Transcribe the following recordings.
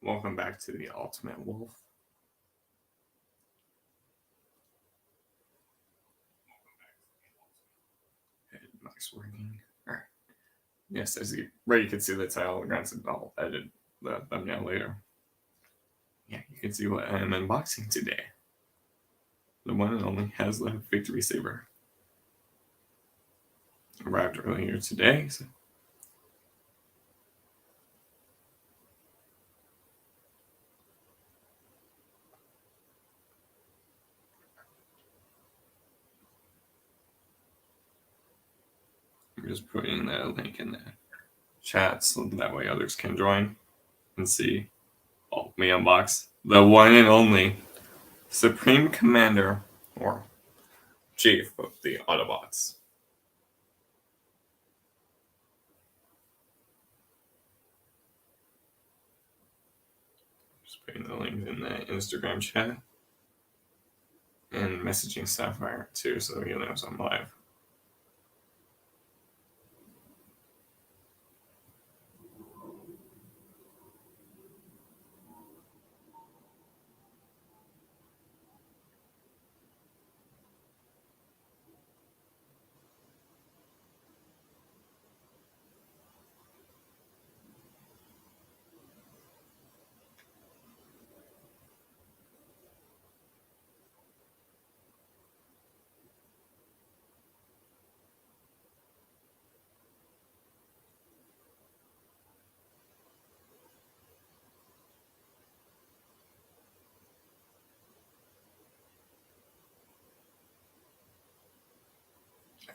Welcome back to the Ultimate Wolf. Mike's working. Alright. Yes, as you can see the title. Granted, I'll edit the thumbnail later. Yeah, you can see what I'm unboxing today. The one and only Haslab Victorysaber. Arrived earlier today. So I'm just putting the link in the chat so that way others can join and see me unbox the one and only Supreme Commander or Chief of the Autobots. Just putting the link in the Instagram chat and messaging Sapphire too, so he knows I'm live.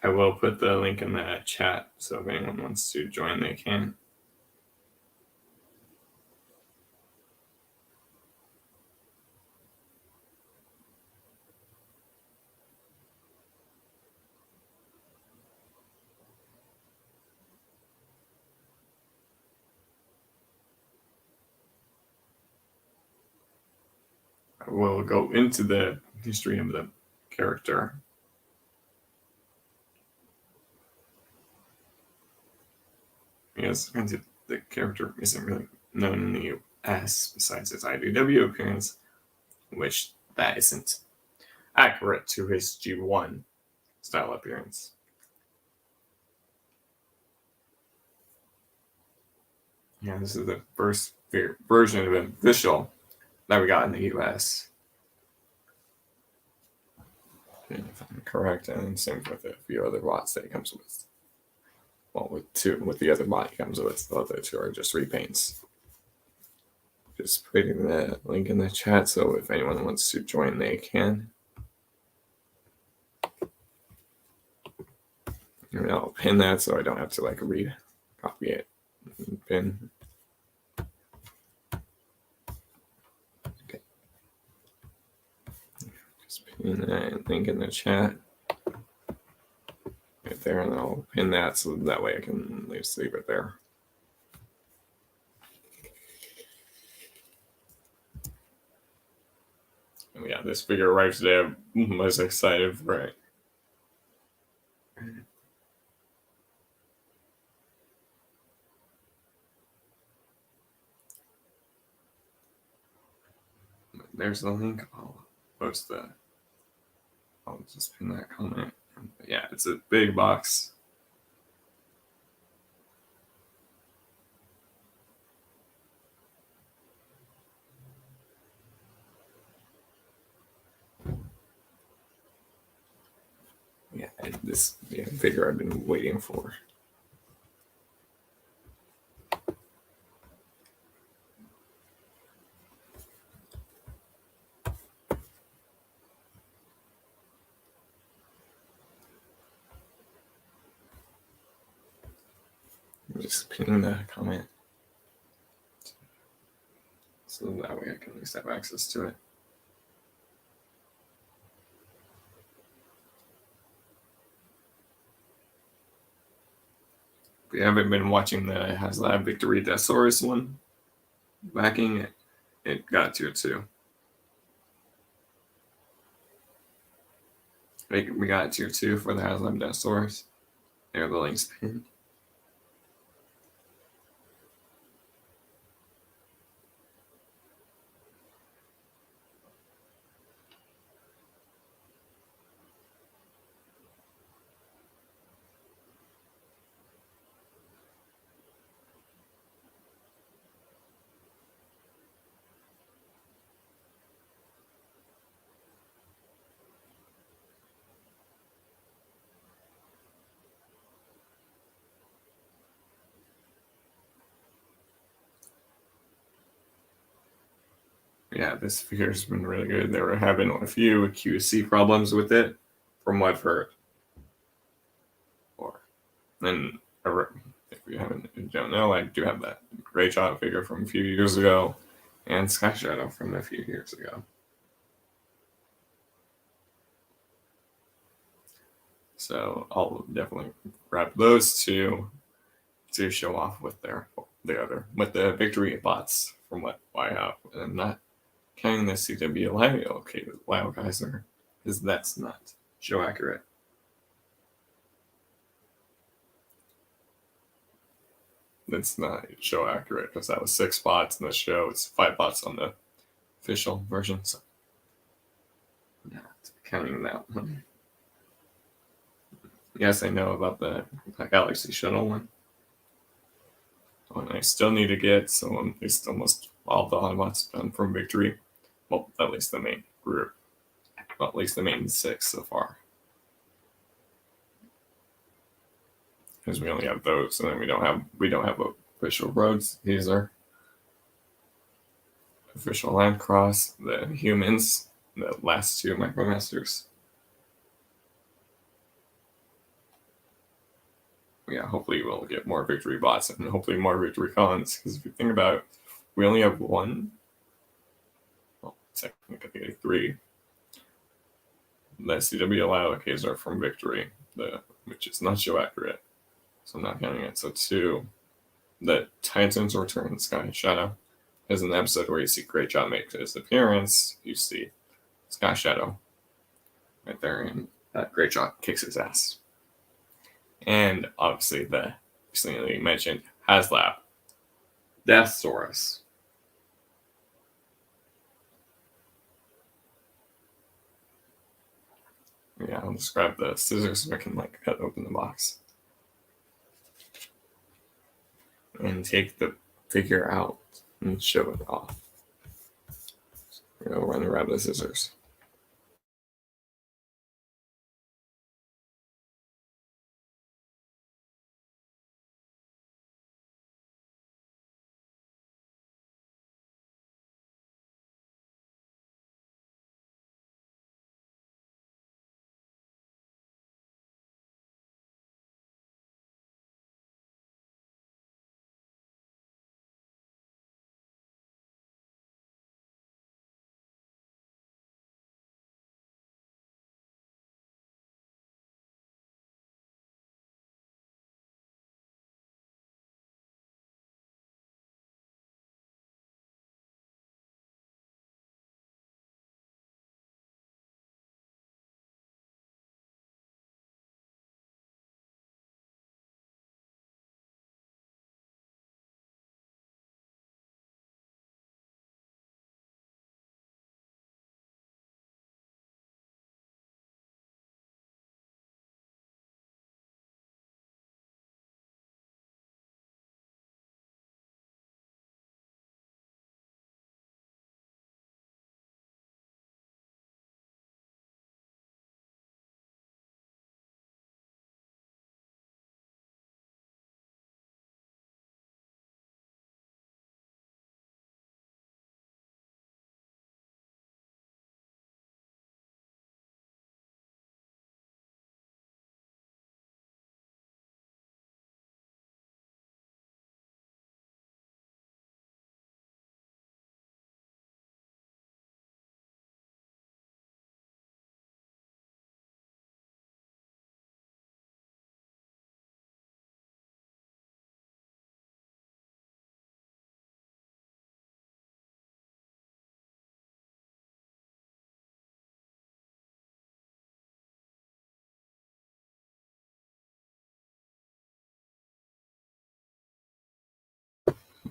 I will put the link in the chat, so if anyone wants to join, they can. I will go into the history of the character. Because the character isn't really known in the US besides his IDW appearance, which that isn't accurate to his G1 style appearance. Yeah, this is the first version of official that we got in the US. If I'm correct, and same with a few other bots that it comes with. Well, with the other bot he comes with, the other two are just repaints. Just putting the link in the chat, so if anyone wants to join, they can. And I'll pin that so I don't have to copy it and pin. Okay. Just pin that link in the chat right there, and I'll pin that so that way I can just leave it there. And yeah, this figure arrived today. I was excited for it. There's the link. I'll just pin that comment. But yeah, it's a big box. Yeah, this figure I've been waiting for. I'm just pinning the comment so that way I can at least have access to it. If you haven't been watching the Haslab Victorysaber one, backing it got tier 2. We got tier 2 for the Haslab Victorysaber. There are the links pinned. Yeah, this figure's been really good. They were having a few QC problems with it, from what I've heard. Or and if you haven't, if you don't know, I do have that Great Shot figure from a few years ago, and Sky Shadow from a few years ago. So I'll definitely grab those two to show off with the victory bots from what I have. And I'm not counting the CWLI okay WoW Geyser, because that's not show accurate. That's not show accurate because that was 6 bots in the show. It's 5 bots on the official version. So not counting that one. Yes, I know about the Galaxy Shuttle one. And I still need to get at least almost all the Autobots done from Victory. Well, at least the main group. Well, at least the main 6 so far. Because we only have those, and then we don't have official roads. These are official land cross, the humans, the last 2 Micromasters. Yeah, hopefully we'll get more victory bots and hopefully more victory cons. Because if you think about it, we only have 1. Well, technically 3. The CWLI allocations are from victory, which is not show accurate. So I'm not counting it. So 2, the Titans Return Sky Shadow. There's an episode where you see Great Shot make his appearance. You see Sky Shadow right there, and Great Shot kicks his ass. And obviously the recently mentioned Haslab Deathsaurus. Yeah, I'll just grab the scissors so I can cut open the box and take the figure out and show it off. Run and grab the scissors.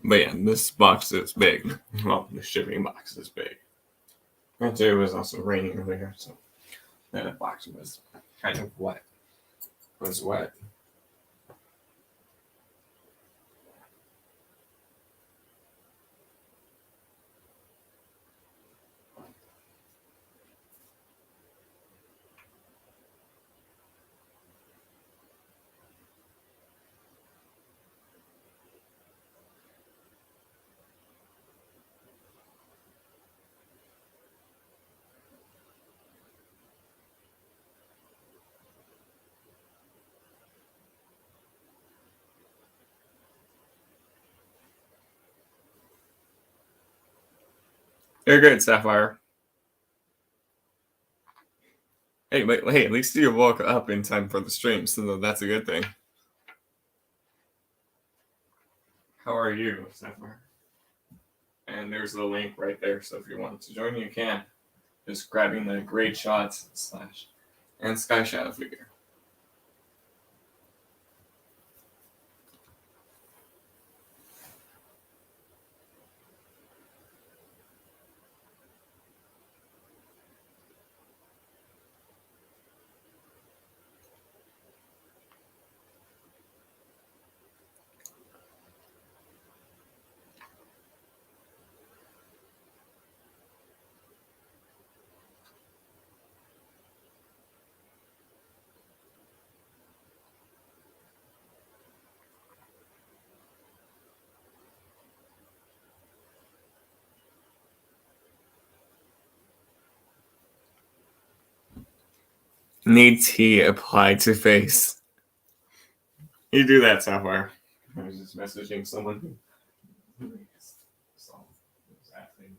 But yeah, this box is big. Well, the shipping box is big. Granted, it was also raining earlier, so the box was kind of wet. It was wet. You're good, Sapphire. Hey, at least you woke up in time for the stream, so that's a good thing. How are you, Sapphire? And there's the link right there, so if you want to join, you can. Just grabbing the Great Shots / and Sky Shadow figure. Needs he applied to face? You do that, Sapphire. I was just messaging someone who was asking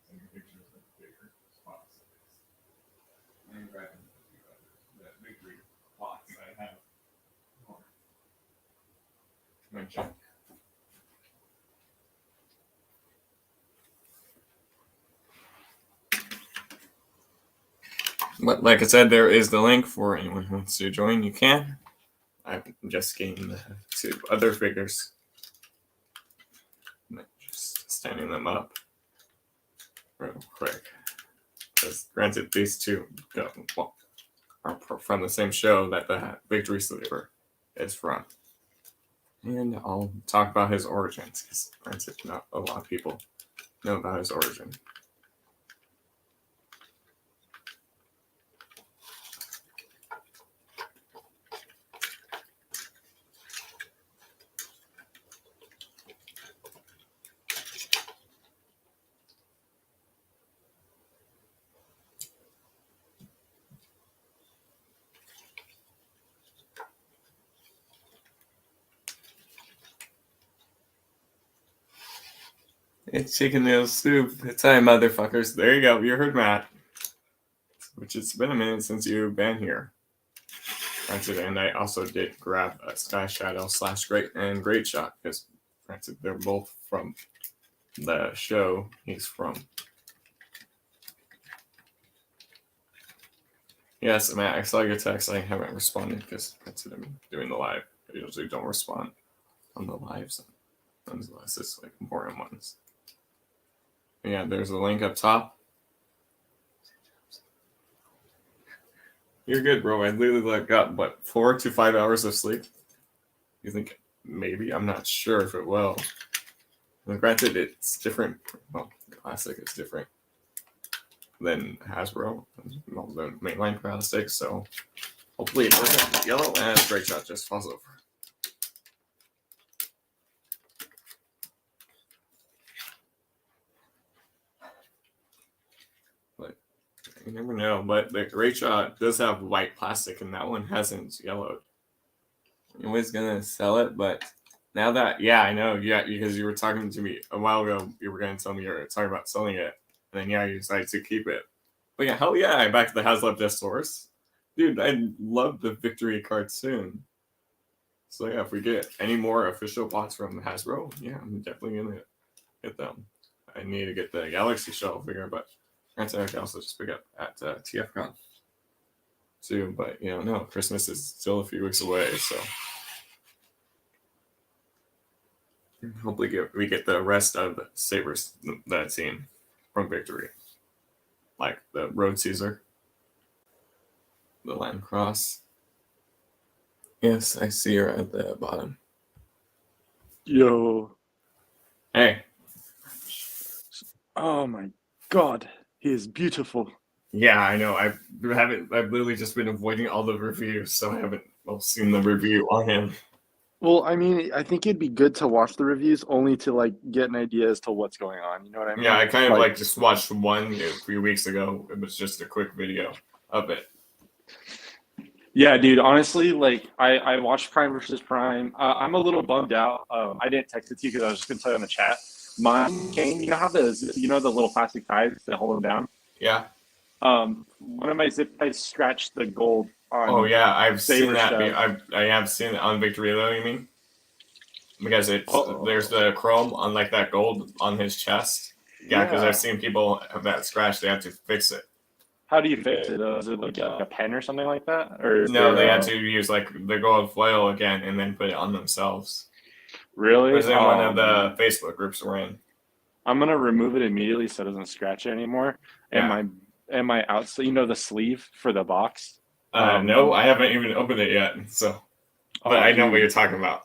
some pictures of bigger spots. I'm grabbing the victory plots I have. Mention. But like I said, there is the link for anyone who wants to join. You can. I'm just getting the 2 other figures. Just standing them up real quick. Because granted, these 2 are from the same show that the Victorysaber is from. And I'll talk about his origins, because granted, not a lot of people know about his origin. It's chicken noodle soup. It's time, motherfuckers. There you go. You heard Matt. Which it's been a minute since you've been here. Granted, and I also did grab a Sky Shadow / Great Shot, because granted, they're both from the show he's from. Yes, Matt, I saw your text. I haven't responded because I'm doing the live. I usually don't respond on the lives unless it's like important ones. Yeah, there's a link up top. You're good, bro. I literally got 4 to 5 hours of sleep. You think maybe? I'm not sure if it will. And granted, it's different. Well, Classic is different than Hasbro, well, the mainline Classic. So hopefully it doesn't yellow, and Great Shot just falls over. But you never know. But the Great Shot does have white plastic, and that one hasn't yellowed. I'm always gonna sell it, but now that I know, because you were talking to me a while ago, you were gonna tell me you were talking about selling it, and then you decided to keep it. But yeah, hell yeah, I'm back to the Haslab Victorysaber. Dude, I love the Victory cartoon. So yeah, if we get any more official bots from Hasbro, yeah, I'm definitely gonna get them. I need to get the Galaxy Shuttle figure, but I can also just pick up at TFCon too. But no, Christmas is still a few weeks away, so hopefully we get the rest of the Sabers, that team from Victory, like the Road Caesar, the Land Cross. Yes, I see her at the bottom. Yo. Hey. Oh my god, he is beautiful. Yeah, I know. I've literally just been avoiding all the reviews, so I haven't seen the review on him. Well, I mean, I think it'd be good to watch the reviews only to get an idea as to what's going on. You know what I mean? Yeah, I kind of just watched one a few weeks ago. It was just a quick video of it. Yeah, dude. Honestly, I watched Prime versus Prime. I'm a little bummed out. I didn't text it to you because I was just gonna tell you in the chat. Mine came. You know how the little plastic ties that hold them down. Yeah. One of my zip ties scratched the gold Oh on yeah, I've seen Saber's that. chest. I have seen it on Victory though. You mean? Because there's Oh, the chrome on like that gold on his chest. Yeah, because I've yeah. seen people have that scratch. They have to fix it. How do you fix it? Is it like a pen or something like that, or is No, there? they had to use like the gold foil again and then put it on themselves. It Really? was in one Oh of the man. Facebook groups we're in. I'm gonna remove it immediately so it doesn't scratch it anymore. And Yeah. my outside, the sleeve for the box. No, I haven't even opened it yet. So, but Oh, I know what you're dude. talking about.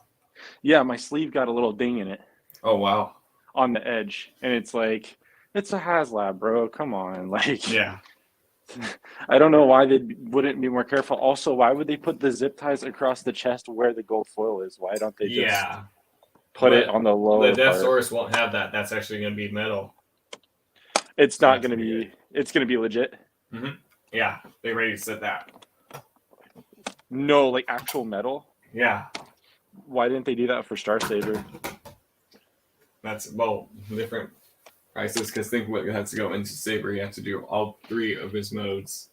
Yeah, my sleeve got a little ding in it Oh wow. on the edge, and it's like, it's a Haslab, bro. Come on, like, Yeah. I don't know why they wouldn't be more careful. Also, why would they put the zip ties across the chest where the gold foil is? Why don't they just Yeah. put it But on the the lower part? Deathsaurus won't have that. That's actually going to be metal. It's So not that's gonna going to be good. be. It's gonna be legit. Yeah, they already said that. No, like actual metal. Yeah, Why didn't they do that for Star Saber? that's different prices because think what has to go into Saber. You have to do all three of his modes,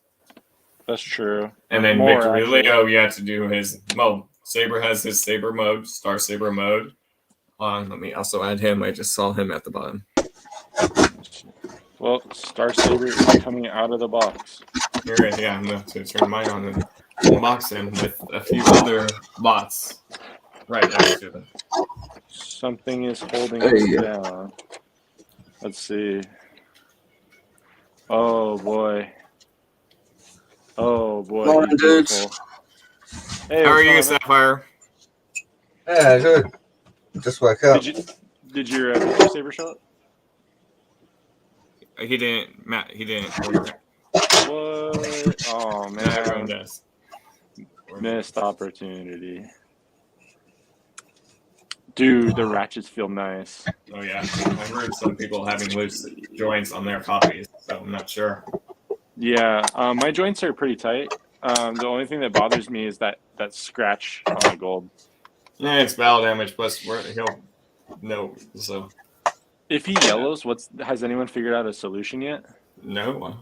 That's true. and then More Victory actually. Leo, you have to do his mode. Saber has his Saber mode, Star Saber mode. Let me also add him. I just saw him at the bottom. Well, Star Saber is coming out of the box. Here, yeah, I'm going to turn mine on and unbox him with a few other bots right next to them. Something is holding Hey, us down. Let's see. Oh boy. Oh boy, morning, he's dudes. beautiful. Hey, How are what's going you, on, man? Sapphire? Yeah, good. Just woke up. Did your Victory Saber show up? He didn't. Matt. He didn't order it. What? Oh Not everyone man, does. missed opportunity. Dude, the ratchets feel nice. Oh yeah, I've heard some people having loose joints on their copies, so I'm not sure. Yeah, my joints are pretty tight. The only thing that bothers me is that scratch on the gold. Yeah, it's battle damage, plus he'll know. So If he yellows, has anyone figured out a solution yet? no,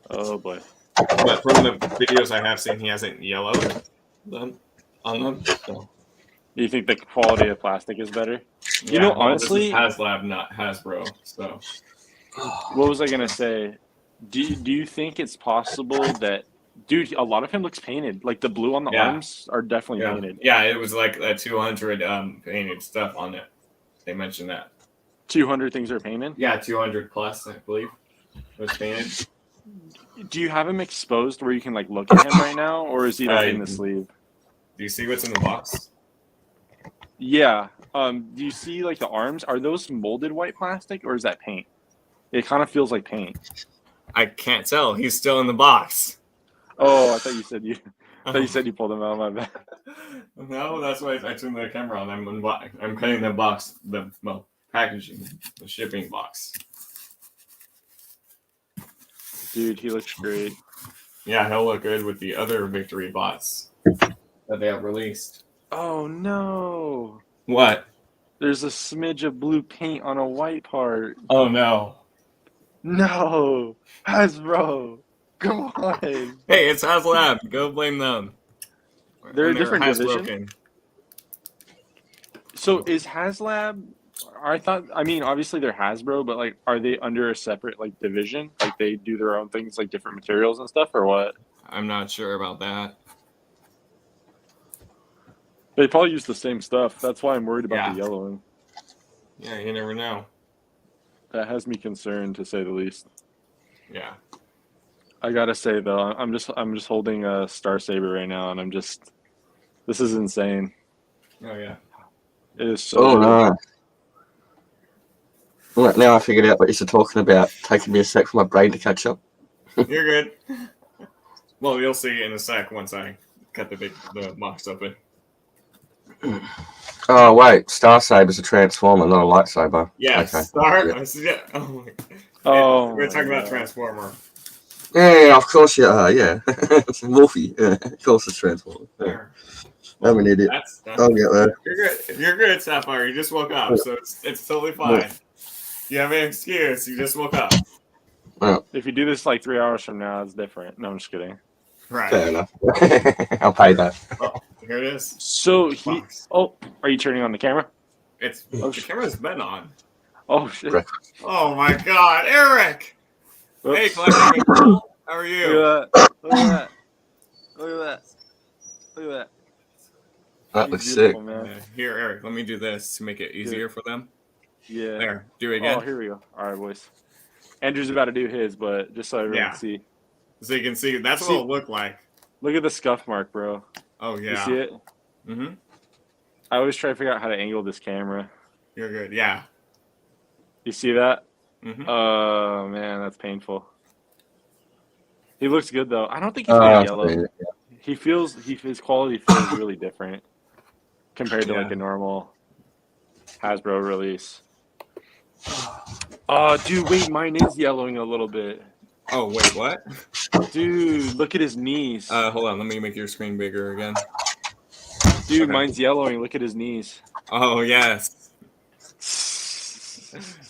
Oh boy. but from the videos I have seen, he hasn't yellowed them on them. So You think the quality of plastic is better? yeah, well, this is Honestly, Haslab, not Hasbro. So what was I gonna say? Do you think it's possible that, dude, a lot of him looks painted. Like the blue on the yeah, arms are definitely yeah, painted. yeah. It was like a 200 painted stuff on it. They mentioned that. 200 things are painted. Yeah, 200 plus, I believe, was painted. Do you have him exposed where you can like look at him right now, or is he like in the sleeve? Do you see what's in the box? Yeah. Do you see like the arms? Are those molded white plastic or is that paint? It kind of feels like paint. I can't tell. He's still in the box. Oh, I thought you said you. I thought you said you pulled them out. My bad. No, that's why I turned the camera on. I'm cutting the box, packaging, the shipping box. Dude, he looks great. Yeah, he'll look good with the other Victory bots that they have released. Oh no! What? There's a smidge of blue paint on a white part. Oh no! No, Hasbro, come on. Hey, it's Haslab. Go blame them. They're a And they're different division. Hasbroken. So is Haslab? I mean, obviously they're Hasbro, but like, are they under a separate like division? Like they do their own things, like different materials and stuff, or what? I'm not sure about that. They probably use the same stuff. That's why I'm worried about Yeah. the yellowing. Yeah, you never know. That has me concerned, to say the least. Yeah. I gotta say though, I'm just holding a Star Saber right now, and this is insane. Oh yeah. It is so Oh good. no! Well, now I figured out what you're talking about. Taking me a sec for my brain to catch up. You're good. Well, you'll see in a sec once I cut the box open. Oh wait, Star Saber's a transformer, not a lightsaber. Yes. Okay. Start. Yeah. Yeah. Oh my. Oh We're my talking about God. Transformer. Yeah, of course you are. Yeah, it's Wolfie. Yeah, of course it's transformer. Yeah. There. I'm an idiot. That's I'll get there. You're good. You're good, Sapphire. You just woke up, so it's totally fine. You have an excuse. You just woke up. If you do this like 3 hours from now, it's different. No, I'm just kidding. Right. Fair enough. I'll pay that. Oh, here it is. So Box. are you turning on the camera? The camera's been on. Oh shit! Right. Oh my God, Eric! Oops. Hey, Collecting with Cole. How are you? Look at that! Look at that! Look at that! Look at that! That He's looks sick. beautiful, man. Here, Eric. Let me do this to make it easier for them. Yeah. There. Do it again. Oh, here we go. All right, boys. Andrew's about to do his, but just so everyone can see. So you can see. That's what it'll look like. Look at the scuff mark, bro. Oh yeah. You see it? Mm-hmm. I always try to figure out how to angle this camera. You're good. Yeah. You see that? Mm-hmm. Oh man, that's painful. He looks good though. I don't think he's gonna yellow. His quality feels really different compared to like a normal Hasbro release. Oh, dude, wait, mine is yellowing a little bit. Oh wait, what? Dude, look at his knees. Hold on. Let me make your screen bigger again. Dude, okay. Mine's yellowing. Look at his knees. Oh yes.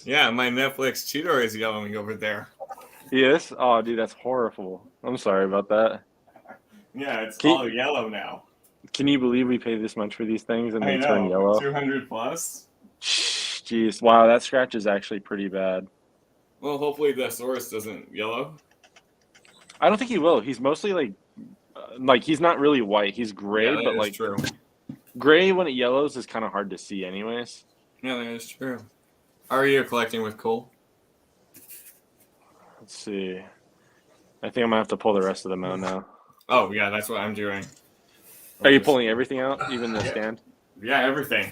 Yeah, my Netflix cheater is yellowing over there. Yes? Oh, dude, that's horrible. I'm sorry about that. Yeah, it's all yellow now. Can you believe we pay this much for these things and I they know. turn yellow? 200 plus. Jeez, wow, that scratch is actually pretty bad. Well, hopefully the source doesn't yellow. I don't think he will. He's mostly like he's not really white. He's gray, Yeah, but is like true. gray when it yellows is kind of hard to see, anyways. Yeah, that is true. How are you collecting with Cole? Let's see. I think I'm gonna have to pull the rest of them out now. Oh yeah, that's what I'm doing. Are you pulling everything out, even the stand? Yeah, everything.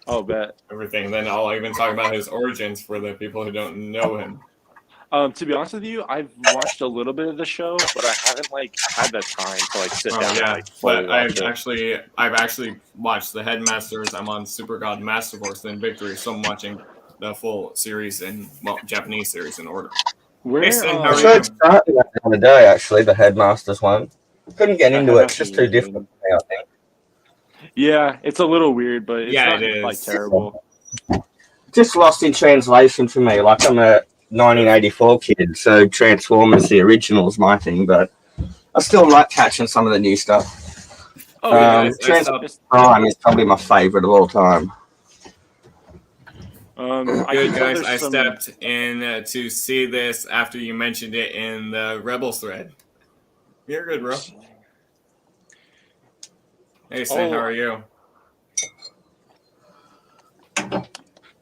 Oh, bet. Everything. Then I'll even talk about his origins for the people who don't know him. To be honest with you, I've watched a little bit of the show, but I haven't had the time to sit down and fully but watch I've actually watched the Headmasters. I'm on Super God Master Force and Victory, so I'm watching the full series Japanese series in order. Where? I tried starting that the other day, actually, the Headmasters one. Couldn't get into it. It's just too different, I think. Yeah, it's a little weird, but it's not it is. terrible. Just lost in translation for me. Like, I'm a 1984 kid, so Transformers, the original, is my thing, but I still like catching some of the new stuff. Oh, Transformers Prime is probably my favorite of all time. Good guys, I stepped in to see this after you mentioned it in the Rebels thread. You're good, bro. Hey, Sin, how are you?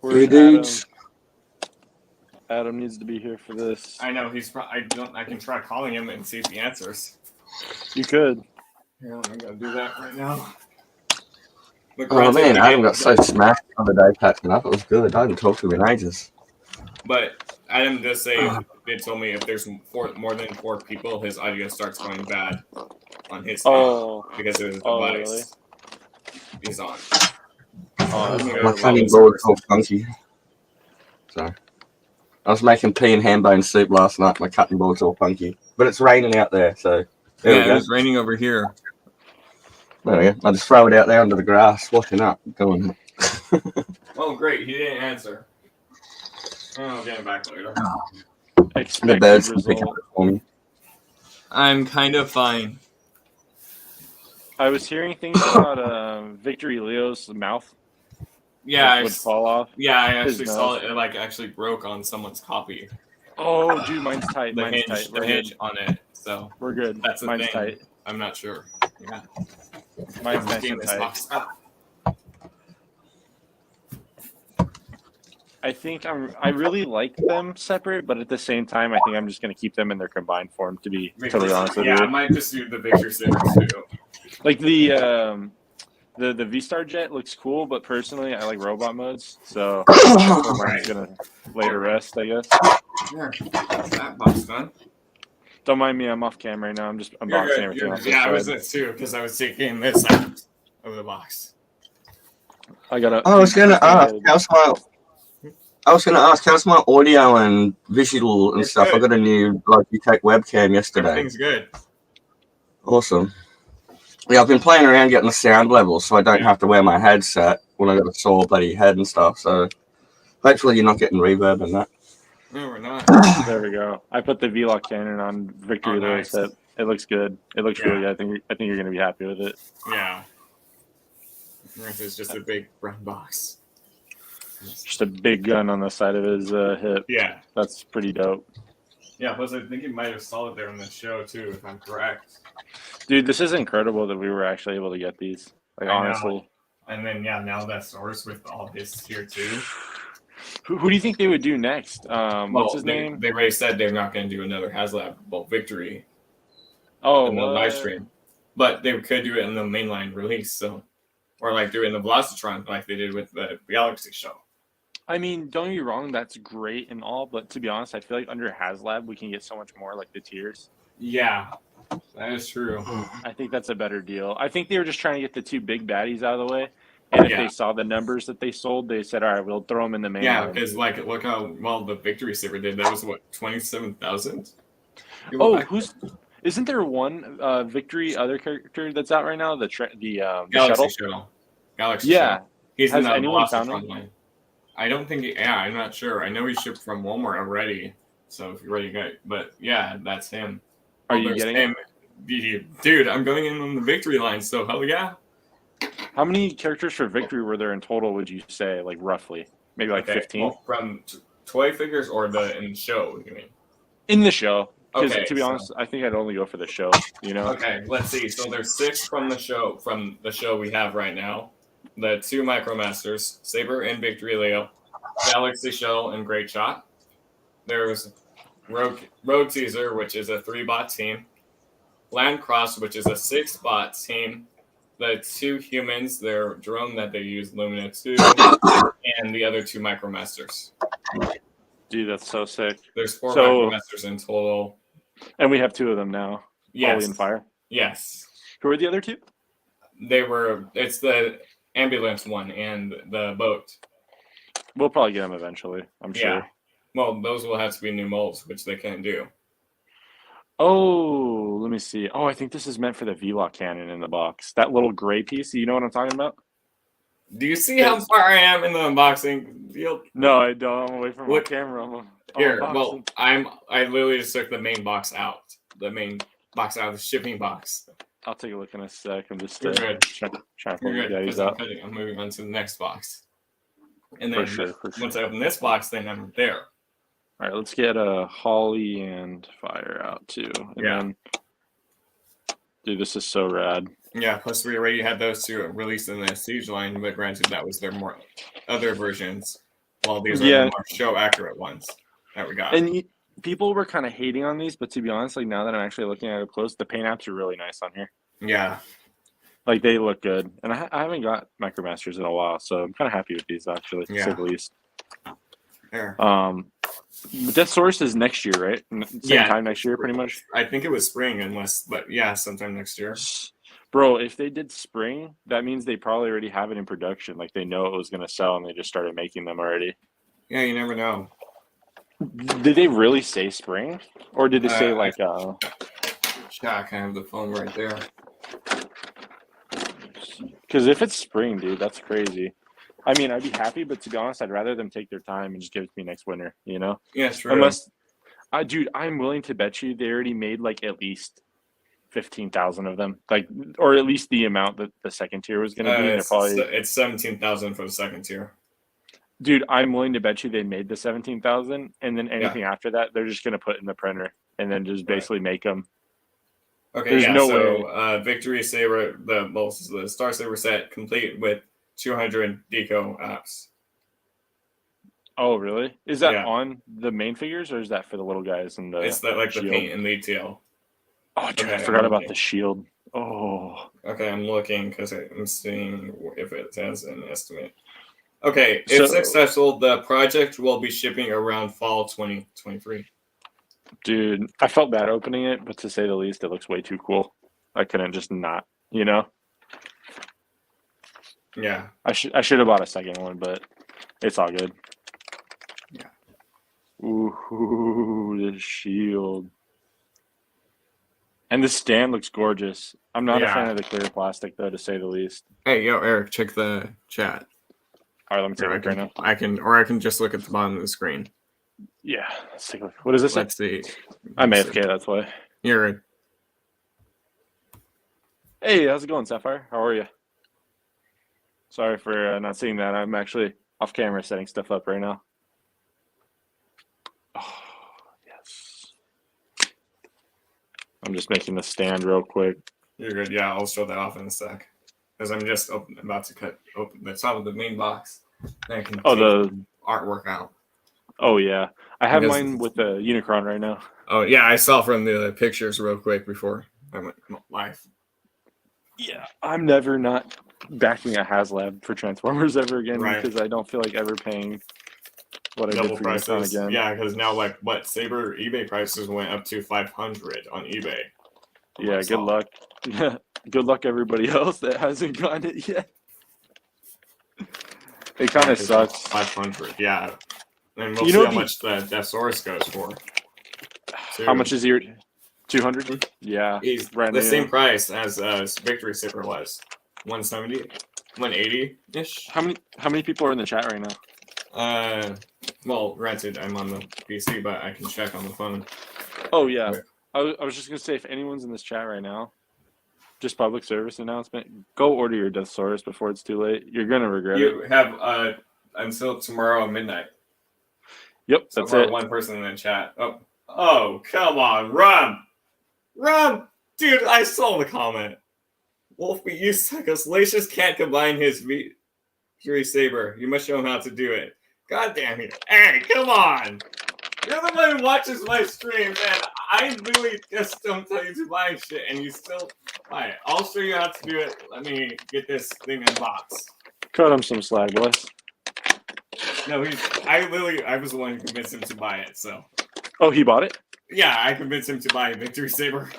Hey, dudes. Adam needs to be here for this. I know he's. I can try calling him and see if he answers. You could. Yeah, I'm gonna do that right now. Oh man, Adam got so smashed the other day catching up. It was good. I haven't talked to him in ages. But Adam does say they told me if there's more than 4 people, his audio starts going bad on his phone because of his device really? is on. My cutting board's all funky. So I was making pea and ham bone soup last night. My cutting board's all funky, but it's raining out there, so there we go. It's raining over here. There we go. I just throw it out there under the grass, washing up. Going. Oh, great! He didn't answer. I'll get him back later. The birds can pick up for me. I'm kind of fine. I was hearing things about Victory Leo's mouth. Yeah, would fall off. Yeah, I actually saw it. It actually broke on someone's copy. Oh, dude, mine's tight. The hinge on it. So we're good. That's the mine's thing. Tight. I'm not sure. Yeah. Mine's nice and tight. I think I really like them separate, but at the same time, I think I'm just going to keep them in their combined form. To be totally honest with you. Yeah, I might just do the Victorysaber too. Like the V-Star jet looks cool, but personally, I like robot modes, so I'm gonna lay to rest, I guess. Yeah, that box done. Don't mind me, I'm off camera right now. I'm just unboxing everything else. Yeah, I was it too because I was taking this out of the box. I was gonna ask, how's my audio and visual and stuff? Good. I got a new Logitech webcam yesterday. Everything's good. Awesome. Yeah, I've been playing around getting the sound levels so I don't have to wear my headset when I got a sore bloody head and stuff. So hopefully you're not getting reverb and that. No, we're not. There we go. I put the V-Lock cannon on Victory Lewis. Nice. It looks good. It looks Yeah. really good. I think you're gonna be happy with it. Yeah. It's just a big brown box. Just a big gun on the side of his hip. Yeah. That's pretty dope. Yeah, plus I think he might have saw it there in the show too, if I'm correct. Dude, this is incredible that we were actually able to get these. Like, honestly. And then now that source with all his tier 2. Who do you think they would do next? What's his name? They already said they're not going to do another Haslab Victory in the live stream, but they could do it in the mainline release, so or like do it in the Velocitron like they did with the Galaxy show. I mean, don't get me wrong, that's great and all, but to be honest, I feel like under Haslab we can get so much more, like the tiers. Yeah, that is true. I think that's a better deal. I think they were just trying to get the 2 big baddies out of the way. And if they saw the numbers that they sold, they said, "All right, we'll throw them in the main." Yeah, because look how well the Victorysaber did. That was what 27,000. Oh, isn't there one Victory other character that's out right now? The Galaxy shuttle? show. Galaxy yeah. show. He's Has in the anyone found Velocitron him? line. I don't think. I'm not sure. I know he shipped from Walmart already. So if you're ready to go, but yeah, that's him. Are you getting him? Dude, I'm going in on the Victory line. So hell yeah. How many characters for Victory were there in total, would you say, like roughly? Maybe like 15? Well, from toy figures or in the show, you mean? In the show. Because Okay, to be honest, I think I'd only go for the show, you know? Okay, let's see. So there's 6 from the show we have right now. The 2 Micromasters, Saber and Victory Leo, Galaxy Shell and Great Shot. There's Road Teaser, which is a 3-bot team. Land Cross, which is a 6-bot team. The 2 humans, their drone that they use, Lumina 2, and the other 2 Micromasters. Dude, that's so sick. There's 4 Micromasters in total. And we have 2 of them now. Yes. Holy and Fire. Yes. Who are the other 2? It's the ambulance one and the boat. We'll probably get them eventually, I'm sure. Yeah. Well, those will have to be new molds, which they can't do. Oh, let me see. Oh, I think this is meant for the V-Lock cannon in the box. That little gray piece, you know what I'm talking about? Do you see how far I am in the unboxing field? No, I don't. I'm away from my camera. Here, well, I literally just took the main box out. The main box out of the shipping box. I'll take a look in a sec. I'm just trying to pull the guys out. I'm moving on to the next box. And then for sure. Once I open this box, then I'm there. All right, let's get a Holly and Fire out too. And then, dude, this is so rad. Yeah, plus we already had those 2 released in the Siege line, but granted that was their more other versions, while these are the more show accurate ones that we got. And people were kind of hating on these, but to be honest, like now that I'm actually looking at it close, the paint apps are really nice on here. Yeah. Like they look good. And I haven't got Micromasters in a while, so I'm kind of happy with these actually, to say the least. There. Death Source is next year, right? Same time next year, pretty much. I think it was spring, but sometime next year. Bro, if they did spring, that means they probably already have it in production. Like they know it was going to sell, and they just started making them already. Yeah, you never know. Did they really say spring, or did they say like? Jack, I have the phone right there. Because if it's spring, dude, that's crazy. I mean, I'd be happy, but to be honest, I'd rather them take their time and just give it to me next winter, you know? Yeah, true. Unless, dude, I'm willing to bet you they already made like at least 15,000 of them, like, or at least the amount that the second tier was going to be. It's 17,000 for the second tier. Dude, I'm willing to bet you they made the 17,000, and then anything after that, they're just going to put in the printer and then just basically make them. Okay, There's no way. Victorysaber, the Star Saber set, complete with 200 deco apps. Oh, really? Is that on the main figures, or is that for the little guys and the? It's the paint and lead tail. Oh, dude, I forgot about the shield. Oh. Okay, I'm looking because I'm seeing if it has an estimate. Okay, if successful, the project will be shipping around fall 2023. Dude, I felt bad opening it, but to say the least, it looks way too cool. I couldn't just not, you know? Yeah. I should have bought a second one, but it's all good. Yeah. Ooh, the shield. And the stand looks gorgeous. I'm not a Yeah. fan of the clear plastic, though, to say the least. Hey, yo, Eric, check the chat. All right, let me take a look right now. I can just look at the bottom of the screen. Yeah, let's take a look. What does this say? Let's see. I'm AFK, that's why. You're right. Hey, how's it going, Sapphire? How are you? Sorry for not seeing that. I'm actually off camera setting stuff up right now. Oh, yes. I'm just making the stand real quick. You're good. Yeah, I'll show that off in a sec. Because I'm just about to cut open the top of the main box. Then I can take the artwork out. Oh, yeah. I have mine with the Unicron right now. Oh, yeah, I saw from the pictures real quick before I went live. Yeah, I'm never not backing a Haslab for Transformers ever again because I don't feel like ever paying what I did for Unicron again. Yeah, because now, like, Saber eBay prices went up to $500 on eBay. Yeah, good luck. Good luck, everybody else that hasn't gotten it yet. It kind of sucks. 500, yeah. And we'll see how much the Deathsaurus goes for. How much is your 200? Yeah, he's the same price as Victorysaber was, 170, 180 ish. How many people are in the chat right now? Well, granted, I'm on the PC, but I can check on the phone. Oh yeah, I was just gonna say if anyone's in this chat right now, just public service announcement: go order your Deathsaurus before it's too late. You're gonna regret it. You have until tomorrow midnight. Yep, so that's far, it. one person in the chat. Oh, come on, run, dude! I saw the comment. Wolfie, you suck. Lacius can't combine his Victorysaber. You must show him how to do it. God damn it! Hey, come on! You're the one who watches my streams, and I really just don't tell you to buy shit, and you still buy it. I'll show you how to do it. Let me get this thing in box. Cut him some slack, boys. No, I was the one who convinced him to buy it, so. Oh, he bought it? Yeah, I convinced him to buy Victorysaber.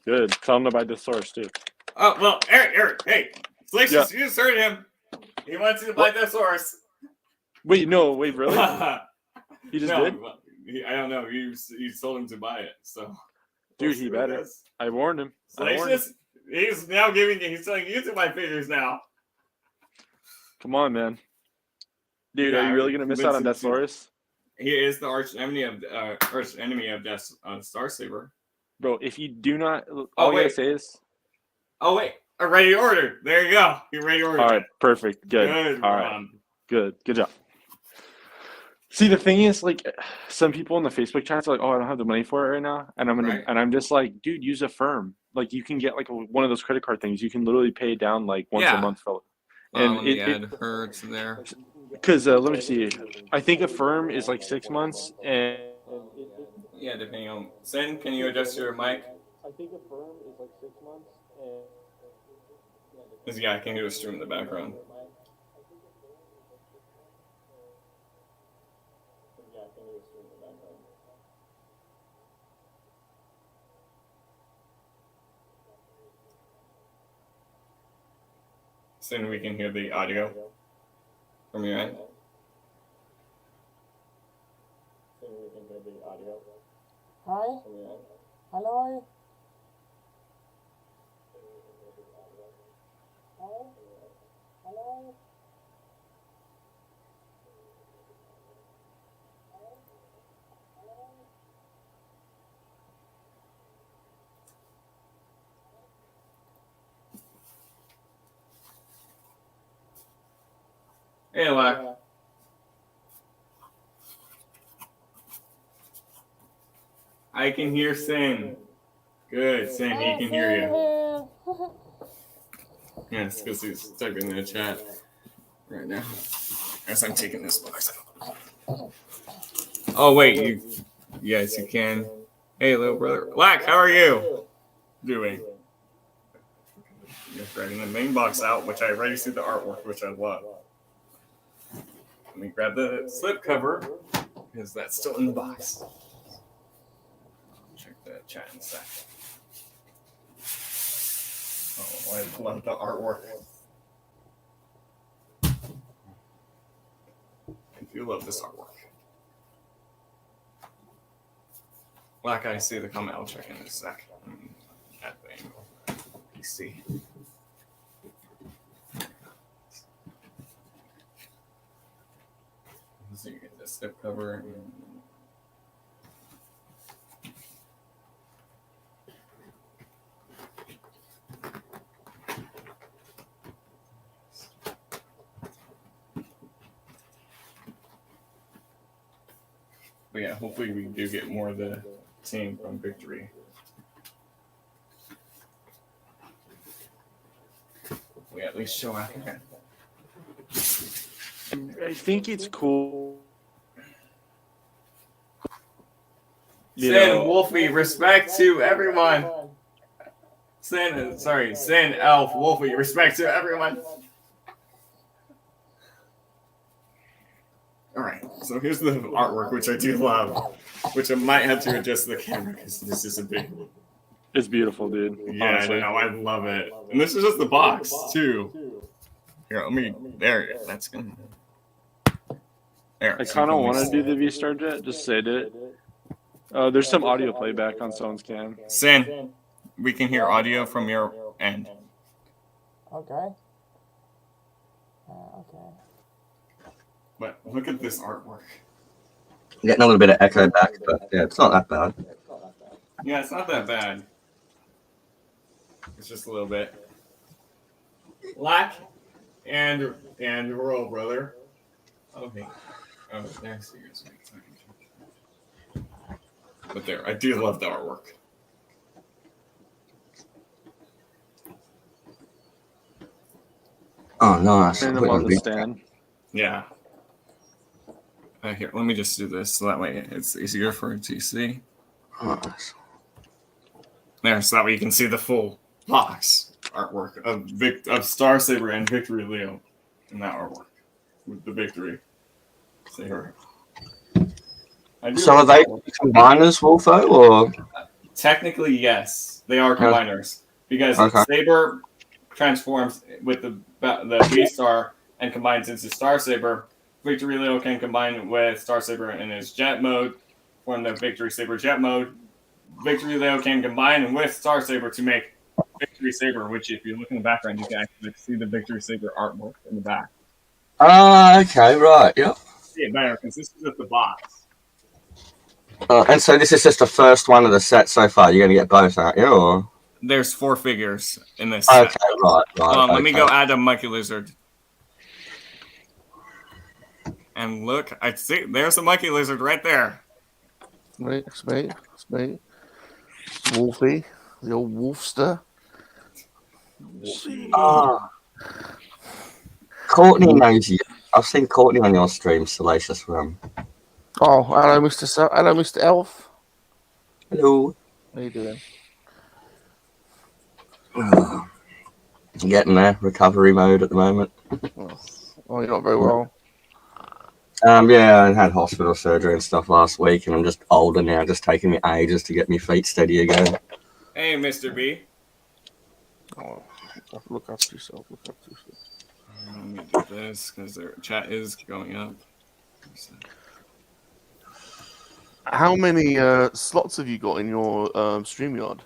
Good. Tell him to buy Deathsaurus, too. Oh, well, Eric, hey. Salacious, you just heard him. He wants you to buy Deathsaurus. Wait, really? He just did? Well, I don't know. You told him to buy it, so. Dude, he better. I warned him. Salacious, he's now he's telling you to buy figures now. Come on, man. Dude, are you really going to miss out on Deathsaurus? He is the arch enemy of Starsaber. Bro, if you do not, all I gotta say is. Oh wait, a ready order. There you go. You're ready order. All right, perfect. Good. All right, good job. See, the thing is, like, some people in the Facebook chats are like, "Oh, I don't have the money for it right now," and I'm just like, "Dude, use Affirm. Like, you can get like one of those credit card things. You can literally pay down like once a month for it." And it hurts there. Because let me see, I think Affirm is like 6 months, and yeah, depending on. Sin, can you adjust your mic? I think Affirm is like 6 months, and this guy can do a stream in the background. Soon we can hear the audio from your end. Hi. Hello. Hello. Hey, Lack. I can hear Sin. Good, Sin, he can hear you. Yes, because he's typing in the chat right now as I'm taking this box out. Oh, wait, yes, you can. Hey, little brother. Lack, how are you doing? Just grabbing the main box out, which I already see the artwork, which I love. Let me grab the slip cover, because that's still in the box. Check the chat in a sec. Oh, I love the artwork. I do love this artwork. Black, I see the comment. I'll check in a sec. at the angle. You see. So you get the slip cover. But yeah, hopefully we do get more of the team from Victory. We at least show out there. I think it's cool. Send Wolfie, respect to everyone. Send Elf, Wolfie, respect to everyone. Alright, so here's the artwork, which I do love, which I might have to adjust the camera because this is a big. It's beautiful, dude. Yeah, Honestly. I know, I love it. And this is just the box, too. Here, let me. There, that's gonna. There. I kind of want to do the V-Star Jet, just say it. There's some audio playback on someone's cam. Sin, we can hear audio from your end. Okay. Okay. But look at this artwork. Getting a little bit of echo back, but yeah, it's not that bad. Yeah, it's not that bad. It's just a little bit. Lack and Royal Brother. Okay. Oh, next year's. But there, I do love the artwork. Oh, nice. Turn them on the stand. Yeah. Here, let me just do this so that way it's easier for it to see. Nice. There, so that way you can see the full box artwork of Star Saber and Victory Leo in that artwork with the victory. See her. So are they combiners, Wolfo, or? Technically, yes, they are combiners because Saber transforms with the V-Star and combines into Star Saber. Victory Leo can combine with Star Saber in his jet mode, form the Victory Saber jet mode. Victory Leo can combine with Star Saber to make Victory Saber, which if you look in the background, you can actually see the Victory Saber artwork in the back. Okay, right, yep. See it better because this is just the box. And so this is just the first one of the set so far. You're going to get both, aren't you? Or? There's 4 figures in this set. set. Right. Let me go add a Monkey Lizard. And look, I see, there's a Monkey Lizard right there. Right, it's me. Wolfie, the old Wolfster. Courtney knows you. I've seen Courtney on your stream, Salacious Rum. Oh, hello, Mr. Elf. Hello. How you doing? Getting there, recovery mode at the moment. Oh, you're not very well. Yeah, I had hospital surgery and stuff last week, and I'm just older now, just taking me ages to get my feet steady again. Hey, Mr. B. Oh, look after yourself. Let me do this because their chat is going up. How many slots have you got in your StreamYard?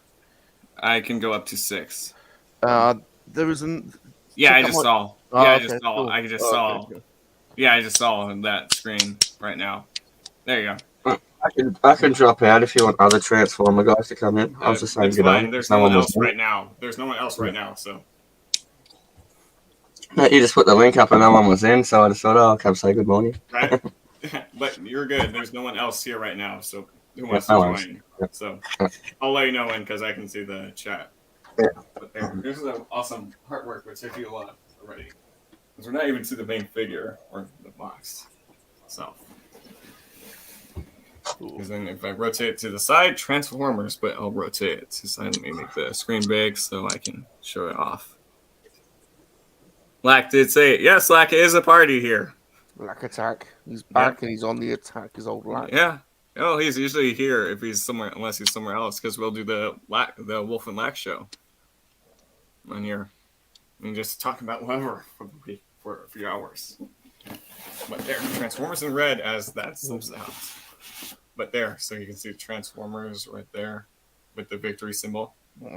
I can go up to 6. There isn't. Yeah, I just saw. Oh, yeah, I okay, just saw. cool. I just saw. Okay. Yeah, I just saw that screen right now. There you go. I can drop out if you want other Transformer guys to come in. I was just saying it's good fine. day. There's no one else right now. There's no one else right now, so. No, you just put the link up and no one was in, so I just thought, I'll come say good morning. Right? But you're good. There's no one else here right now, so who wants to join? So I'll let you know when because I can see the chat. Yeah. But there's an awesome artwork which I do love already. Because we're not even to the main figure or the box itself. Because then if I rotate it to the side, Transformers, but I'll rotate it to the side. Let me make the screen big so I can show it off. Lack did say it. Yes, Lack is a party here. Lack attack. He's back and he's on the attack. His old Lack. Yeah. Oh, he's usually here if he's somewhere, unless he's somewhere else, because we'll do the Wolf and Lack show on here. And just talk about whatever for the week for a few hours. But there, Transformers in red as that slips out. But there, so you can see Transformers right there with the victory symbol.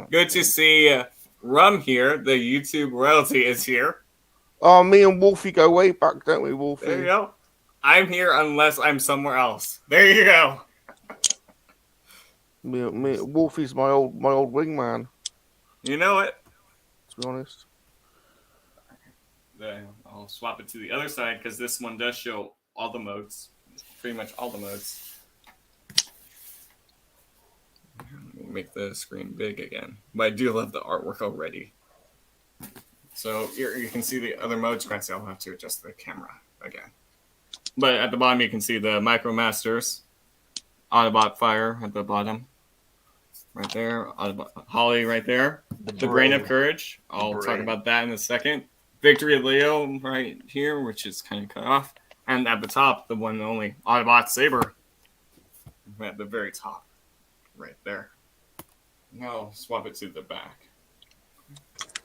Good to see Rum here. The YouTube royalty is here. Oh, me and Wolfie go way back, don't we, Wolfie? There you go. I'm here unless I'm somewhere else. There you go. Wolfie's my old wingman. You know it. To be honest. I'll swap it to the other side because this one does show all the modes. Pretty much all the modes. Make the screen big again. But I do love the artwork already. So you can see the other modes. Granted, I'll have to adjust the camera again. But at the bottom, you can see the Micro Masters. Autobot Fire at the bottom. Right there. Autobot Holly right there. The Brain of Courage. I'll talk about that in a second. Victory of Leo right here, which is kind of cut off. And at the top, the one and only Autobot Saber. At the very top. Right there. Now I'll swap it to the back.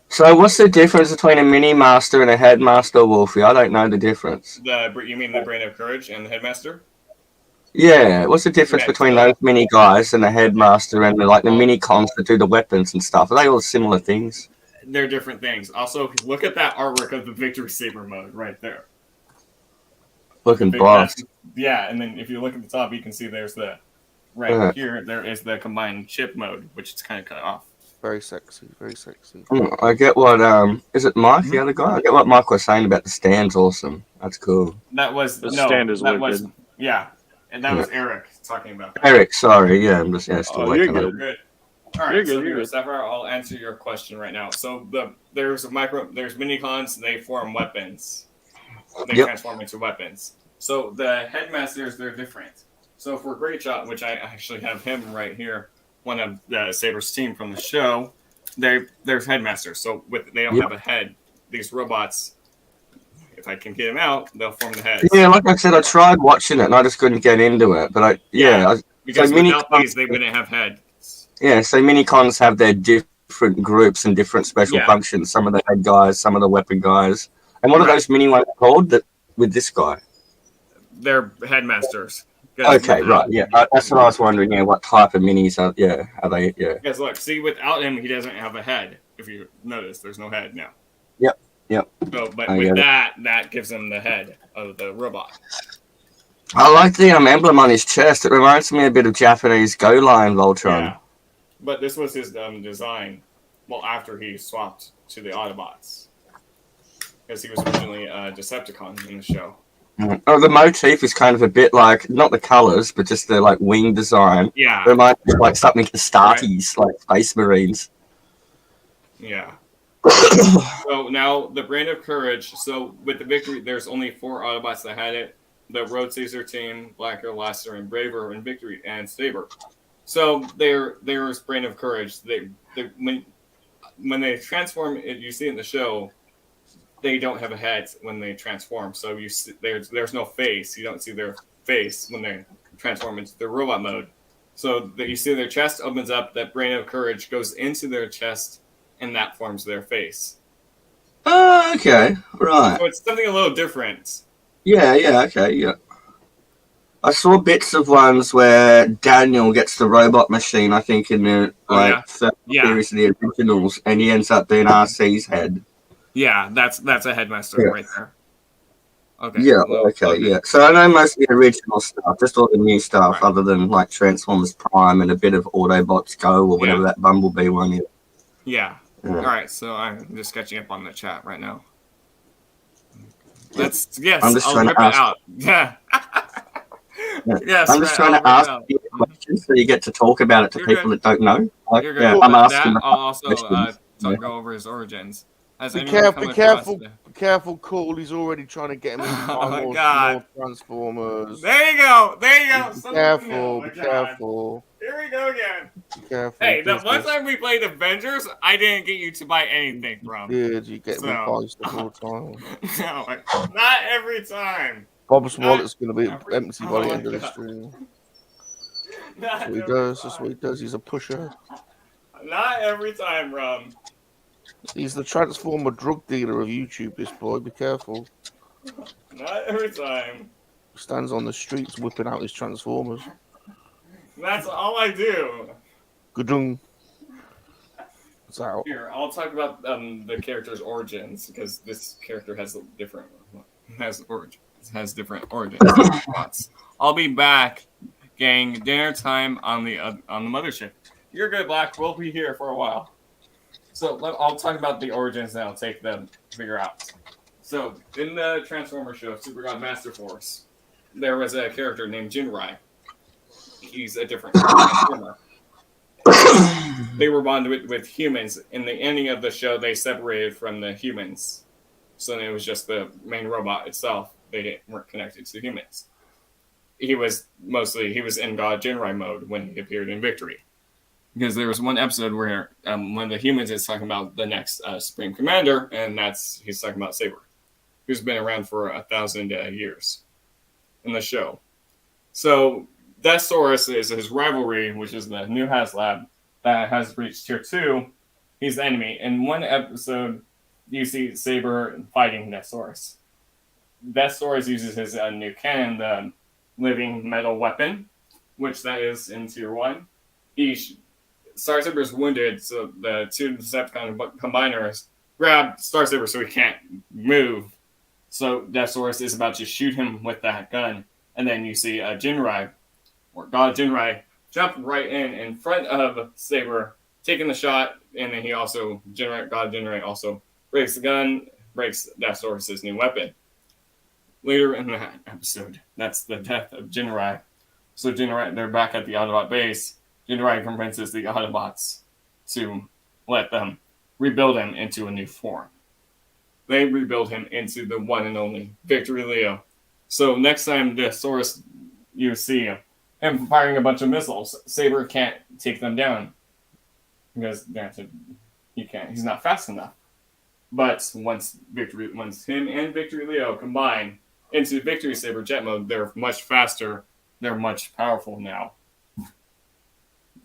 So what's the difference between a mini master and a headmaster, Wolfie? I don't know the difference. You mean the Brain of Courage and the Headmaster? Yeah, what's the difference between those mini guys and the headmaster and the mini cons that do the weapons and stuff? Are they all similar things? They're different things. Also, look at that artwork of the Victorysaber mode right there. Looking boss. Yeah, and then if you look at the top, you can see there's the here. There is the combined chip mode, which is kind of cut off. Very sexy, very sexy. I get what is it Mike, the other guy? I get what Mike was saying about the stand's awesome. That's cool. That was the stand is wicked. Yeah, and that was Eric talking about that. Eric, sorry, yeah, I'm just still you're waking up. Good. All right, so here, Sapphire, I'll answer your question right now. So there's mini cons. They form weapons. They transform into weapons. So the headmasters, they're different. So for Great Shot, which I actually have him right here, one of the Saber's team from the show, there's headmasters. So they don't have a head. These robots, if I can get them out, they'll form the heads. Yeah, like I said, I tried watching it and I just couldn't get into it. But because without these, they wouldn't have head. Yeah, so mini cons have their different groups and different special functions. Some of the head guys, some of the weapon guys. And what are those mini ones called with this guy? They're headmasters. Okay, right, yeah. That's what I was wondering, what type of minis are they, Because look, see, without him, he doesn't have a head. If you notice, there's no head now. Yep. So, but with that gives him the head of the robot. I like the emblem on his chest. It reminds me a bit of Japanese Go Line Voltron. Yeah. But this was his design, after he swapped to the Autobots. Because he was originally a Decepticon in the show. Oh, the motif is kind of a bit like, not the colors, but just the wing design. Yeah. It reminds me of something Astartes, like Space Marines. Yeah. So now the Brain of Courage. So with the Victory, there's only 4 Autobots that had it. The Road Caesar team, Blacker, Laster, and Braver, and Victory, and Saber. So there's Brain of Courage. When they transform, you see it in the show, they don't have a head when they transform. So you see, there's no face. You don't see their face when they transform into the robot mode. So that you see their chest opens up, that Brain of Courage goes into their chest, and that forms their face. Oh, okay, right. So it's something a little different. Yeah, okay, yeah. I saw bits of ones where Daniel gets the robot machine, I think, in the third series of the originals, and he ends up being RC's head. Yeah, that's a headmaster right there. Okay. Yeah, yeah. So I know most of the original stuff, just all the new stuff, other than Transformers Prime and a bit of Autobots Go or whatever that Bumblebee one is. Yeah. All right, so I'm just catching up on the chat right now. I'm just trying to ask. Out. Yeah. Yes, I'm just trying to ask you questions so you get to talk about it to people that don't know. You're good. I'm asking. I'll also go over his origins. Be careful, Cole. He's already trying to get him into more Transformers. There you go. Be careful. Here we go again. Be careful. Hey, the one time we played Avengers, I didn't get you to buy anything from. Did you get me buy stuff all the time? No, not every time. Bob's wallet's going to be empty by the end of the stream. That's what he does. He's a pusher. Not every time, Rum. He's the Transformer drug dealer of YouTube, this boy. Be careful. Not every time. He stands on the streets whipping out his Transformers. That's all I do. Gudung. It's out. Here, I'll talk about the character's origins because this character has different origins. I'll be back, gang. Dinner time on the mothership. You're good, Black. We'll be here for a while. So I'll talk about the origins and I'll take them to figure out. So in the Transformer show, Super God Master Force, there was a character named Jinrai. He's a different Transformer. They were bonded with humans. In the ending of the show, they separated from the humans. So it was just the main robot itself. They weren't connected to humans. He was in God Jinrai mode when he appeared in Victory. Because there was one episode where one of the humans is talking about the next Supreme Commander, and he's talking about Saber, who's been around for 1,000 years in the show. So Deathsaurus is his rivalry, which is the new Haslab that has reached tier 2. He's the enemy. In one episode, you see Saber fighting Deathsaurus. Deathsaurus uses his new cannon, the living metal weapon, which that is in tier 1. Star Saber is wounded, so the two Decepticon combiners grab Star Saber so he can't move. So Deathsaurus is about to shoot him with that gun. And then you see Jinrai, or God Jinrai, jump right in front of Saber, taking the shot, and then God Jinrai also breaks the gun, breaks Deathsaurus' new weapon. Later in that episode, that's the death of Jinrai. So Jinrai, they're back at the Autobot base. Jinrai convinces the Autobots to let them rebuild him into a new form. They rebuild him into the one and only Victory Leo. So next time Deathsaurus, you see him firing a bunch of missiles, Saber can't take them down because he can't. He's not fast enough. But once him and Victory Leo combine into Victorysaber jet mode, they're much faster. They're much powerful now.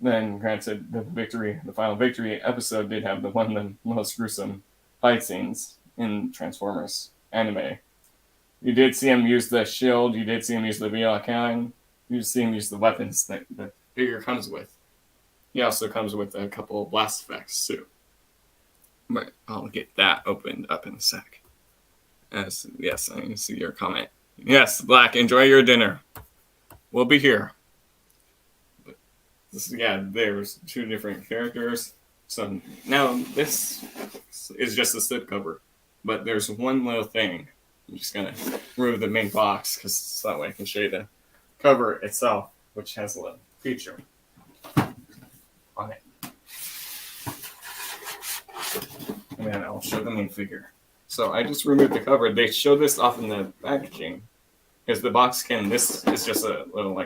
Then, granted, the final Victory episode did have one of the most gruesome fight scenes in Transformers anime. You did see him use the shield. You did see him use the VR cannon. You see him use the weapons that the figure comes with. He also comes with a couple of blast effects, too. But I'll get that opened up in a sec. Yes, I see your comment. Yes, Black, enjoy your dinner. We'll be here. There's two different characters. So now this is just a slipcover, but there's one little thing. I'm just gonna remove the main box because that way I can show you the cover itself, which has a little feature on it. And then I'll show the main figure. So I just removed the cover. They show this off in the packaging because the box this is just a little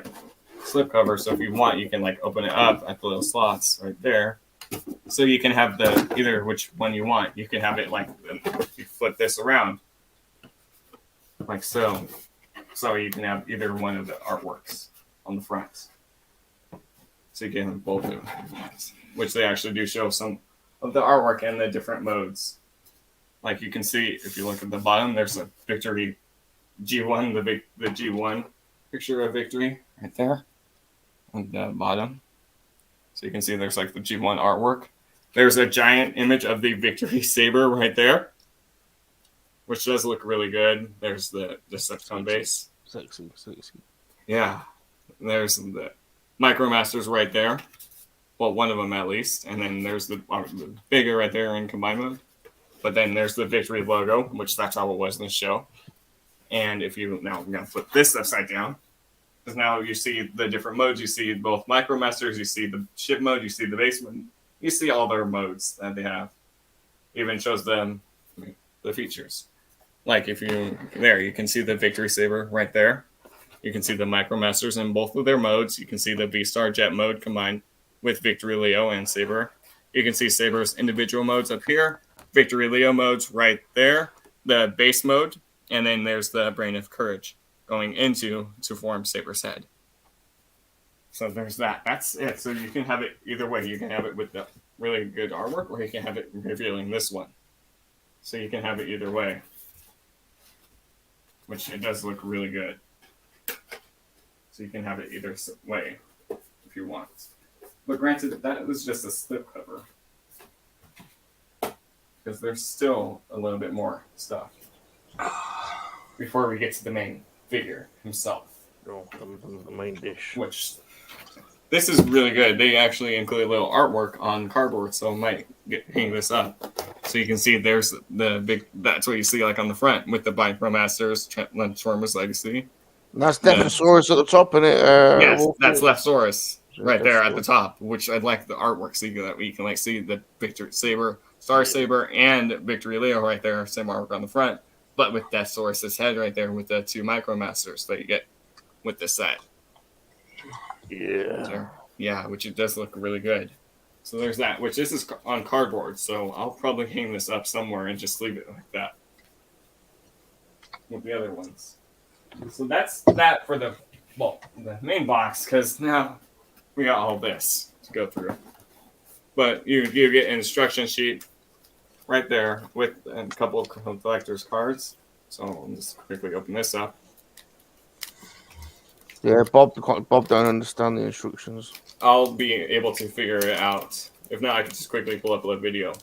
slip cover, so if you want, you can open it up at the little slots right there. So you can have either which one you want. You can have it if you flip this around, like so. So you can have either one of the artworks on the front. So you can have both of them, which they actually do show some of the artwork and the different modes. Like you can see, if you look at the bottom, there's a Victory G1, the G1 picture of Victory right there. On the bottom. So you can see there's the G1 artwork. There's a giant image of the Victorysaber right there, which does look really good. There's the Decepticon base. Sexy. Yeah. There's the Micromasters right there. Well, one of them at least. And then there's the bigger right there in combined mode. But then there's the Victory logo, which that's how it was in the show. And if I'm going to flip this upside down, because now you see the different modes. You see both Micromasters, you see the ship mode, you see the base mode. You see all their modes that they have. Even shows them the features. If you can see the Victorysaber right there. You can see the Micromasters in both of their modes. You can see the V-Star Jet mode combined with Victory Leo and Saber. You can see Saber's individual modes up here. Victory Leo modes right there. The base mode. And then there's the Brain of Courage going to form Saber's head. So there's that. That's it. So you can have it either way. You can have it with the really good artwork, or you can have it revealing this one. So you can have it either way, which it does look really good. So you can have it either way if you want. But granted, that was just a slip cover. because there's still a little bit more stuff before we get to the main figure himself. Oh, the main dish. Which this is really good. They actually include a little artwork on cardboard, so I might hang this up so you can see. There's the big. That's what you see like on the front with the Micromasters Transformers Legacy. And that's Deathosaurus at the top, and it. Yes, that's Leftsaurus right there at the top. Which I like the artwork, so that we can like see the Victorysaber, Starsaber, and Victory Leo right there. Same artwork on the front, but with Deathosaurus' head right there with the 2 Micromasters that you get with this set. Yeah. Yeah, which it does look really good. So there's that, which this is on cardboard, so I'll probably hang this up somewhere and just leave it like that with the other ones. So that's that for the main box, because now we got all this to go through. But you get an instruction sheet right there with a couple of collector's cards. So I'll just quickly open this up. Yeah, Bob don't understand the instructions. I'll be able to figure it out. If not, I can just quickly pull up a video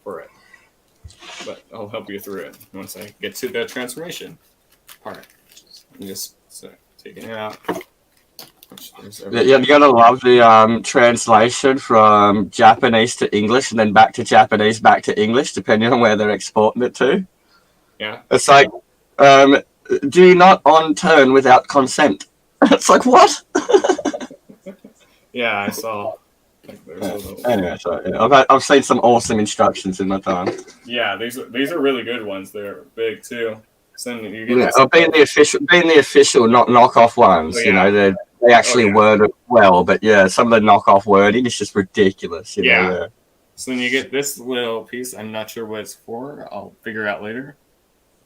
for it. But I'll help you through it once I get to the transformation part. I'm just taking it out. Yeah, you're gonna love the translation from Japanese to English and then back to Japanese, back to English, depending on where they're exporting it to. Yeah. It's like, do not on turn without consent. It's like, what? Yeah, I saw. Anyway, so yeah, I've seen some awesome instructions in my time. Yeah, these are really good ones. They're big too. So you get being the official, not knockoff ones. You know, they actually word it well, but yeah, some of the knockoff wording is just ridiculous. You know? So then you get this little piece. I'm not sure what it's for. I'll figure out later.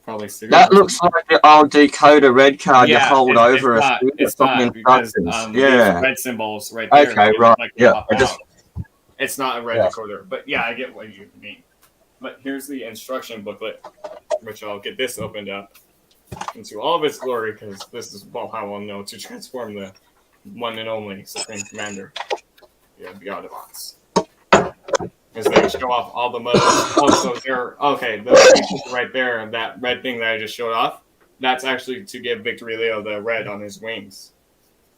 Probably stickers. That looks like the old decoder red card you hold over it's not because these red symbols right there. Okay, right. Yeah, it's not a red decoder, but yeah, I get what you mean. But here's the instruction booklet, which I'll get this opened up into all of its glory, because this is how I'll know to transform the one and only Supreme Commander, the Autobots. As they show off all the modes. Also, those right there, and that red thing that I just showed off, that's actually to give Victory Leo the red on his wings,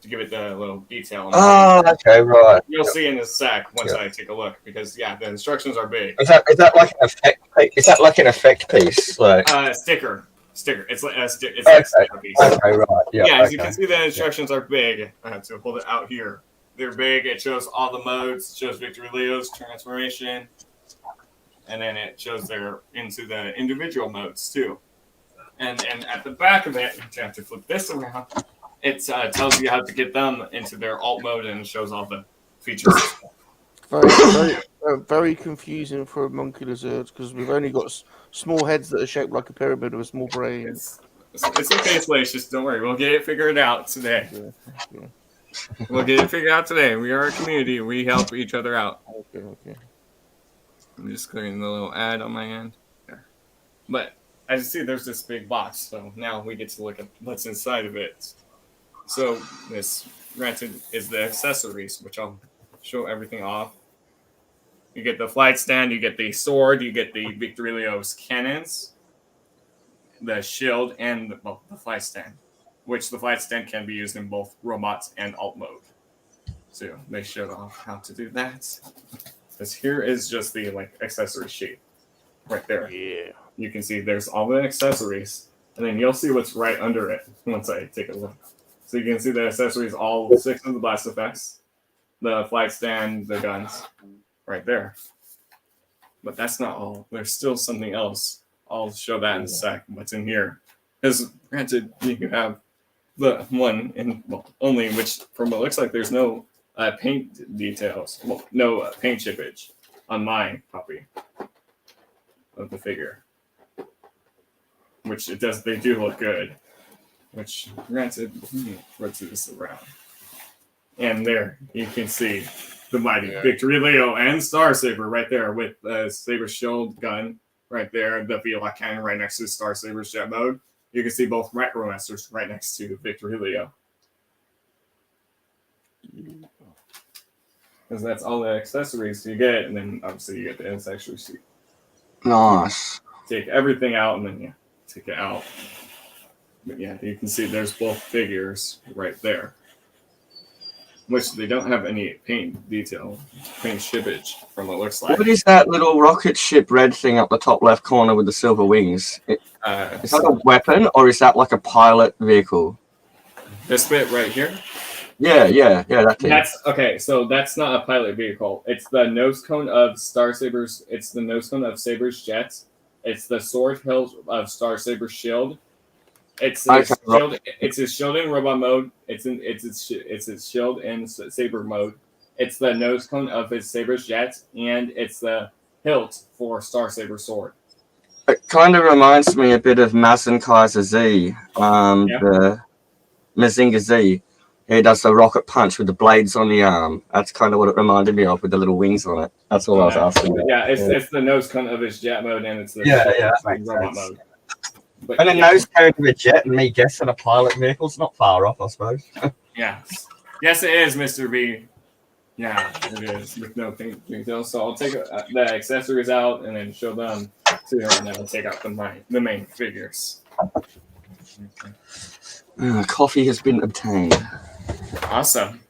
to give it the little detail. Okay, right. You'll see in a sec once I take a look, because the instructions are big. Is that like an effect? Is that like an effect piece? Like sticker. It's like a sticker piece. Okay, right. Yeah. As you can see, the instructions are big. I have to hold it out here. They're big. It shows all the modes. It shows Victory Leo's transformation, and then it shows their into the individual modes too. And at the back of it, you have to flip this around. It tells you how to get them into their alt mode, and it shows all the features. Very confusing for a monkey lizard, because we've only got small heads that are shaped like a pyramid with a small brain. It's okay, Slash. Just don't worry. We'll get it figured out today. Yeah. We'll get it figured out today. We are a community. We help each other out. Okay. I'm just clearing the little ad on my end. There. But as you see, there's this big box. So now we get to look at what's inside of it. So this, granted, is the accessories, which I'll show everything off. You get the flight stand, you get the sword, you get the Victory Leo's cannons, the shield, and the flight stand. Which the flight stand can be used in both robots and alt mode. So they showed off how to do that. Because here is just the accessory sheet right there. Yeah. You can see there's all the accessories, and then you'll see what's right under it once I take a look. So you can see the accessories, all 6 of the blast effects, the flight stand, the guns, right there. But that's not all. There's still something else. I'll show that in a sec. What's in here? Because granted, you have the one in only, which from what it looks like, there's no paint details, no paint chippage on my copy of the figure, which it does. They do look good. Which granted, let's do this around, and there you can see the mighty Victory Leo and Starsaber right there with the Saber Shield gun right there, the Viola cannon right next to Starsaber's jet mode. You can see both Micromasters right next to Victory Leo. Because that's all the accessories you get, and then obviously you get the accessory sheet. Nice. Take everything out and then take it out. But yeah, you can see there's both figures right there, which they don't have any paint detail, paint shippage from what it looks like. What is that little rocket ship red thing up the top left corner with the silver wings? Is that a weapon or is that like a pilot vehicle? This bit right here? Yeah, that thing. That's okay, so that's not a pilot vehicle. It's the nose cone of Starsaber's. It's the nose cone of Saber's jets. It's the sword hilt of Starsaber's shield. It's his shield. It's his shielding robot mode. It's its shield in Saber mode. It's the nose cone of his Saber's jets, and it's the hilt for Starsaber's sword. It kind of reminds me a bit of Mazen Kaiser Z, the Mazinga Z. He does the rocket punch with the blades on the arm. That's kind of what it reminded me of with the little wings on it. That's all I was asking. Yeah, it's the nose cone of his jet mode, and it's the robot mode. But, and a nose cone of a jet, and me guessing a pilot vehicle's not far off, I suppose. Yes, it is, Mr. B. Yeah, it is with no paint details. So I'll take the accessories out and then show them to her, and then I'll take out the main figures. Coffee has been obtained. Awesome.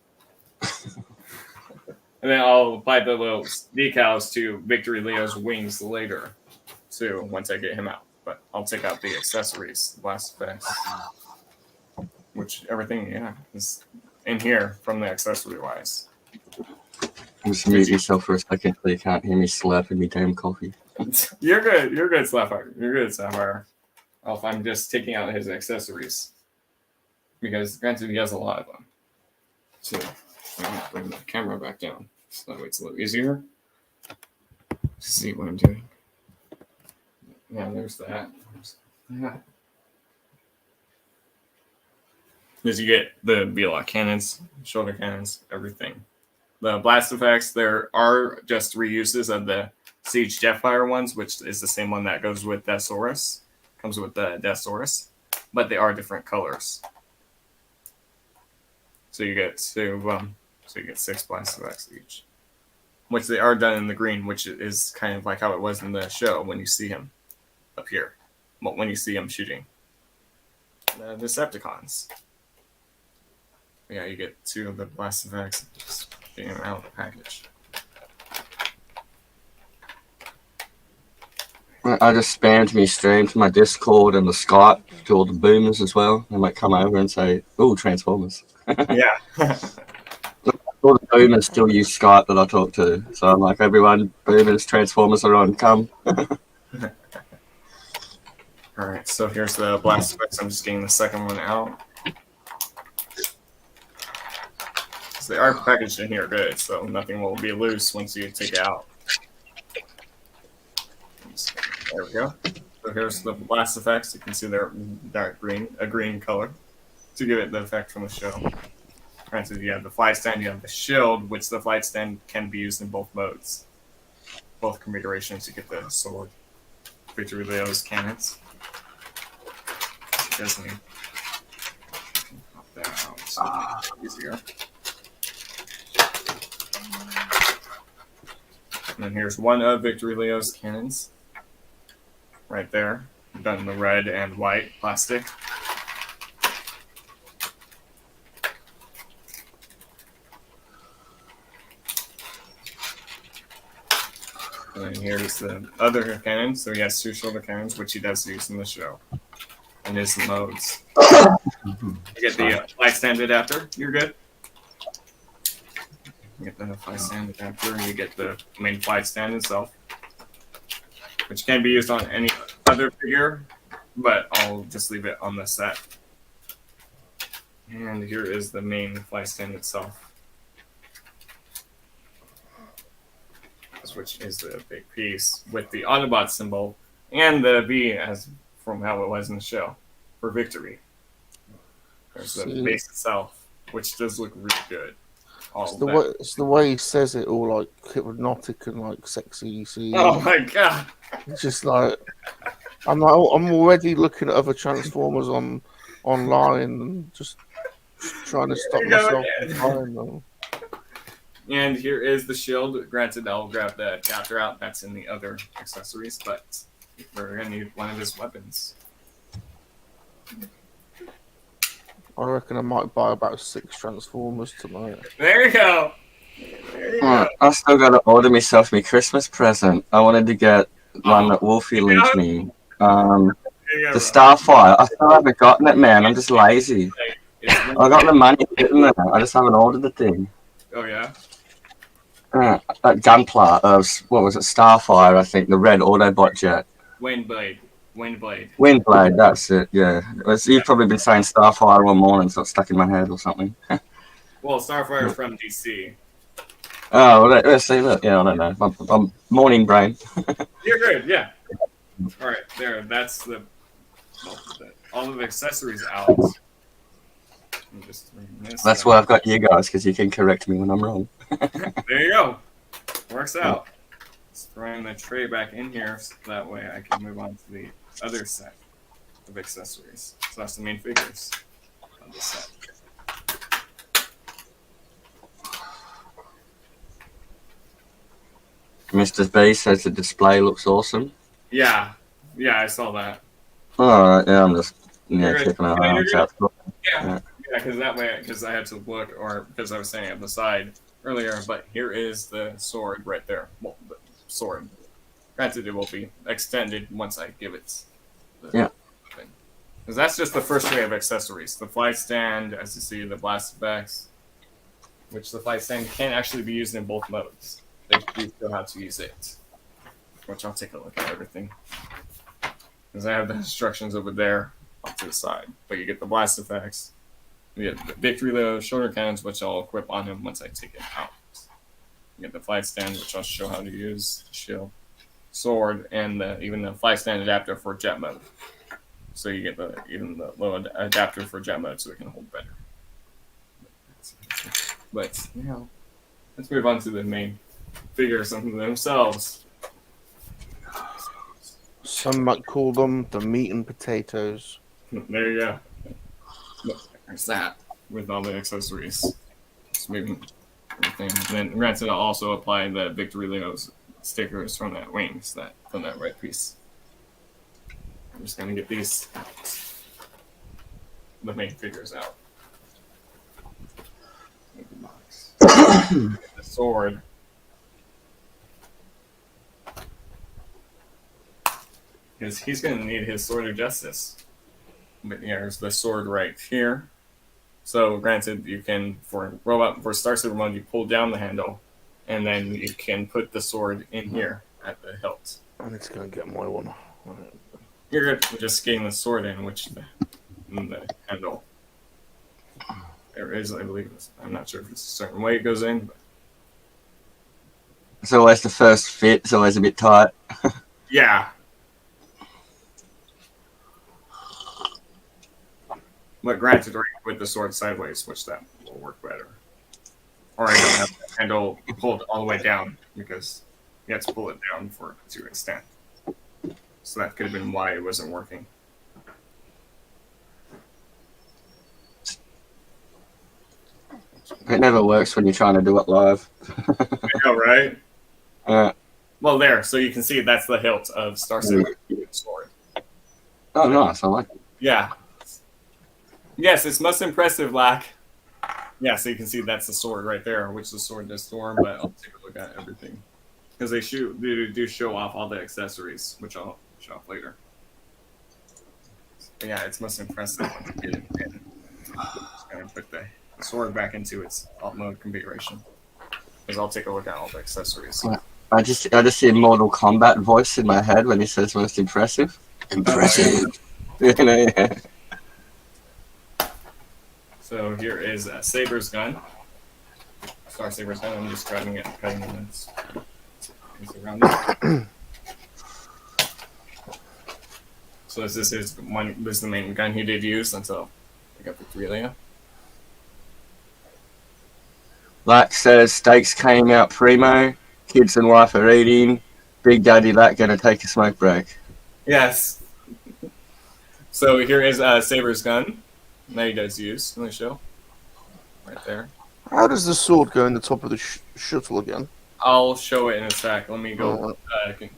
And then I'll apply the little decals to Victory Leo's wings later, too, once I get him out. But I'll take out the accessories, blast effects, which everything, is in here from the accessory-wise. Just mute yourself for a second so you can't hear me slurping me damn coffee. You're good, Sapphire. You're good, Sapphire. If I'm just taking out his accessories. Because, granted, he has a lot of them. So, I'm going to bring the camera back down. So that way it's a little easier to see what I'm doing. Yeah, there's that. As you get the V-Lock cannons, shoulder cannons, everything. The blast effects, there are just reuses of the Siege Jetfire ones, which is the same one that goes with Deathsaurus. Comes with the Deathsaurus. But they are different colors. So you get 6 blast effects each. Which they are done in the green, which is kind of like how it was in the show when you see him up here. When you see him shooting the Decepticons. Yeah, you get 2 of the blast effects just getting them out of the package. I just spammed me stream to my Discord and the Skype to all the boomers as well. They might come over and say, "Oh, Transformers." Yeah. All the boomers still use Skype that I talk to. So I'm like, everyone, boomers, Transformers are on, come. Alright, so here's the blast effects. I'm just getting the second one out. So they are packaged in here good, so nothing will be loose once you take it out. There we go. So here's the blast effects. You can see they're dark green, a green color, to give it the effect from the show. Granted, you have the flight stand, you have the shield, which the flight stand can be used in both modes. Both configurations, you get the sword. Victory Leo's cannons. Disney. Pop that out so it's easier. And then here's one of Victory Leo's cannons. Right there. Done in the red and white plastic. And then here's the other cannon. So he has 2 shoulder cannons, which he does use in the show. And his modes. You get the flight stand adapter. You're good. You get the flight stand adapter, and you get the main flight stand itself, which can be used on any other figure, but I'll just leave it on the set. And here is the main flight stand itself, which is the big piece with the Autobot symbol and the V as from how it was in the show for Victory. There's the base itself, which does look really good. It's the way he says it, all like hypnotic and like sexy. See, oh my god! It's just like I'm already looking at other Transformers online and just trying to stop myself from buying them. And here is the shield. Granted, I'll grab the adapter out. That's in the other accessories, but we're going to need one of his weapons. I reckon I might buy about 6 Transformers tonight. There you go. There you go. I still got to order myself my Christmas present. I wanted to get one that Wolfie leaves me. The Starfire. I still haven't gotten it, man. I'm just lazy. I got the money sitting there. I just haven't ordered the thing. Oh, yeah? Gunpla of, what was it, Starfire, I think, the red Autobot jet. Windblade, that's it, yeah. You've probably been saying Starfire all morning, so it's stuck in my head or something. Well, Starfire's from DC. Oh, well, let's see, look, yeah, I don't know. I'm morning brain. You're good, yeah. Alright, there, that's all of the accessories out. That's why I've got you guys, because you can correct me when I'm wrong. There you go. Works out. Just throwing the tray back in here so that way I can move on to the other set of accessories. So that's the main figures of the set. Mr. B says the display looks awesome. Yeah, I saw that. Alright, yeah, I'm just checking it out. Yeah, because that way, because I had to look, or because I was saying on the side earlier, but here is the sword right there. Well, the sword. Granted, it will be extended once I give it the thing. Because that's just the first tray of accessories. The flight stand, as you see, the blast effects, which the flight stand can actually be used in both modes. They do still have to use it. Which I'll take a look at everything. Because I have the instructions over there off to the side. But you get the blast effects. You get the victory load, shoulder cannons, which I'll equip on him once I take it out. You get the flight stand, which I'll show how to use, shield, sword, and even the flight stand adapter for jet mode. So you get even the low adapter for jet mode, so it can hold better. But let's move on to the main figures themselves. Some might call them the meat and potatoes. There you go. There's that with all the accessories. Just moving everything. And then granted, I'll also apply the Victory Leo's stickers from that wings, from that red piece. I'm just gonna get the main figures out. The sword. Because he's gonna need his sword of justice. But there's the sword right here. So granted, you can for Star Saber mode, you pull down the handle, and then you can put the sword in here at the hilt. And it's gonna get my one. You're good. We're just getting the sword in the handle. There is, I believe. I'm not sure if it's a certain way it goes in. But... It's always the first fit. It's always a bit tight. Yeah. But granted, with the sword sideways, which that will work better. Or I don't have the handle pulled all the way down because you have to pull it down to extend. So that could have been why it wasn't working. It never works when you're trying to do it live. I know, right? Well, there. So you can see that's the hilt of Star Saber sword. Oh, nice. I like it. Yeah. Yes, it's most impressive, Lack. Yeah, so you can see that's the sword right there, which the sword does storm, but I'll take a look at everything. Because they do show off all the accessories, which I'll show off later. But yeah, it's most impressive when you get it in. Just gonna put the sword back into its alt mode configuration. Because I'll take a look at all the accessories. I just see Mortal Kombat voice in my head when he says most impressive. Impressive. Yeah. So here is Saber's gun. Star Saber's gun. I'm just grabbing it and cutting it. Around it. So this is the main gun he did use until I got the Victoria. Lack says steaks came out primo. Kids and wife are eating. Big Daddy Lack gonna take a smoke break. Yes. So here is Saber's gun that he does use in the show. Right there. How does the sword go in the top of the shuttle again? I'll show it in a sec. Let me go.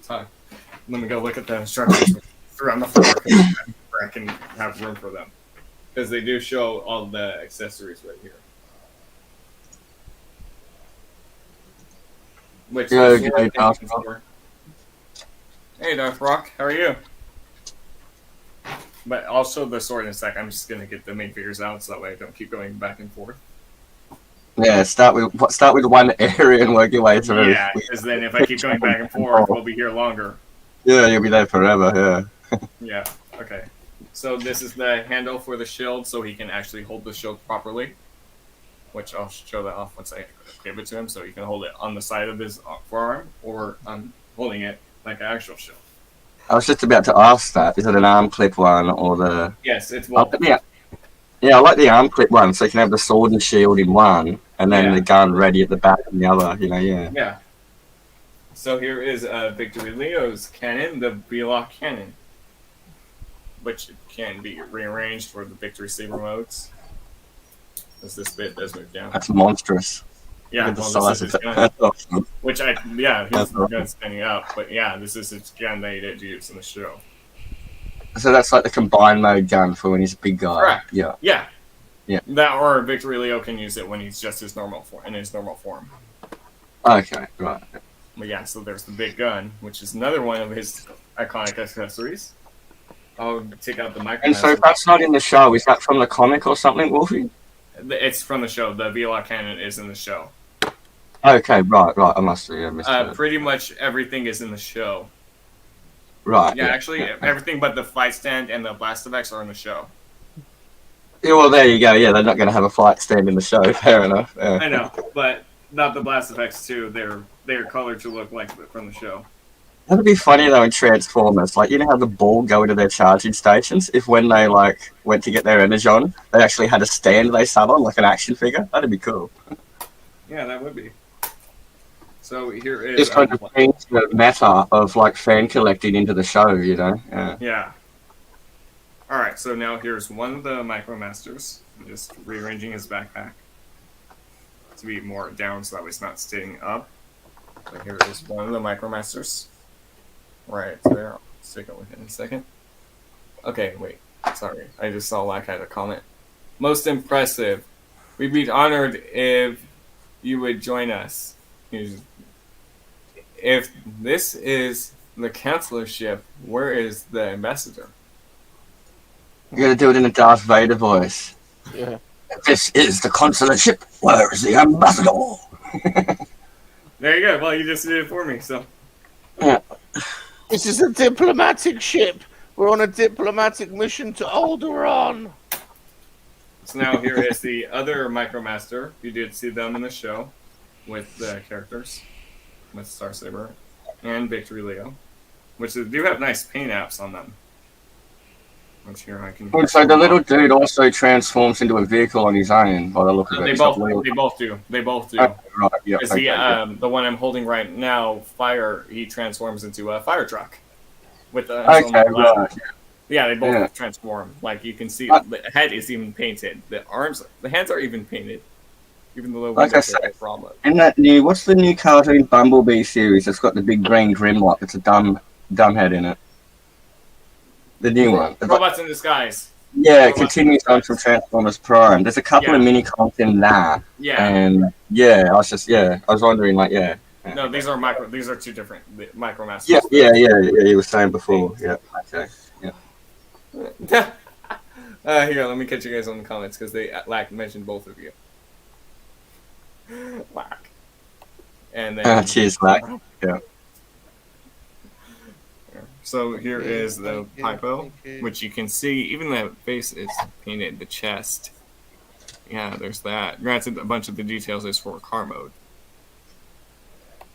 Let me go look at the instructions around the floor where I can have room for them, because they do show all the accessories right here. Which hey, Darth Rock, how are you? But I'll show the sword in a sec. I'm just gonna get the main figures out so that way I don't keep going back and forth. Yeah, start with one area and work your way through. Yeah, because then if I keep going back and forth, we'll be here longer. Yeah, you'll be there forever. Yeah. Yeah. Okay. So this is the handle for the shield, so he can actually hold the shield properly. Which I'll show that off once I give it to him, so he can hold it on the side of his forearm, or I'm holding it like an actual shield. I was just about to ask that. Is it an arm clip one or the? Yes, it's both. Yeah, I like the arm clip one, so you can have the sword and shield in one, and then the gun ready at the back in the other. You know, yeah. Yeah. So here is Victory Leo's cannon, the V-Lock cannon, which can be rearranged for the Victorysaber modes. As this bit does move down. That's monstrous. Yeah, well, this is his gun. Awesome. Which his gun standing up, but yeah, this is his gun that he did use in the show. So that's like the combined mode gun for when he's a big guy. Correct. Yeah. Yeah. Yeah. That or Victory Leo can use it when he's just his normal form, in his normal form. Okay, right. But yeah, so there's the big gun, which is another one of his iconic accessories. I'll take out the micro. And so that's not in the show. Is that from the comic or something, Wolfie? It's from the show. The V-Lock cannon is in the show. Okay, right. I must have missed that. Pretty much everything is in the show. Right. Yeah, actually, everything but the fight stand and the blast effects are in the show. Yeah, well, there you go. Yeah, they're not going to have a fight stand in the show. Fair enough. Yeah. I know, but not the blast effects too. They're colored to look like from the show. That'd be funny though in Transformers. Like, you know how the ball go into their charging stations? If when they like went to get their energon, they actually had a stand they sat on, like an action figure. That'd be cool. Yeah, that would be. So here is just kind of change the meta of like fan collecting into the show, you know? Yeah. Yeah. All right, so now here's one of the Micromasters. I'm just rearranging his backpack to be more down so that way it's not sitting up. So here is one of the Micromasters. Right there. I'll stick it with it in a second. Okay, wait. Sorry. I just saw Lack had a comment. Most impressive. We'd be honored if you would join us. If this is the counselorship, where is the ambassador? You gotta do it in a Darth Vader voice. Yeah. This is the consularship. Where is the ambassador? There you go. Well, you just did it for me, so. Yeah. This is a diplomatic ship. We're on a diplomatic mission to Alderaan. So now here is the other Micromaster. You did see them in the show with the characters, with Starsaber and Victory Leo, which do have nice paint apps on them. Which here I can. So the little dude also transforms into a vehicle on his own. By the look of it, they both do. They both do. Oh, right, yeah. The one I'm holding right now, Fire, he transforms into a fire truck. With the right. Yeah, they both transform. Like you can see, the head is even painted. The arms, the hands are even painted. Even though like I said, in that new, what's the new cartoon Bumblebee series that's got the big green Grimlock? It's a dumb head in it. The new one. Robots in Disguise. Yeah, it continues on from Transformers Prime. There's a couple of mini comics in there. Yeah. And I was wondering, like, No, these are two different Micromasters. Yeah. You were saying before. Yeah. Okay. Yeah. Here, let me catch you guys on the comments because they mentioned both of you. Lack. And then. Cheers, Lack. Yeah. So here is the Hypo, which you can see, even the face is painted, the chest. Yeah, there's that. Granted, a bunch of the details is for car mode.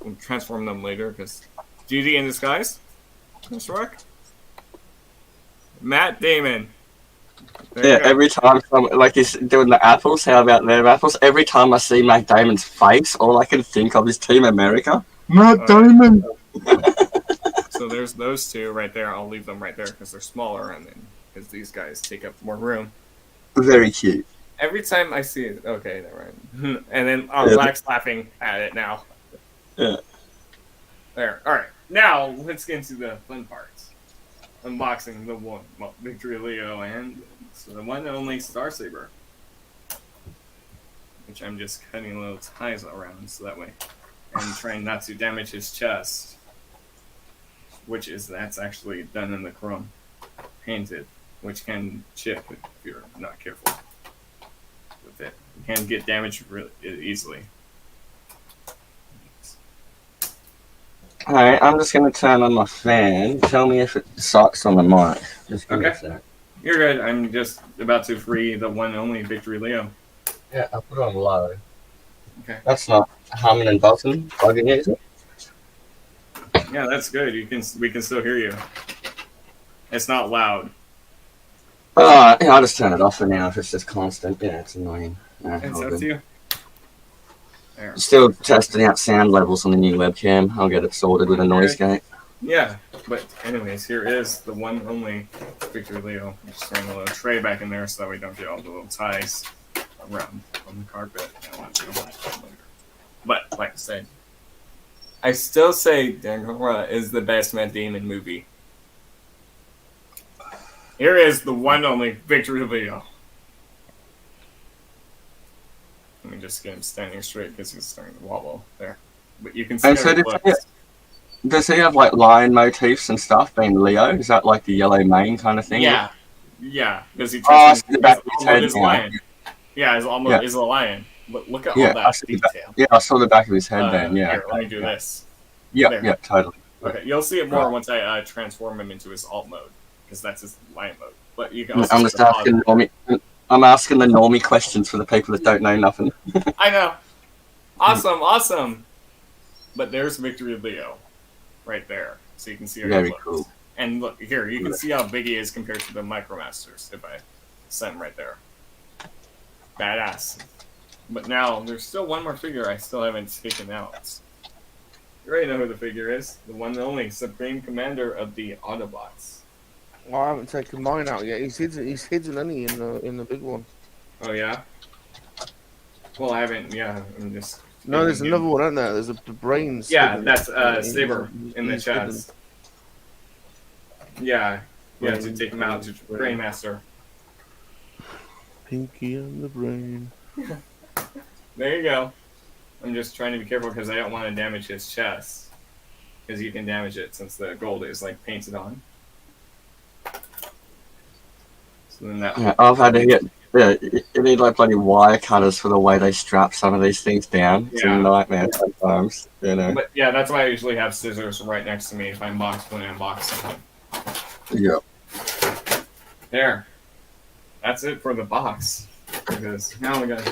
We'll transform them later, because... Duty in Disguise? That's right. Matt Damon. Every time, like he's doing the apples, how about their apples? Every time I see Matt Damon's face, all I can think of is Team America. Matt Damon! So there's those two right there. I'll leave them right there because they're smaller, and then because these guys take up more room. Very cute. Every time I see it, okay, never mind. And then Yeah. Black's laughing at it now. Yeah. There. All right. Now let's get into the fun parts. Unboxing the Victory Leo and the one and only Star Saber, which I'm just cutting little ties around so that way, and trying not to damage his chest, that's actually done in the chrome, painted, which can chip if you're not careful with it. It can get damaged really easily. Alright, I'm just gonna turn on my fan. Tell me if it sucks on the mic. Just give me a Okay. sec. You're good. I'm just about to free the one and only Victory Leo. Yeah, I'll put it on low. Okay. That's not humming and buzzing. Bugging you, is it? Yeah, that's good. We can still hear you. It's not loud. Yeah, I'll just turn it off for now if it's just constant. Yeah, it's annoying. Yeah, It's all up good. to you. There. Still testing out sound levels on the new webcam. I'll get it sorted with a noise gate. Yeah, but anyways, here is the one and only Victory Leo. I'm just throwing a little tray back in there so that we don't get all the little ties around on the carpet. But like I said, I still say Danganronpa is the best Matt Damon movie. Here is the one and only Victory Leo. Let me just get him standing straight because he's starting to wobble there. But you can see And so does he have like lion motifs and stuff being Leo? Is that like the yellow mane kind of thing? Yeah. Yeah, because he I turns see the back of his head is now. lion. Yeah, his almost is a lion. But look at all I that see the detail. Yeah, I saw the back of his head then. Yeah. Here, let me do this. Yeah, There. yeah, totally. Okay, you'll see it more once I transform him into his alt mode, because that's his lion mode. But you can also I'm just asking I'm asking the normie questions for the people that don't know nothing. I know. Awesome, awesome. But there's Victory Leo, right there, so you can see how Very he looks. cool. And look here, you can see how big he is compared to the Micromasters. If I set him right there, badass. But now there's still one more figure I still haven't taken out. You already know who the figure is. The one and only Supreme Commander of the Autobots. Well, I haven't taken mine out yet. He's hidden any in the big one. Oh yeah? Well, I haven't, yeah, I'm just... No, there's another one, isn't there? There's the brains. Yeah, hidden. that's Saber in the he's chest. Yeah, yeah, to Brain, take him out to brain. Brainmaster. Pinky and the brain. There you go. I'm just trying to be careful because I don't want to damage his chest. Because you can damage it since the gold is like painted on. So then that. Yeah, I've had to get. Yeah, you need like bloody wire cutters for the way they strap some of these things down. It's a nightmare sometimes, you know. But yeah, that's why I usually have scissors right next to me if I unbox something. Yeah. There. That's it for the box. Because now we gotta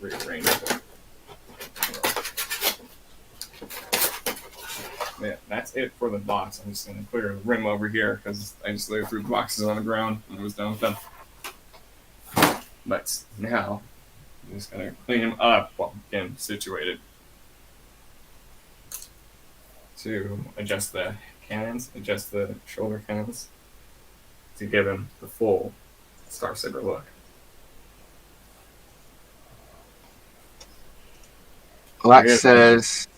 rearrange it. Yeah, that's it for the box. I'm just gonna clear the rim over here because I just laid 3 boxes on the ground and I was done with them. But now I'm just gonna clean him up while get him situated to adjust the cannons, adjust the shoulder cannons to give him the full Star Saber look. Black says,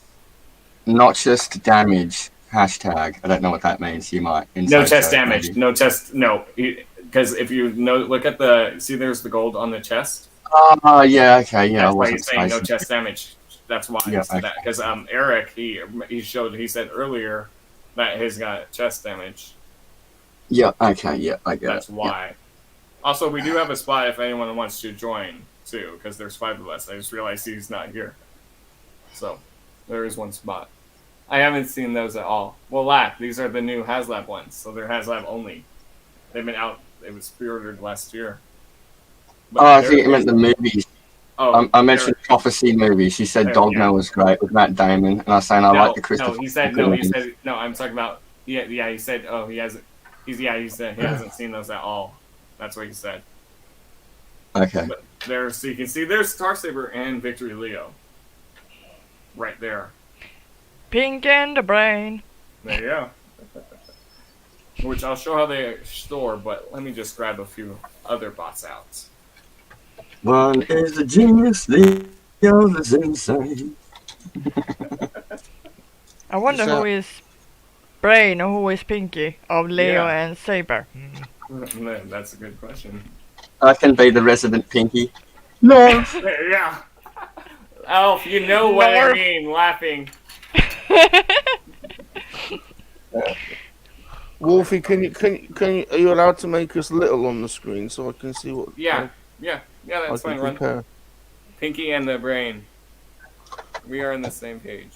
not just damage, hashtag. I don't know what that means. You might. No chest damage. Maybe. No chest. No. Because if you look at see, there's the gold on the chest. Oh, yeah, okay, yeah. That's why he's saying no chest damage. That's why. Yeah, okay. That. Because Eric, he said earlier that he's got chest damage. Yeah, okay, yeah, I get That's it. why. Yeah. Also, we do have a spot if anyone wants to join, too, because there's 5 of us. I just realized he's not here. So, there is one spot. I haven't seen those at all. Well, these are the new Haslab ones, so they're Haslab only. They've been out, it was pre-ordered last year. But I think you meant the movies. Oh, I mentioned Prophecy movie. She said Dogma was great with Matt Damon, and I was saying I like the Christopher. He said, I'm talking about, he said, he hasn't, he said he hasn't seen those at all. That's what he said. Okay. But so you can see there's Star Saber and Victory Leo. Right there. Pink and the brain. There you go. Which I'll show how they store, but let me just grab a few other bots out. One is a genius, the other's insane. I wonder who is Brain or who is Pinky of Leo Yeah. and Saber. That's a good question. I can be the resident Pinky. No. Yeah. Elf, you know what I North. mean, laughing. Wolfie, are you allowed to make us little on the screen so I can see what? Yeah, I that's can fine, Run. compare. Pinky and the brain. We are on the same page.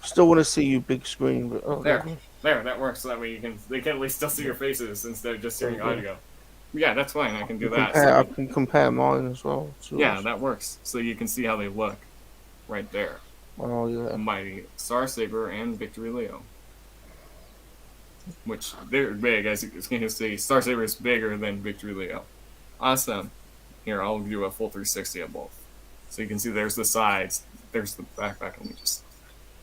Still want to see you big screen, but There, that works. So that way they can at least still see your faces instead of just hearing audio. Yeah, that's fine. I can do that. I can compare mine as well. Yeah, that works. So you can see how they look, right there. Oh yeah. Mighty Starsaber and Victory Leo, which they're big, as you can see. Starsaber is bigger than Victory Leo. Awesome. Here, I'll do a full 360 of both, so you can see there's the sides, there's the back. Let me just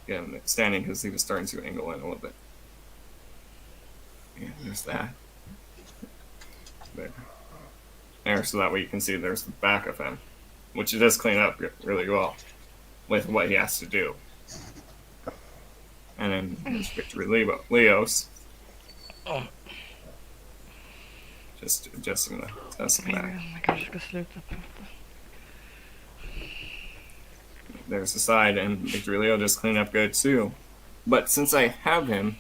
get him standing because he was starting to angle in a little bit. Yeah, there's that. There, so that way you can see there's the back of him, which it does clean up really well with what he has to do. And then there's Victory Leo's. Just adjusting the test back. There's the side, and Victory Leo just cleaned up good too. But since I have him,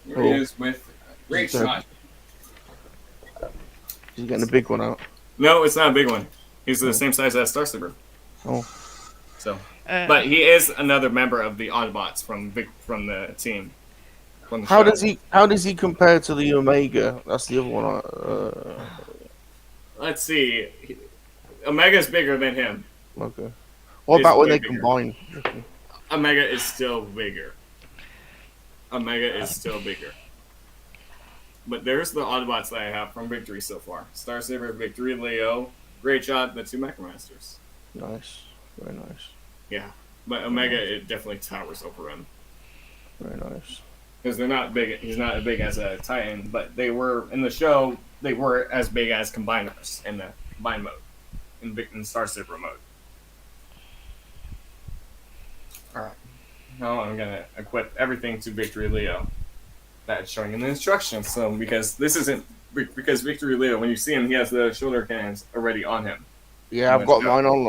here he is with Great Shot. He's getting a big one out. No, it's not a big one. He's the same size as Starsaber. Oh. So, but he is another member of the Autobots from the team. From the How show. does he compare to the Omega? That's the other one. Let's see. Omega's bigger than him. Okay. What He's about when way they bigger. combine? Omega is still bigger. But there's the Autobots that I have from Victory so far. Starsaber, Victory, Leo, Great Shot, the two Mechamasters. Nice. Very nice. Yeah. But Omega, it definitely towers over him. Very nice. Because they're not big. He's not as big as a Titan, but they were in the show. They were as big as combiners in the combine mode, in Starsaber mode. All right, now I'm gonna equip everything to Victory Leo. That's showing in the instructions. So because this isn't because Victory Leo, when you see him, he has the shoulder cannons already on him. Yeah, I've got mine on.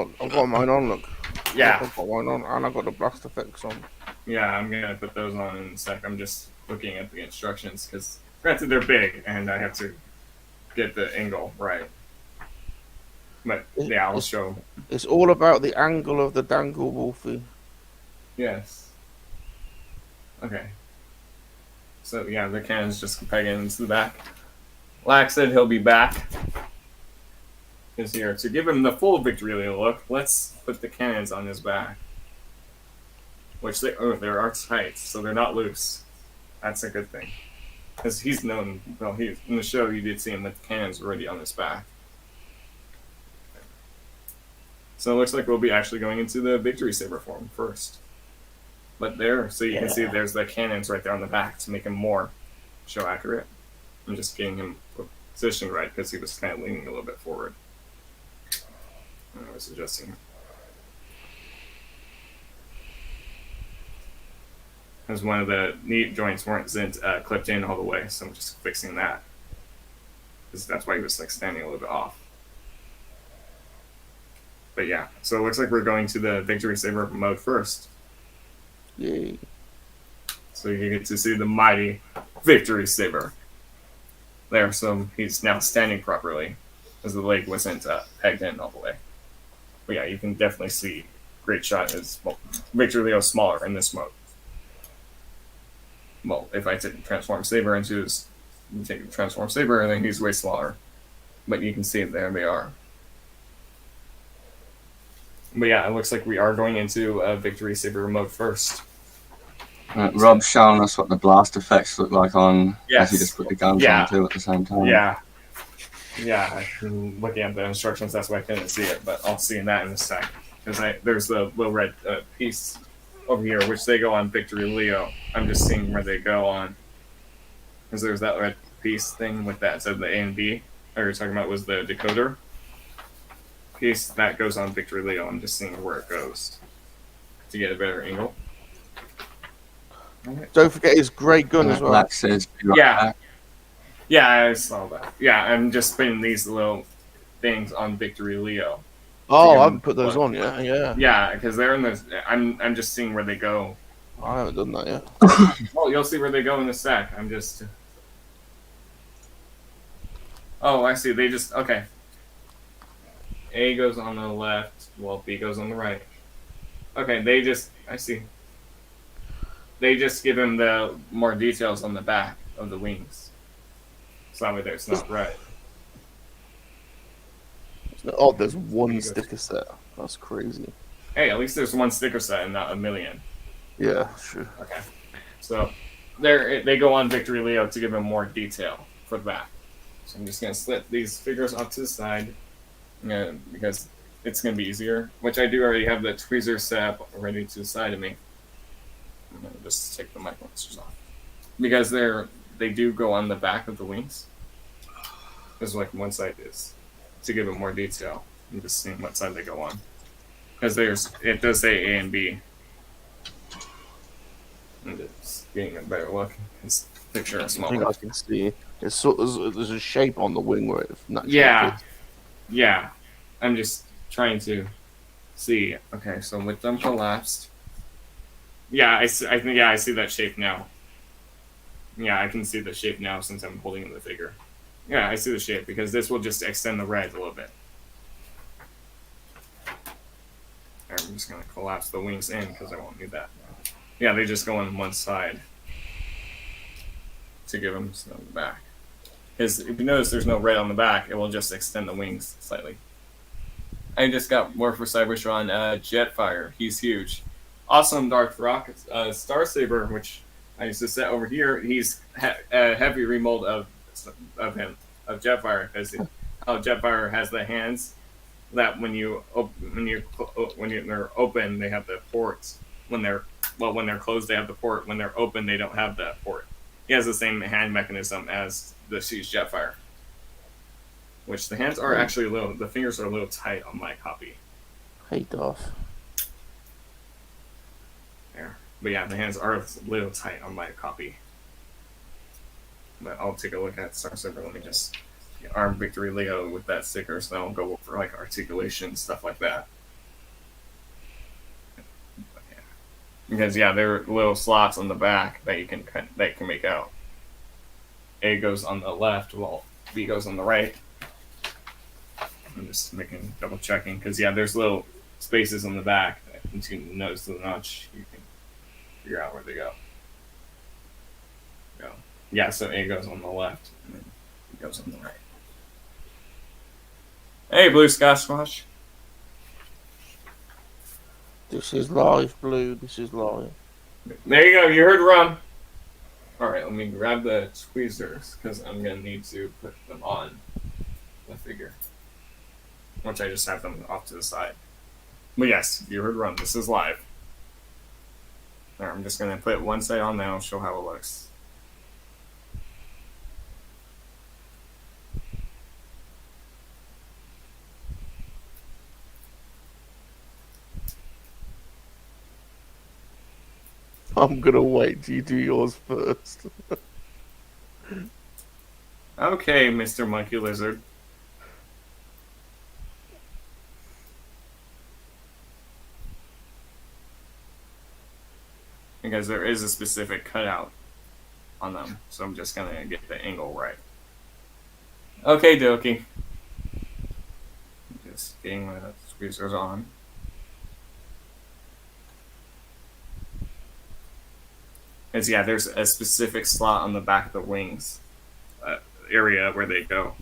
Look. Yeah. I've got mine on, and I've got the blast effects on. Yeah, I'm gonna put those on in a sec. I'm just looking at the instructions because, granted, they're big, and I have to get the angle right. But yeah, I'll show. It's all about the angle of the dangle, Wolfie. Yes. Okay. So yeah, the cannon's just pegging into the back. Lax said he'll be back. Is here to give him the full Victory Leo look. Let's put the cannons on his back. Which they are tight, so they're not loose. That's a good thing. Because he's known, well, in the show you did see him with the cannons already on his back. So it looks like we'll be actually going into the Victorysaber form first. But there, so you can see there's the cannons right there on the back to make him more show accurate. I'm just getting him positioned right because he was kind of leaning a little bit forward. And I was adjusting him. Because one of the knee joints weren't clipped in all the way, so I'm just fixing that. Because that's why he was like standing a little bit off. But yeah, so it looks like we're going to the Victorysaber mode first. Yay. So you get to see the mighty Victorysaber. There, so he's now standing properly, as the leg wasn't pegged in all the way. But yeah, you can definitely see Great Shot is, well, Victory Leo's smaller in this mode. Well, if I take Transform Saber into his, take Transform Saber, then he's way smaller. But you can see it there, they are. But yeah, it looks like we are going into Victorysaber mode first. Rob's showing us what the blast effects look like on as you just put the guns on too at the same time. Yeah. Yeah, I'm looking at the instructions, that's why I couldn't see it, but I'll see that in a sec. Because there's the little red piece over here, which they go on Victory Leo. I'm just seeing where they go on. Because there's that red piece thing with that, so the A and B, or you're talking about was the decoder. piece that goes on Victory Leo. I'm just seeing where it goes to get a better angle. Don't forget his great gun as well. That says Yeah. Yeah, I saw that. Yeah, I'm just putting these little things on Victory Leo. Oh, I haven't put those on yet. Yeah. Yeah, because they're in the. I'm just seeing where they go. I haven't done that yet. Well, you'll see where they go in the stack. I'm just. Oh, I see. They just okay. A goes on the left, while B goes on the right. Okay, they just. I see. They just give him the more details on the back of the wings. So that way it's not red. Oh, there's one sticker set. That's crazy. Hey, at least there's one sticker set and not a million. Yeah, sure. Okay. So they go on Victory Leo to give him more detail for the back. So I'm just going to slip these figures off to the side because it's going to be easier, which I do already have the tweezer set up ready to the side of me. I'm going to just take the mic monsters off. Because they do go on the back of the wings. There's like one side is to give it more detail. I'm just seeing what side they go on. Because it does say A and B. I'm just getting a better look. This picture is smaller. I think I can see. It's sort of, there's a shape on the wing where it naturally Yeah. fits. Yeah. I'm just trying to see. Okay, so with them collapsed. Yeah, I think I see that shape now. Yeah, I can see the shape now since I'm holding the figure. Yeah, I see the shape because this will just extend the red a little bit. I'm just going to collapse the wings in because I won't need that. Yeah, they just go on one side to give them some back. Because if you notice there's no red on the back, it will just extend the wings slightly. I just got more for Cybertron Jetfire. He's huge. Awesome Dark Rocket Starsaber, which I used to set over here. He's a heavy remold of him, of Jetfire, because how Jetfire has the hands that when they're open, they have the ports. When they're closed, they have the port. When they're open, they don't have that port. He has the same hand mechanism as the Siege Jetfire, which the hands are actually the fingers are a little tight on my copy. Hey, Darth. There. But yeah, the hands are a little tight on my copy. But I'll take a look at Starsaber. Let me just arm Victory Leo with that sticker, so I'll go for like articulation, stuff like that. Because there are little slots on the back that you can make out. A goes on the left, while B goes on the right. I'm just double checking because there's little spaces on the back that once you notice the notch, you can figure out where they go. Yeah, so A goes on the left and then B goes on the right. Hey, Blue Squash. This is live, Blue. This is live. There you go. You heard Rum. All right, let me grab the tweezers because I'm gonna need to put them on the figure. Once I just have them off to the side. But yes, you heard Rum. This is live. There, I'm just gonna put one side on now. Show how it looks. I'm gonna wait till you do yours first. Okay, Mr. Monkey Lizard. Because there is a specific cutout on them, so I'm just gonna get the angle right. Okay, dokie. Just getting my tweezers on. Because there's a specific slot on the back of the wings area where they go.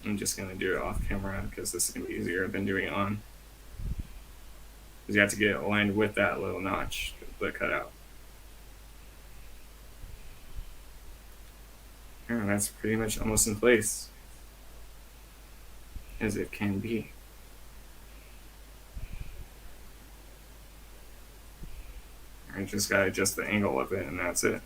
I'm just going to do it off camera because this is going to be easier than doing it on. Because you have to get it aligned with that little notch, the cutout. And that's pretty much almost in place. As it can be. I just got to adjust the angle of it, and that's it.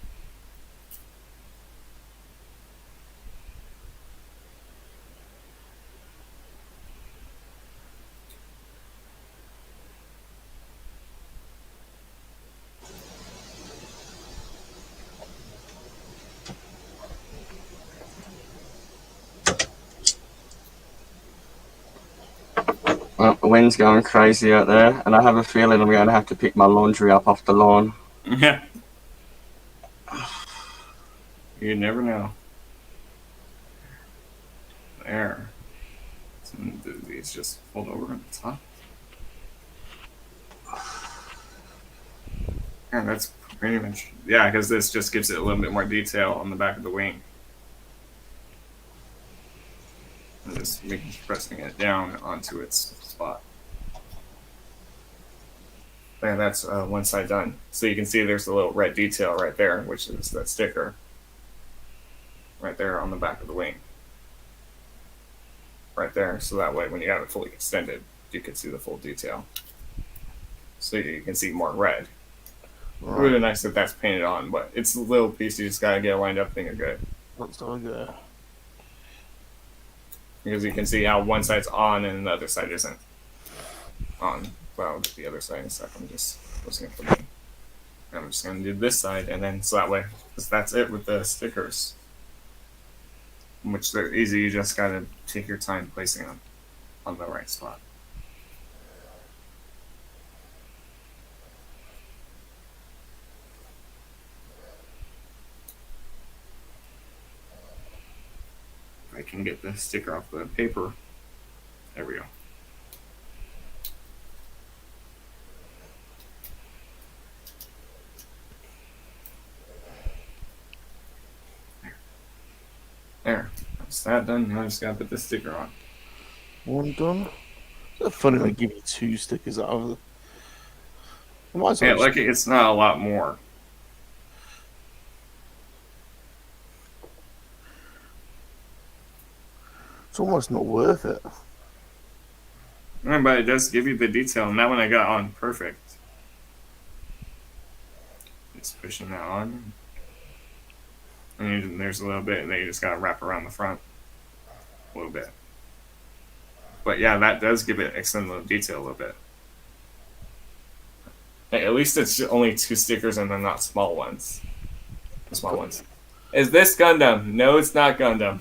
Well, the wind's going crazy out there, and I have a feeling I'm going to have to pick my laundry up off the lawn. Yeah. You never know. There. Some of these just fold over on the top. And that's pretty much, yeah, because this just gives it a little bit more detail on the back of the wing. And just pressing it down onto its spot. And that's one side done. So you can see there's a little red detail right there, which is that sticker right there on the back of the wing. Right there, so that way when you have it fully extended, you can see the full detail. So you can see more red. Right. Really nice that that's painted on, but it's a little piece you just gotta get lined up, think of good. That's so good. Because you can see how one side's on and the other side isn't on. Well, I'll get the other side in a second. I'm just listening for me. I'm just gonna do this side, and then so that way, because that's it with the stickers. Which they're easy, you just gotta take your time placing them on the right spot. If I can get the sticker off the paper, there we go. There. That's that done. Now I just gotta put the sticker on. One done. It's funny they give you 2 stickers out of it. Yeah, like it's not a lot more. It's almost not worth it. Yeah, but it does give you the detail, and that one I got on perfect. Just pushing that on. And there's a little bit, and then you just gotta wrap around the front a little bit. But yeah, that does give it extend the detail a little bit. Hey, at least it's only 2 stickers and they're not small ones. The small ones. Is this Gundam? No, it's not Gundam.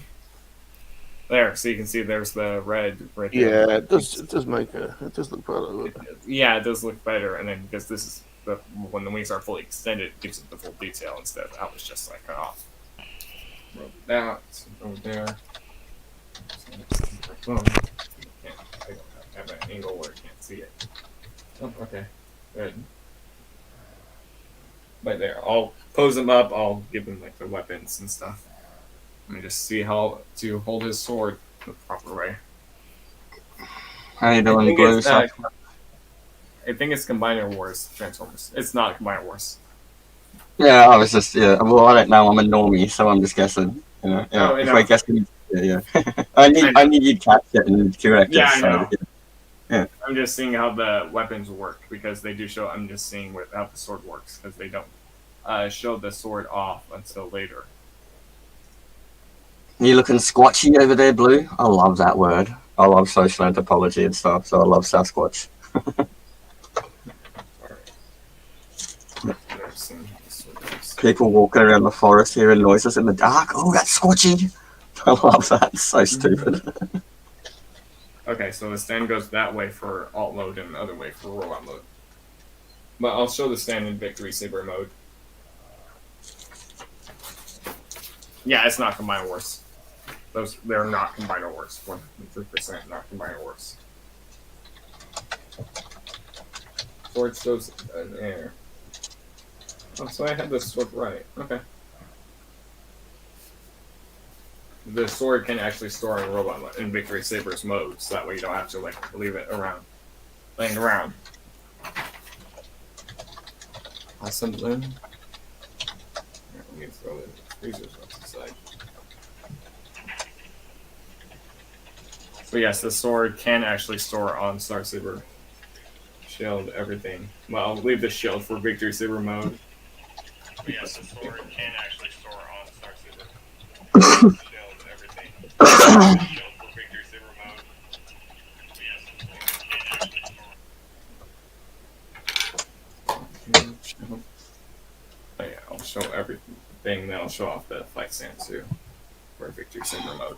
There, so you can see there's the red right there. Yeah, it does make it does look better. Yeah, it does look better, and then because this is when the wings are fully extended, it gives it the full detail instead of that was just like cut off. Roll that over there. I don't have an angle where I can't see it. Oh, okay, good. But there, I'll pose them up. I'll give them like the weapons and stuff. Let me just see how to hold his sword the proper way. How you doing, Blue? I think it's Combiner Wars Transformers. It's not Combiner Wars. Yeah, I was just Well, I don't know. I'm a normie, so I'm just guessing. You know, yeah. Oh, if I guess, yeah. I need you to catch it and correct it. Yeah, I know. So, yeah. I'm just seeing how the weapons work because they do show. I'm just seeing how the sword works because they don't show the sword off until later. You looking squatchy over there, Blue? I love that word. I love social anthropology and stuff, so I love Sasquatch. People walking around the forest hearing noises in the dark. Oh, that's squatchy. I love that. It's so stupid. Okay, so the stand goes that way for alt mode and the other way for robot mode. But I'll show the stand in Victorysaber mode. Yeah, it's not Combiner Wars. They're not Combiner Wars. 100% not Combiner Wars. Sword shows an air. Oh, so I had this sword right. Okay. The sword can actually store in robot mode, in Victorysaber's mode, so that way you don't have to like leave it around, laying around. Awesome, Lynn. Let me throw the freezers off the side. So yes, the sword can actually store on Star Saber. Shield, everything. Well, I'll leave the shield for Victorysaber mode. But yes, the sword can actually store on Star Saber. Shield, everything. Shield for Victorysaber mode. But yes, the sword can actually store. Oh yeah, I'll show everything. Then I'll show off the flight stand too for Victorysaber mode.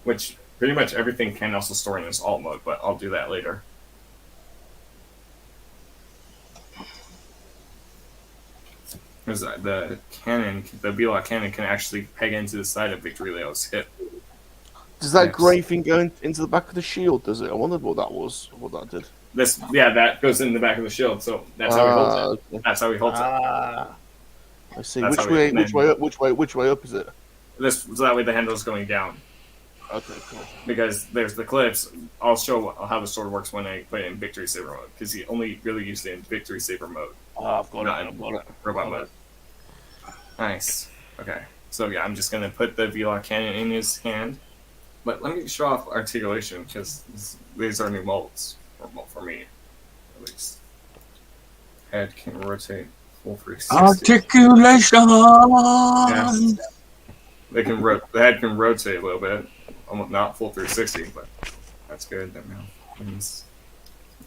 which pretty much everything can also store in this alt mode, but I'll do that later. Because the cannon, the Belock cannon, can actually peg into the side of Victoryleo's hip. Does that grey thing go into the back of the shield? Does it? I wondered what that was. What that did. That goes in the back of the shield. So that's how he holds it. Okay. That's how he holds it. I see. That's Which way up is it? So that way the handle's going down. Okay, cool. Because there's the clips. I'll show how the sword works when I put it in Victorysaber mode. Because he only really used it in Victorysaber mode. I've got it. Robot mode. Nice. Okay. So yeah, I'm just gonna put the Belock cannon in his hand. But let me show off articulation because these are new molds for me, at least. Head can rotate full 360. Articulation. Yeah. The head can rotate a little bit, almost not full 360, but that's good. That means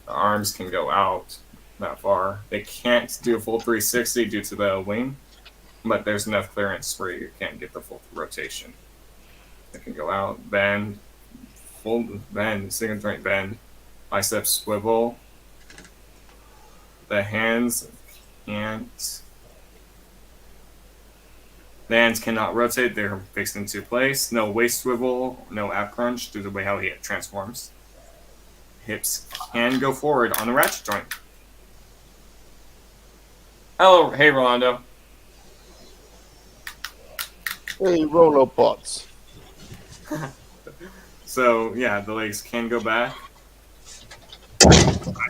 the arms can go out that far. They can't do a full 360 due to the wing, but there's enough clearance where you can't get the full rotation. It can go out, bend, full bend, single joint bend, bicep swivel. The hands can't. The hands cannot rotate, they're fixed into place. No waist swivel, no ab crunch due to the way how he transforms. Hips can go forward on the ratchet joint. Hey Rolando. Hey, Rolobots. So yeah, the legs can go back.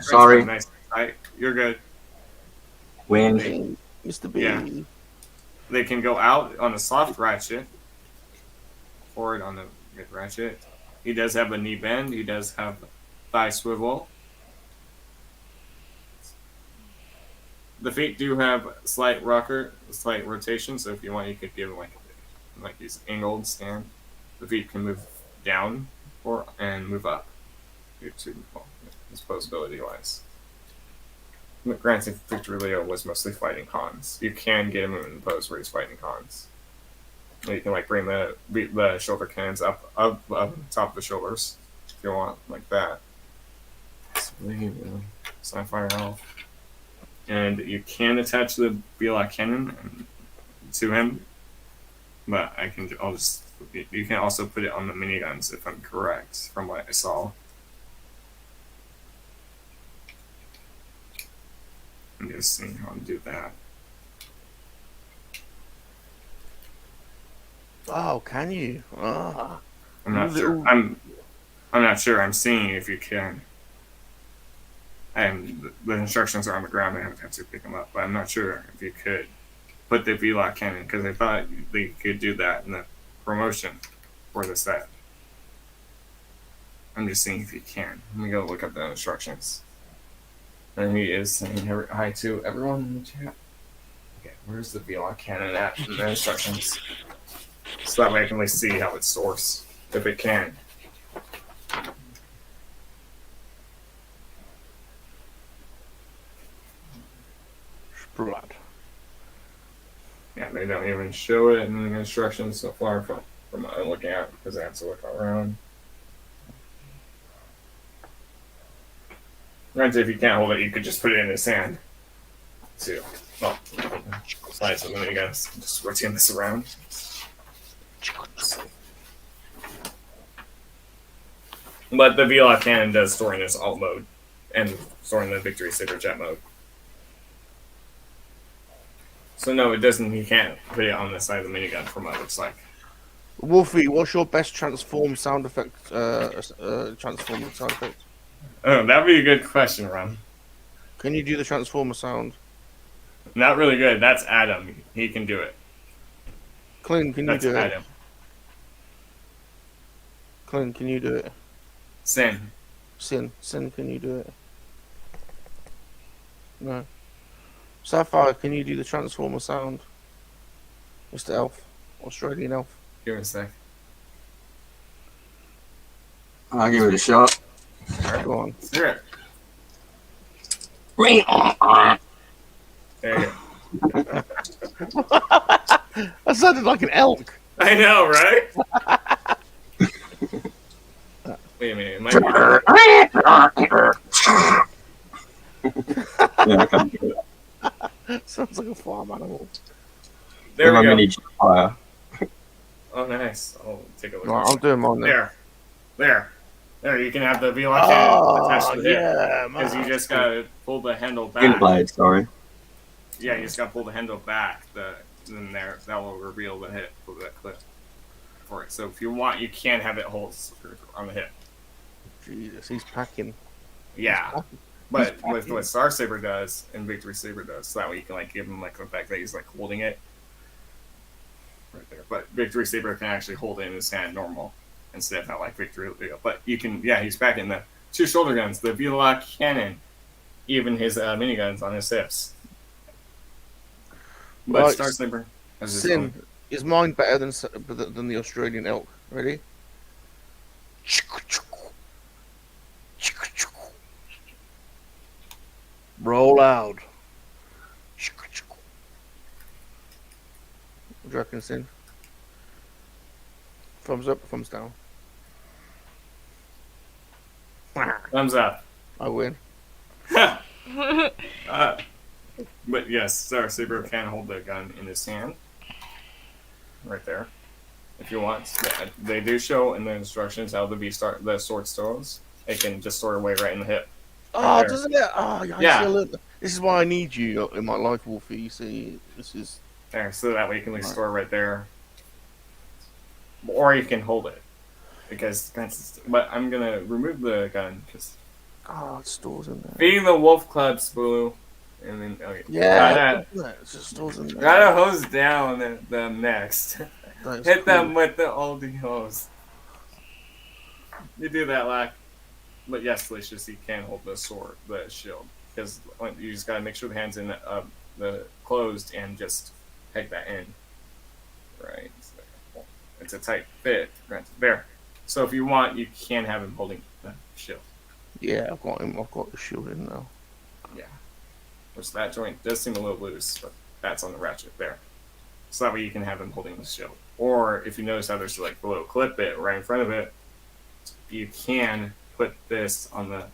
Sorry. Nice. You're good. Win. Mr. B. Yeah. They can go out on a soft ratchet, forward on the good ratchet. He does have a knee bend. He does have thigh swivel. The feet do have slight rotation. So if you want, you could give like these angled stand. The feet can move down and move up. Disposability wise. Granted, Victoryleo was mostly fighting cons. You can get him in the pose where he's fighting cons. You can bring the shoulder cannons up top of the shoulders if you want, like that. Sci-Fire Elf. And you can attach the Belock cannon to him, but you can also put it on the miniguns if I'm correct from what I saw. I'm just seeing how to do that. Oh, can you? Ah. I'm not sure. I'm not sure. I'm seeing if you can. And the instructions are on the ground. I haven't had to pick them up, but I'm not sure if you could put the Belock cannon because I thought they could do that in the promotion for the set. I'm just seeing if you can. Let me go look up the instructions. And he is saying hi to everyone in the chat. Okay, where's the Belock cannon at in the instructions? So that way I can at least see how it's sourced, if it can. Blood. Yeah, they don't even show it in the instructions so far from what I'm looking at because I have to look around. Granted, if you can't hold it, you could just put it in his hand. Too. Well, slide something against. Just rotate this around. But the Belock cannon does store in his alt mode and store in the Victorysaber jet mode. So no, it doesn't. You can't put it on the side of the minigun from what it looks like. Wolfie, what's your best transform sound effect? Transform sound effect. Oh, that'd be a good question, Ron. Can you do the transformer sound? Not really good. That's Adam. He can do it. Clint, can That's you do Adam. it? Clint, can you do it? Sin. Sin, can you do it? No. Sapphire, can you do the transformer sound? Mr. Elf, Australian Elf. Give it a sec. I'll give it a shot. Go on. Let's hear it. There you go. That sounded like an elk. I know, right? Wait a minute, it might be. Yeah, I can't do it. Sounds like a farm animal. There we I'm a go. mini fire. Oh, nice. I'll take a look. Right, I'm doing mine now. There. You can have the V-lock cannon attached to the hip. yeah, Because you man. just gotta pull the handle Pin back. blade, sorry. Yeah, you just gotta pull the handle back. Then there, that will reveal the hip of that clip for it. So if you want, you can have it hold on the hip. Jesus, he's packing. Yeah. But with what Star Saber does and Victorysaber does, so that way you can like give him like the fact that he's like holding it right there. But Victorysaber can actually hold it in his hand normal instead of how like Victory. But you can, yeah, he's packing the 2 shoulder guns, the V-lock cannon, even his miniguns on his hips. But Right, Star Saber has his Sin, own. is mine better than the Australian elk? Ready? Roll out. What do you reckon, Sin? Thumbs up, thumbs down. Thumbs up. I win. But yes, Star Saber can hold the gun in his hand. Right there. If you want. They do show in the instructions how the sword stores. It can just store away right in the hip. Oh, there. doesn't it? Oh, Yeah. This is why I need you in my life, Wolfie. You see, this is... There, so that way you can like Right. store right there. Or you can hold it. Because but I'm gonna remove the gun because Oh, it stores in there. being the wolf clubs, Blue. And then okay. Yeah, it just stores in there. Gotta hose down them next. That's Hit them cool. with the oldie hose. You do that, Lack. But yes, Delicious, you can hold the sword, the shield. Because you just gotta make sure the hand's in the closed and just peg that in. Right. So, it's a tight fit. Right there. So if you want, you can have him holding the shield. Yeah, I've got him. I've got the shield in now. Yeah. Which that joint does seem a little loose, but that's on the ratchet there. So that way you can have him holding the shield. Or if you notice how there's like a little clip bit right in front of it, you can put this on the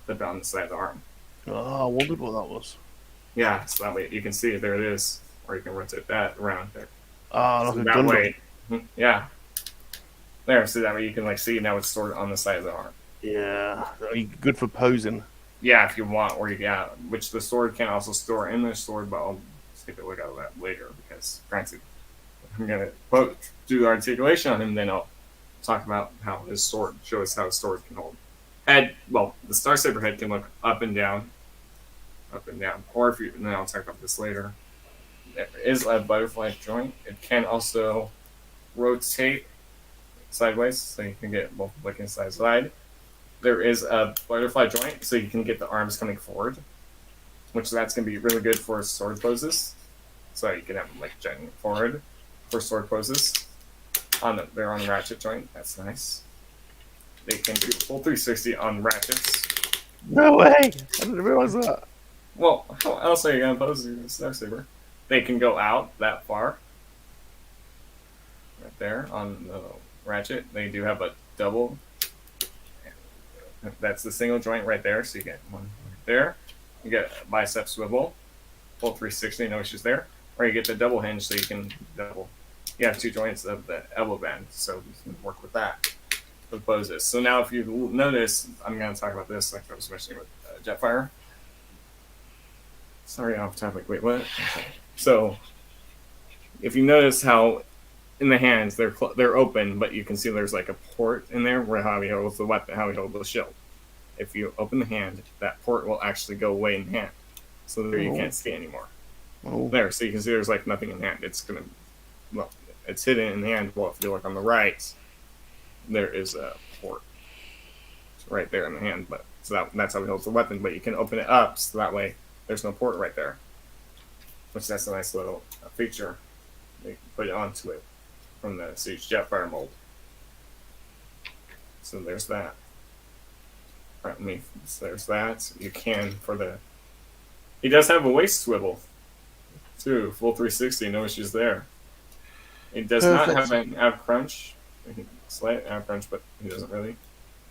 clip on the side of the arm. Oh, I wondered what that was. Yeah, so that way you can see it, there it is. Or you can rotate that around there. Ah, So like a that gun. way, yeah. There, so that way you can like see now it's stored on the side of the arm. Yeah, good for posing. Yeah, if you want, or which the sword can also store in the sword, but I'll take a look at that later because, granted, I'm gonna do the articulation on him, then I'll talk about how his sword show us how his sword can hold. Head, well, the Star Saber head can look up and down, or if you, and then I'll talk about this later. There is a butterfly joint. It can also rotate sideways, so you can get both looking side to side. There is a butterfly joint, so you can get the arms coming forward, which that's going to be really good for sword poses. So you can have them like jutting forward for sword poses. They're on the ratchet joint. That's nice. They can do full 360 on ratchets. No way! I didn't realize that. Well, how else are you going to pose your Star Saber? They can go out that far. Right there on the ratchet. They do have a double. That's the single joint right there. So you get one right there. You get a bicep swivel. Full 360, no issues there. Or you get the double hinge so you can double. You have 2 joints of the elbow band, so you can work with that. The poses. So now if you notice, I'm going to talk about this like I was mentioning with Jetfire. Sorry, off topic. Wait, what? Okay. So if you notice how in the hands they're open, but you can see there's like a port in there where how he holds the weapon, how he holds the shield. If you open the hand, that port will actually go away in the hand, so there you can't see anymore. Oh. There, so you can see there's like nothing in the hand. It's hidden in the hand. Well, if you look on the right, there is a port. It's right there in the hand, but so that's how he holds the weapon. But you can open it up, so that way there's no port right there. Which that's a nice little feature. You can put it onto it from the Siege Jetfire mold. So there's that. So there's that. You can he does have a waist swivel too, full 360, no issues there. He does not have an ab crunch. Slight ab crunch, but he doesn't really.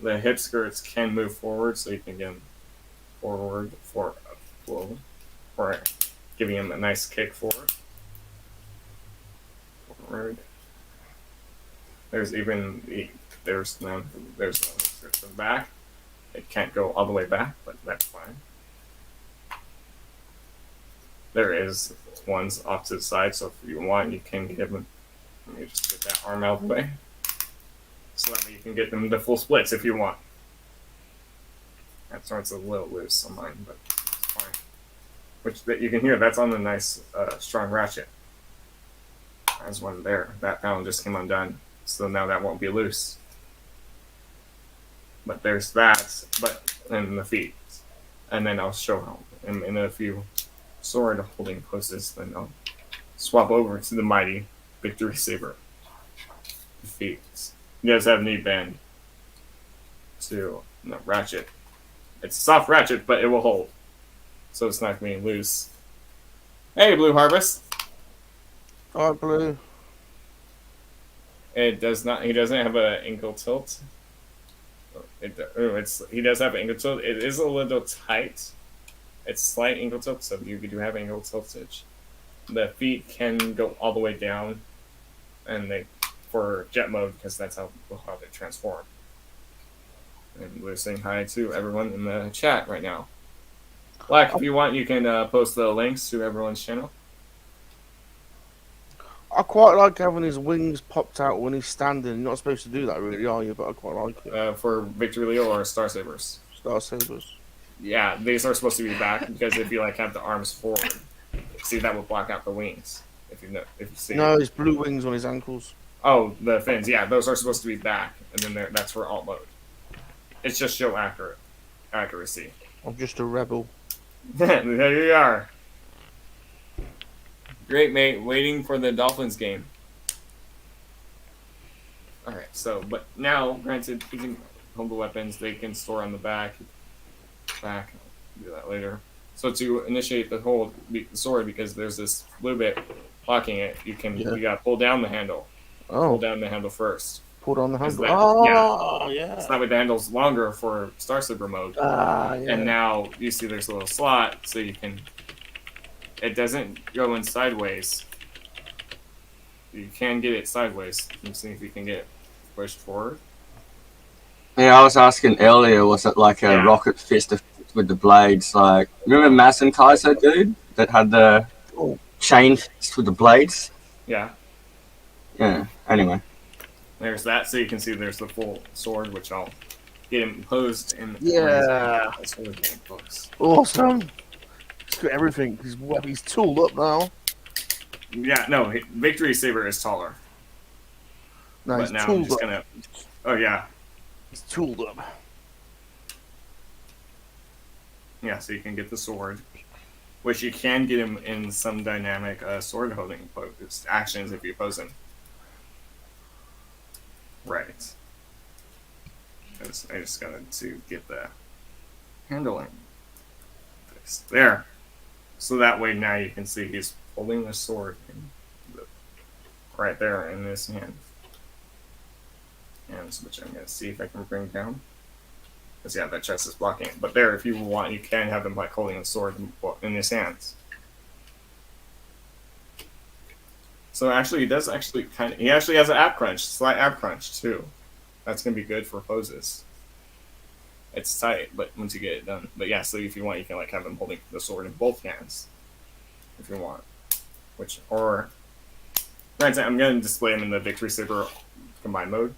the hip skirts can move forward, so you can get him forward for giving him a nice kick forward. There's no skirts in the back. It can't go all the way back, but that's fine. There is ones off to the side, so if you want, you can give him. Let me just get that arm out of the way, so that way you can get them the full splits if you want. That starts a little loose on mine, but it's fine. Which that you can hear, that's on the nice strong ratchet. There's one there. That panel just came undone, so now that won't be loose. But there's that, and the feet, and then I'll show how in a few sword holding poses. Then I'll swap over to the mighty Victorysaber. The feet. He does have knee band to ratchet. It's a soft ratchet, but it will hold, so it's not going to be loose. Hey, Blue Harvest. All right, Blue. It does not. He doesn't have an ankle tilt. He does have an ankle tilt. It is a little tight. It's slight ankle tilt, so you do have ankle tiltage. The feet can go all the way down, and for jet mode, because that's how they transform. And we're saying hi to everyone in the chat right now. Black, if you want, you can post the links to everyone's channel. I quite like having his wings popped out when he's standing. You're not supposed to do that, really, are you? But I quite like it. For Victory Leo or Star Sabers? Star Sabers. Yeah, these are supposed to be back, because if you have the arms forward, see, that will block out the wings. If you see. No, his blue wings on his ankles. Oh, the fins. Yeah, those are supposed to be back, and then that's for alt mode. It's just show accuracy. I'm just a rebel. There you are. Great, mate. Waiting for the Dolphins game. Alright, so, but now, granted, you can hold the weapons. They can store on the back. I'll do that later. So to initiate the hold, the sword, because there's this blue bit blocking it, you gotta pull down the handle. Oh. Pull down the handle first. Pull down the handle. Yeah. So that way the handle's longer for Star Saber mode. Yeah. And now you see there's a little slot, so you can. It doesn't go in sideways. You can get it sideways. Let's see if you can get it pushed forward. Yeah, I was asking earlier, was it like a rocket fist with the blades? Like, remember Mass and Kaiser, dude? That had the chain fist with the blades? Yeah. Yeah, anyway. There's that, so you can see there's the full sword, which I'll get imposed in. Yeah. Awesome. He's got everything. He's tooled up now. Yeah, no, Victorysaber is taller. No, but he's now tooled I'm just up. gonna. Oh yeah. He's tooled up. Yeah, so you can get the sword, which you can get him in some dynamic sword holding actions if you pose him. Right. I just got to get the handling. There. So that way now you can see he's holding the sword right there in his hand. And which I'm going to see if I can bring down. Because yeah, that chest is blocking it. But there, if you want, you can have him holding the sword in his hands. So actually, he actually has an ab crunch, slight ab crunch too. That's gonna be good for poses. It's tight, but once you get it done. But yeah, so if you want, you can have him holding the sword in both hands, if you want. Granted, I'm gonna display him in the Victorysaber combined mode,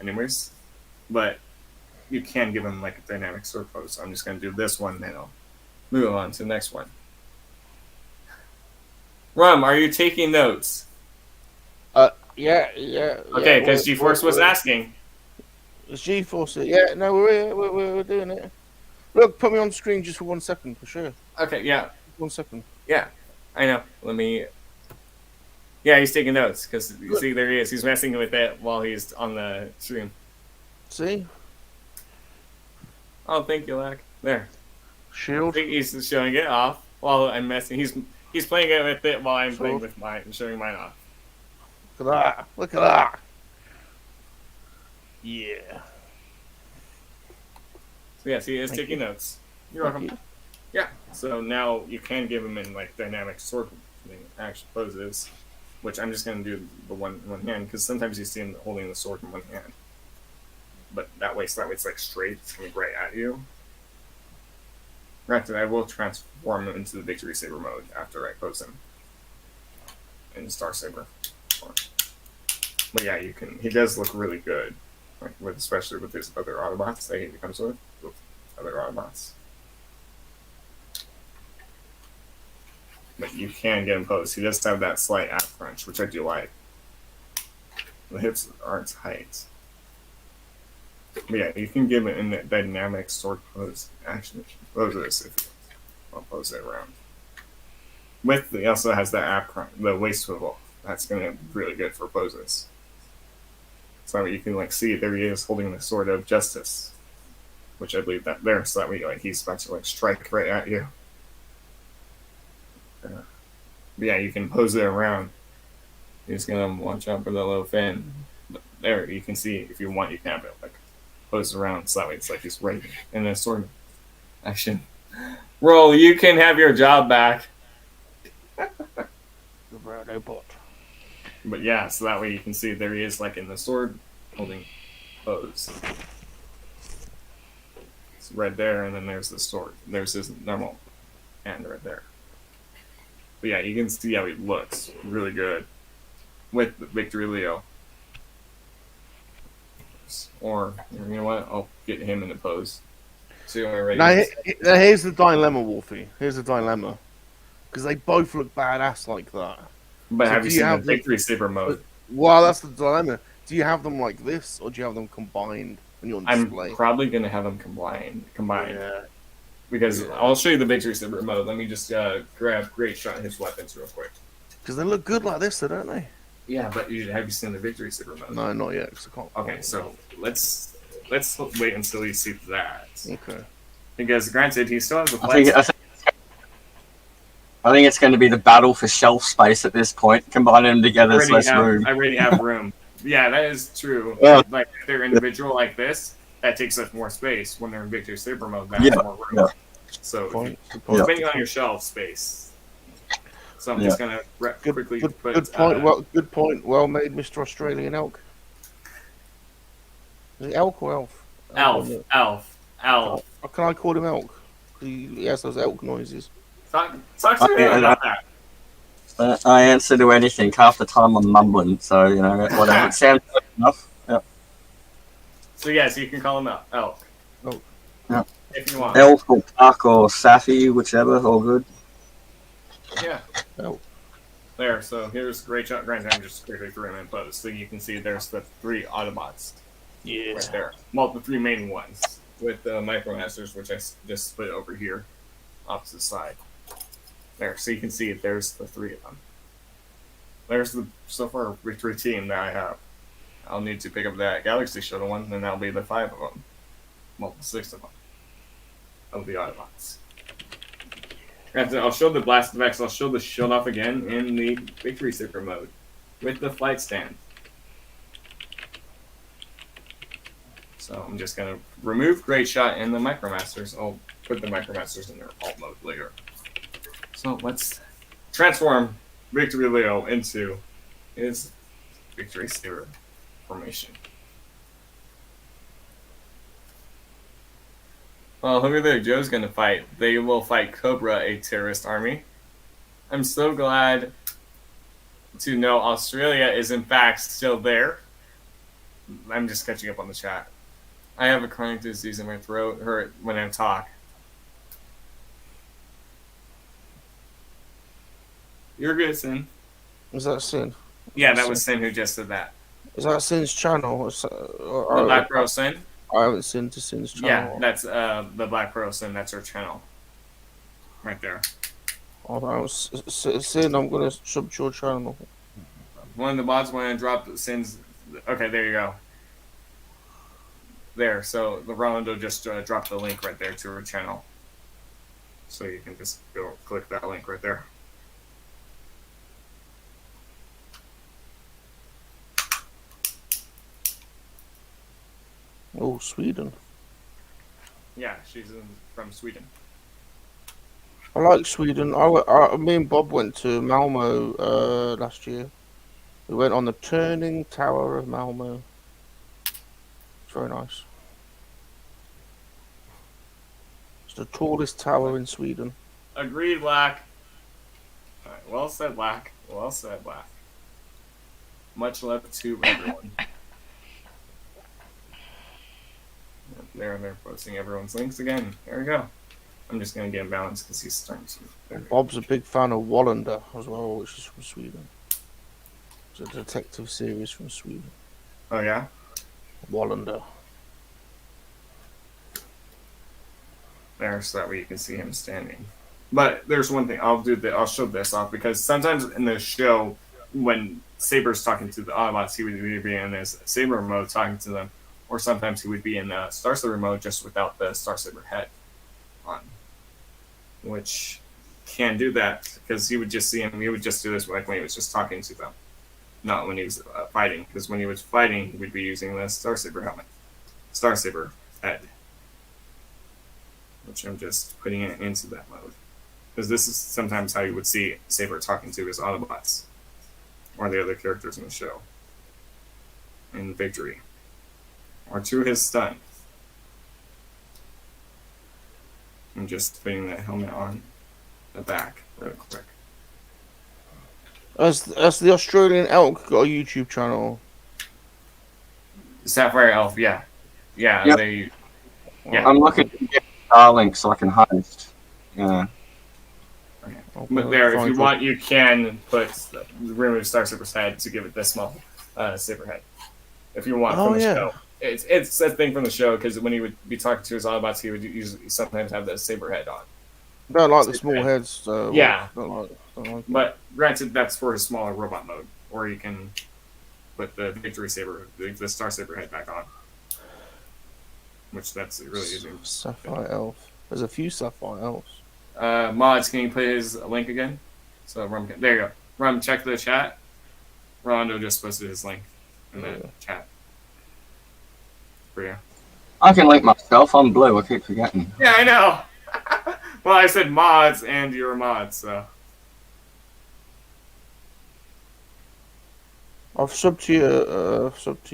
anyways. But you can give him a dynamic sword pose. So I'm just gonna do this one, then I'll move on to the next one. Rum, are you taking notes? Yeah. Okay, because GeForce was asking. It's GeForce. Yeah, no, we're doing it. Look, put me on screen just for 1 second, for sure. Okay, yeah. 1 second. Yeah, I know. Let me. Yeah, he's taking notes because see, there he is. He's messing with it while he's on the stream. See? Oh, thank you, Lack. There. Shield. I think he's showing it off while I'm messing. He's playing it with it while I'm playing with mine and showing mine off. Look at that. Look at that. Yeah. So yes, he is Thank taking you. notes. You're Thank welcome. you. Yeah. So now you can give him in like dynamic sword action poses, which I'm just gonna do the one in one hand because sometimes you see him holding the sword in one hand. But so that way it's like straight, it's coming right at you. Granted, I will transform him into the Victorysaber mode after I pose him in Star Saber. But yeah, you can. He does look really good, like especially with his other Autobots that he comes with other Autobots. But you can get him posed. He does have that slight ab crunch, which I do like. The hips aren't tight. But yeah, you can give it in the dynamic sword pose action poses if you want to pose it around. He also has that ab crunch, the waist swivel. That's gonna be really good for poses. So you can like see there he is holding the sword of justice, which I believe that there. So that way like he's about to like strike right at you. But yeah, you can pose it around. He's gonna watch out for the low fin. But there, you can see if you want, you can have it like pose around. So that way it's like he's right in a sword action. Roll, you can have your job back. The robot. But yeah, so that way you can see there he is like in the sword holding pose. It's right there, and then there's the sword. There's his normal hand right there. But yeah, you can see how he looks really good with Victory Leo. Or you know what? I'll get him in the pose. See already. Now, here's the dilemma, Wolfie. Here's the dilemma. Because they both look badass like that. But So have you do you seen the have the- Victorysaber mode? Well, that's the dilemma. Do you have them like this, or do you have them combined when you're on I'm display? probably gonna have them combined. Yeah. Because Yeah. I'll show you the Victorysaber mode. Let me just grab Great Shot his weapons real quick. Because they look good like this, though, don't they? Yeah, but have you seen the Victorysaber mode? No, not yet. 'Cause I can't. Okay, so let's wait until you see that. Okay. Because granted, he still has a I flex. think it's going to be the battle for shelf space at this point. Combining them together is less room. I already have room. Yeah, that is true. Yeah. Like if they're individual like this, that takes up more space. When they're in Victorysaber mode, that Yeah, has more room. yeah. So Point. depending on your shelf space. So I'm just gonna quickly Good put. point. Good point. Well made, Mr. Australian Elk. Is it elk or elf? Elf. How can I call him elk? He has those elk noises. Talk to me about that. I answer to anything. Half the time I'm mumbling, so you know whatever. It sounds good enough. Yeah. So yes, you can call him Elk. Elk. Yeah. If you want. Elf or Puck or Safi, whichever, all good. Yeah. Elk. There. So here's Great Shot. Granted, I'm just quickly threw him in pose, so you can see there's the 3 Autobots. Yeah. Right there. Well, the 3 main ones with the Micromasters, which I just split over here, off to the side. There, so you can see there's the 3 of them. There's the so far victory team that I have. I'll need to pick up that Galaxy Shuttle one, and that'll be the 5 of them. Well, 6 of them. Of the Autobots. I'll show the Blast Vex, I'll show the shield off again in the Victorysaber mode with the flight stand. So I'm just going to remove Great Shot and the Micromasters. I'll put the Micromasters in their alt mode later. So let's transform Victory Leo into his Victorysaber formation. Well, who do you think Joe's going to fight? They will fight Cobra, a terrorist army. I'm so glad to know Australia is in fact still there. I'm just catching up on the chat. I have a chronic disease in my throat, hurt when I talk. You're good, Sin. Was that Sin? Yeah, that was Sin who just said that. Is that Sin's channel? The Black Pearl Sin? I haven't seen to Sin's channel. Yeah, that's the Black Pearl Sin. That's her channel. Right there. Oh, Sin, I'm going to sub your channel. One of the bots went and dropped Sin's... Okay, there you go. There, so the Rolando just dropped the link right there to her channel. So you can just go click that link right there. Oh, Sweden. Yeah, she's from Sweden. I like Sweden. Me and Bob went to Malmo last year. We went on the Turning Tower of Malmo. It's very nice. It's the tallest tower in Sweden. Agreed, Black. All right, well said, Black. Well said, Black. Much love to everyone. They're posting everyone's links again. There we go. I'm just gonna get him balanced because he's starting to. Bob's a big fan of Wallander as well, which is from Sweden. It's a detective series from Sweden. Oh yeah. Wallander. There, so that way you can see him standing. But there's one thing I'll show this off because sometimes in the show, when Saber's talking to the Autobots, he would be in this Saber mode talking to them, or sometimes he would be in the Star Saber mode just without the Star Saber head on, which can do that because he would just see him. He would just do this like when he was just talking to them, not when he was fighting. Because when he was fighting, he would be using the Star Saber helmet, Star Saber head, which I'm just putting it into that mode. Because this is sometimes how you would see Saber talking to his Autobots or the other characters in the show in Victory or to his stun. I'm just putting that helmet on the back real quick. Has the Australian Elk got a YouTube channel? Sapphire Elf, yeah. Yeah, Yep. Yeah. I'm looking to get Starlink so I can host. Yeah. But there, if you want, you can remove Star Saber's head to give it this small Saber head. If you want from the show. It's a thing from the show because when he would be talking to his Autobots, he would sometimes have the Saber head on. I don't like the small heads. Yeah. Don't like but granted, that's for his smaller robot mode. Or you can put the Victory Saber, the Star Saber head back on. Which that's really easy. Sapphire Elf. There's a few Sapphire Elves. Mods, can you put his link again? So Rum, there you go. Rum, check the chat. Rondo just posted his link in the chat for you. I can link myself. I'm blue. I keep forgetting. Yeah, I know. Well, I said mods, and you're a mod, so. I've subbed to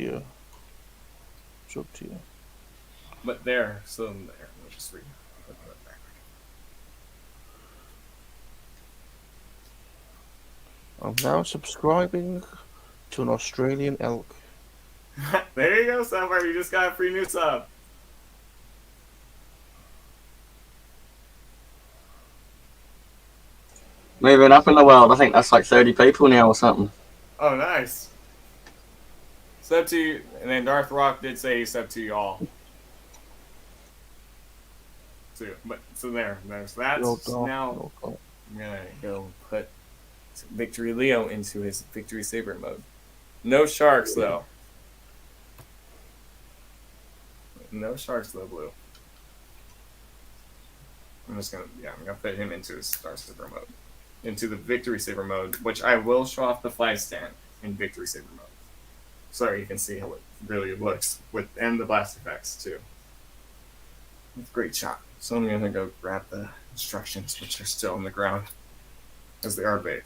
you. But there, so there. We'll just read. I'm now subscribing to an Australian Elk. There you go, Sapphire. You just got a free new sub. Moving up in the world. I think that's like 30 people now or something. Oh, nice. Sub to you. And then Darth Rock did say he sub to you all. So there's that. Now I'm gonna go put Victory Leo into his Victory Saber mode. No sharks though. No sharks though, Blue. I'm gonna put him into his Star Saber mode. Into the Victory Saber mode, which I will show off the flag stand in Victory Saber mode. So you can see how it really looks and the blast effects too. It's a great shot. So I'm gonna go grab the instructions, which are still on the ground, as they are big.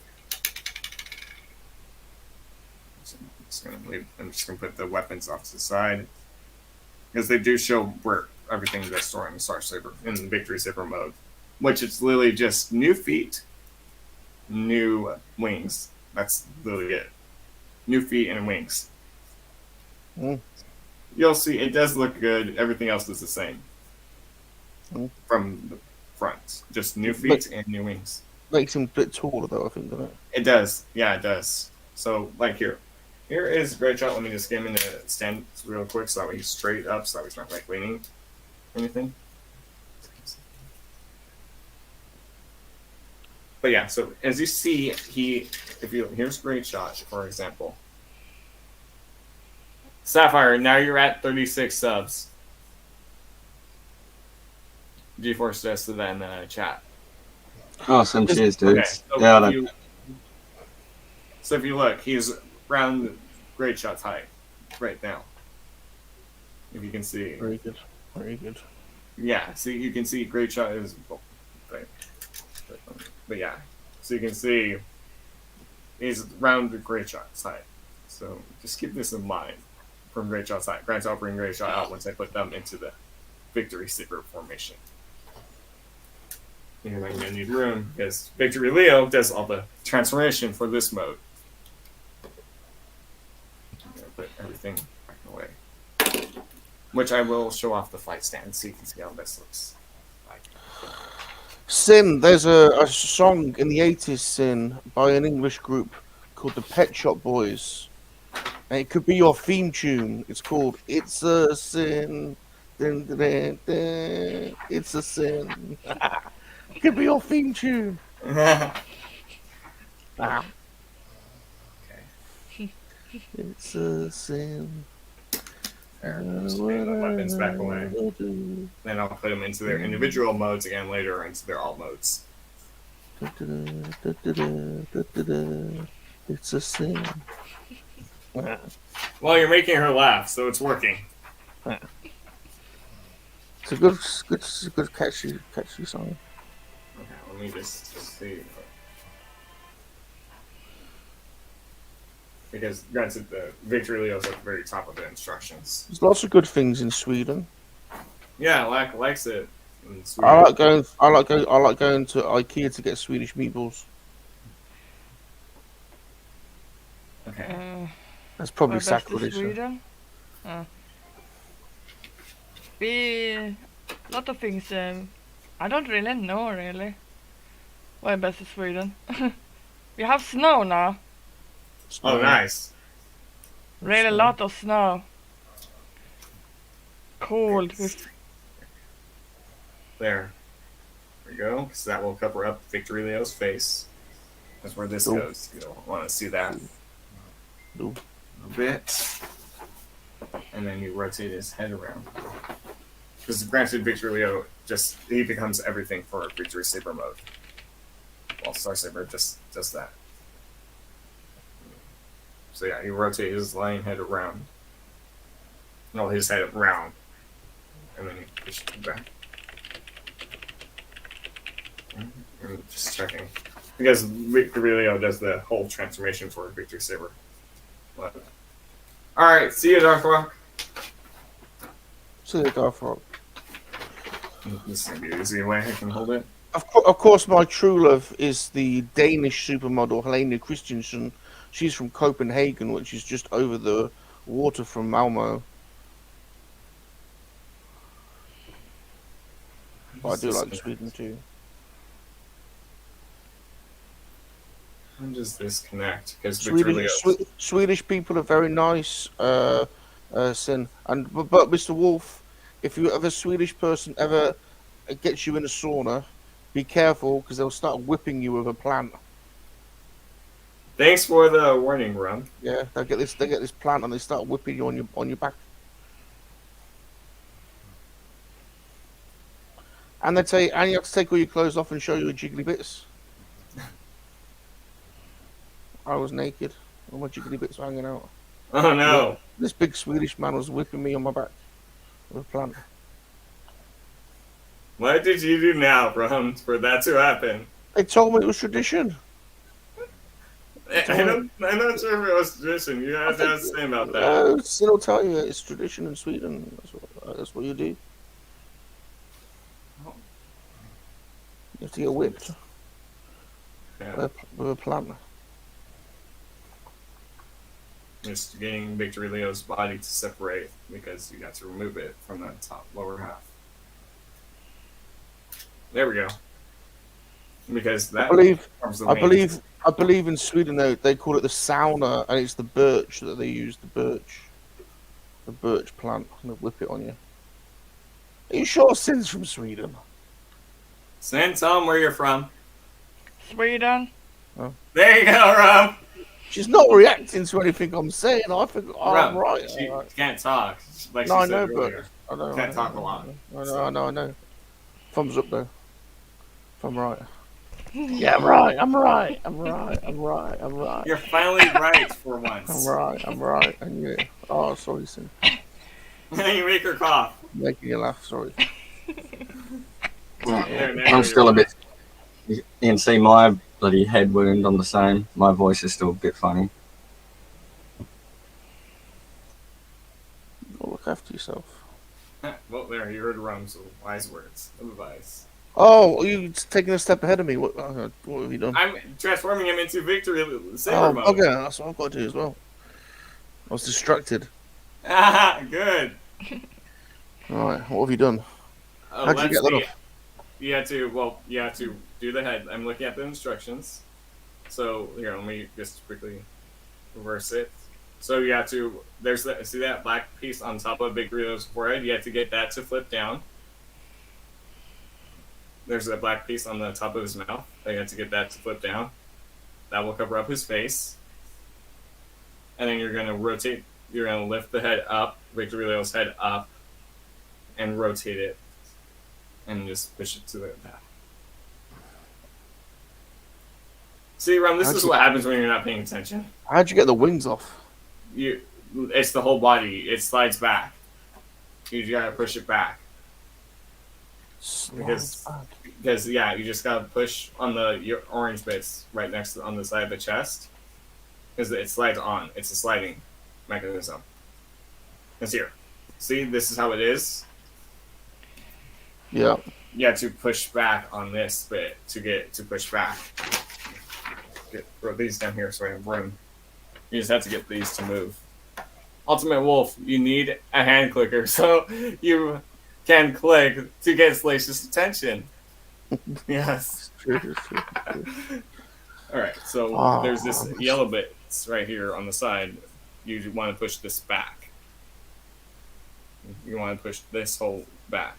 So I'm just gonna put the weapons off to the side, because they do show where everything that's stored in the Star Saber in the Victory Saber mode, which is literally just new feet, new wings. That's literally it. New feet and wings. You'll see it does look good. Everything else is the same. From the front. Just new feet and new wings. Makes him a bit taller though, I think, doesn't it? It does. Yeah, it does. So, like here. Here is a great shot. Let me just get him in the stand real quick so that way he's straight up, so that way he's not like leaning or anything. But yeah, so as you see, here's a great shot, for example. Sapphire, now you're at 36 subs. GeForce just to that in the chat. Awesome, cheers, dude. Okay, so if you look, he's around Great Shot's height right now. If you can see. Very good. Very good. Yeah, so you can see Great Shot is, but yeah, so you can see is around the Great Shot side. So just keep this in mind from Great Shot side. Grant's will bring Great Shot out once I put them into the Victorysaber formation. Because I'm gonna need room because Victory Leo does all the transformation for this mode. I'm gonna put everything back away. Which I will show off the flight stand so you can see how this looks like. Sin, there's a song in the 80s, Sin, by an English group called the Pet Shop Boys. And it could be your theme tune. It's called It's a Sin. Dun, dun, dun, dun. It's a Sin. It could be your theme tune. Okay. It's a sin. There, just putting the weapons back away. Then I'll put them into their individual modes again later, or into their alt modes. It's a sin. Well, you're making her laugh, so it's working. It's a good catchy song. Okay, let me just see. Because granted, the Victory Leo's at the very top of the instructions. There's lots of good things in Sweden. Yeah, likes it. In Sweden. I like going to IKEA to get Swedish meatballs. Okay. That's probably Where best is sacrilege. Sweden? We lot of things. I don't really know really. Where best is Sweden? We have snow now. Oh, nice. Really lot of snow. Cold. There we go. So that will cover up Victory Leo's face. That's where this goes. You don't want to see that. Nope. A bit. And then you rotate his head around. Because granted, Victory Leo he becomes everything for Victorysaber mode. While Starsaber just does that. So yeah, you rotate his lion head around. No, his head around. And then you push it back. I'm just checking. Because Victory Leo does the whole transformation for Victorysaber. Alright, see you, Darth Rock. See you, Darth Rock. This is going to be an easy way I can hold it. Of course, my true love is the Danish supermodel Helena Christensen. She's from Copenhagen, which is just over the water from Malmo. But I do like Sweden too. How does this connect? Because Swedish people are very nice, Sin. But Mr. Wolf, if you have a Swedish person ever gets you in a sauna, be careful because they'll start whipping you with a plant. Thanks for the warning, Rum. Yeah, they get this plant and they start whipping you on your back. And they say, and you have to take all your clothes off and show you your jiggly bits. I was naked, all my jiggly bits were hanging out. Oh no! Yeah, this big Swedish man was whipping me on my back with a plant. What did you do now, Rum, for that to happen? They told me it was tradition. I'm not sure if it was tradition. You guys have to say about that. Sin will tell you it's tradition in Sweden. That's what you do. You have to get whipped with a plant. Just getting Victory Leo's body to separate because you got to remove it from the lower half. There we go. Because that I believe in Sweden they call it the sauna, and it's the birch that they use. The birch plant, and they whip it on you. Are you sure Sin's from Sweden? Sin, tell them where you're from. Sweden. Oh. There you go, Rum. She's not reacting to anything I'm saying. I think I'm Rum, right. She can't talk. Like No, she I said know, earlier. but I know. Can't talk a lot. I know. Thumbs up though. If I'm right. Yeah, I'm right. You're finally right for once. I'm right. And you. Oh, sorry, Sin. You make her cough. Making you laugh. Sorry. I'm still a bit. You can see my bloody head wound on the same. My voice is still a bit funny. Oh, look after yourself. Well, there, you heard Rum's wise words of advice. Oh, you taking a step ahead of me. What have you done? I'm transforming him into Victorysaber Oh, mode. okay, that's what I've got to do as well. I was distracted. Good. Alright, what have you done? How'd you get that off? You have to do the head. I'm looking at the instructions. So here, let me just quickly reverse it. So you have to, see that black piece on top of Big Burrito's forehead? You have to get that to flip down. There's a black piece on the top of his mouth. You have to get that to flip down. That will cover up his face. And then you're going to rotate, you're going to lift the head up, Victory's head up, and rotate it. And just push it to the back. See, Ron, this is what happens when you're not paying attention. How'd you get the wings off? It's the whole body. It slides back. You just gotta push it back. Because you just gotta push on your orange bits right next to on the side of the chest. Because it slides on. It's a sliding mechanism. It's here. See, this is how it is. Yeah. You have to push back on this bit to push back. Throw these down here so I have room. You just have to get these to move. Ultimate Wolf, you need a hand clicker so you can click to get Slash's attention. Yes. True. Alright, so there's this yellow bits right here on the side. You want to push this back. You want to push this whole back.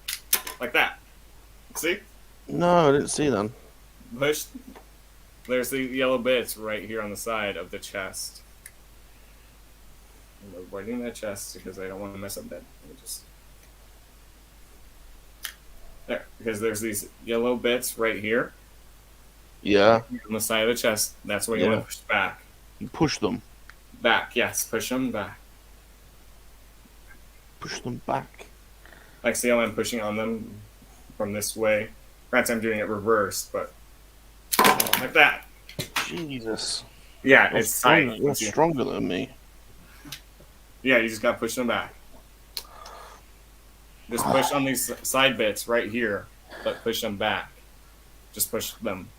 Like that. See? No, I didn't see that. Push. There's the yellow bits right here on the side of the chest. I'm avoiding that chest because I don't want to mess up that. There, because there's these yellow bits right here. Yeah. On the side of the chest. That's what you want to push back. You push them. Back, yes. Push them back. Push them back. Like, see how I'm pushing on them from this way? Perhaps I'm doing it reversed, but like that. Jesus. Yeah, You're it's tight. You're stronger than me. Yeah, you just gotta push them back. Just push on these side bits right here, but push them back. Just push them.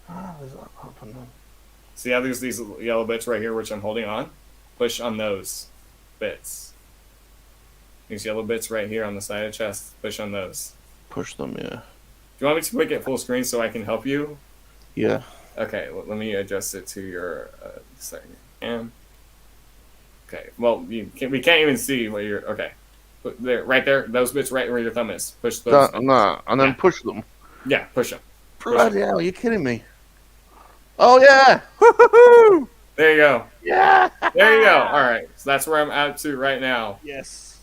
How does that happen then? See how there's these yellow bits right here, which I'm holding on? Push on those bits. These yellow bits right here on the side of the chest. Push on those. Push them, yeah. Do you want me to make it full screen so I can help you? Yeah. Okay, let me adjust it to your second. Okay, well, we can't even see what you're. Okay, there, right there, those bits right where your thumb is. Push those. And then push them. Yeah, push them. Bloody hell, you're kidding me. Oh yeah! Woo-hoo-hoo! There you go. Yeah! There you go. All right, so that's where I'm at to right now. Yes.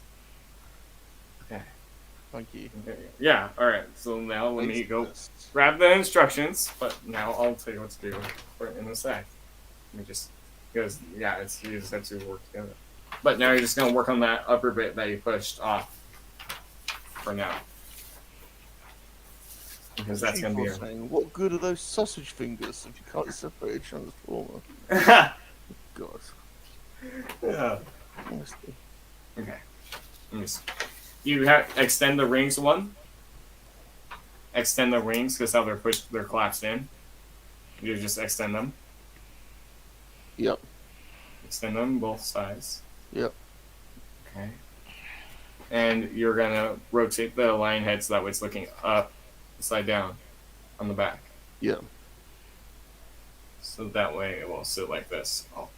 Okay. Thank you. Yeah. All right. So now let me go grab the instructions. But now I'll tell you what to do for in a sec. Let me just because you just have to work together. But now you're just gonna work on that upper bit that you pushed off for now. Because that's going to be what good are those sausage fingers if you can't separate a transformer? God. Yeah. Honestly. Okay. Extend the rings one. Extend the rings because how they're collapsed in. You just extend them. Yep. Extend them both sides. Yep. Okay. And you're gonna rotate the lion head so that way it's looking up. Upside down on the back. Yeah. So that way it will sit like this. Oh.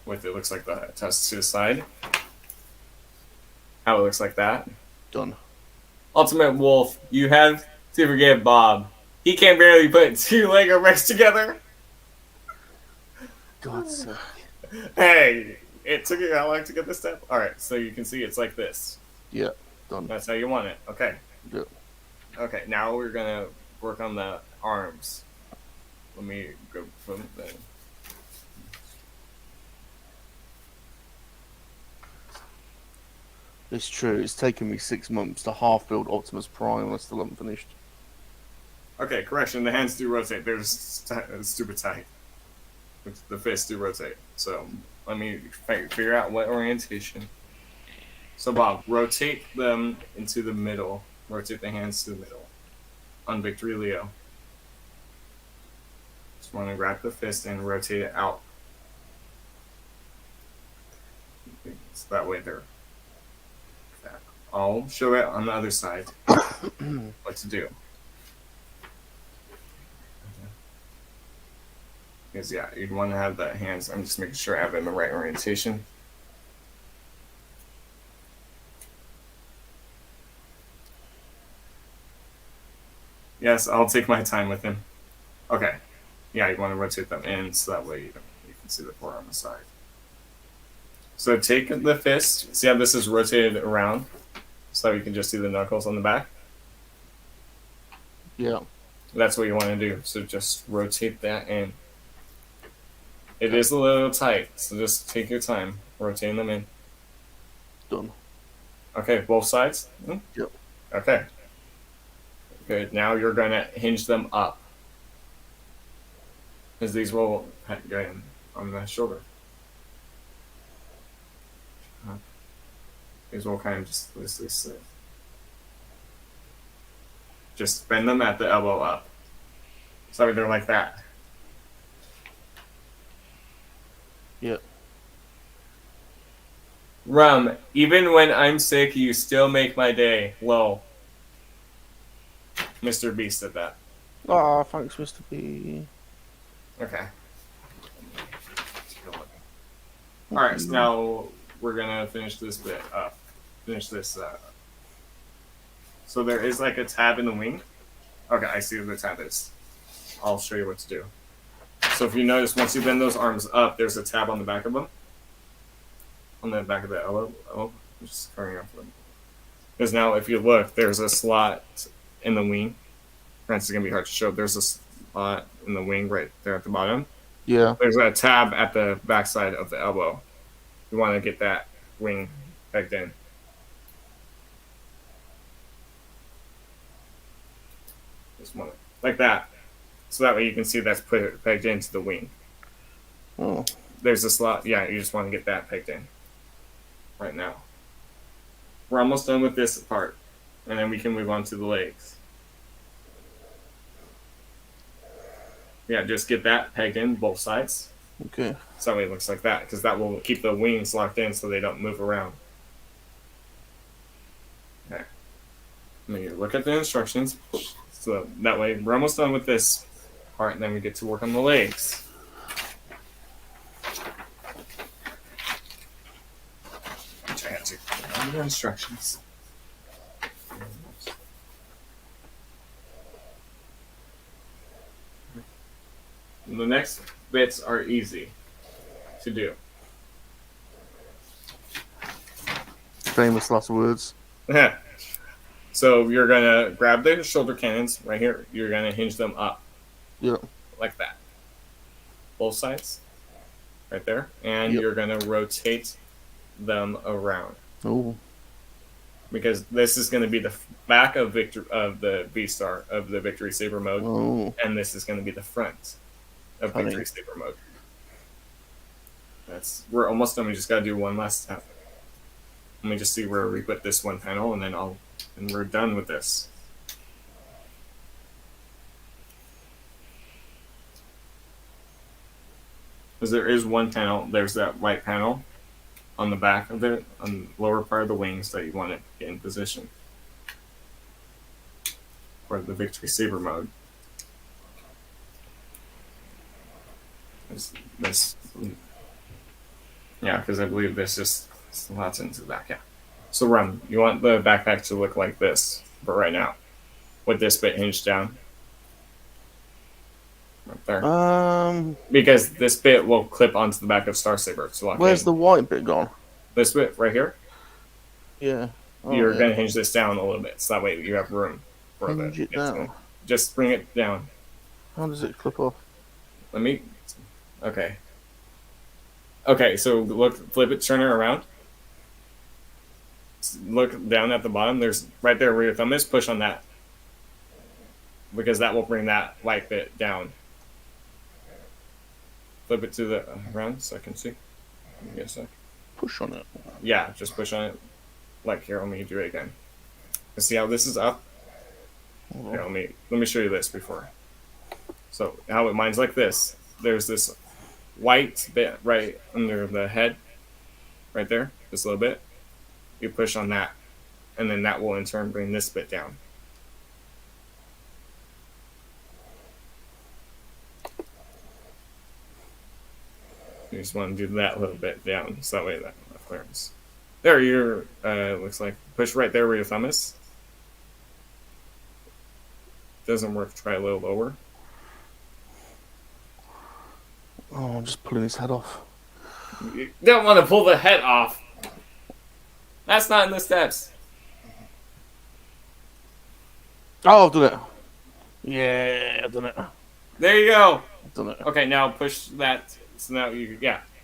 With it looks like the tusk to the side. How it looks like that. Done. Ultimate Wolf, you have to forgive Bob. He can barely put two Lego bricks together. God's sake. Hey, it took you how long to get this step? Alright, so you can see it's like this. Yeah. Done. That's how you want it. Okay. Yep. Okay, now we're gonna work on the arms. Let me go from the It's true. It's taken me 6 months to half build Optimus Prime and I still haven't finished. Okay, correction. The hands do rotate. They're just stupid tight. The fists do rotate. So let me figure out what orientation. So Bob, rotate them into the middle. Rotate the hands to the middle. On Victory Leo. Just want to grab the fist and rotate it out. So that way they're... I'll show it on the other side what to do. Because yeah, you'd want to have the hands. I'm just making sure I have it in the right orientation. Yes, I'll take my time with him. Okay. Yeah, you want to rotate them in so that way you can see the core on the side. So take the fist. See how this is rotated around? So that you can just see the knuckles on the back? Yeah. That's what you want to do. So just rotate that in. It is a little tight, so just take your time rotating them in. Done. Okay, both sides? Yep. Okay. Good. Now you're going to hinge them up. Because these will go in on the shoulder. These will kind of just loosely sit. Just bend them at the elbow up. So they're like that. Yep. Rum, even when I'm sick, you still make my day. Lol. Mr. B said that. Ah, thanks, Mr. B. Okay. Alright, so now we're gonna finish this bit up. Finish this So there is like a tab in the wing. Okay, I see what the tab is. I'll show you what to do. So if you notice, once you bend those arms up, there's a tab on the back of them. On the back of the elbow. Oh, I'm just covering up them. Because now if you look, there's a slot in the wing. It's going to be hard to show. There's a slot in the wing right there at the bottom. Yeah. There's a tab at the backside of the elbow. You want to get that wing pegged in. Just one, like that. So that way you can see that's pegged into the wing. Oh. There's a slot. Yeah, you just want to get that pegged in. Right now. We're almost done with this part. And then we can move on to the legs. Yeah, just get that pegged in both sides. Okay. So that way it looks like that, because that will keep the wings locked in so they don't move around. Okay. And then you look at the instructions. So that way we're almost done with this part, and then we get to work on the legs. Which I have to put on the instructions. The next bits are easy to do. Famous last words. So you're going to grab the shoulder cannons right here. You're going to hinge them up. Yeah. Like that. Both sides. Right there. And Yep. you're going to rotate them around. Oh. Because this is going to be the back of the V-Star of the Victorysaber mode. Oh. And this is going to be the front of Funny. Victorysaber mode. We're almost done. We just got to do one last step. Let me just see where we put this one panel, and then we're done with this. Because there is one panel. There's that white panel on the back of it, on the lower part of the wings that you want to get in position for the Victorysaber mode. This, yeah, because I believe this just slots into the back. Yeah. So Rum, you want the backpack to look like this for right now, with this bit hinged down. Right there. Because this bit will clip onto the back of Star Saber to lock Where's in. the white bit gone? This bit right here. Yeah. Oh, You're yeah. gonna hinge this down a little bit, so that way you have room for Hinge it yeah, down. Just bring it down. How does it clip off? Let me. Okay. Okay, so look, flip it, turn it around. look down at the bottom. There's right there where your thumb is. Push on that because that will bring that white bit down. Flip it to the around so I can see. Give me a sec. Push on it. Yeah, just push on it. Like here, let me do it again. And see how this is up? Here, let me show you this before. So how mine's like this. There's this white bit right under the head, right there, just a little bit. You push on that, and then that will in turn bring this bit down. You just want to do that little bit down, so that way that clears. There, your looks like push right there where your thumb is. Doesn't work. Try a little lower. Oh, I'm just pulling his head off. You don't want to pull the head off. That's not in the steps. Oh, I've done it. Yeah, I've done it. There you go. I've done it. Okay, now push that. So now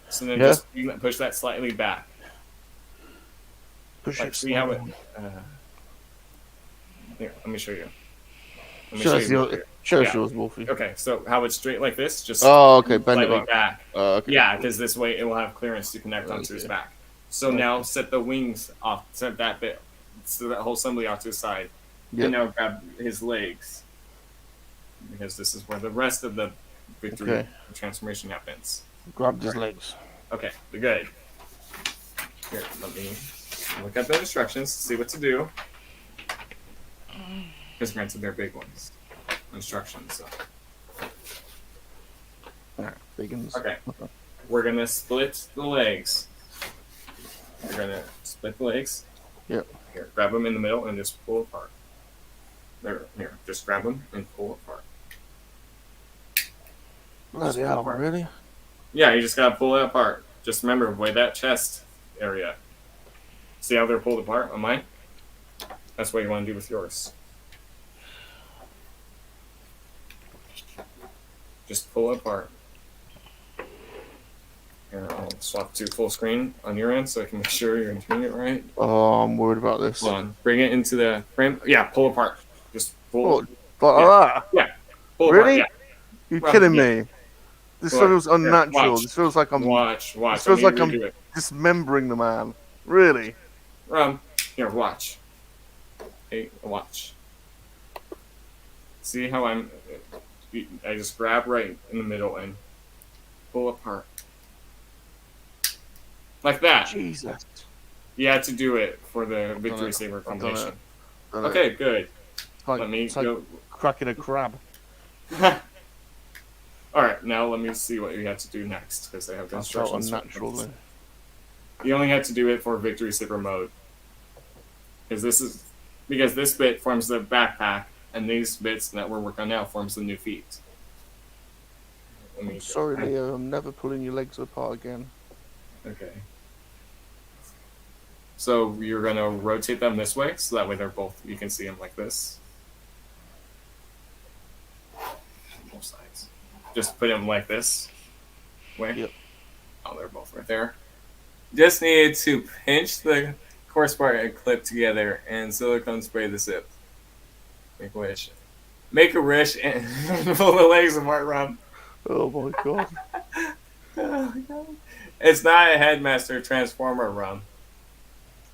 So then Yeah? just you push that slightly back. Push Like, it. see how it. slowly. Here, let me show you. Let me Show show us you. your, show us Yeah. yours, Wolfie. Okay, so how it's straight like this, just Oh, okay. Bend it slightly back. back. Okay. Yeah, because this way it will have clearance to connect onto his Okay. back. So now set the wings off, set that bit, so that whole assembly off to the side. Yep. And now grab his legs. Because this is where the rest of the victory Okay. transformation happens. Grabbed his legs. Okay, good. Here, let me look at the instructions, see what to do. Because granted, they're big ones. Instructions. So. Alright, big ones. Okay. We're gonna split the legs. We're gonna split the legs. Yep. Here, grab them in the middle and just pull apart. There, here, just grab them and pull apart. Bloody hell, really? Yeah, you just gotta pull it apart. Just remember, avoid that chest area. See how they're pulled apart on mine? That's what you want to do with yours. Just pull it apart. Here, I'll swap to full screen on your end so I can make sure you're doing it right. Oh, I'm worried about this. Hold on. Bring it into the frame. Yeah, pull apart. Just pull. Oh, like that? Yeah. Pull Really? apart. You're Well, kidding yeah. me. This What? feels unnatural. watch. This feels like I'm Watch. This feels Let me like redo I'm it. dismembering the man. Really? Here, watch. Hey, watch. See how I just grab right in the middle and pull apart. Like that. Jesus. You had to do it for the I've done Victory it. Saber I've done combination. it. Done it. Okay, good. It's like, Let me it's like go. cracking a crab. Alright, now let me see what you have to do next, because I have the That felt instructions. unnatural then. You only have to do it for Victory Saber mode. Because this bit forms the backpack, and these bits that we're working on now forms the new feet. I'm sorry, Leo. I'm never pulling your legs apart again. Okay. So you're gonna rotate them this way, so that way they're both. You can see them like this. Both sides. Just put them like this. Way. Yep. Oh, they're both right there. Just needed to pinch the course part and clip together, and silicone spray the zip. Make a wish. Make a wish and pull the legs apart, Rob. Oh my god. Oh my god. It's not a Headmaster Transformer run.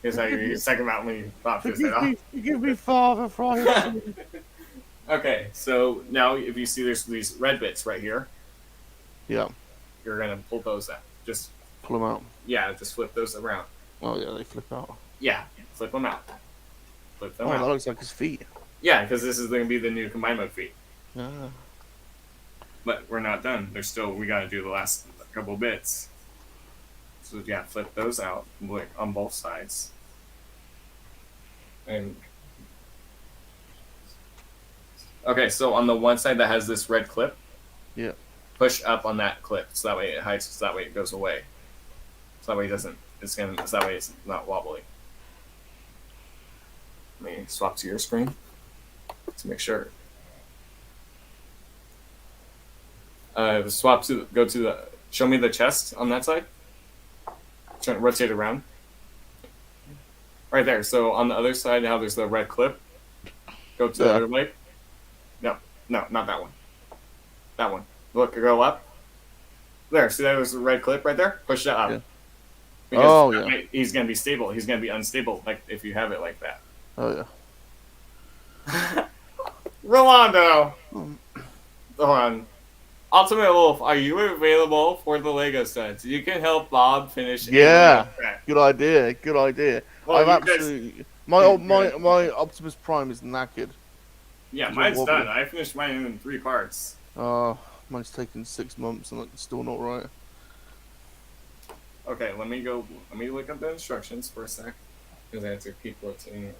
Here's how you second out when you pop his head off. You give me Father Friday. Okay, so now if you see there's these red bits right here, Yeah. you're gonna pull those out. Just Pull them out. just flip those around. Oh yeah, they flip out. Yeah, flip them out. Flip them Oh, that out. looks like his feet. Yeah, because this is gonna be the new combine mode feat. Ah. But we're not done. We gotta do the last couple bits. So yeah, flip those out like on both sides. And okay, so on the one side that has this red clip, Yeah. push up on that clip so that way it hides, so that way it goes away. So that way it doesn't. So that way it's not wobbly. Let me swap to your screen to make sure. Show me the chest on that side. Rotate it around. Right there. So on the other side, how there's the red clip. Go to the other leg. No, not that one. That one. Look, go up. There. See that was the red clip right there? Push that up. Yeah. Because he's gonna be stable. He's gonna be unstable, like if you have it like that. Oh yeah. Rolando. Hold on. Ultimate Wolf, are you available for the Lego sets? You can help Bob finish. Yeah. Good idea. Good idea. Well, I've absolutely my Optimus Prime is knackered. Yeah, mine's done. I finished mine in 3 parts. Oh, mine's taken 6 months and it's still not right. Okay, let me look up the instructions for a sec, because I have to keep rotating.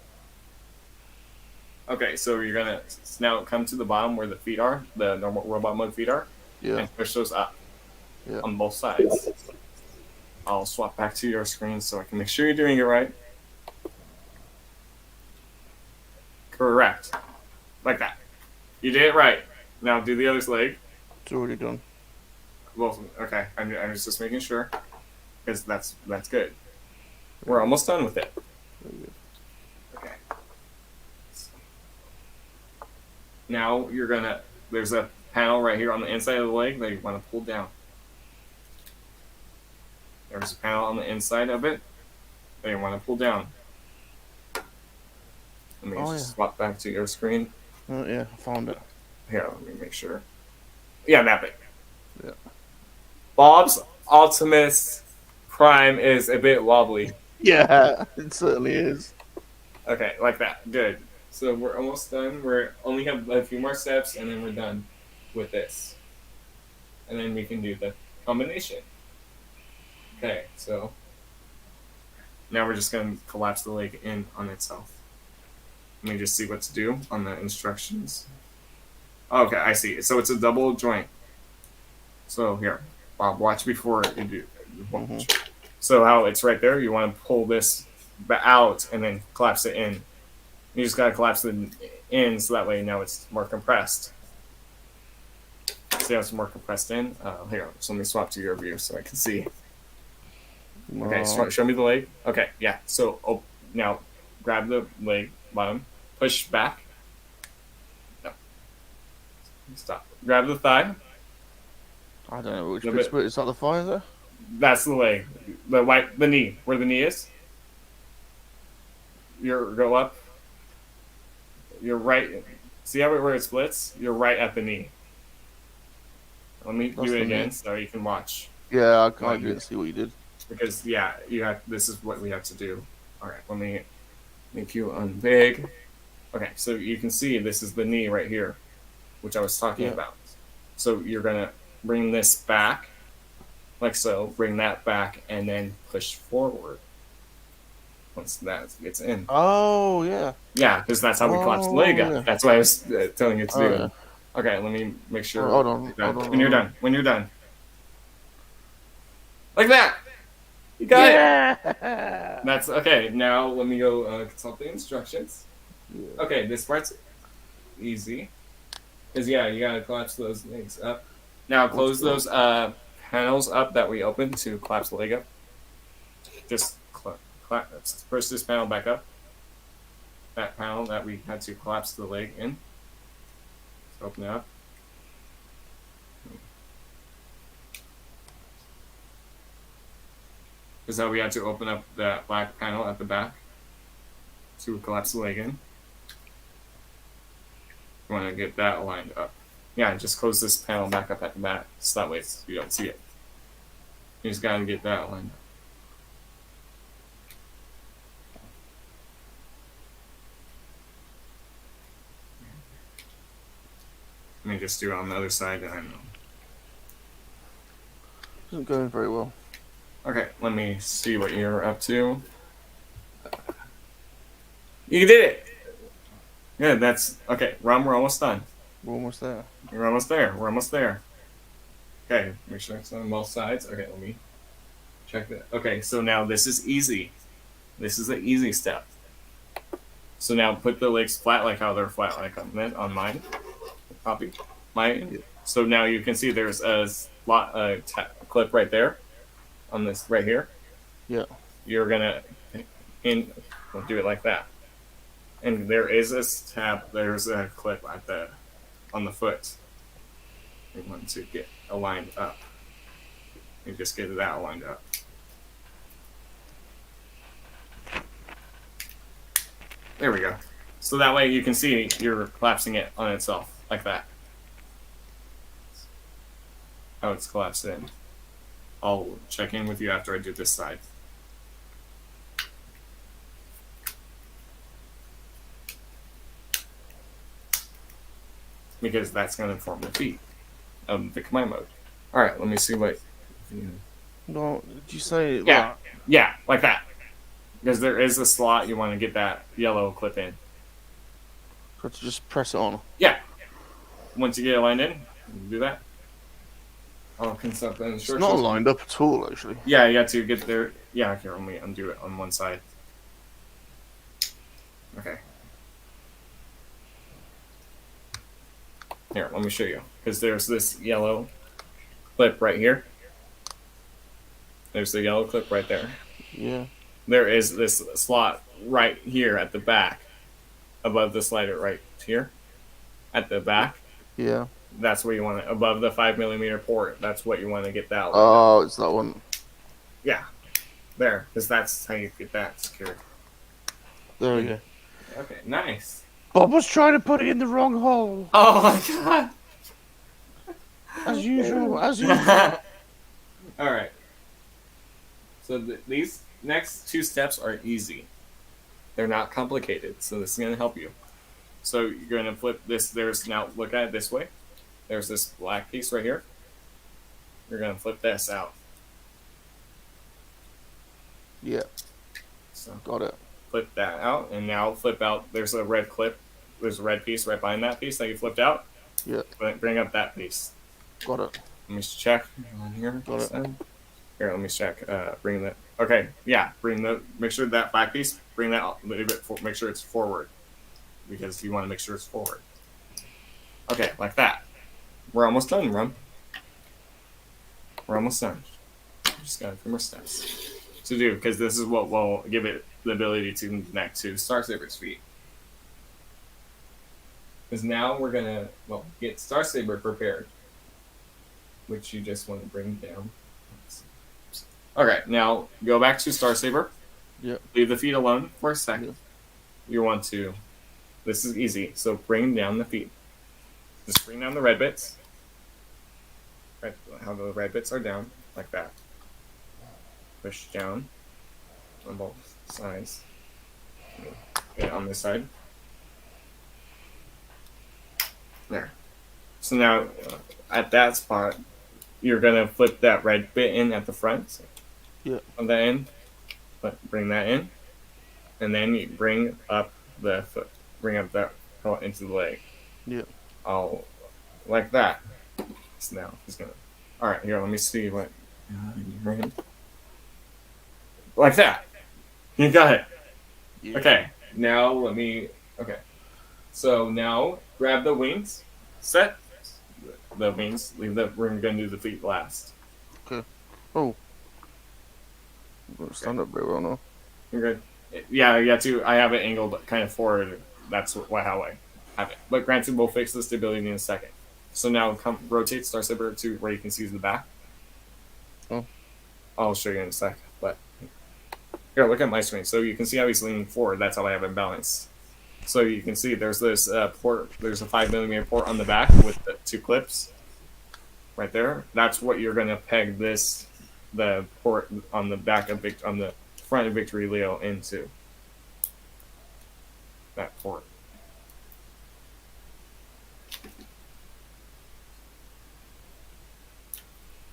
Okay, so you're gonna now come to the bottom where the feet are, the normal robot mode feet are, and push those up on both sides. I'll swap back to your screen so I can make sure you're doing it right. Correct. Like that. You did it right. Now do the other leg. It's already done. Well, okay. I'm just making sure, because that's good. We're almost done with it. Okay. Now you're gonna. There's a panel right here on the inside of the leg that you want to pull down. There's a panel on the inside of it that you want to pull down. Let me just swap back to your screen. Oh yeah, I found it. Here, let me make sure. Yeah, that bit. Yeah. Bob's Optimus Prime is a bit wobbly. Yeah, it certainly is. Okay, like that. Good. So we're almost done. We only have a few more steps, and then we're done with this. And then we can do the combination. Okay, so now we're just going to collapse the leg in on itself. Let me just see what to do on the instructions. Okay, I see. So it's a double joint. So here, Bob, watch before you do. So how it's right there, you want to pull this out and then collapse it in. You just got to collapse it in so that way now it's more compressed. See how it's more compressed in? Here, so let me swap to your view so I can see. Okay, show me the leg. Okay, yeah. So now grab the leg bottom, push back. No. Stop. Grab the thigh. I don't know which bit's but it's not the thigh there. That's the leg. The knee. Where the knee is. Go up. You're right. See how where it splits? You're right at the knee. Let me do it again so you can watch. Yeah, I didn't see what you did. Because this is what we have to do. All right, let me make you unbig. Okay, so you can see this is the knee right here, which I was talking about. So you're gonna bring this back, like so. Bring that back, and then push forward. Once that gets in. Oh yeah. Yeah, because that's how we collapse the leg up. Yeah. That's what I was telling you to do. Yeah. Okay, let me make sure. Hold on. When you're done. When you're done. Like that. You got it. That's okay. Now let me go consult the instructions. Yeah. Okay, this part's easy. Because you gotta collapse those legs up. Now close those panels up that we opened to collapse the leg up. Just push this panel back up. That panel that we had to collapse the leg in. Let's open it up. Because now we had to open up that black panel at the back to collapse the leg in. You want to get that lined up. Yeah, just close this panel back up at the back, so that way you don't see it. You just gotta get that lined up. Let me just do it on the other side. I know. Isn't going very well. Okay, let me see what you're up to. You did it! Good, that's... Okay, we're almost done. We're almost there. We're almost there. We're almost there. Okay, make sure it's on both sides. Okay, let me check that. Okay, so now this is easy. This is the easy step. So now put the legs flat like how they're flat like on mine. Copy. Mine. So now you can see there's a clip right there. On this right here. Yeah. You're gonna and we'll do it like that. And there is this tab. There's a clip at on the foot. We want to get aligned up. You just get that aligned up. There we go. So that way you can see you're collapsing it on itself like that. How it's collapsed in. I'll check in with you after I do this side. Because that's going to form the feet of the command mode. Alright, let me see what... No, did you say... Yeah, yeah, like that. Because there is a slot you want to get that yellow clip in. So to just press it on? Yeah. Once you get it lined in, you do that. I'll consult the instructions. It's not lined up at all, actually. Yeah, you have to get there. Yeah, okay, let me undo it on one side. Okay. Here, let me show you. Because there's this yellow clip right here. There's the yellow clip right there. Yeah. There is this slot right here at the back. Above the slider right here. At the back. Yeah. That's where you want it. Above the 5mm port. That's what you want to get that. Oh, it's that one. Yeah. There. Because that's how you get that secured. There we go. Okay, nice. Bob was trying to put it in the wrong hole. Oh my god. As usual, as usual. Alright. So these next two steps are easy. They're not complicated, so this is going to help you. So you're going to flip this. There's now, look at it this way. There's this black piece right here. You're going to flip this out. Yeah. So Got it. flip that out, and now flip out. There's a red clip. There's a red piece right behind that piece that you flipped out. Yeah. Bring up that piece. Got it. Let me just check on here. Got it. Here, let me check. Bring that. Okay, yeah. Make sure that back piece. Bring that a little bit. Make sure it's forward, because you want to make sure it's forward. Okay, like that. We're almost done, Rum. We're almost done. Just got a few more steps to do, because this is what will give it the ability to connect to Starsaber's feet. Because now we're gonna get Starsaber prepared, which you just want to bring down. Okay, now go back to Starsaber. Yep. Leave the feet alone for a second. Yep. You want to. This is easy. So bring down the feet. Just bring down the red bits. Right, how the red bits are down, like that. Push down on both sides. Okay, on this side. There. So now, at that spot, you're gonna flip that red bit in at the front. Yeah. On the end, bring that in, and then you bring up the foot. Bring up that into the leg. Yeah. Like that. So now he's gonna. All right, here. Let me see what. Like that. You got it. Yeah. Okay. Now let me. Okay. So now grab the wings. Set the wings. Leave the. We're gonna do the feet last. Okay. Oh. Stand up very well now. You're good. Yeah, you have to. I have it angled kind of forward. That's how I have it. But granted, we'll fix the stability in a second. So now rotate Starsaber to where you can see the back. Oh. I'll show you in a sec. But here, look at my screen. So you can see how he's leaning forward. That's how I have it balanced. So you can see there's this port. There's a 5mm port on the back with the two clips. Right there. That's what you're gonna peg the port on the back of on the front of Victory Leo into. That port.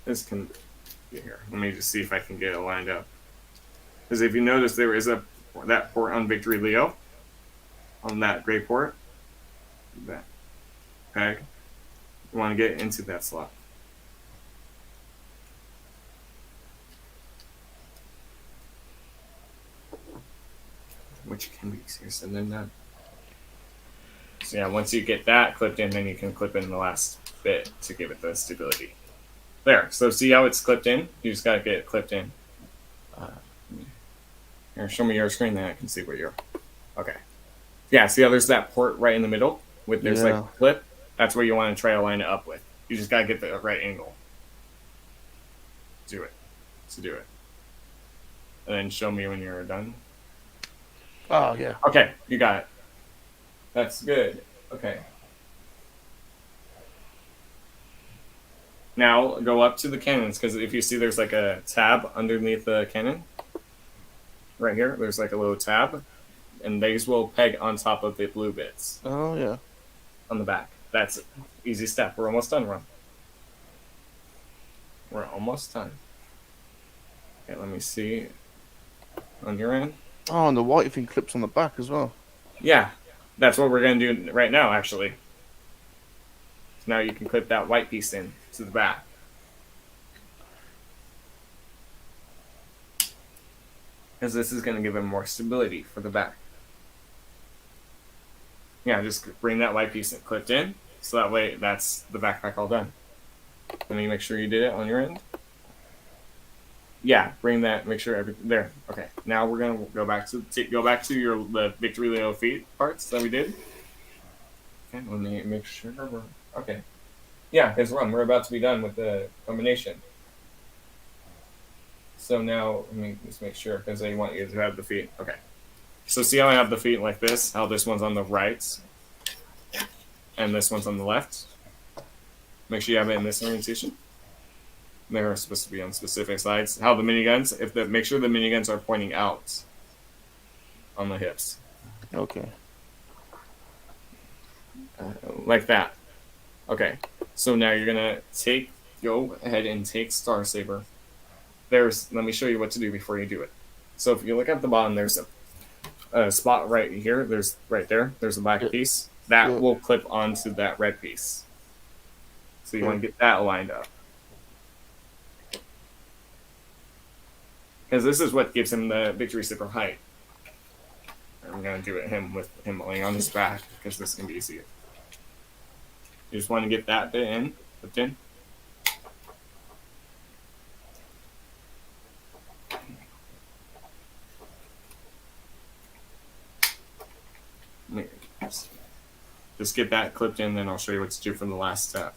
This can be here. Let me just see if I can get it lined up. Because if you notice, there is that port on Victory Leo, on that gray port. That peg. You want to get into that slot. Which can be easier said than done. So yeah, once you get that clipped in, then you can clip in the last bit to give it the stability. There. So see how it's clipped in? You just gotta get it clipped in. Here, show me your screen, then I can see where you're. Okay. Yeah, see how there's that port right in the middle? There's like a clip? That's where you want to try to line it up with. You just gotta get the right angle. Do it. Do it. And then show me when you're done. Oh, yeah. Okay, you got it. That's good. Okay. Now go up to the cannons, because if you see there's like a tab underneath the cannon. Right here, there's like a little tab. And these will peg on top of the blue bits. Oh, yeah. On the back. That's an easy step. We're almost done, Ron. We're almost done. Okay, let me see. On your end. Oh, and the white thing clips on the back as well. Yeah, that's what we're going to do right now, actually. So now you can clip that white piece in to the back. Because this is going to give it more stability for the back. Yeah, just bring that white piece clipped in, so that way that's the backpack all done. Let me make sure you did it on your end. Yeah, bring that. Make sure everything there. Okay, now we're gonna go back to the Victory Leo feet parts that we did. Okay, let me make sure we're okay. Yeah, because we're about to be done with the combination. So now let me just make sure because they want you to have the feet. Okay. So see how I have the feet like this? How this one's on the right, and this one's on the left. Make sure you have it in this orientation. They're supposed to be on specific sides. How the miniguns, make sure the miniguns are pointing out on the hips. Okay. Like that. Okay. So now you're gonna go ahead and take Star Saber. Let me show you what to do before you do it. So if you look at the bottom, there's a spot right here. There's a black piece that will clip onto that red piece. So you want to get that lined up. Because this is what gives him the Victorysaber height. I'm going to do it with him laying on his back, because this can be easier. You just want to get that bit clipped in. Just get that clipped in, then I'll show you what to do from the last step.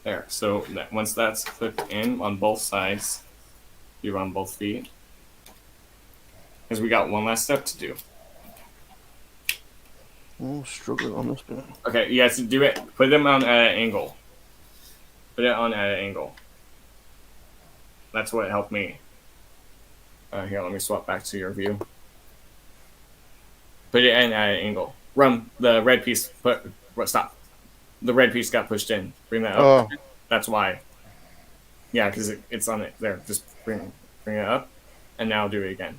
There, so once that's clipped in on both sides, you on both feet. Because we got one last step to do. I'm struggling on this bit. Okay, you have to do it. Put them on at an angle. Put it on at an angle. That's what helped me. Here, let me swap back to your view. Put it in at an angle. Run the red piece. Stop. The red piece got pushed in. Bring that up. That's why. Yeah, because it's on it there. Just bring it up, and now do it again.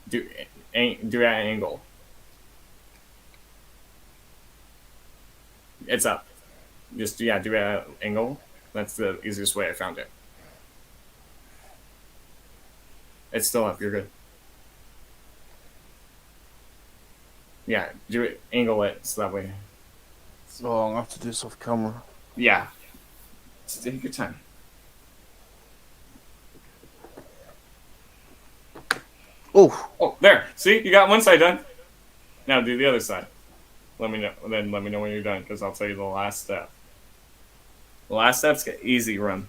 Do it at an angle. It's up. Just do it at an angle. That's the easiest way I found it. It's still up. You're good. Yeah, do it. Angle it so that way. Oh, I'll have to do this off camera. Yeah. Just take your time. Oh, there. See, you got one side done. Now do the other side. Let me know. Then let me know when you're done, because I'll tell you the last step. The last step's easy, Run.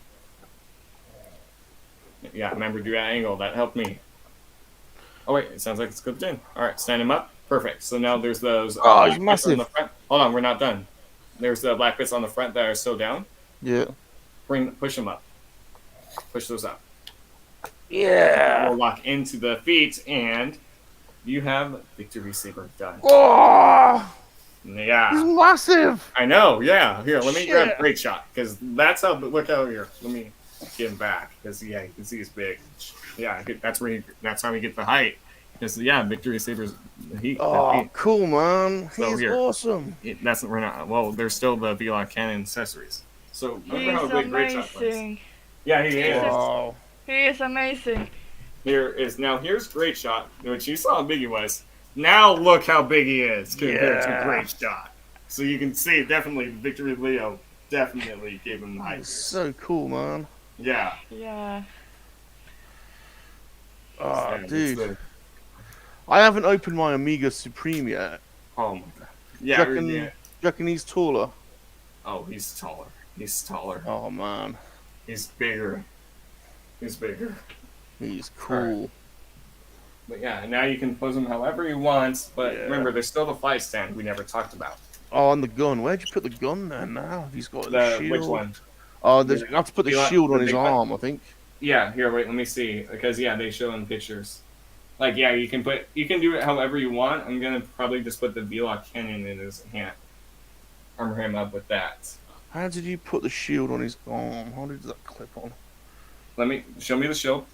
Yeah, remember, do that angle. That helped me. Oh wait, it sounds like it's clipped in. All right, stand him up. Perfect. So now there's those. Oh, he's massive. On the front. Hold on, we're not done. There's the black bits on the front that are still down. Yeah. Push them up. Push those up. Yeah. We'll lock into the feet, and you have Victorysaber done. Oh, yeah. he's massive. I know. Yeah. Here, let me grab a great shot, because that's how. Look out here. Let me get him back, because you can see he's big. Yeah, that's how we get the height. Because Victorysaber's heat. Oh, cool, man. So He's here. awesome. We're not. Well, there's still the V-Lock cannon accessories. So remember how big great shot was. Yeah, he is. Wow. He is amazing. Here's Great Shot, which you saw how big he was. Now look how big he is compared to Great Shot. So you can see definitely Victory Leo definitely gave him the height. So cool, man. Yeah. Yeah. Ah, It's dude. I haven't opened my Amiga Supreme yet. oh my god. Do Yeah, you reckon he's taller? Oh, he's taller. He's taller. Oh, man. He's bigger. He's bigger. He's Alright. cool. But yeah, now you can pose him however you want. But Yeah. remember, there's still the flight stand we never talked about. Oh, and the gun. Where'd you put the gun there now? He's got the shield. Which one? Oh, you have to put the shield on his big arm, I think. Yeah, here, wait, let me see. Because, yeah, they show in pictures. Like, yeah, you can do it however you want. I'm going to probably just put the V-Lock cannon in his hand. Armor him up with that. How did you put the shield on his arm? How did that clip on? Show me the shield.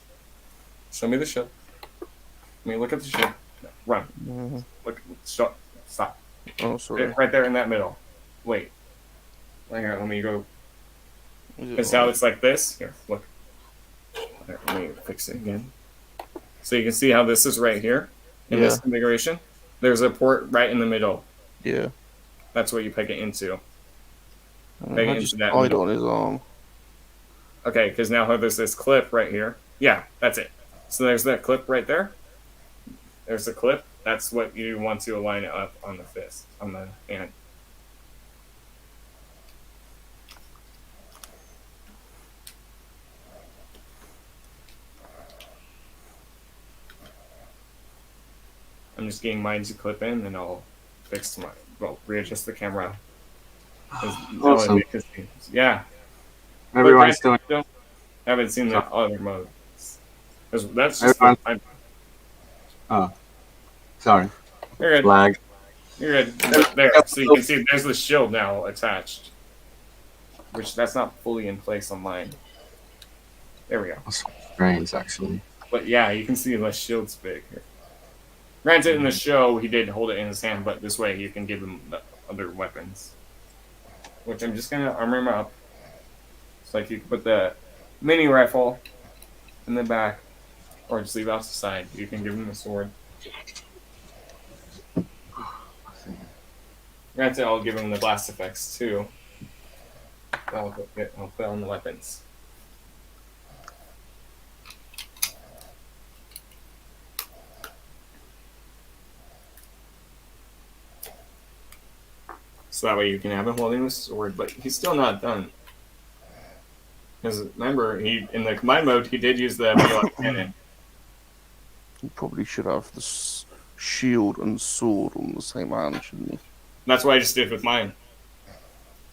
Show me the shield. Let me look at the shield. Run. Mm-hmm. Look, stop. Oh, sorry. Right there in that middle. Wait. Right here, let me go. Because now it's like this. Here, look. There, let me fix it again. So you can see how this is right here in this configuration. There's a port right in the middle. Yeah. That's what you peg it into. I just tied on his arm. Okay, because now there's this clip right here. Yeah, that's it. So there's that clip right there. There's the clip. That's what you want to align it up on the fist, on the hand. I'm just getting mine to clip in, and I'll readjust the camera. Awesome. Yeah. Everyone's doing. Haven't seen the other modes. That's just Oh, sorry. You're good. Lag. You're good. There. So you can see there's the shield now attached. Which that's not fully in place on mine. There we go. That's strange, actually. But yeah, you can see the shield's big here. Granted, in the show, he did hold it in his hand, but this way you can give him the other weapons. Which I'm just going to armor him up. It's like you can put the mini rifle in the back, or just leave it off the side. You can give him a sword. Granted, I'll give him the blast effects too. I'll put on the weapons. So that way you can have him holding the sword, but he's still not done. Because remember, in the combined mode, he did use the V-Lock cannon. He probably should have the shield and sword on the same hand, shouldn't he? That's what I just did with mine.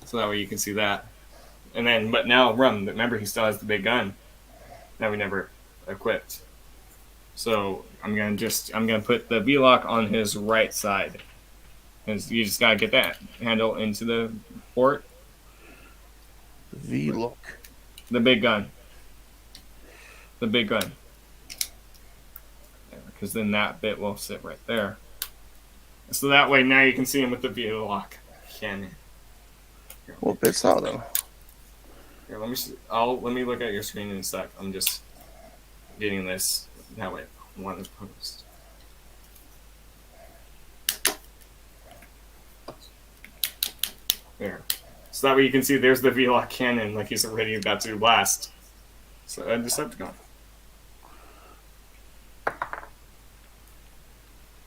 So that way you can see that. And then, but now remember, he still has the big gun that we never equipped. So I'm gonna put the V-Lock on his right side. Because you just gotta get that handle into the port. The V-Lock. The big gun. The big gun. Because then that bit will sit right there. So that way now you can see him with the V-Lock cannon. Here, what bit's that though? Here, let me look at your screen in a sec. I'm just getting this that way. One is posed. There. So that way you can see there's the V-Lock cannon, like he's already about to blast. So Decepticon.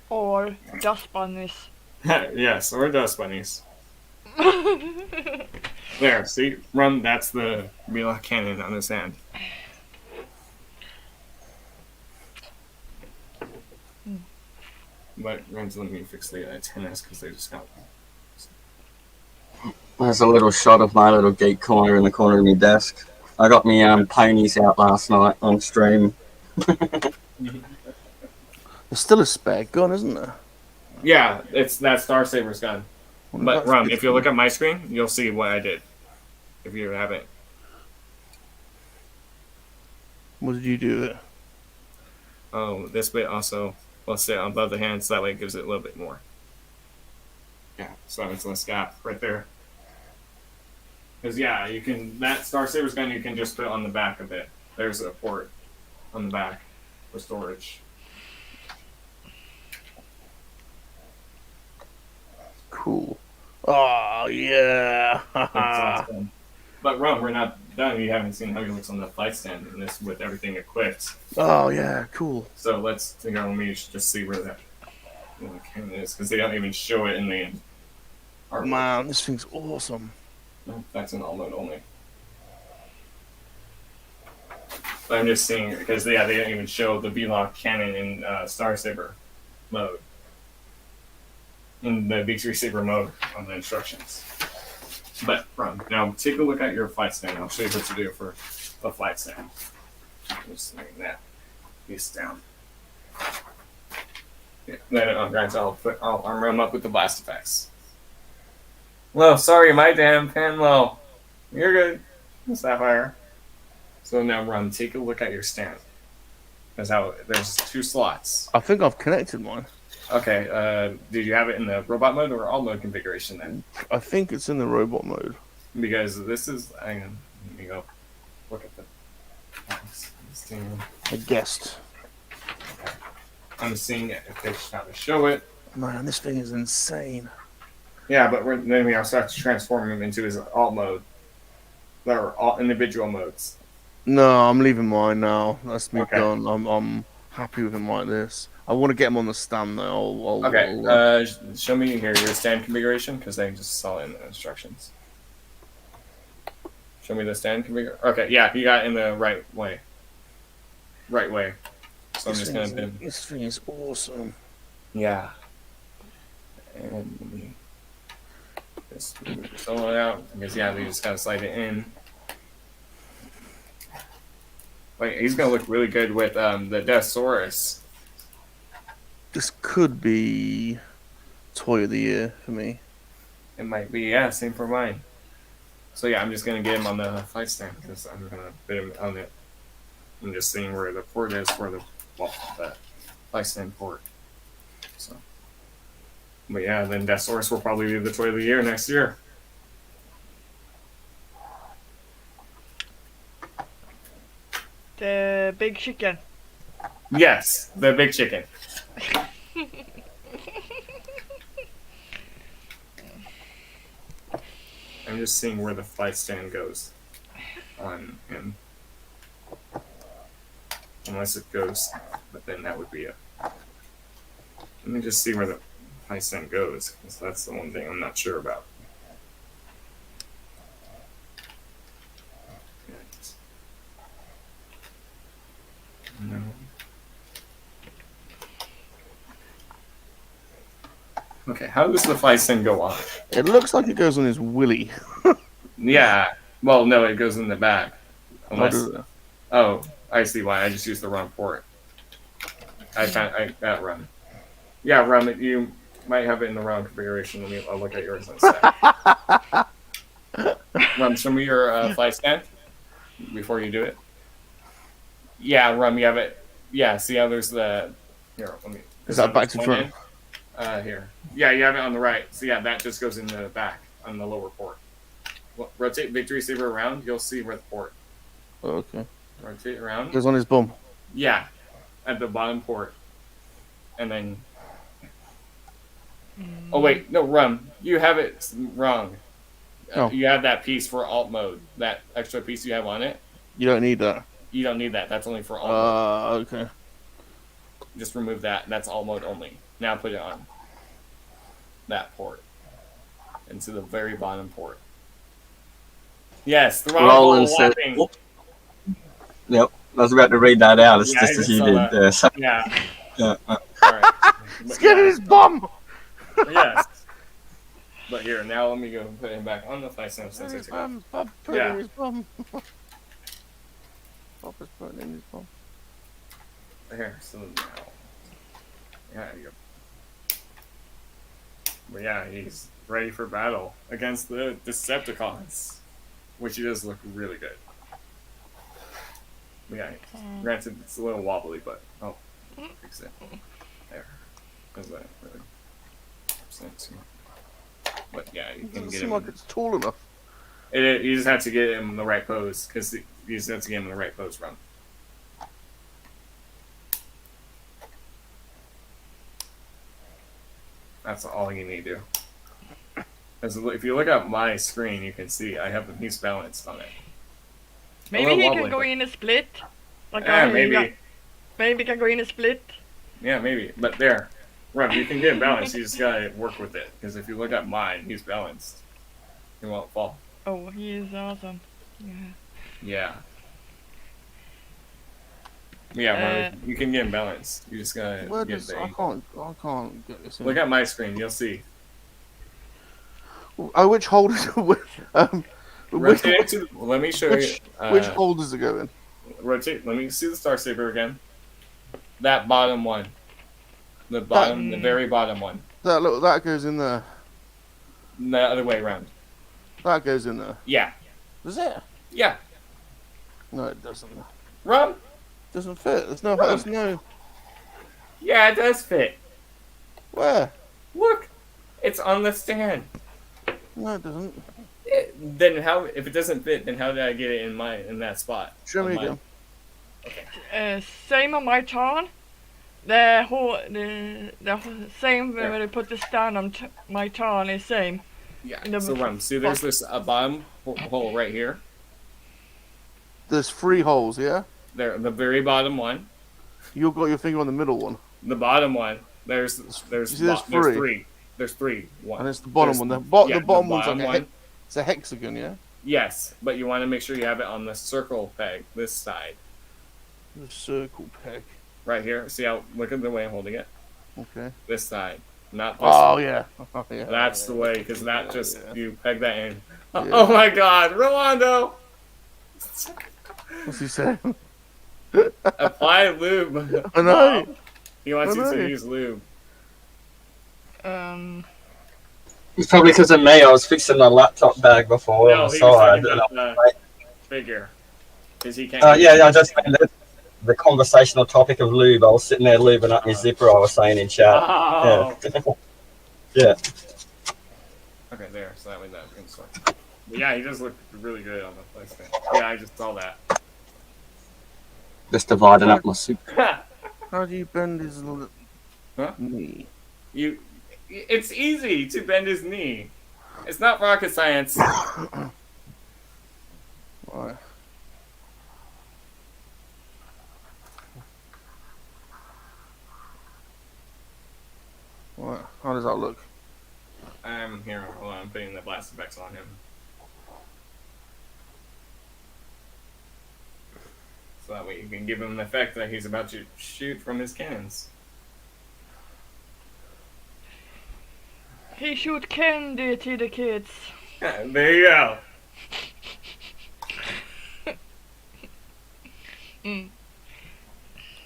Or dust bunnies. Yes, or dust bunnies. There, see? That's the V-Lock cannon on his hand. But let me fix the antennas because they just got. There's a little shot of my little geek corner in the corner of my desk. I got me ponies out last night on stream. There's still a spare gun, isn't there? Yeah, it's that Starsaber's gun. But if you look at my screen, you'll see what I did. If you haven't. What did you do there? Oh, this bit also, let's say above the hand, so that way it gives it a little bit more. Yeah, so that makes less gap right there. Because yeah, you can, that Starsaber's gun you can just put on the back of it. There's a port on the back for storage. Cool. Oh yeah. Awesome. But we're not done, you haven't seen how he looks on the flight stand, and this with everything equipped. Oh yeah, cool. So let's figure out. Let me just see where that cannon is, because they don't even show it in the artwork. Man, this thing's awesome. No, that's in all mode only. But I'm just seeing because they don't even show the V-Lock cannon in Star Saber mode. In the Victorysaber mode on the instructions. But now take a look at your flight stand. I'll show you what to do for the flight stand. Just laying that piece down. Yeah, then guys, I'll armor him up with the blast effects. Well, sorry, my damn pen low. You're good, Sapphire. So now take a look at your stand. There's 2 slots. I think I've connected mine. Okay, did you have it in the robot mode or all mode configuration then? I think it's in the robot mode. Because this is, hang on, let me go look at the stand. I guessed. Okay. I'm seeing it if they try to show it. Man, this thing is insane. Yeah, but then we also have to transform him into his alt mode. There are all individual modes. No, I'm leaving mine now. That's me Okay. done. I'm happy with him like this. I want to get him on the stand though. Okay, show me here your stand configuration, because I just saw it in the instructions. Show me the stand configuration. Okay, yeah, you got it in the right way. Right way. So I'm just going to... This thing is awesome. Yeah. And let me just move this all out, because they just got to slide it in. Wait, he's going to look really good with the Deathsaurus. This could be toy of the year for me. It might be, yeah, same for mine. So yeah, I'm just going to get him on the flight stand, because I'm going to put him on it. I'm just seeing where the port is for the flight stand port. So, but yeah, then Deathsaurus will probably be the toy of the year next year. The big chicken. Yes, the big chicken. I'm just seeing where the flight stand goes on him. Unless it goes, but then that would be a... Let me just see where the flight stand goes, because that's the one thing I'm not sure about. No. Okay, how does the flight stand go on? It looks like it goes on his willy. Yeah. Well, no, it goes in the back. What Unless... is it? Oh, I see why. I just used the wrong port. I got Rum. Yeah, Rum, you might have it in the wrong configuration. I'll look at yours instead. Rum, show me your flight stand before you do it. Yeah, Rum, you have it. Yeah, see how there's the... Here, let me... Is that back to front? Here. Yeah, you have it on the right. So yeah, that just goes in the back on the lower port. Well, rotate Victorysaber around, you'll see where the port. Oh, okay. Rotate around. It goes on his bum. Yeah, at the bottom port. And then... Oh wait, no, Rum. You have it wrong. Oh. You have that piece for alt mode. That extra piece you have on it. You don't need that. You don't need that. That's only for alt mode. Okay. Just remove that. That's alt mode only. Now put it on that port. Into the very bottom port. Yes, the wrong Roland said, thing. Yep, I was about to read that out. It's Yeah, just I as you saw did that. there. So, Yeah. yeah. Alright. Let's get in his bum! Yes. But here, now let me go put him back on the flight stand since I took it off. Bob put it in his bum. Bob is putting in his bum. Here, so now. Yeah, you go. But yeah, he's ready for battle against the Decepticons, which he does look really good. But yeah, granted, it's a little wobbly, but oh, fix it. There. Is that really? But yeah, you It can doesn't get seem him. like it's tall enough. You just have to get him in the right pose, because you just have to get him in the right pose run. That's all you need to do. If you look at my screen, you can see I have he's balanced on it. Maybe he wobbly, can go but- in a split. Like maybe. maybe can go in a split. Yeah, maybe. But there. Rob, you can get balanced. You just gotta work with it. Because if you look at mine, he's balanced. He won't fall. Oh, he is awesome. Yeah. Yeah. Yeah, Rob, you can get him balanced. You just gotta Where get does the. I can't get this in. Look at my screen. You'll see. Oh, which hole does which, Rotate it to. Let me show you. which hole does it go in? Rotate. Let me see the Star Saber again. That bottom one. The bottom, the very bottom one. That goes in there. The other way around. That goes in there. Yeah. Does it? Yeah. No, it doesn't. Rob? Doesn't fit. There's no. Rob. There's no. Yeah, it does fit. Where? Look. It's on the stand. No, it doesn't. Then how? If it doesn't fit, then how did I get it in that spot? Show me again. Same on my turn. The same when you put the stand on my turn is same. Yeah. The So Rob, see, there's this bottom hole right here. There's 3 holes, yeah. There, the very bottom one. You've got your finger on the middle one. The bottom one. There's You see there's 3. There's 3. One. And it's the bottom There's one. The yeah, bottom one's bottom like one. it's a hexagon, yeah. Yes, but you want to make sure you have it on the circle peg, this side, The circle peg. right here. See how? Look at the way I'm holding it. Okay. This side, not this. Oh yeah. Oh, yeah. That's the way, because that just Yeah. you peg that in. Yeah. Oh my God, Rolando! What's he saying? Apply lube. I know. He wants I you know. to use lube. It's probably because of me. I was fixing my laptop bag before on No, the he was side. talking about the figure, because he can't. Yeah, I just meant the conversational topic of lube. I was sitting there lubing up my zipper. I was saying in chat. Oh. Yeah. Yeah. Okay, there. So that way that can sort. Yeah, he just looked really good on the placement. Yeah, I just saw that. Just dividing up my soup. How do you bend his Huh? knee? It's easy to bend his knee. It's not rocket science. Right. Right. How does that look? I'm here. Hold on, I'm putting the blast effects on him. So that way you can give him the effect that he's about to shoot from his cannons. He shoot candy to the kids. There you go.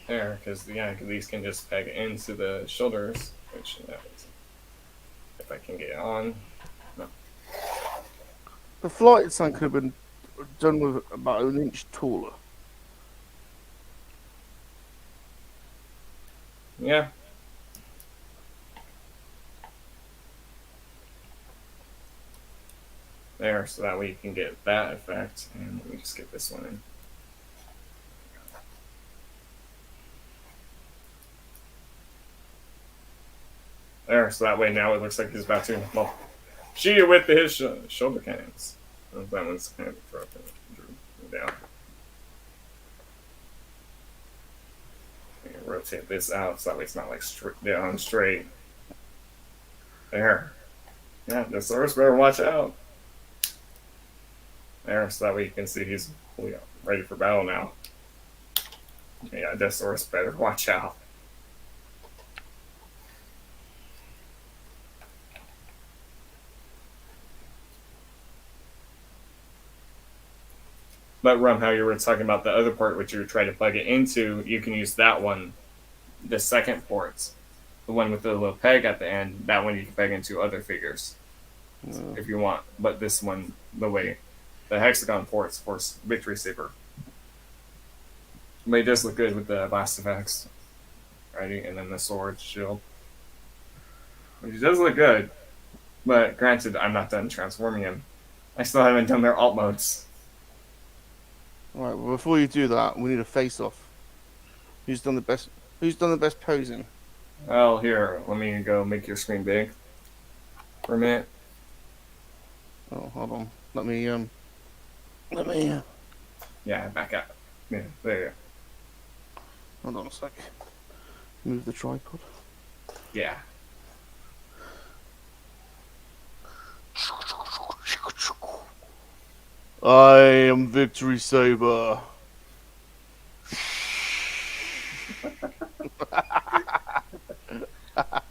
There, because these can just peg into the shoulders, which if I can get it on. The flight stand could have been done with about 1 inch taller. Yeah. There, so that way you can get that effect. And let me just get this one in. There, so that way now it looks like he's about to shoot you with his shoulder cannons. Oh, that one's kind of broken. Down. Rotate this out so that way it's not like straight. There. Yeah, the Saurus better watch out. There, so that way you can see he's fully ready for battle now. Yeah, Desaurus better watch out. But Rum, how you were talking about the other port which you were trying to plug it into, you can use that one, the second port. The one with the little peg at the end, that one you can peg into other figures. If you want. But this one, the hexagon ports force Victorysaber. But it does look good with the blast effects. Righty, and then the sword shield. Which does look good. But granted, I'm not done transforming him. I still haven't done their alt modes. Right. Well, before you do that, we need a face-off. Who's done the best? Who's done the best posing? Well, here, let me go make your screen big for a minute. Oh, hold on. Let me Yeah, back up. Yeah, there you go. Hold on a sec. Move the tripod. Yeah. I am Victorysaber.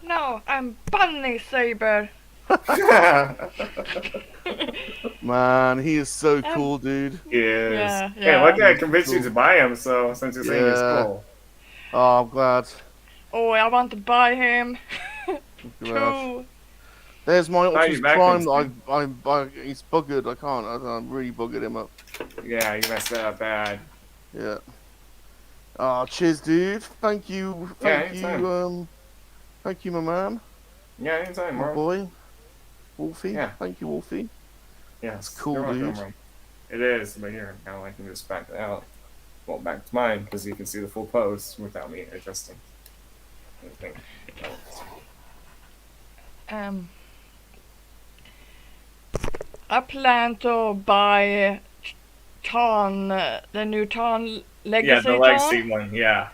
No, I'm Bunny Saber. Man, he is so cool, dude. He is. Yeah, Hey, yeah. look, I convinced you Cool. to buy him, so since you're saying he's Yeah. cool. Oh, I'm glad. Oh, I want to buy him. Glad. Too. There's my Buy you Optimus back Prime. instant. He's buggered. I can't. I'm really buggered him up. Yeah, you messed that up bad. Yeah. Oh, cheers, dude. Thank you. Yeah, Thank you. anytime. Thank you, my man. Yeah, anytime, My Mark. boy. Wolfie. Yeah. Thank you, Wolfie. Yeah, That's cool, you're welcome, dude. Mark. It is, but here, now I can just back it out. Well, back to mine, because you can see the full post without me adjusting anything. I plan to buy Tarn, the new Tarn Legacy. Yeah, the Legacy one, yeah.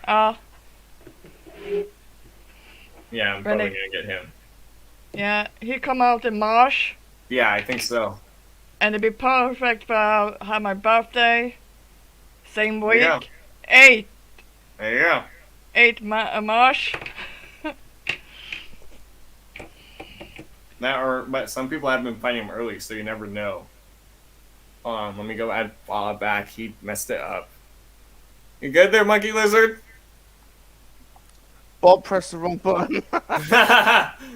Yeah, I'm probably gonna get him. Yeah, he come out in March. Yeah, I think so. And it'd be perfect for have my birthday. Same There you go. week. 8 There you go. March. But some people have been fighting him early, so you never know. Let me go add Bob back. He messed it up. You good there, Monkey Lizard? Bob pressed the wrong button.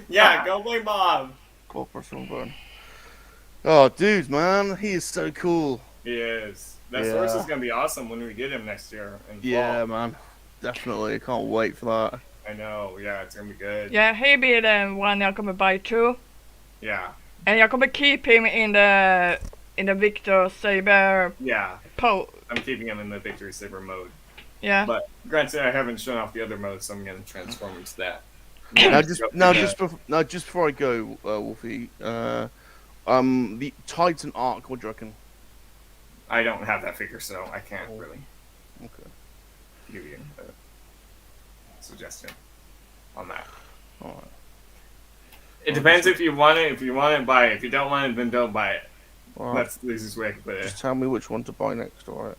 Yeah, go play Bob. Bob pressed the wrong button. Oh, dude, man, he is so cool. He is. That Yeah. source is gonna be awesome when we get him next year. In Yeah, fall. man, definitely. I can't wait for that. I know. Yeah, it's gonna be good. Yeah, he be the one jag kommer buy too. Yeah. And jag kommer keep him in the Victorysaber Yeah. po. I'm keeping him in the Victorysaber mode. Yeah. But granted, I haven't shown off the other modes, so I'm gonna transform into that. Just before I go, Wolfie. The Titan arc. What do you reckon? I don't have that figure, so I can't really Okay. give you a suggestion on that. All right. It depends if you want it. If you want it, buy it. If you don't want it, then don't buy it. All right. That's the easiest way I can put it. Just tell me which one to buy next. All right.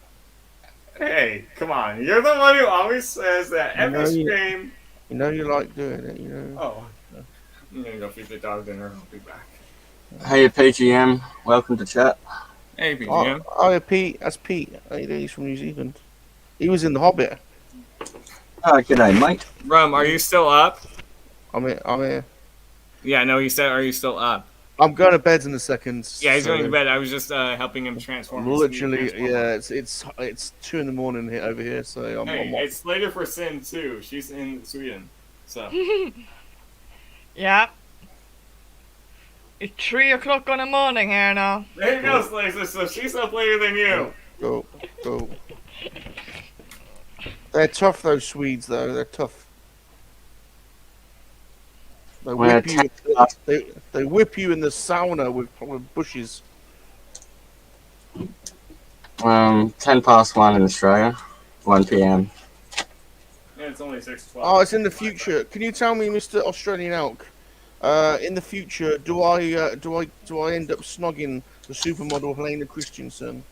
Hey, come on. You're the one who always says that I every know you- stream. You know you like doing it. You know. Oh. I'm gonna go feed the dog dinner. I'll be back. Hey, PGM. Welcome to chat. Hey, PGM. Oh, Pete. That's Pete. How you doing? He's from New Zealand. He was in The Hobbit. Oh, g'day, mate. Rum, are you still up? I'm here. Yeah, no, he said, are you still up? I'm going to bed in a second. Yeah, he's so going to bed. I was just helping him transform. Literally, yeah. It's 2 in the morning here over here, so I'm. Hey, it's later for Sin too. She's in Sweden, so. Yeah. It's 3 o'clock in the morning here now. There you go, Slazer. So she's up later than you. Go. They're tough, those Swedes, though. They're tough. They whip you. They whip you in the sauna with bushes. 1:10 in Australia, 1 p.m. Yeah, it's only 6:12. Oh, it's in the future. Can you tell me, Mr. Australian Elk? In the future, do I end up snogging the supermodel Helena Christensen?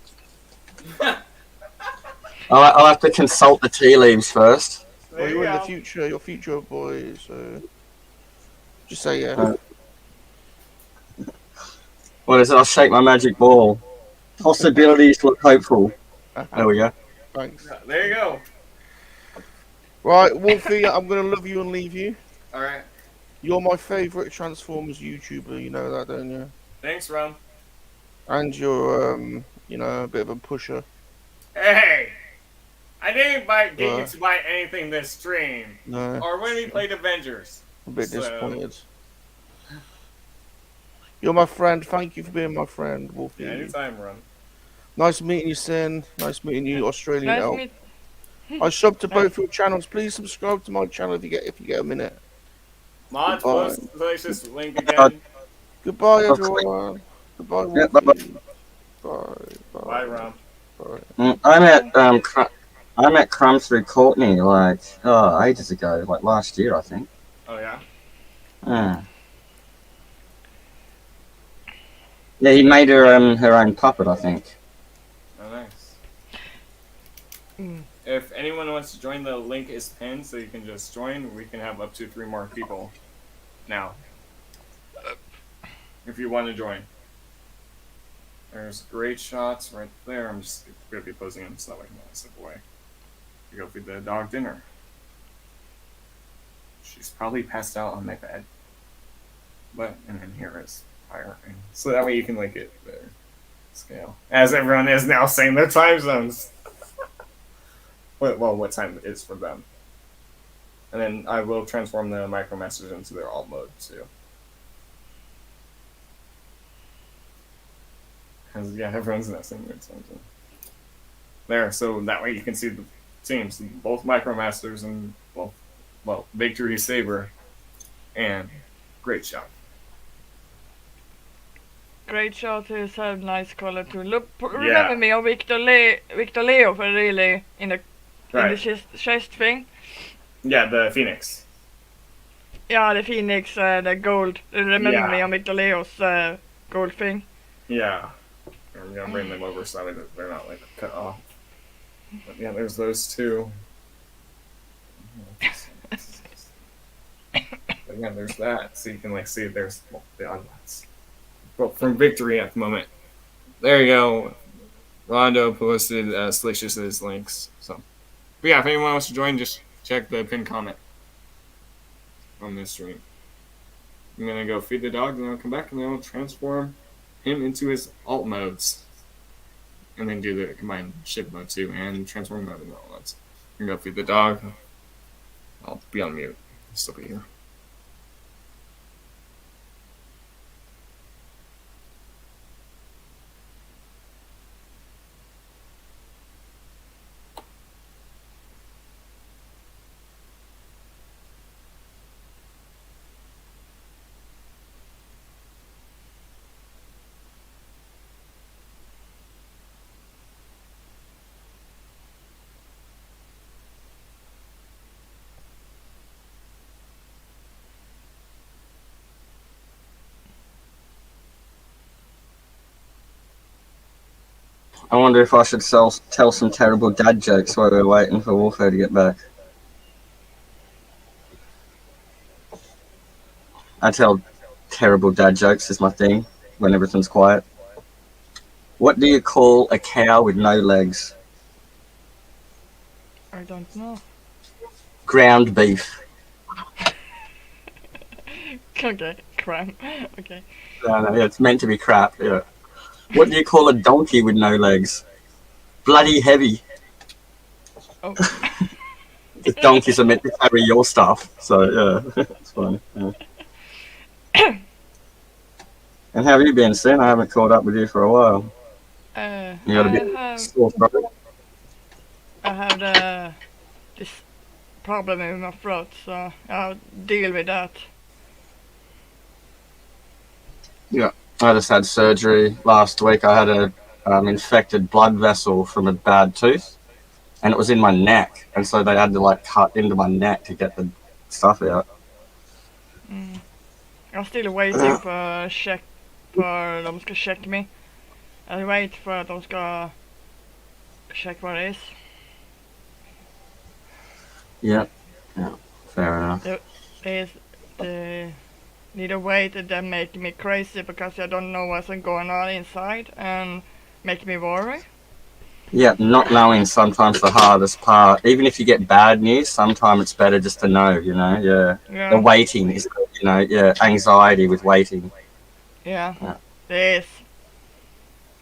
I'll have to consult the tea leaves first. Well, you're in the future. Your future boy. So just say yeah. What is it? I'll shake my magic ball. Possibilities look hopeful. There we go. Thanks. There you go. Right, Wolfie, I'm gonna love you and leave you. All right. You're my favourite Transformers YouTuber. You know that, don't you? Thanks, Rum. And you're a bit of a pusher. Hey, I didn't get you to buy anything this stream, No. or when we played Avengers. I'm a bit disappointed. You're my friend. Thank you for being my friend, Wolfie. Yeah, anytime, Rum. Nice meeting you, Sin. Nice meeting you, Australian Nice Elk. meet. I sub to both your channels. Please subscribe to my channel if you get a minute. Mods, Goodbye. post places link again. Goodbye, everyone. Goodbye, Yeah, Wolfie. Bye. Bye, Rum. for it. I met Crumb through Courtney like ages ago, like last year I think. Oh yeah. Yeah, he made her her own puppet, I think. Oh nice. Mm. If anyone wants to join, the link is pinned, so you can just join. We can have up to 3 more people now. If you want to join. There's great shots right there. I'm just going to be posing them so that way I can step away. You go feed the dog dinner. She's probably passed out on my bed. But, and then here is fire. So that way you can like it better scale. As everyone is now saying their time zones. Well, what time it is for them. And then I will transform the micromasters into their alt mode too. Because, yeah, everyone's in that same weird time zone. There, so that way you can see the teams. Both micromasters and both, well, Victorysaber and Great Shot. Great shot is a nice color too. Look, remember me or Victor Leo for really in the chest thing. Yeah, the Phoenix. Yeah, the Phoenix, the gold. Remember me on Victor Leo's gold thing. Yeah. I'm gonna bring them over so that they're not like cut off. But yeah, there's those two. But yeah, there's that. So you can like see there's the unlocks. Well, from Victory at the moment. There you go. Rondo posted Salacious's links. So, but yeah, if anyone wants to join, just check the pinned comment on this stream. I'm gonna go feed the dog, and then I'll come back, and then I'll transform him into his alt modes, and then do the combined shift mode too, and transform mode into alt modes. I'm gonna go feed the dog. I'll be on mute. I'll still be here. I wonder if I should tell some terrible dad jokes while we're waiting for Warfare to get back. I tell terrible dad jokes is my thing when everything's quiet. What do you call a cow with no legs? I don't know. Ground beef. Okay, crap. Okay. No, yeah, it's meant to be crap, yeah. What do you call a donkey with no legs? Bloody heavy. Oh. The donkeys are meant to carry your stuff, so yeah, it's fine. Yeah. And how have you been, Sin? I haven't caught up with you for a while. You got a bit sore throat? I have this problem with my throat, so I'll deal with that. Yeah, I just had surgery last week. I had a infected blood vessel from a bad tooth, and it was in my neck, and so they had to like cut into my neck to get the stuff out. I'm still waiting for de ska checka me. I wait för att de ska check what it is. Yeah, fair enough. They need to wait and then make me crazy because I don't know what's going on inside and make me worry. Yeah, not knowing sometimes the hardest part. Even if you get bad news, sometimes it's better just to know, you know, yeah. The waiting is, you know, anxiety with waiting. Yeah. It is.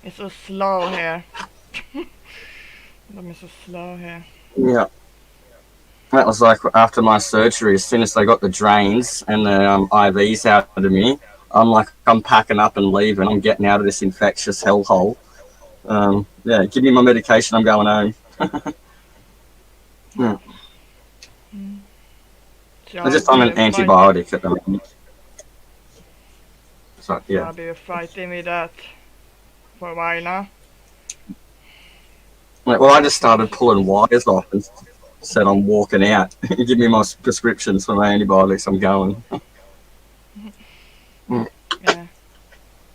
It's so slow here. They're so slow here. Yeah. That was like after my surgery, as soon as they got the drains and the IVs out of me, I'm packing up and leaving. I'm getting out of this infectious hellhole. Yeah, give me my medication, I'm going home. Yeah. I'm just on an antibiotic at the moment. So, yeah. I'll be fighting with that for a while now. Well, I just started pulling wires off and said I'm walking out. Give me my prescriptions for my antibiotics. I'm going. Yeah.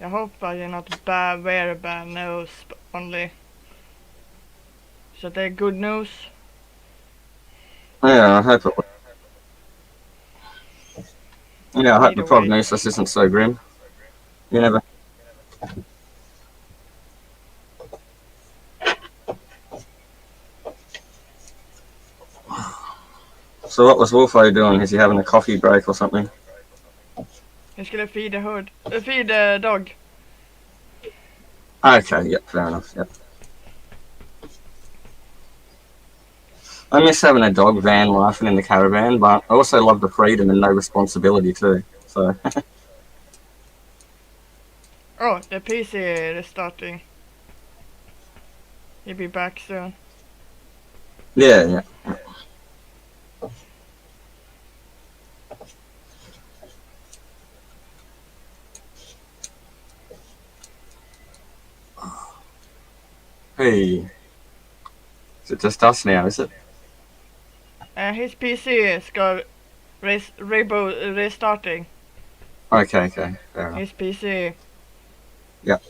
I hope you're not very bad news only. So they're good news. Yeah, I hope it. Yeah, I hope the Either way. prognosis isn't so grim. You never. So what was Wolfo doing? Is he having a coffee break or something? Jag skulle feed the dog. Okay, yep, fair enough, yep. I miss having a dog van life in the caravan, but I also love the freedom and no responsibility too. So Oh, the PC is starting. He'll be back soon. yeah. Hey, is it just us now? Is it? His PC is restarting. Okay, fair enough. His PC. Yep.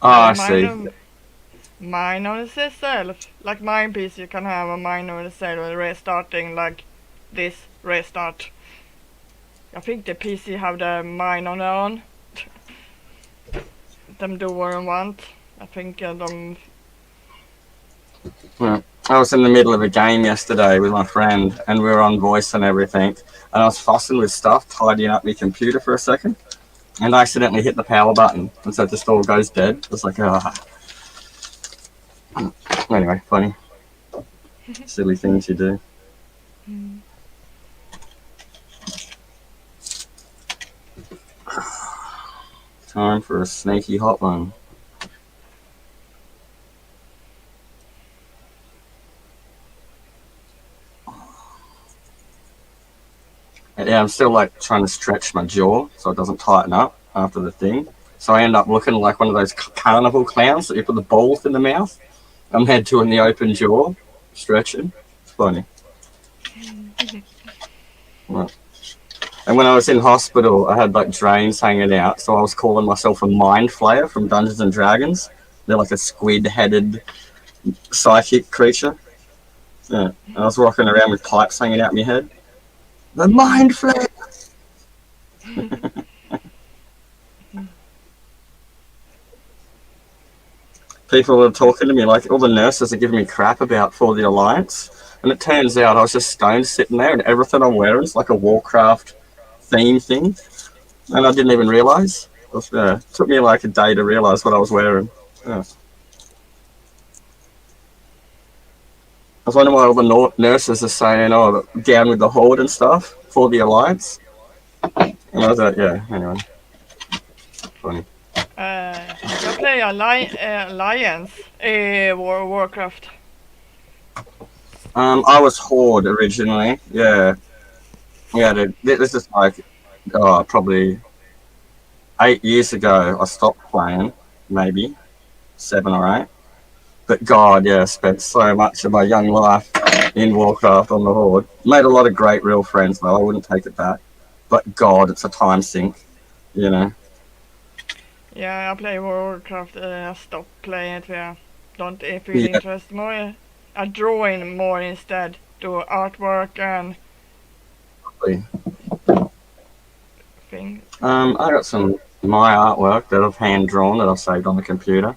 Oh, I see. Mine on itself. Like mine PC can have a mine on itself restarting like this restart. I think the PC have the mine on their own. Them do what I want. I think them. Yeah. I was in the middle of a game yesterday with my friend, and we were on voice and everything, and I was fussing with stuff, tidying up my computer for a second, and I accidentally hit the power button, and so it just all goes dead. It was like, ah. Anyway, funny. Silly things you do. Time for a sneaky hot one. Yeah, I'm still like trying to stretch my jaw so it doesn't tighten up after the thing. So I end up looking like one of those carnival clowns that you put the balls in the mouth. I'm head to in the open jaw, stretching. It's funny. Right. And when I was in hospital, I had like drains hanging out, so I was calling myself a mind flayer from Dungeons and Dragons. They're like a squid-headed psychic creature. Yeah, I was walking around with pipes hanging out my head. The mind flayer. People were talking to me, like all the nurses are giving me crap about For the Alliance, and it turns out I was just stoned sitting there, and everything I'm wearing is like a Warcraft theme thing, and I didn't even realise. It took me like a day to realise what I was wearing. Yeah. I was wondering why all the nurses are saying, "Oh, down with the Horde and stuff For the Alliance," and I was like, "Yeah." Anyway, funny. Jag play Alliance Warcraft. I was Horde originally. Yeah. This is like probably 8 years ago. I stopped playing, maybe 7 or 8. But God, yeah, spent so much of my young life in Warcraft on the Horde. Made a lot of great real friends though. I wouldn't take it back. But God, it's a time sink, you know. Yeah, I play Warcraft. I stopped playing it. Don't feel interest more. I draw in more instead. Do artwork and things. I got some my artwork that I've hand drawn that I've saved on the computer.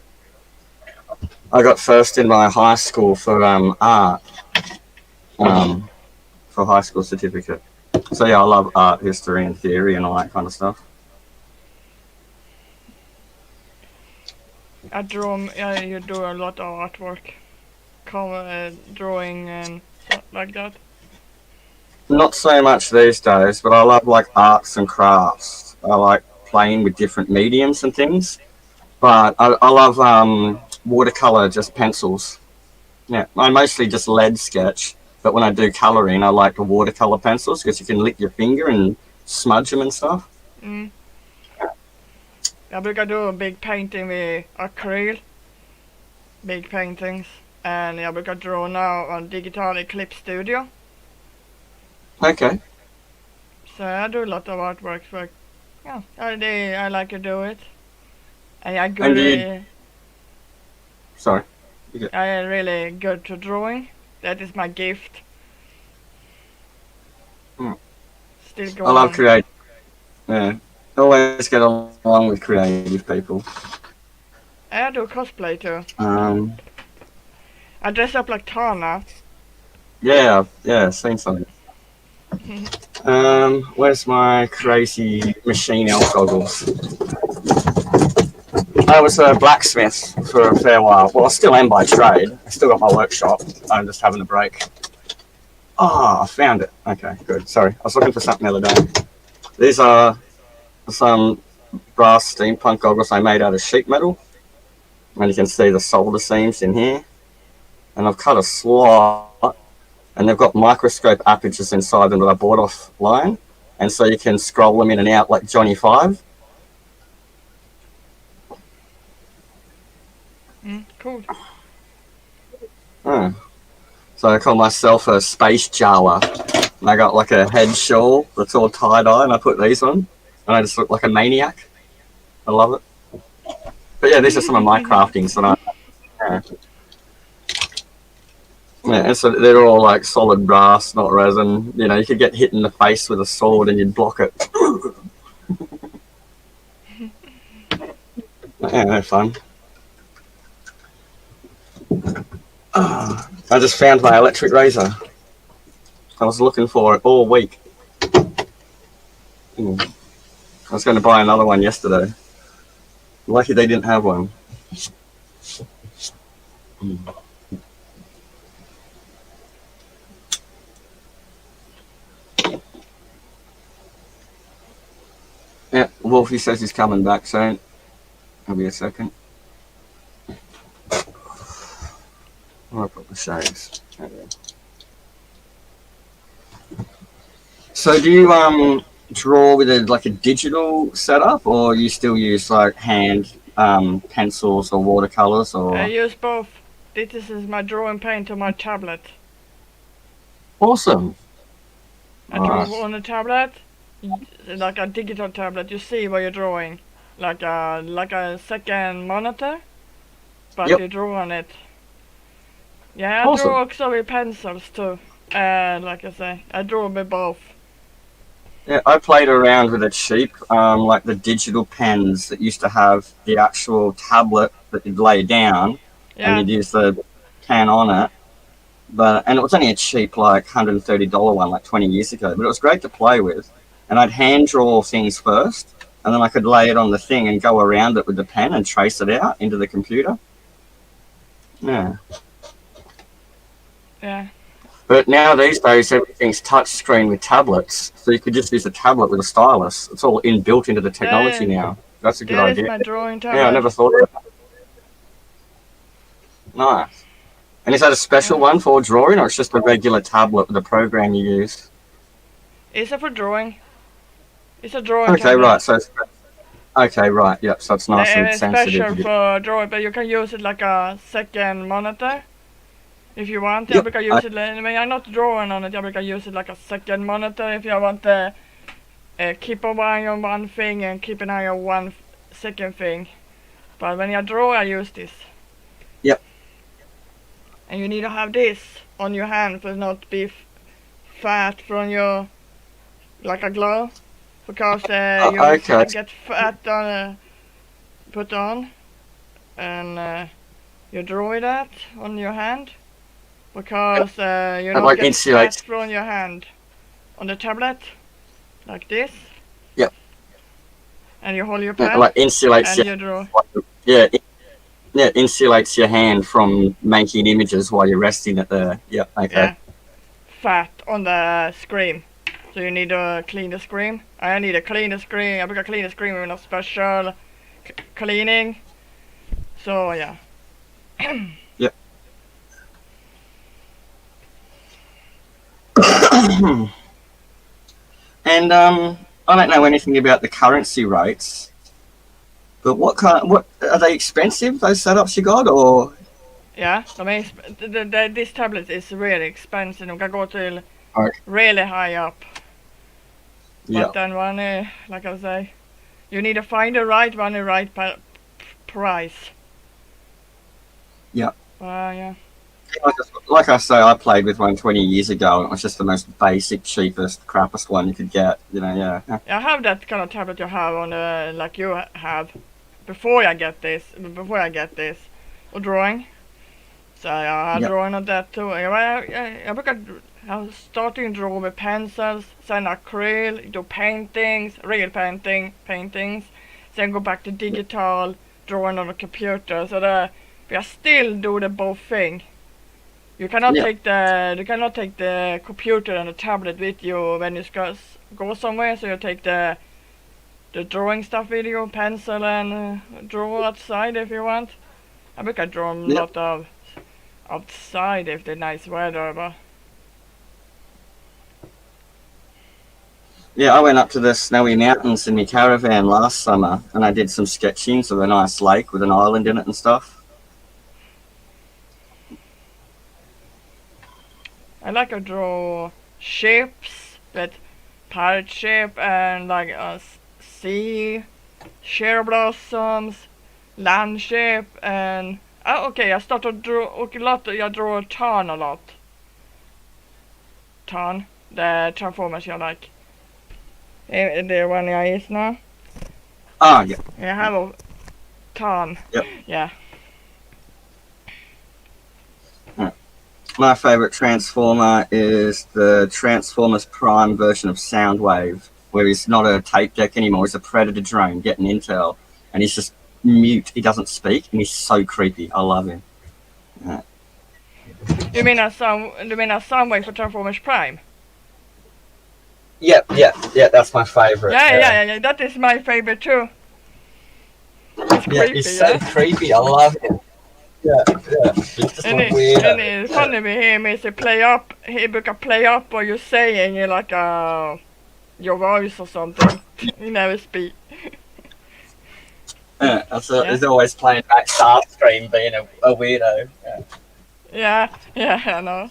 I got first in my high school for art, for high school certificate. So yeah, I love art history and theory and all that kind of stuff. I draw. You do a lot of artwork, drawing and stuff like that. Not so much these days, but I love like arts and crafts. I like playing with different mediums and things. But I love watercolor, just pencils. Yeah, I mostly just lead sketch. But when I do coloring, I like the watercolor pencils because you can lick your finger and smudge them and stuff. Jag brukar do a big painting with acryl. big paintings. And jag brukar draw now on Digital Clip Studio. Okay. So I do a lot of artworks, but yeah, I like to do it. And I'm good. Sorry. I am really good to drawing. That is my gift. Still going. I love creating. Yeah. Always get along with creative people. I do cosplay too. I dress up like Tana. Yeah, seen something. Where's my crazy machine elf goggles? I was a blacksmith for a fair while. Well, I still am by trade. I still got my workshop. I'm just having a break. I found it. Okay, good. Sorry, I was looking for something the other day. These are some brass steampunk goggles I made out of sheet metal. And you can see the solder seams in here. And I've cut a slot, and they've got microscope apertures inside them that I bought offline. And so you can scroll them in and out like Johnny 5. Cool. So I call myself a space Jawa. And I got like a head shawl that's all tie-dye, and I put these on. And I just look like a maniac. I love it. But yeah, these are some of my craftings that and so they're all like solid brass, not resin. You know, you could get hit in the face with a sword and you'd block it. Yeah, they're fun. I just found my electric razor. I was looking for it all week. I was going to buy another one yesterday. Lucky they didn't have one. Yeah, Wolfie says he's coming back soon. I'll be a second. I'll put the shades. Okay. So do you draw with a digital setup, or you still use like hand pencils or watercolors? Or I use both. This is my drawing paint on my tablet. Awesome. I draw on a tablet, like a digital tablet. You see what you're drawing, like a second monitor, but you draw on it. Yeah, I draw also with pencils too. Like I say, I draw with both. Yeah, I played around with it cheap, like the digital pens that used to have the actual tablet that you'd lay down, and you'd use the pen on it. And it was only a cheap, like $130 one, like 20 years ago. But it was great to play with. And I'd hand draw things first, and then I could lay it on the thing and go around it with the pen and trace it out into the computer. Yeah. Yeah. But now these days, everything's touchscreen with tablets, so you could just use a tablet with a stylus. It's all inbuilt into the technology now. That's a good idea. That is my drawing tablet. Yeah, I never thought of that. Nice. And is that a special one for drawing, or it's just a regular tablet with a program you use? It's for drawing. It's a drawing tablet. Right. So yep. So it's nice and sensitive. It's special for drawing, but you can use it like a second monitor. If you want, jag brukar use it, men jag är not drawing on it, jag brukar use it like a second monitor if you want to keep an eye on one thing and keep an eye on one second thing. But when I draw, I use this. Yep. And you need to have this on your hand for not be fat from your, like a glove, because you get fat on, put on, and you draw with that on your hand. Because you don't get fat from your hand on the tablet, like this. Yep. And you hold your pen like insulates and you draw. Yeah, insulates your hand from making images while you're resting it there. Yep, okay. Yeah. Fat on the screen. So you need to clean the screen. I need to clean the screen. I brukar clean the screen with a special cleaning. So yeah. Yep. And I don't know anything about the currency rates, but what are they expensive, those setups you got, or Ja, this tablet is really expensive. De kan gå till Okay. really high up. Yeah. But then one, like I say, you need to find the right one, the right price. Yeah. Yeah. Like I say, I played with one 20 years ago, and it was just the most basic, cheapest, crappiest one you could get. You know, yeah. I have that kind of tablet you have on like you have before I get this, och drawing. Så jag har drawing on that too. Jag brukar starting draw with pencils, sen acryl, do paintings, real paintings, then go back to digital, drawing on the computer. So I still do the both thing. You cannot take the computer and the tablet with you when you go somewhere. So you take the drawing stuff with you, pencil and draw outside if you want. I brukar draw a lot of outside if the nice weather, but Yeah, I went up to the snowy mountains in my caravan last summer, and I did some sketchings of a nice lake with an island in it and stuff. I like to draw ships, but pirate ship and like a sea, cherry blossoms, land ship, and okay, I started to draw a lot. I draw Tarn a lot. Tarn, the Transformers jag like. Det one jag is now. Ah, yeah. Jag har Tarn. Yep. Yeah. My favorite Transformer is the Transformers Prime version of Soundwave, where he's not a tape deck anymore. He's a Predator drone getting intel, and he's just mute. He doesn't speak, and he's so creepy. I love him. Du menar Soundwave for Transformers Prime? Yeah, that's my favorite. Yeah. That is my favorite too. It's creepy, he's so creepy. I love him. Yeah. He's just and it's funny with him is he brukar play up what you're saying in like your voice or something. He never speak. He's always playing back Starscream, being a weirdo. Yeah, I know.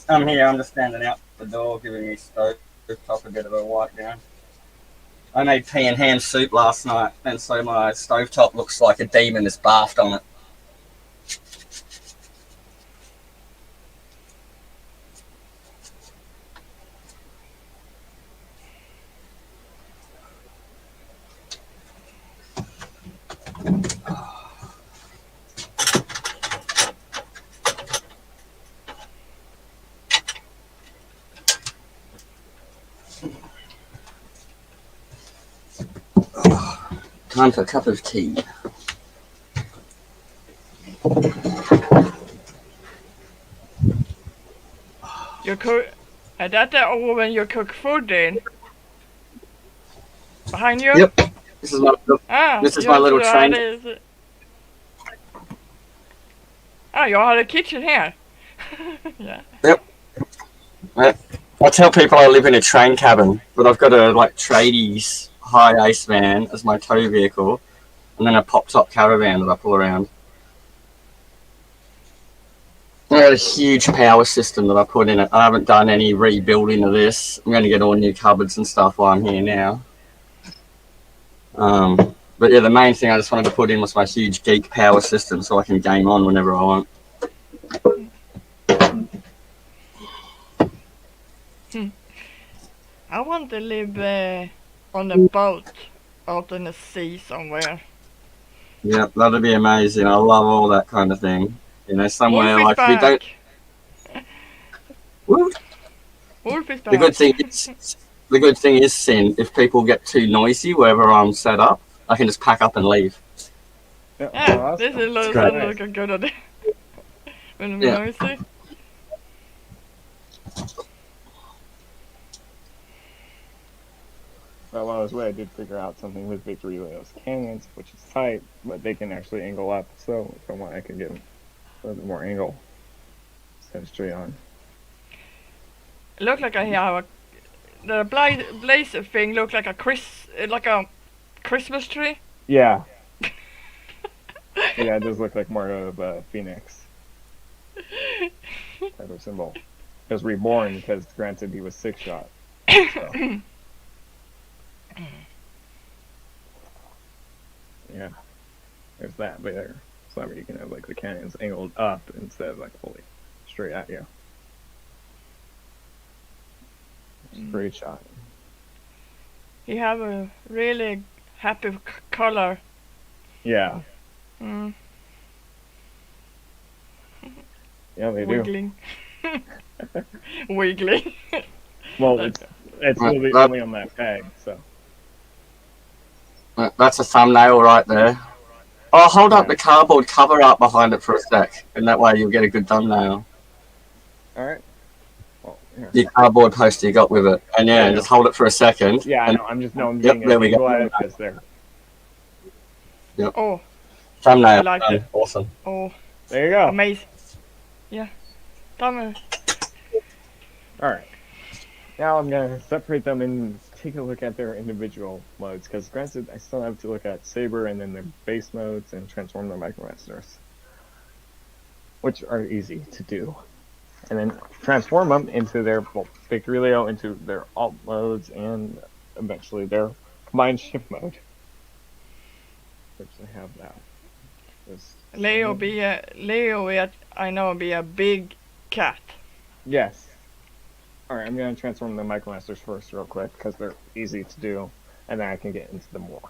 I'm here. I'm just standing out the door, giving me stove top a bit of a wipe down. I made pea and ham soup last night, and so my stovetop looks like a demon that's bathed on it. Time for a cup of tea. Är that the oven you cook food in? Behind you? Yep. This is my little train. Jag har a kitchen here. Yeah. Yep. I tell people I live in a train cabin, but I've got a tradies high ace van as my tow vehicle, and then a pop-top caravan that I pull around. I got a huge power system that I put in it. I haven't done any rebuilding of this. I'm going to get all new cupboards and stuff while I'm here now. But yeah, the main thing I just wanted to put in was my huge geek power system so I can game on whenever I want. I want to live on a boat out in the sea somewhere. Yeah, that'd be amazing. I love all that kind of thing. You know, somewhere like we don't. Wolf is back. The good thing is, Sin, if people get too noisy wherever I'm set up, I can just pack up and leave. Yeah, this is like a good idea. When I'm noisy. Well, while I was away, I did figure out something with Victorysaber cannons, which is tight, but they can actually angle up. So if I want, I can get a little bit more angle. Set straight on. It looks like I have the blazer thing. Looks like a Christmas tree. Yeah. Yeah, it does look like more of a phoenix type of symbol. It was reborn because, granted, he was 6-shot. So. Yeah, there's that there. So that way you can have like the cannons angled up instead of like fully straight at you. Great shot. He have a really happy color. Yeah. Mm. Yeah, they Wiggling. Wiggling. Well, it's really only on that peg, so. That's a thumbnail right there. Oh, hold up the cardboard cover up behind it for a sec, and that way you'll get a good thumbnail. Alright. Well, yeah. The cardboard poster you got with it. And yeah, just hold it for a second. Yeah, I and, know. I'm just knowing yep, being there an we angle go. at it because there. Yep. Oh, Thumbnail. I like it. Awesome. Oh, There you go. amazing. Yeah. Thumbnail. Alright. Now I'm going to separate them and take a look at their individual modes, because granted, I still have to look at Saber and then their base modes and transform their Micromasters, which are easy to do. And then transform them into their, well, Victory into their alt modes and eventually their combined shift mode. Which I have that. Leo, I know, be a big cat. Yes. Alright, I'm going to transform the Micromasters first real quick, because they're easy to do, and then I can get into the more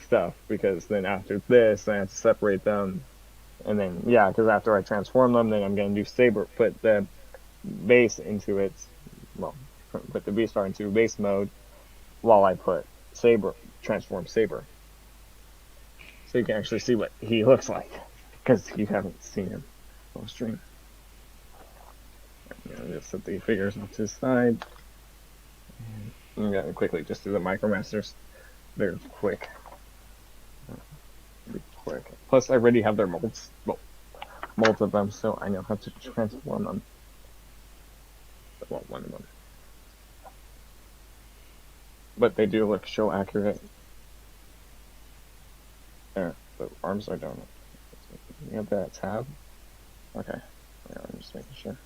stuff, because then after this, I have to separate them, and then, yeah, because after I transform them, then I'm going to do Saber, put the base into its, well, put the V-Star into base mode, while I put Saber, transform Saber. So you can actually see what he looks like, because you haven't seen him on stream. Just set the figures off to the side. And I'm going to quickly just do the Micromasters. They're quick. Plus, I already have their molds. Well, molds of them, so I know how to transform them. Well, one of them. But they do look so accurate. There, the arms are down. You have that tab? Okay. Yeah, I'm just making sure.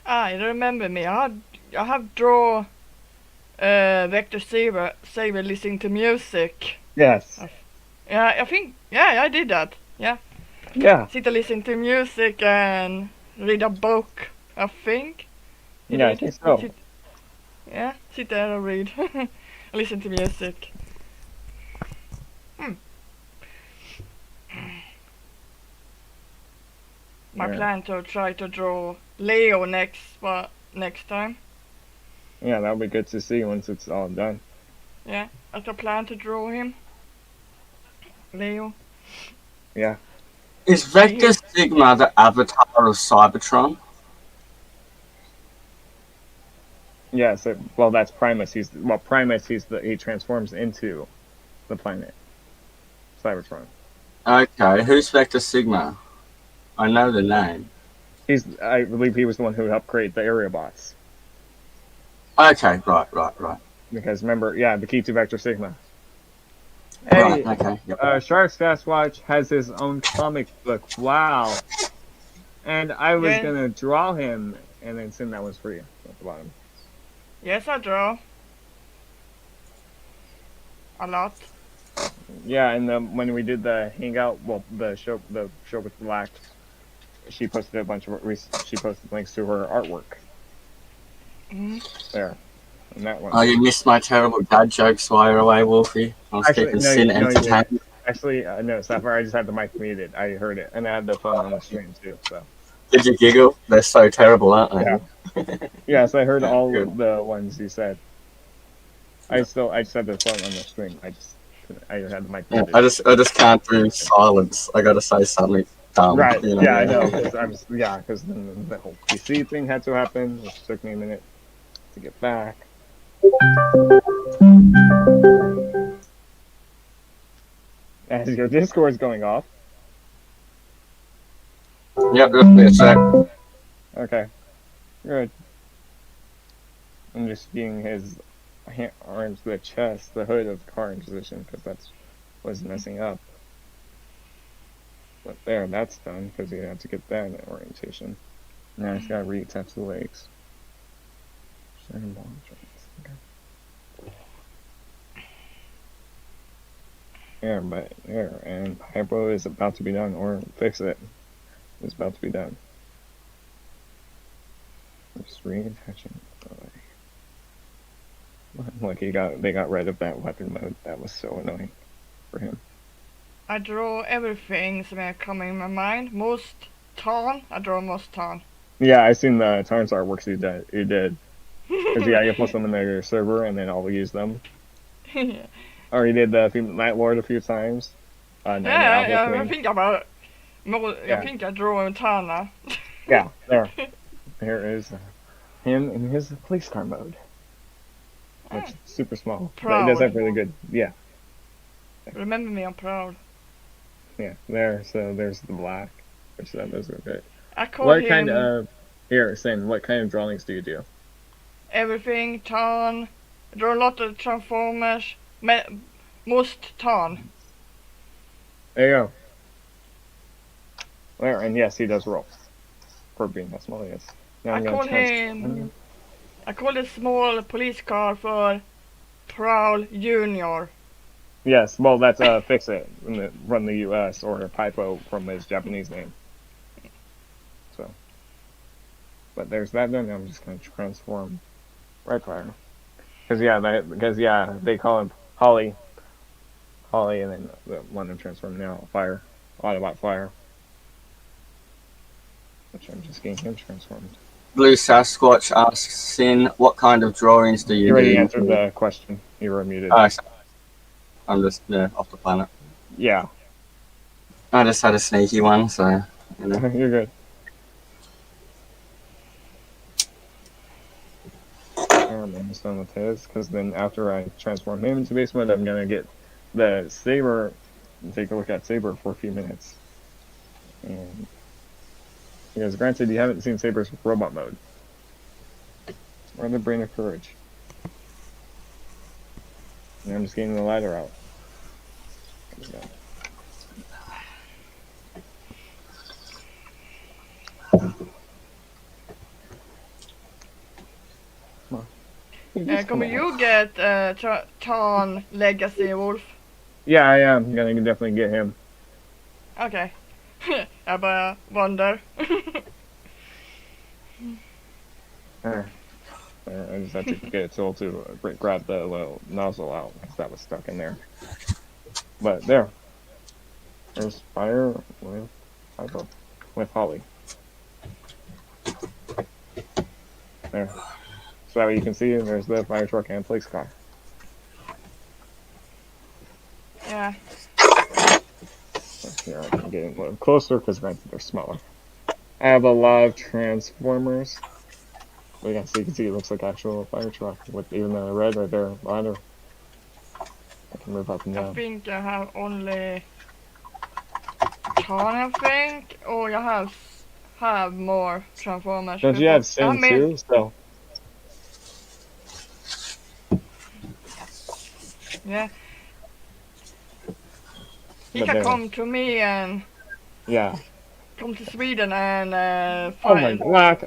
I remember me. I have draw Victorysaber listening to music. Yes. Yeah, I think. Yeah, I did that. Yeah. Yeah. Sit and listen to music and read a book. I think. Yeah, I think so. Sit there and read. Listen to music. My plan to try to draw Leo next time. Yeah, that'll be good to see once it's all done. Yeah, I can plan to draw him. Leo. Yeah. Is Vector Sigma the avatar of Cybertron? Yeah, so well, that's Primus. Primus. He transforms into the planet Cybertron. Okay, who's Vector Sigma? I know the name. I believe he was the one who helped create the area bots. Okay, right. Because remember, yeah, the key to Vector Sigma. Right, Hey, okay. Yep. Shark's Fast Watch has his own comic book. Wow. And I was gonna draw him and then send that one for you at the bottom. Yes, I draw. A lot. Yeah, and when we did the hangout, well, the show with Black, she posted a bunch of she posted links to her artwork. There, and that one. Oh, you missed my terrible dad jokes while you're away, Wolfie. I was keeping Sin entertained. Actually, no, Sapphire. I just had the mic muted. I heard it, and I had the phone on the stream too. So. Did you giggle? They're so terrible, aren't they? Yeah. Yes, I heard all of the ones you said. I just had the phone on the stream. I had the mic muted. I just can't do silence. I gotta say something dumb. Right. You know? Yeah, I know. Because then the whole PC thing had to happen, which took me a minute to get back. As your Discord's going off. Yep, just be a sec. Okay. Good. I'm just seeing his I can't orange the chest, the hood of the car in position because that's what's messing up. But there, that's done because you have to get that in orientation. Now I just gotta reattach the legs. Second ball joints. Okay. Yeah, but there, and hypo is about to be done, or fix it. It's about to be done. Just reattaching the leg. Like they got rid of that weapon mode. That was so annoying for him. I draw everything som är coming in my mind. Most Tarn. I draw most Tarn. Yeah, I seen the Tarns artworks you did. Because yeah, you post them in your server and then I'll use them. Yeah. Or you did the Night Lord a few times. I think about I think I draw en Tarn. Yeah, there. Here is him in his police car mode. It's super small. But it does have really good, yeah. Remember me, I'm proud. Yeah, there. So there's the black, which that does look good. I call what him kind of Sin? What kind of drawings do you do? everything Tarn. I draw a lot of Transformers. Most Tarn. There you go. There, and yes, he does roll. For being how small he is. Now I call the small police car for Prowl Junior. Yes, well, that's Fix It from the U.S. or Pipo from his Japanese name. So, but there's that done. I'm just gonna transform Red Fire because they call him Holly, and then the one I'm transforming now Fire, Autobot Fire, which I'm just getting him transformed. Blue Sasquatch asks, Sin, what kind of drawings do you do? You already answered the question. You were muted. I'm just off the planet. Yeah. I just had a sneaky one, so you know. You're good. I'm almost done with his, because then after I transform him into base mode, I'm gonna get the Saber and take a look at Saber for a few minutes. And because granted, you haven't seen Saber's robot mode. Or the Brain of Courage. And I'm just getting the ladder out. Kommer you get Tarn Legacy Wolf? Yeah, I am. I'm gonna definitely get him. Okay. Jag bara wonder. I just had to get a tool to grab the little nozzle out because that was stuck in there. But there's Fire with Holly. There. So you can see there's the fire truck and police car. Yeah. Here I can get in a little closer because granted they're smaller. I have a lot of Transformers. But yeah, so you can see it looks like actual fire truck with even the red right there behind her. I can move up and down. I think I have only Tarn, I think, or I have more Transformers. Don't you have Sin too? So. Yeah. He can come to me and come to Sweden and find.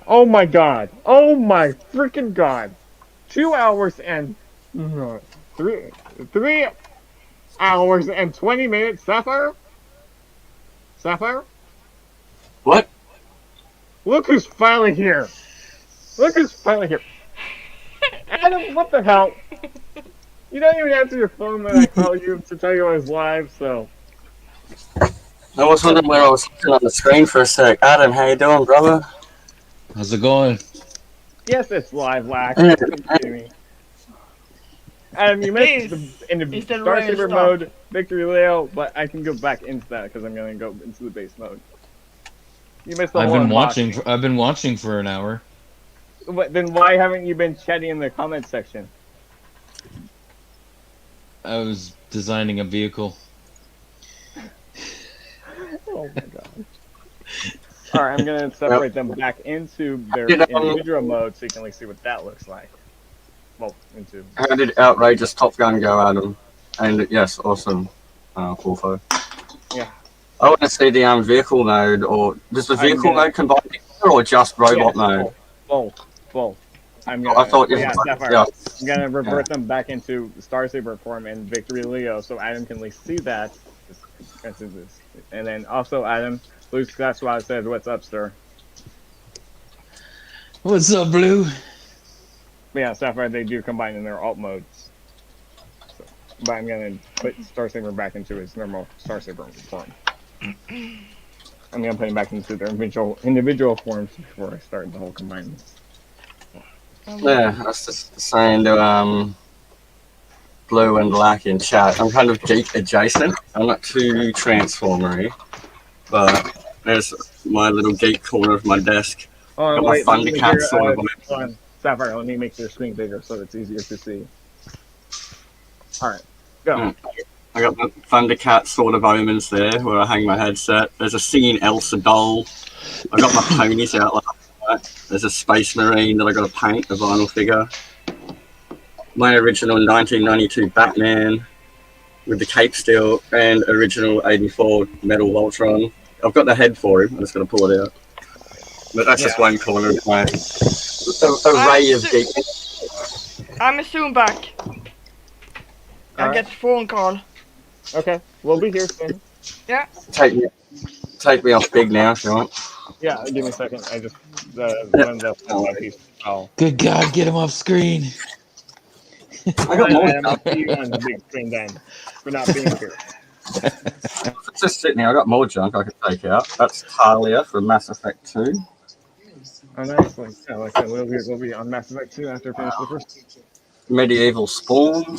Oh my god! Oh my freaking god! 2 hours and 3 hours and 20 minutes, Sapphire? Sapphire? What? Look who's finally here! Look who's finally here! Adam, what the hell? You don't even answer your phone when I call you to tell you I was live, so. I was wondering where I was looking on the screen for a sec. Adam, how you doing, brother? How's it going? Yes, it's live, Lack. Adam, you missed in the Star Saber mode, Victory Layout, but I can go back into that because I'm going to go into the base mode. You missed the whole unboxing. I've been watching for an hour. But then why haven't you been chatting in the comment section? I was designing a vehicle. Oh my god. Alright, I'm gonna separate them back into their individual mode so you can see what that looks like. Well, into. How did outrageous Top Gun go, Adam? And yes, awesome. Qualifier. Yeah. I want to see the vehicle mode, or does the vehicle mode combine together, or just robot mode? Both. I'm gonna. I thought Sapphire. yeah. I'm gonna revert them back into Starsaber form and Victory Leo, so Adam can at least see that. And then also Adam, Blue Sky Squad says, "What's up, sir?" What's up, Blue? But yeah, Sapphire, they do combine in their alt modes. So, but I'm gonna put Starsaber back into its normal Starsaber form. I'm gonna put him back into their individual forms before I start the whole combine. Yeah, I was just saying to Blue and Black in chat, I'm kind of geek adjacent. I'm not too transformery, but there's my little geek corner of my desk. Oh, Got wait, my Thundercat sort of. hold on. Sapphire, let me make your screen bigger so it's easier to see. Alright, go. I got the Thundercat sort of omens there where I hang my headset. There's a singing Elsa doll. I got my ponies out like that. There's a Space Marine that I got to paint, a vinyl figure. My original 1992 Batman with the cape still, and original 84 Metal Voltron. I've got the head for him. I'm just going to pull it out. But that's just one corner of my array of geek. I'm soon back. I get a phone call. Okay, we'll be here soon. Yeah. Take me off big now if you want. Yeah, give me a second. I just one of the piece. Oh, Good God, get him off screen. I got more. I'll see you on the big screen then for not being here. It's just sitting here. I got more junk I could take out. That's Talia from Mass Effect 2. Oh, nice. Like I said, we'll be on Mass Effect 2 after finish the first. Medieval Spawn.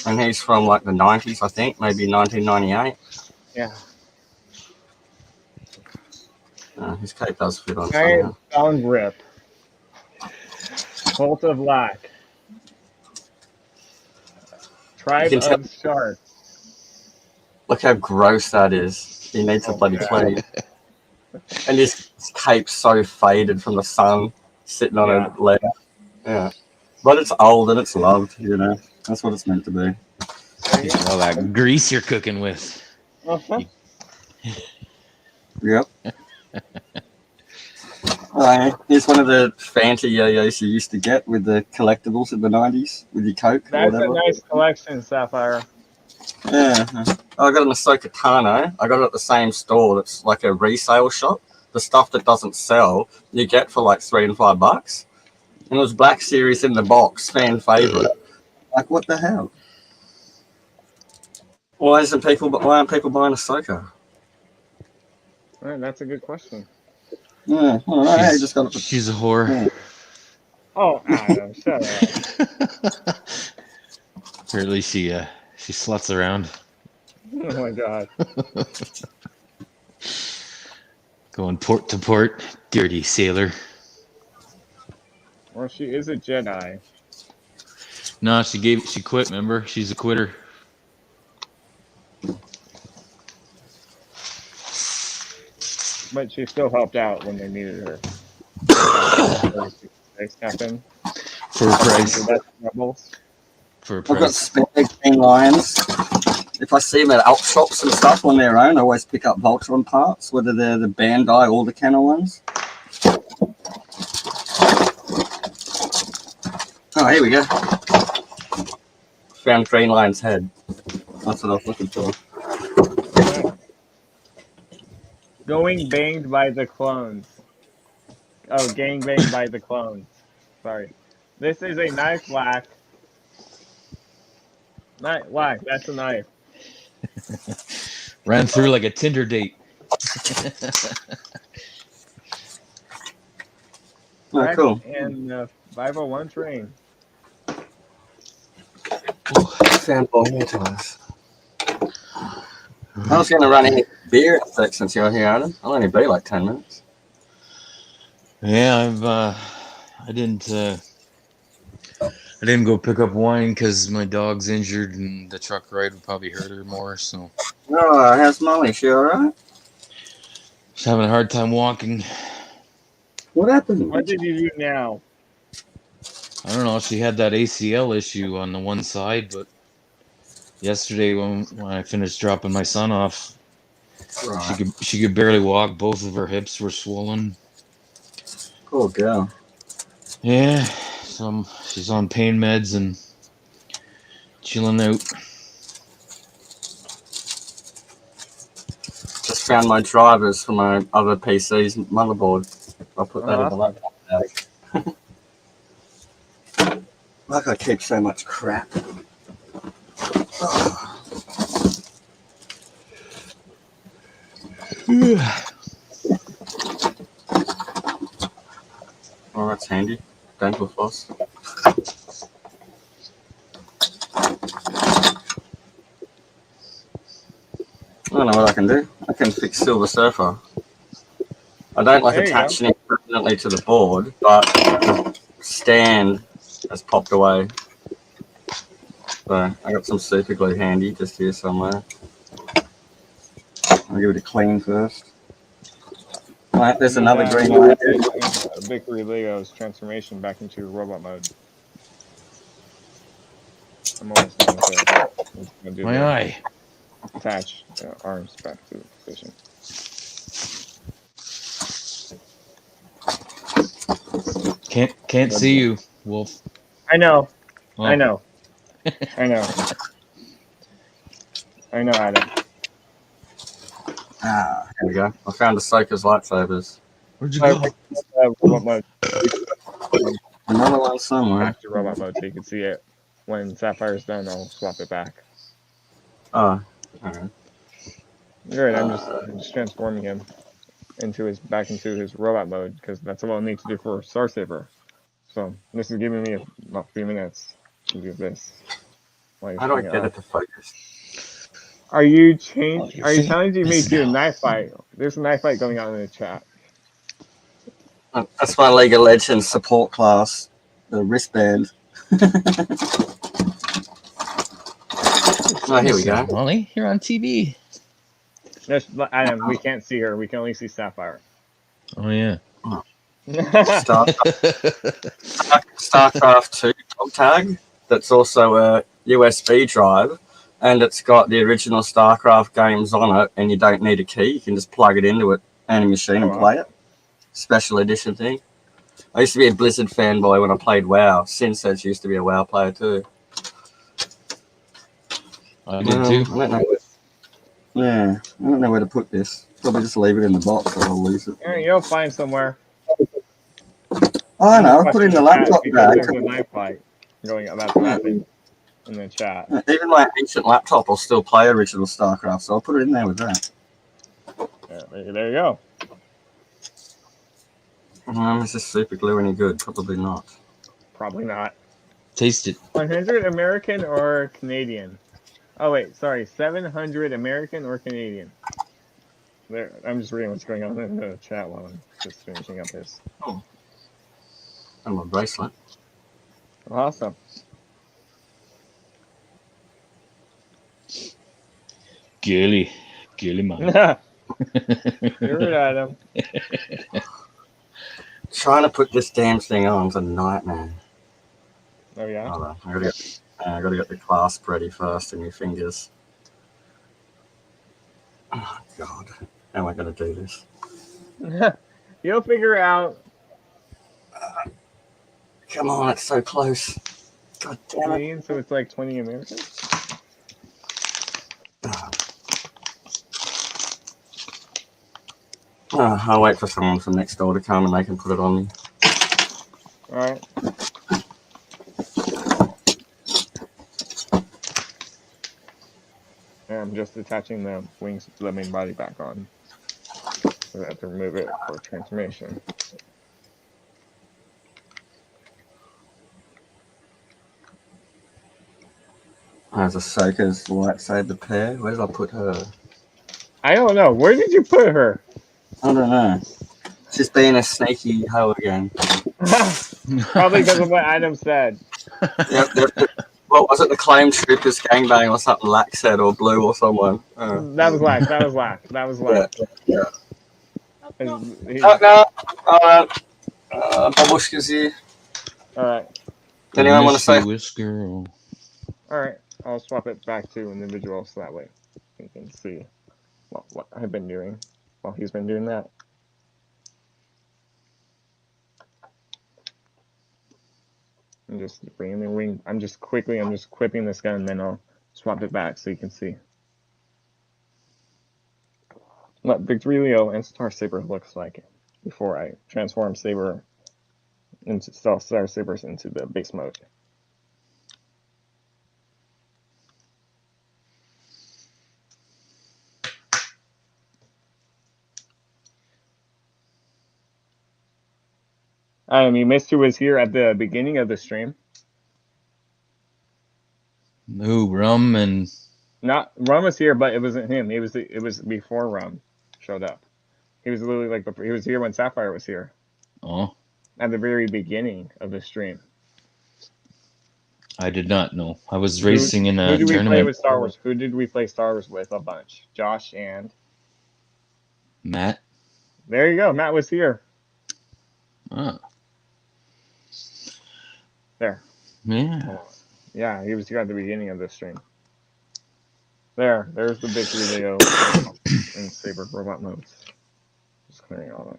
And he's from like the 90s, I think, maybe 1998. Yeah. His cape does fit on Giant somehow. Sound Rip. Cult of Lack. Tribe of Sharks. Look how gross that is. He needs to bloody clean. And his cape's so faded from the sun, sitting on a leg. Yeah. But it's old and it's loved, you know. That's what it's meant to be. All that grease you're cooking with. Uh-huh. Yep. Here's one of the fancy yo-yos you used to get with the collectibles in the 90s with your Coke. That's or whatever. a nice collection, Sapphire. Yeah. I got an Ahsoka Tano. I got it at the same store that's like a resale shop. The stuff that doesn't sell, you get for like $3 and $5. And it was Black Series in the box, fan favorite. Like, what the hell? Why aren't people buying Ahsoka? Right, that's a good question. Yeah, all right. She's a whore. Yeah. Oh, Adam, shut up. Apparently she sluts around. Oh my God. Going port to port, dirty sailor. Well, she is a Jedi. No, she quit, remember? She's a quitter. But she still helped out when they needed her. Captain. For a price. Rebels. For a I've got price. spare green lions. If I see them at out shops and stuff on their own, I always pick up Voltron parts, whether they're the Bandai or the Kenner ones. Oh, here we go. Found Green Lion's head. That's what I was looking for. Going banged by the clones. Oh, gang banged by the clones. Sorry. This is a knife lack. Knife lack, that's a knife. Ran through like a Tinder date. Oh, cool. And 501 train. Found all hair ties. I was going to run any beer since you're here, Adam. I'll only be like 10 minutes. Yeah, I didn't go pick up wine because my dog's injured and the truck ride would probably hurt her more. So. Oh, how's Molly? She all right? She's having a hard time walking. What happened? What did you do now? I don't know. She had that ACL issue on the one side, but yesterday when I finished dropping my son off, Right. she could barely walk. Both of her hips were swollen. Poor girl. Yeah, so she's on pain meds and chilling out. Just found my drivers for my other PC's motherboard. I'll put that in the laptop bag. Like I keep so much crap. Oh, that's handy. Dental floss. I don't know what I can do. I can fix Silver Surfer. I don't like attaching it permanently to the board, but the stand has popped away. So I got some super glue handy just here somewhere. I'll give it a clean first. Right, there's another green light. Victory Lego's transformation back into robot mode. I'm almost done with it. I'm just gonna do My eye. Attach arms back to the position. Can't see you, Wolf. I know. Oh. I know. I know. I know, Adam. Ah, here we go. I found Ahsoka's lightsabers. Where'd you go? Robot mode. Another one somewhere. Back to robot mode so you can see it. When Sapphire's done, I'll swap it back. Oh, alright. Good. I'm just transforming him back into his robot mode because that's what I'll need to do for Star Saber. So this is giving me about 3 minutes to do this. How do I get it to focus? Are you challenging me to a knife fight? There's a knife fight going on in the chat. That's my League of Legends support class. The wristband. Oh, here we go. Molly, you're on TV. Adam, we can't see her. We can only see Sapphire. Oh yeah. StarCraft 2 dog tag. That's also a USB drive, and it's got the original StarCraft games on it. And you don't need a key; you can just plug it into it, any machine, and play it. Special edition thing. I used to be a Blizzard fanboy when I played WoW. Since used to be a WoW player too. I did too. I don't know where to put this. Probably just leave it in the box or I'll lose it. You'll find somewhere. Oh, I know. I'll put it in the laptop bag. There's a knife fight going about to happen in the chat. Even my ancient laptop will still play original StarCraft, so I'll put it in there with that. Yeah, there you go. Is this super glue any good? Probably not. Probably not. Taste it. 100 American or Canadian? Oh wait, sorry, 700 American or Canadian? There, I'm just reading what's going on in the chat while I'm just finishing up this. Oh. And my bracelet. Awesome. Gilly man. You're it, Adam. Trying to put this damn thing on is a nightmare. Oh yeah? Hold on. I gotta get the clasp ready first in your fingers. Oh god. How am I gonna do this? You'll figure it out. Come on, it's so close. God damn it. Canadian, so it's like 20 American? I'll wait for someone from next door to come and they can put it on me. Alright. I'm just attaching the wings to the main body back on. So I have to remove it for transformation. There's Ahsoka's lightsaber pair. Where did I put her? I don't know. Where did you put her? I don't know. She's being a sneaky hoe again. Probably because of what Adam said. What was it? The Claim Troopers gangbang or something? Lack said or Blue or someone. That was Lack. Yeah. No. Babushka's here. Alright. Anyone want to say? Girl. All right, I'll swap it back to individual so that way you can see what I've been doing while he's been doing that. I'm just bringing the ring. I'm just equipping this gun, and then I'll swap it back so you can see what Victory and Star Saber looks like before I transform Saber into Star Sabers into the base mode. You missed who was here at the beginning of the stream. No, Rum and Not Rum was here, but it wasn't him. It was before Rum showed up. He was literally like he was here when Sapphire was here. oh, At the very beginning of the stream. I did not know. I was racing in Who a did we play tournament. with Star Wars? Who did we play Star Wars with a bunch? Josh and Matt. there you go. Matt was here. Ah. There. Yeah. Yeah, he was here at the beginning of the stream. There's the Victory Leo and Saber robot modes. Just clearing all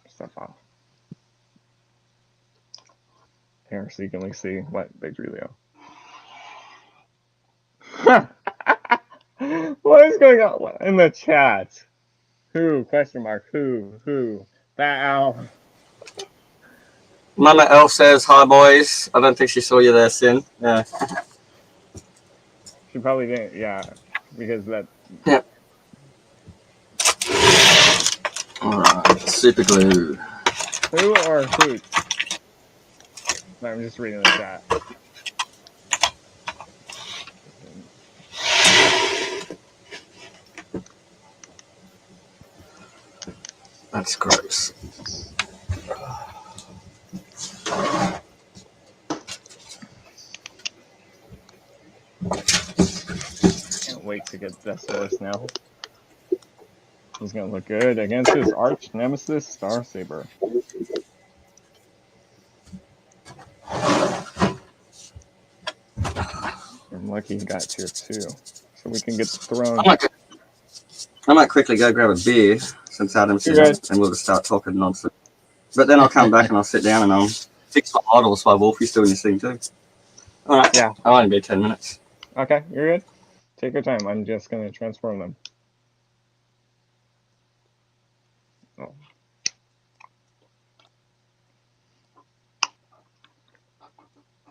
the stuff off. Here, so you can like see what Victory Leo. What is going on in the chat? Who? Question mark. Who? Bow. Mama Elf says, hi, boys. I don't think she saw you there, Sin. Yeah. She probably didn't, yeah. Because that. Yeah. Alright, super glue. Who or hoot? No, I'm just reading the chat. That's gross. Can't wait to get Desolus now. He's gonna look good against his arch nemesis, Star Saber. I'm lucky he got tier 2. So we can get the throne. I might quickly go grab a beer since Adam's here, and we'll just start talking nonsense. But then I'll come back and I'll sit down and I'll fix my models while Wolfie's doing his thing too. Alright, yeah. I'll only be 10 minutes. Okay, you're good. Take your time. I'm just gonna transform them. Oh.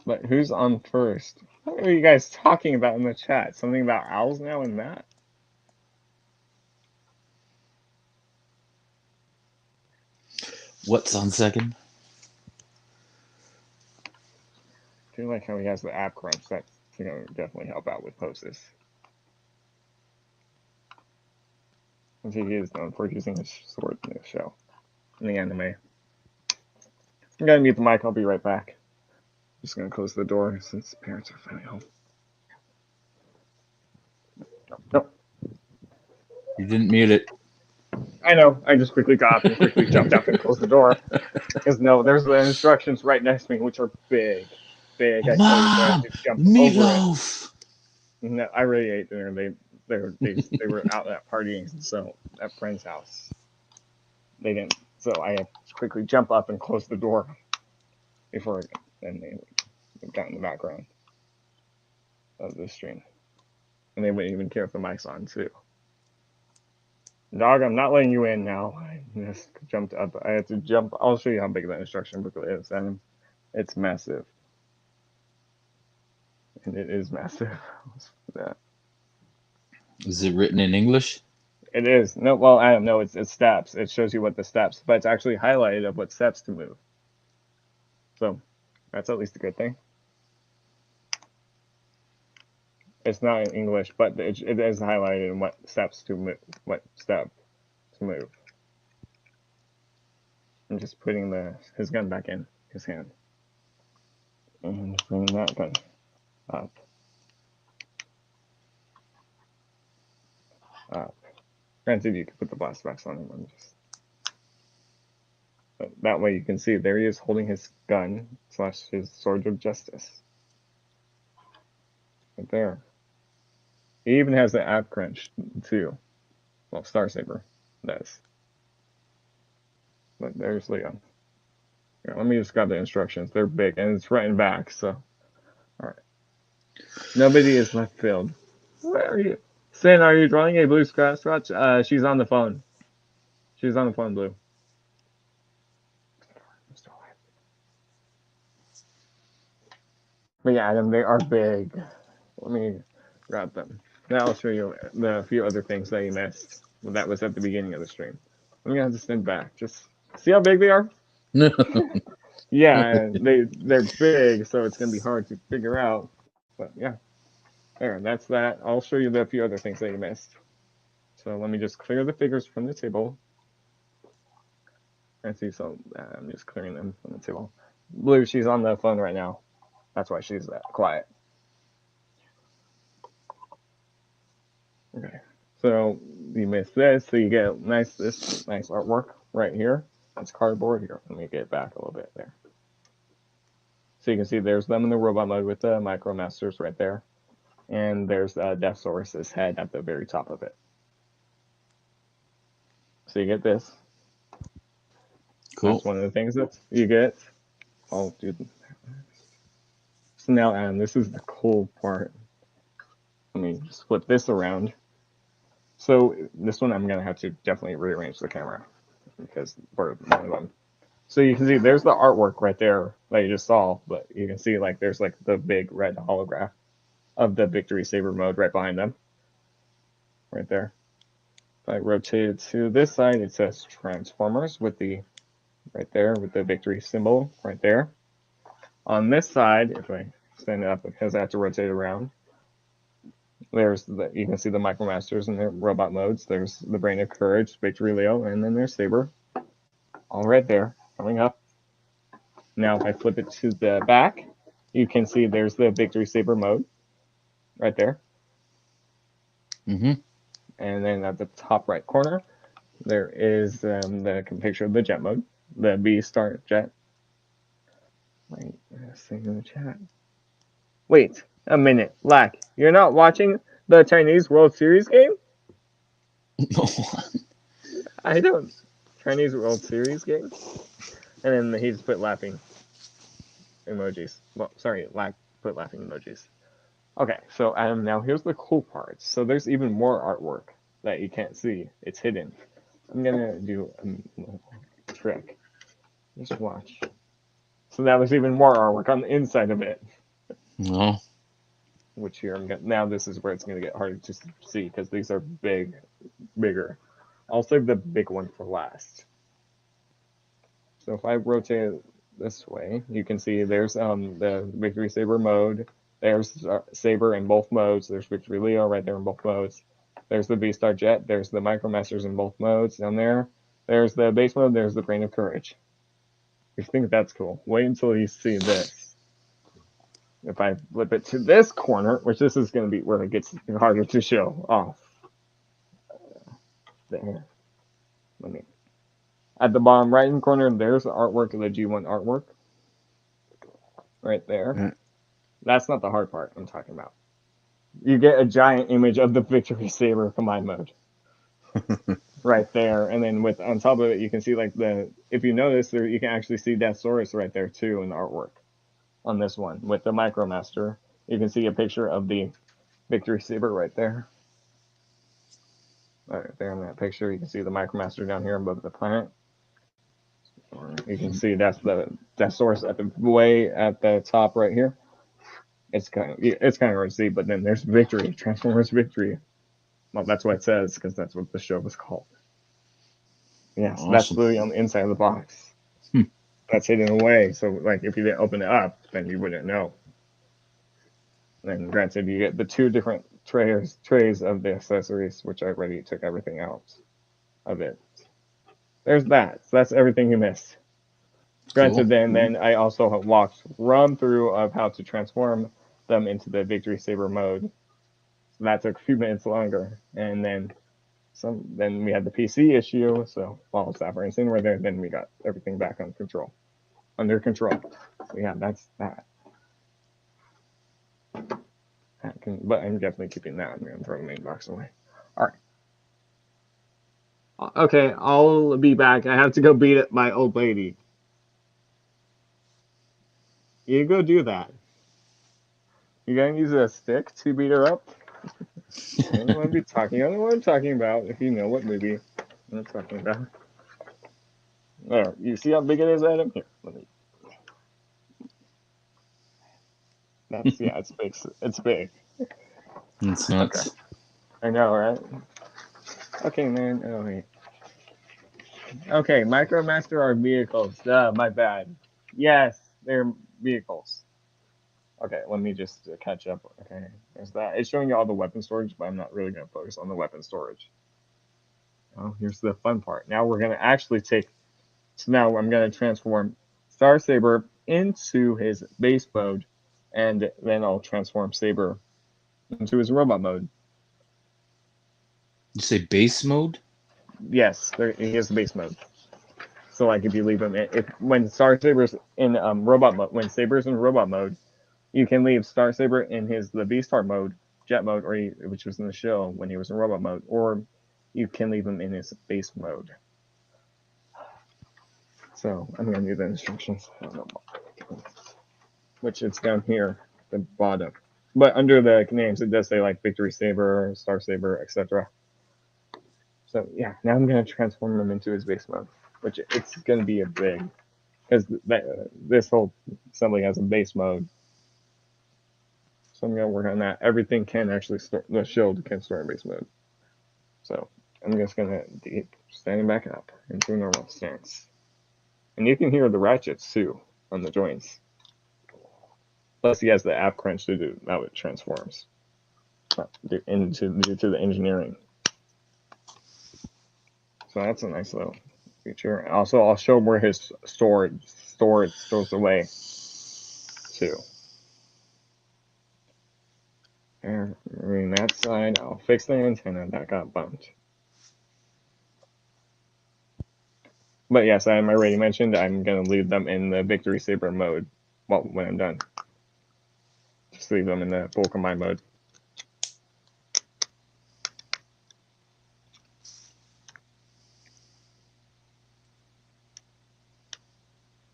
But who's on first? What are you guys talking about in the chat? Something about owls now and that? What's on second? I feel like how he has the app crunch. That's gonna definitely help out with Hostess. I think he is known for using his sword in the show, in the anime. I'm gonna mute the mic. I'll be right back. Just gonna close the door since parents are finally home. Nope. You didn't mute it. I know. I just quickly got up and quickly jumped up and closed the door. Because no, there's the instructions right next to me, which are big. I tell you, so I had to jump Meatloaf! over it. No, I really ate dinner. They were out at partying, so at friend's house. They didn't. So I had to quickly jump up and close the door before then they got in the background of the stream. And they wouldn't even care if the mic's on too. Dog, I'm not letting you in now. I just jumped up. I had to jump. I'll show you how big that instruction booklet is. And it's massive. And it is massive. Yeah. Is it written in English? It is. No, well, I don't know. It's steps. It shows you what the steps, but it's actually highlighted of what steps to move. So that's at least a good thing. It's not in English, but it is highlighted in what steps to move. What step to move. I'm just putting his gun back in his hand. And bringing that gun up. Granted, you could put the blast box on him. But that way you can see there he is holding his gun / his sword of justice. Right there. He even has the ab crunch too. Well, Star Saber does. But there's Leo. Here, let me just grab the instructions. They're big and it's right in back, so alright. Nobody is left field. Where are you? Sin, are you drawing a blue scotch? She's on the phone. She's on the phone, Blue. But yeah, Adam, they are big. Let me grab them. Now I'll show you the few other things that you missed. That was at the beginning of the stream. I'm gonna have to stand back. Just see how big they are. Yeah, they're big, so it's gonna be hard to figure out. But yeah, there. That's that. I'll show you the few other things that you missed. So let me just clear the figures from the table. I see, so I'm just clearing them from the table. Blue, she's on the phone right now. That's why she's quiet. Okay, so you missed this, so you get this nice artwork right here. That's cardboard here. Let me get it back a little bit there. So you can see there's them in the robot mode with the Micromasters right there, and there's Deathsaurus's head at the very top of it. So you get this. Cool. That's one of the things that you get. Oh, dude. So now, Adam, this is the cool part. Let me just flip this around. So this one I'm gonna have to definitely rearrange the camera because for one of them. So you can see there's the artwork right there that you just saw, but you can see like there's like the big red holograph of the Victorysaber mode right behind them. Right there. If I rotate it to this side, it says Transformers with the right there with the victory symbol right there. On this side, if I stand it up because I have to rotate it around, there's you can see the Micromasters and their robot modes. There's the Brain of Courage, Victory Leo, and then there's Saber. All right there, coming up. Now if I flip it to the back, you can see there's the Victorysaber mode right there. Mm-hmm. And then at the top right corner, there is the picture of the jet mode, the B-Star jet. Wait, let's see in the chat. Wait a minute, Lack, you're not watching the Chinese World Series game? I don't. Chinese World Series game? And then he just put laughing emojis. Well, sorry, Lack put laughing emojis. Okay, so Adam, now here's the cool part. So there's even more artwork that you can't see. It's hidden. I'm gonna do a trick. Just watch. So now there's even more artwork on the inside of it. No. Which here now this is where it's gonna get harder to see because these are bigger. I'll save the big one for last. So if I rotate it this way, you can see there's the Victorysaber mode. There's Saber in both modes. There's Victory Leo right there in both modes. There's the V-Star Jet. There's the Micromasters in both modes down there. There's the base mode. There's the Brain of Courage. If you think that's cool, wait until you see this. If I flip it to this corner, which this is going to be where it gets harder to show off. There. Let me. At the bottom right hand corner, there's the artwork of the G1 artwork. Right there. Mm. That's not the hard part I'm talking about. You get a giant image of the Victorysaber combined mode. Right there. And then with on top of it, you can see like if you notice there, you can actually see Deathsaurus right there too in the artwork. On this one with the Micromaster, you can see a picture of the Victorysaber right there. Right there in that picture, you can see the Micromaster down here above the planet. You can see that's the Deathsaurus at the way at the top right here. It's kind of hard to see, but then there's Victory, Transformers Victory. Well, that's what it says because that's what the show was called. Yes, awesome. That's literally on the inside of the box. That's hidden away, so like if you didn't open it up, then you wouldn't know. And granted, you get the two different trays of the accessories, which I already took everything out of it. There's that. So that's everything you missed. Granted, cool. then I also run through of how to transform them into the Victorysaber mode. So that took a few minutes longer, and then Then we had the PC issue, so while Sapper and Sin were there, then we got everything back under control. So yeah, that's that. But I'm definitely keeping that. I'm gonna throw the main box away. All right. Okay, I'll be back. I have to go beat up my old lady. You go do that. You gonna use a stick to beat her up? I don't know what I'm talking about. If you know what movie I'm talking about. There, you see how big it is, Adam? Here, let me. It's big. It's big. It's Okay, nuts. I know, right? Okay, man. Oh wait. Okay, MicroMaster are vehicles. Duh, my bad. Yes, they're vehicles. Okay, let me just catch up. Okay, there's that. It's showing you all the weapon storage, but I'm not really gonna focus on the weapon storage. Oh, here's the fun part. Now we're gonna actually take. So now I'm gonna transform Star Saber into his base mode, and then I'll transform Saber into his robot mode. You say base mode? Yes, he has the base mode. So like if you leave him, when Star Saber's in robot mode, when Saber's in robot mode, you can leave Star Saber in the V-Star mode, jet mode, which was in the show when he was in robot mode, or you can leave him in his base mode. So I'm gonna do the instructions. I don't know, which it's down here, the bottom. But under the names, it does say like Victorysaber, Star Saber, etc. So yeah, now I'm gonna transform him into his base mode, which it's gonna be a big, because this whole assembly has a base mode. So I'm gonna work on that. Everything can actually store. The shield can store in base mode. So I'm just gonna deep standing back up into a normal stance, and you can hear the ratchets too on the joints. Plus, he has the app crunch to do how it transforms due to the engineering. So that's a nice little feature. Also, I'll show where his storage stores away too. And moving that side, I'll fix the antenna that got bumped. But yes, I already mentioned I'm gonna leave them in the Victorysaber mode. Well, when I'm done, just leave them in the full combine mode.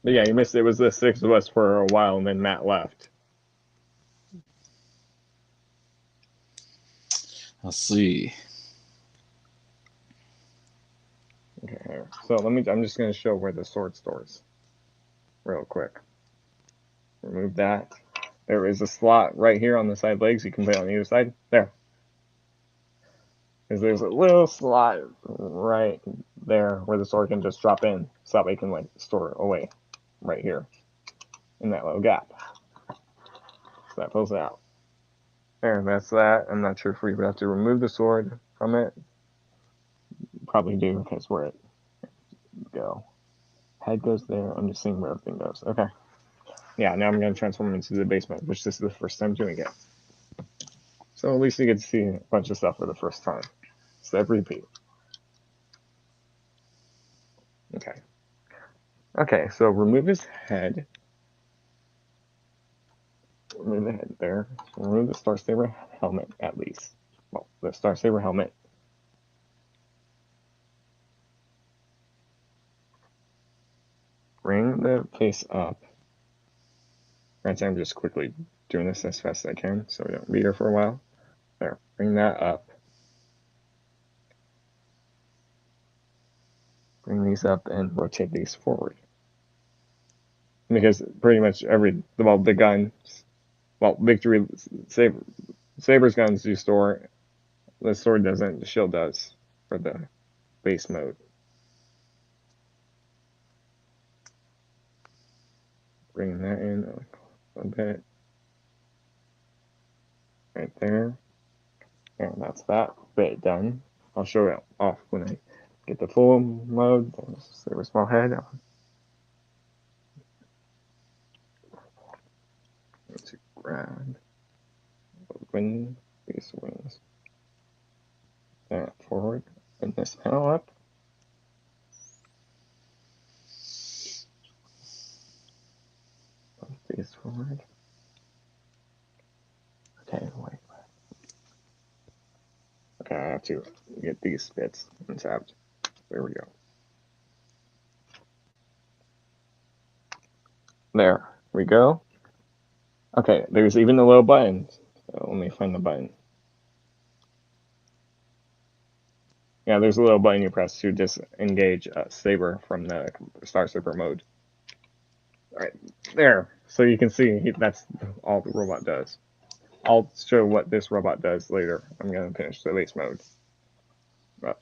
But yeah, you missed it. It was the six of us for a while, and then Matt left. Let's see. Okay, so I'm just gonna show where the sword stores, real quick. Remove that. There is a slot right here on the side legs. You can put it on either side. There. Because there's a little slot right there where the sword can just drop in, so that way you can like store it away, right here, in that little gap. So that pulls it out. There, that's that. I'm not sure if we would have to remove the sword from it. Probably do, because where it go. Head goes there. I'm just seeing where everything goes. Okay. Yeah, now I'm going to transform into the base mode, which this is the first time doing it. So at least you get to see a bunch of stuff for the first time. So repeat. Okay. Okay, so remove his head. Remove the head there. Remove the Star Saber helmet, at least. Well, the Star Saber helmet. Bring the face up. Right, I'm just quickly doing this as fast as I can so we don't be here for a while. There, bring that up. Bring these up and rotate these forward. Because pretty much the guns, Saber's guns do store. The sword doesn't, the shield does for the base mode. Bring that in a little bit. Right there. And that's that bit done. I'll show it off when I get the full mode. Saber small head. To grab, open these wings. That forward. this panel up. Move these forward. Okay, wait. Okay, I have to get these bits untapped. There we go. There we go. Okay, there's even a little button. So let me find the button. Yeah, there's a little button you press to disengage Saber from the Star Saber mode. All right, there. So you can see that's all the robot does. I'll show what this robot does later. I'm gonna finish the base mode. But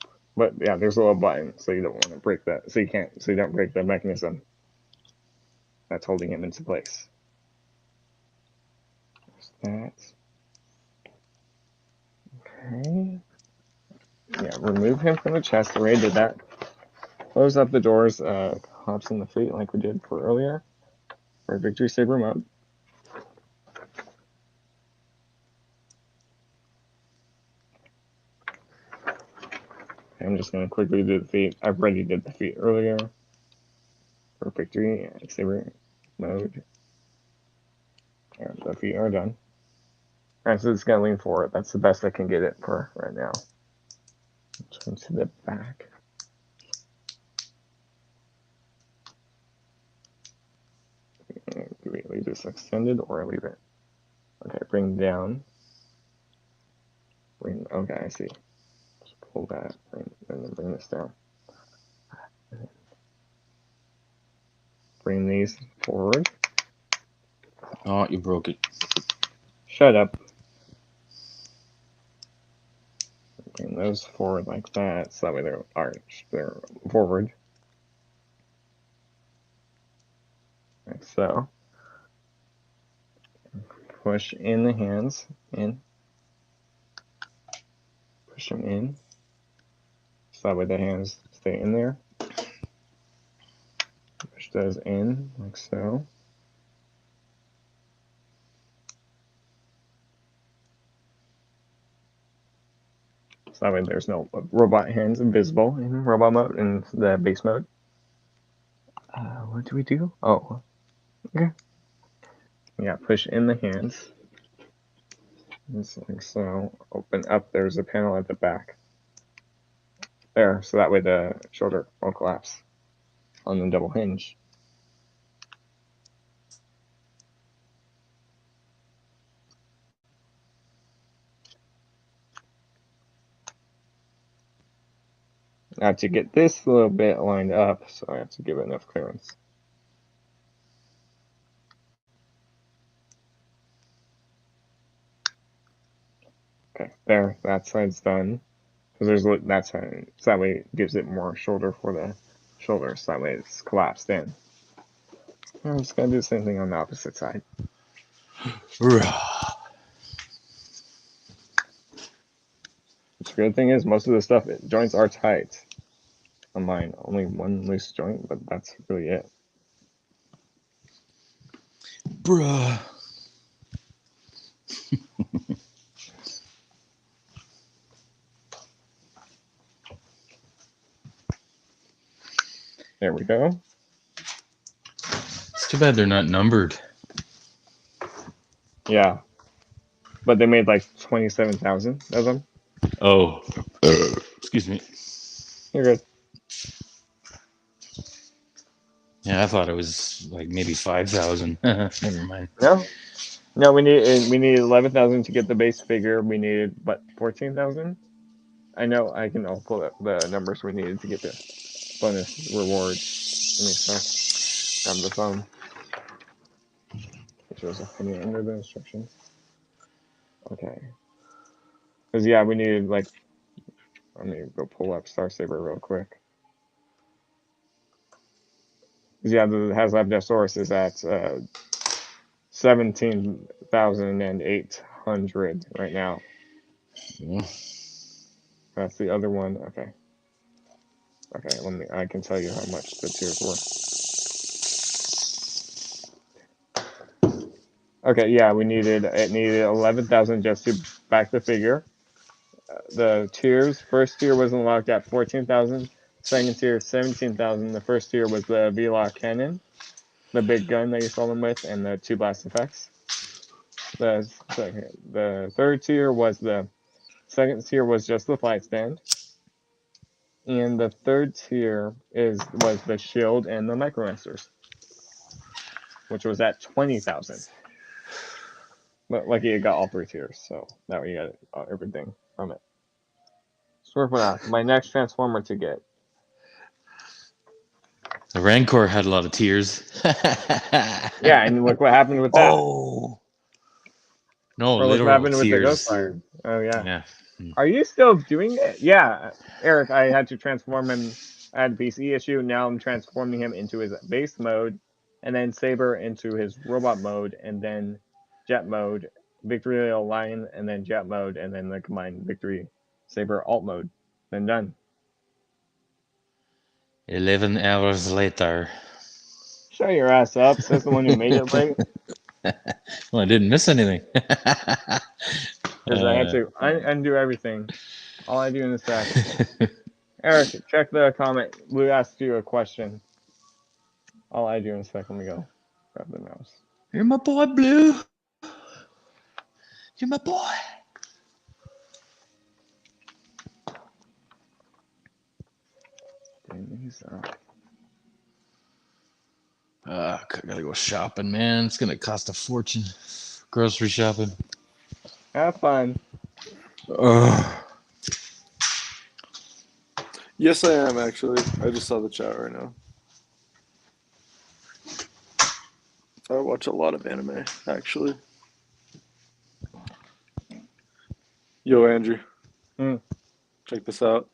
yeah, there's a little button, so you don't want to break that. So you don't break the mechanism that's holding him into place. There's that. Okay. Yeah, remove him from the chest. Already did that. Close up the doors, hops in the fleet like we did for earlier. For Victorysaber mode. I'm just going to quickly do the feat. I've already did the feat earlier. For Victorysaber mode. And the feet are done. Alright, so it's going to lean forward. That's the best I can get it for right now. Turn to the back. Do we leave this extended or leave it? Okay, bring down. Okay, I see. Just pull that and then bring this down. Bring these forward. Oh, you broke it. Shut up. Bring those forward like that, so that way they're arched. They're forward. Like so. Push in the hands, in. Push them in. So that way the hands stay in there. Push those in, like so. So that way there's no robot hands invisible in robot mode, in the base mode. What do we do? Oh, okay. Yeah, push in the hands. Just like so. Open up, there's a panel at the back. There, so that way the shoulder won't collapse on the double hinge. Now to get this little bit lined up, so I have to give it enough clearance. Okay, there, that side's done. Because there's that side, so that way it gives it more shoulder for the shoulders, so that way it's collapsed in. I'm just gonna do the same thing on the opposite side. The good thing is most of the stuff, joints are tight. On mine, only one loose joint, but that's really it. Bruh. There we go. It's too bad they're not numbered. Yeah. But they made like 27,000 of them. Oh. Excuse me. You're good. Yeah, I thought it was like maybe 5,000. Never mind. No, we need 11,000 to get the base figure. We needed, what, 14,000? I know, I'll pull up the numbers we needed to get the bonus reward. Give me a sec. Grab the phone. It shows a penny under the instructions. Okay. Because, yeah, we needed, like, let me go pull up Star Saber real quick. Because, yeah, the Haslab Victorysaber is at 17,800 right now. Yeah. That's the other one. Okay. Okay, I can tell you how much the tiers were. Okay, yeah, it needed 11,000 just to back the figure. the tiers. First tier was unlocked at 14,000. Second tier 17,000. The first tier was the V-Lock cannon, the big gun that you saw them with, and the 2 blast effects. The third tier was the second tier was just the flight stand, and the third tier was the shield and the micromasters, which was at 20,000. But lucky it got all 3 tiers, so that way you got everything from it. So my next transformer to get. The Rancor had a lot of tears. Yeah, and look what happened with that. Oh. No, Or look what literal happened with the Ghost tears. Fire. Oh yeah. Yeah. Are you still doing it? Yeah, Eric, I had to transform him. I had a PC issue. Now I'm transforming him into his base mode, and then Saber into his robot mode, and then jet mode, Victory Lion, and then jet mode, and then the combined Victory Saber alt mode. Then done. 11 hours later. Shut your ass up, says the one who made it late. Well, I didn't miss anything. Because I had to undo everything. All I do in a sec. Eric, check the comment. Blue asked you a question. All I do in a sec. Let me go grab the mouse. You're my boy, Blue. You're my boy. I gotta go shopping, man. It's gonna cost a fortune. Grocery shopping. Have fun. Yes, I am actually. I just saw the chat right now. I watch a lot of anime, actually. Yo, Andrew. Check this out.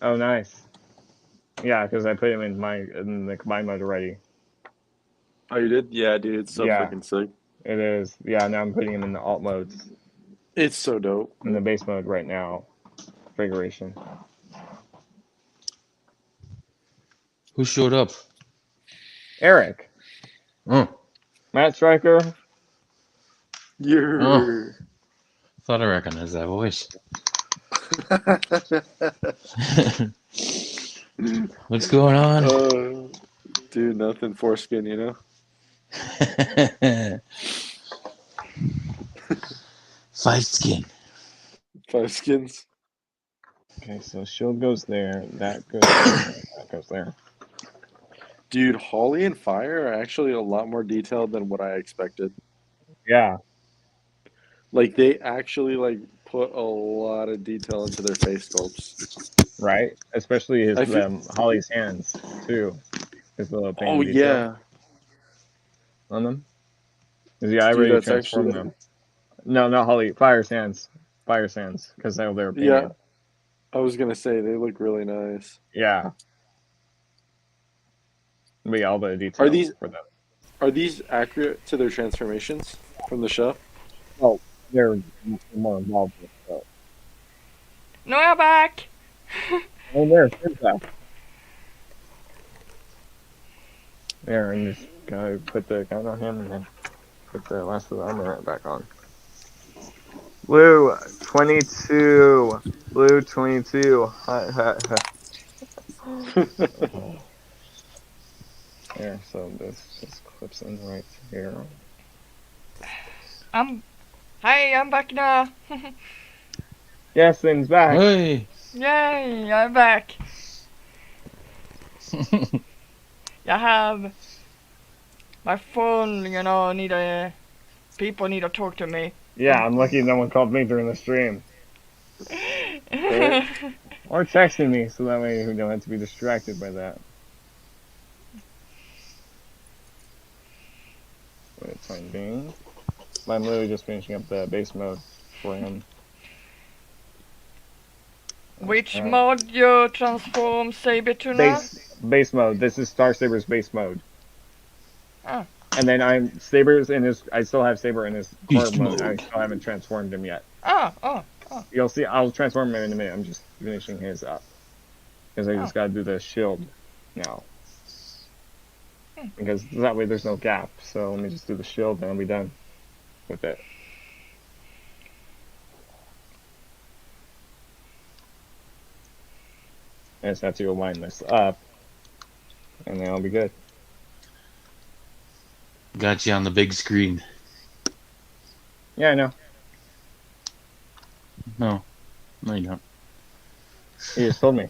Oh, nice. Yeah, because I put him in the combined mode already. Oh, you did? Yeah, dude, it's so freaking sick. It is. Yeah, now I'm putting him in the alt modes. It's so dope. In the base mode right now. Configuration. Who showed up? Eric. Matt Stryker. Thought I recognized that voice. What's going on? Dude, nothing. Foreskin, you know? 5 skin. 5 skins. Okay, so shield goes there. That goes there. That goes there. Dude, Holly and Fire are actually a lot more detailed than what I expected. Yeah. Like, they actually, like, put a lot of detail into their face sculpts. Right? Especially his Holly's hands, too. His little painting detail. Yeah. On them. Yeah, I already transformed them. No, not Holly. Fire's hands. Fire's hands. Because they were painted. Yeah. I was going to say, they look really nice. Yeah. But yeah, all the details for them. Are these accurate to their transformations from the show? Oh, they're more involved with that. No, I'm back. Oh, there's that. There, and just gotta put the gun on him and then put the rest of the armor back on. Blue 22. Blue 22. There, so this just clips in right here. Hey, I'm back now. Justin's back. Hey. Yay, I'm back. I have my phone, people need to talk to me. Yeah, I'm lucky no one called me during the stream. Or texting me, so that way we don't have to be distracted by that. For the time being. I'm literally just finishing up the base mode for him. Which mode you transform Saber to now? Base mode. This is Star Saber's base mode. Oh. And then I still have Saber in his core mode. I still haven't transformed him yet. Oh. You'll see, I'll transform him in a minute. I'm just finishing his up. Because I just gotta do the shield now. Because that way there's no gap. So let me just do the shield and I'll be done with it. I just have to line this up, and then I'll be good. Got you on the big screen. Yeah, I know. No, you don't. You just told me.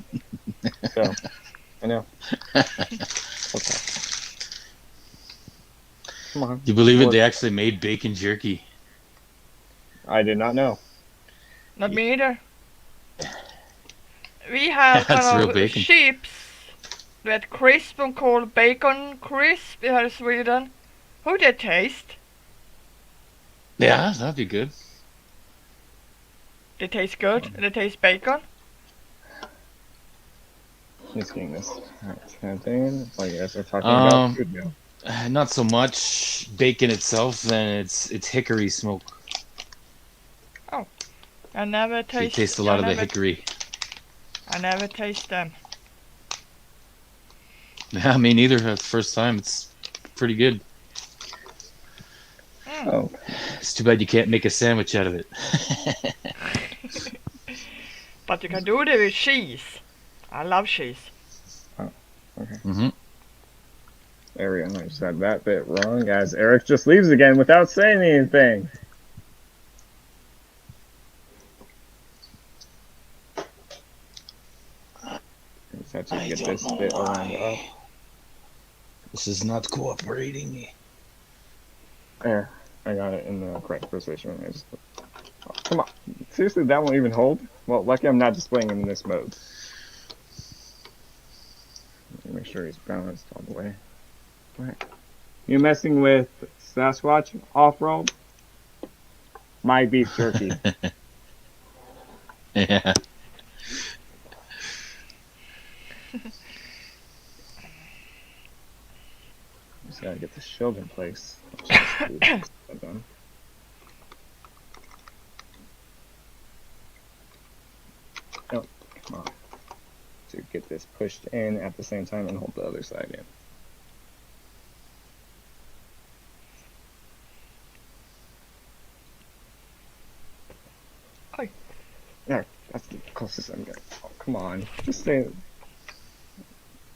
So, I know. Okay. Come on. You believe it? They actually made bacon jerky. I did not know. Not me either. We have That's real kind of bacon. chips that crisp and called bacon crisp here in Sweden. How they taste? Yeah, that'd be good. They taste good. They taste bacon. Just getting this kind of thing. Like you guys are talking about food now. Not so much bacon itself, then it's hickory smoke. Oh, I never taste. You taste a lot of the hickory. I never taste them. Yeah, me neither. The first time, it's pretty good. Oh, It's too bad you can't make a sandwich out of it. But you can do it with cheese. I love cheese. Oh, okay. Mm-hmm. There we go. I just had that bit wrong, guys. Eric just leaves again without saying anything. Just have to get this bit lined up. This is not cooperating. There, I got it in the correct position. I just, oh, come on, seriously, that won't even hold? Well, lucky I'm not displaying him in this mode. Make sure he's balanced all the way. Right. You messing with Sasquatch off-road? My beef jerky. Yeah. Just gotta get the shield in place. Oh, come on. To get this pushed in at the same time and hold the other side in. Oi. There, that's the closest I'm gonna. Oh, come on. Just stay.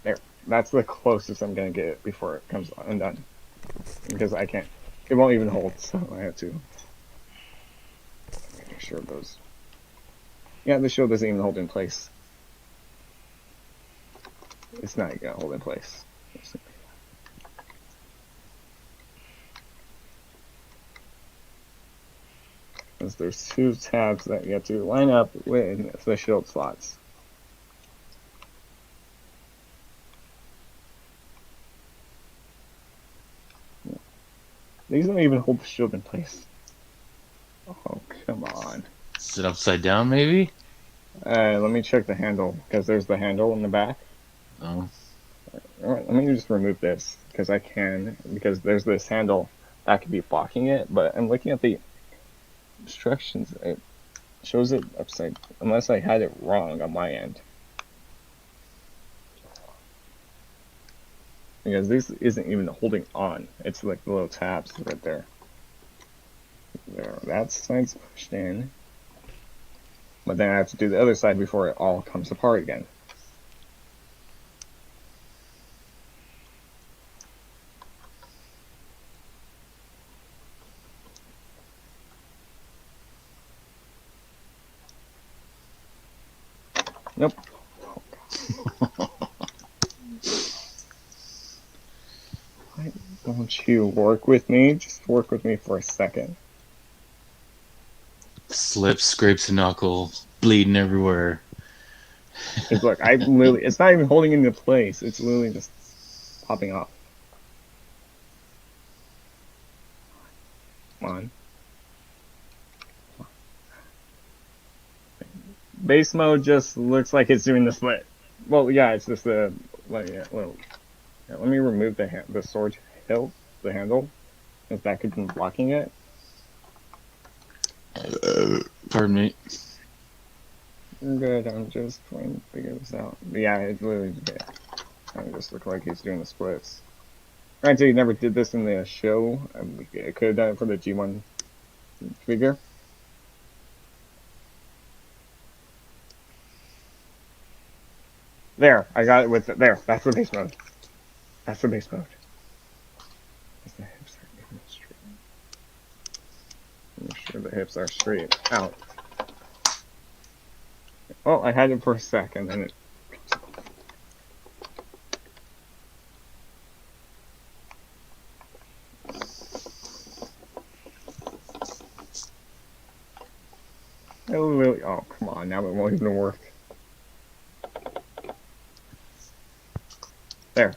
There. That's the closest I'm gonna get before it comes undone. Because I can't. It won't even hold, so I have to make sure those. Yeah, the shield doesn't even hold in place. It's not gonna hold in place. Because there's two tabs that you have to line up with the shield slots. These don't even hold the shield in place. Oh, come on. Is it upside down, maybe? Let me check the handle, because there's the handle in the back. Oh. Alright, let me just remove this, because I can, because there's this handle that could be blocking it, but I'm looking at the instructions, it shows it upside, unless I had it wrong on my end. Because this isn't even holding on, it's like the little tabs right there. There, that side's pushed in. But then I have to do the other side before it all comes apart again. Nope. Why don't you work with me? Just work with me for a second. Slips, scrapes a knuckle, bleeding everywhere. Because look, I literally, it's not even holding into place. It's literally just popping off. Come on. Base mode just looks like it's doing the split. Well, yeah, it's just the, well, yeah, well, yeah, let me remove the sword hilt, the handle, if that could be blocking it. Pardon me. Good, I'm just trying to figure this out. Yeah, it literally did. It just looked like he's doing the splits. Granted, he never did this in the show. I could have done it for the G1 figure. There, I got it with it. There, that's the base mode. That's the base mode. As the hips are even straight. Make sure the hips are straight out. Oh, I had it for a sec, and then it. Oh, come on, now it won't even work. There.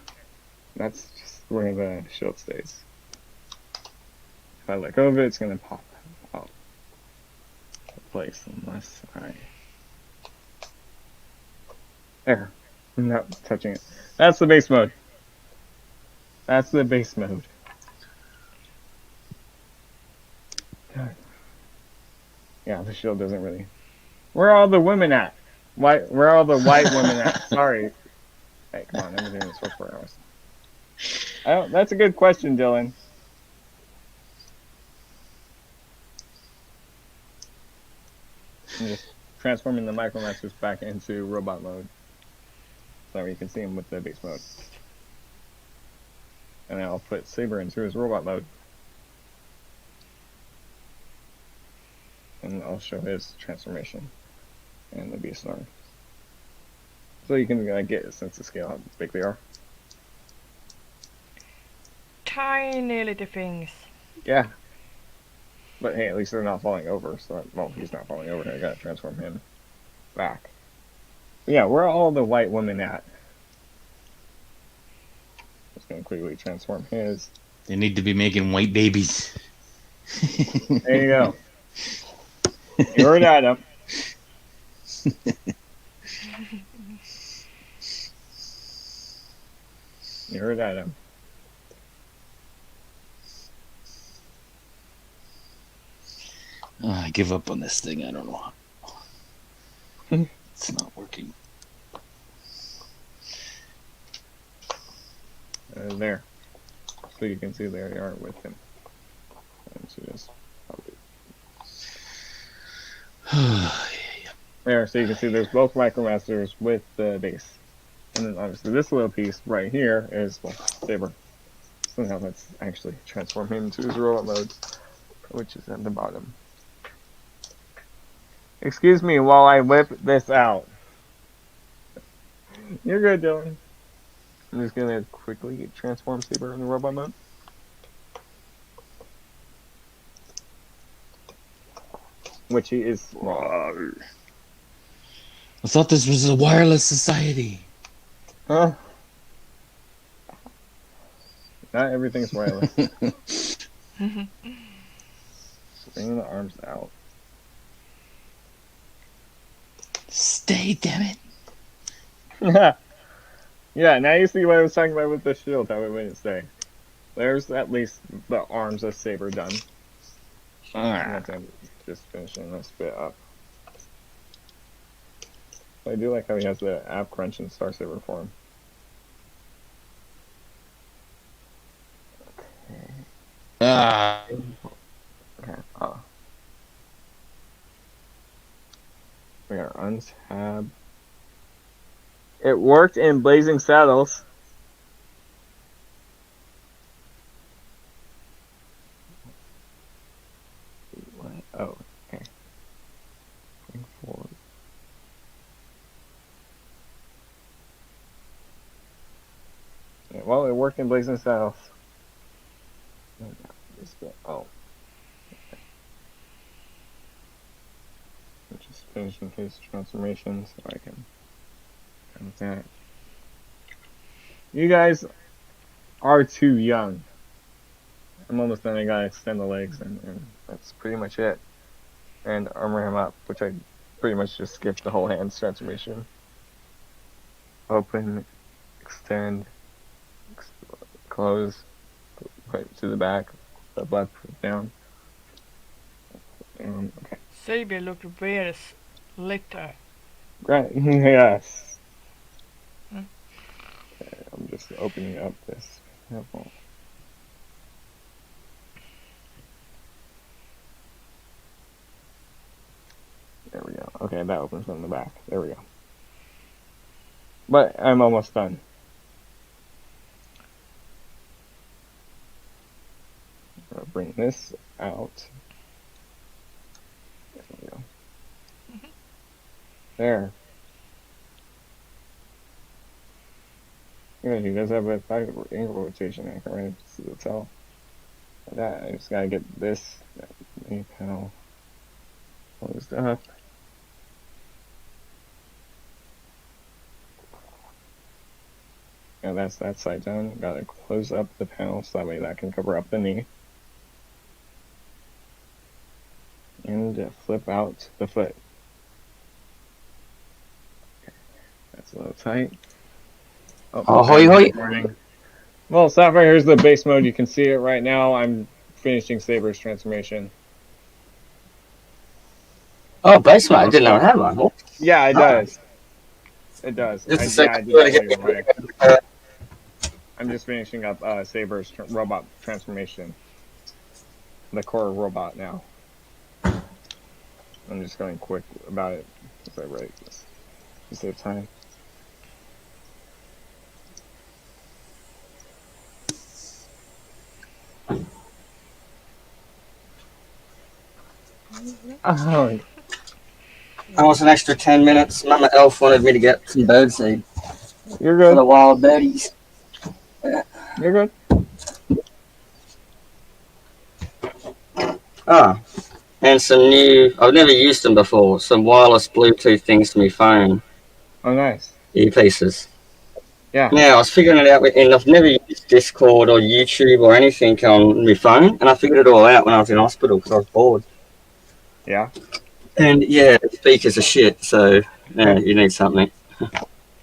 That's just where the shield stays. If I let go of it, it's gonna pop out of place unless I. There. I'm not touching it. That's the base mode. That's the base mode. Yeah, the shield doesn't really. Where are all the women at? Why? Where are all the white women at? Sorry. Hey, come on, I've been doing this for 4 hours. That's a good question, Dylan. I'm just transforming the Micromasters back into robot mode. So you can see him with the base mode. And then I'll put Saber into his robot mode. And I'll show his transformation and the beast arm. So you can get a sense of scale how big they are. Tiny little things. Yeah. But hey, at least they're not falling over. So, well, he's not falling over. I gotta transform him back. Yeah, where are all the white women at? Just gonna quickly transform his. They need to be making white babies. There you go. You heard Adam. You heard Adam. Oh, I give up on this thing. I don't know. It's not working. There. So you can see there they are with him. And so just there, so you can see there's both Micromasters with the base. And then obviously this little piece right here is, well, Saber. So now let's actually transform him into his robot mode, which is at the bottom. Excuse me while I whip this out. You're good, Dylan. I'm just gonna quickly transform Saber into robot mode. Which he is. I thought this was a wireless society. Huh? Not everything's wireless. Bring the arms out. Stay, damn it. Yeah, now you see what I was talking about with the shield, how it wouldn't stay. There's at least the arms of Saber done. Just finishing this bit up. I do like how he has the ab crunch in Star Saber form. Okay. Okay. We are untab. It worked in Blazing Saddles. What? Oh, okay. Bring forward. Yeah, well, it worked in Blazing Saddles. Oh. Okay. I'm just finishing his transformation so I can come with that. You guys are too young. I'm almost done. I gotta extend the legs, and that's pretty much it. And armor him up, which I pretty much just skipped the whole hands transformation. Open, extend, close, put to the back, the blood down. Okay. Saber looked very little. Right, yes. Hmm. Okay, I'm just opening up this level. There we go. Okay, that opens from the back. There we go. But I'm almost done. I'll bring this out. There we go. There. Yeah, he does have a angle rotation. I can really tell. Like that, I just gotta get this main panel closed up. Yeah, that's that side done. Gotta close up the panel so that way that can cover up the knee. And flip out the foot. That's a little tight. Oh, hoi hoi. Recording. Well, Sapphire, here's the base mode. You can see it right now. I'm finishing Saber's transformation. Oh, base mode. I didn't know I had one. Yeah, it does. It does. Just a I second. did that while you were away. I'm just finishing up Saber's robot transformation. The core robot now. I'm just going quick about it as I write this to save time. Oh, I was an extra 10 minutes. Mama Elf wanted me to get some birdseed you're for the good. wild birdies. You're good. Ah, and some new, I've never used them before, some wireless Bluetooth things to my phone. Oh, nice. Earpieces. Yeah. Now, I was figuring it out, and I've never used Discord or YouTube or anything on my phone, and I figured it all out when I was in hospital because I was bored. Yeah. And yeah, the speakers are shit, so yeah, you need something.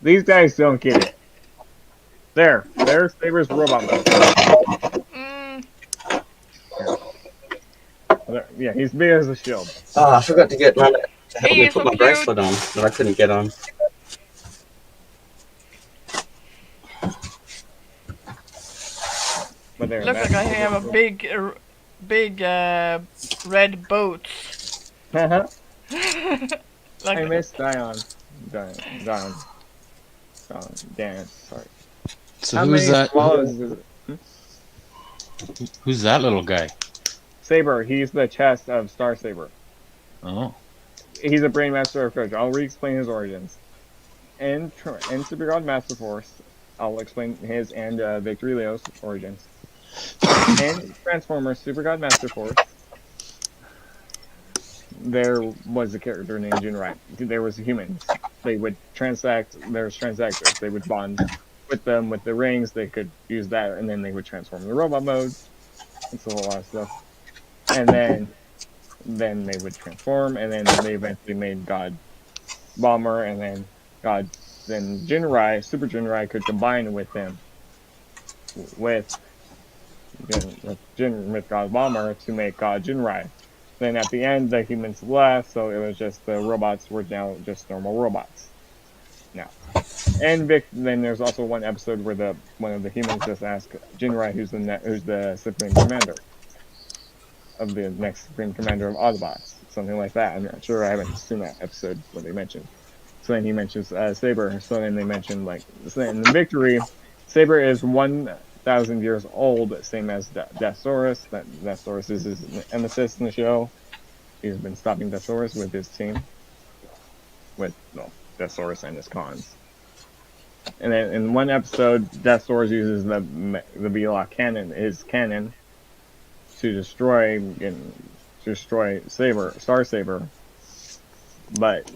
These guys don't get it. There's Saber's robot mode. Mm, Yeah, he's big as a shield. Oh, I forgot to get Mama to help he me is put so my cute. bracelet on that I couldn't get on. But there, Looks like I have a big red boat. I Like miss Dion. Dance. Sorry. So How who's many that? swallows is it? Who's that little guy? Saber, he's the chest of Star Saber. Oh, He's a brain master of coach. I'll re-explain his origins. In Super God Master Force, I'll explain his and Victory Leo's origins. In Transformers Super God Master Force, there was a character named Jinrai. There was humans. They would transact. There's transactors. They would bond with them with the rings. They could use that, and then they would transform the robot mode. It's a whole lot of stuff. And then they would transform, and then they eventually made God Bomber, and then Jinrai, Super Jinrai, could combine with him with God Bomber to make God Jinrai. Then at the end, the humans left, so it was just the robots were now just normal robots. Now, and then there's also one episode where one of the humans just asked Jinrai, who's the Supreme Commander of the next Supreme Commander of Autobots, something like that. I'm not sure. I haven't seen that episode where they mentioned. So then he mentions Saber. So then they mentioned in the Victory, Saber is 1,000 years old, same as Deathsaurus. Deathsaurus is his nemesis in the show. He's been stopping Deathsaurus with his team, Deathsaurus and his cons. And then in one episode, Deathsaurus uses the Belloc cannon, his cannon, to destroy Star Saber. But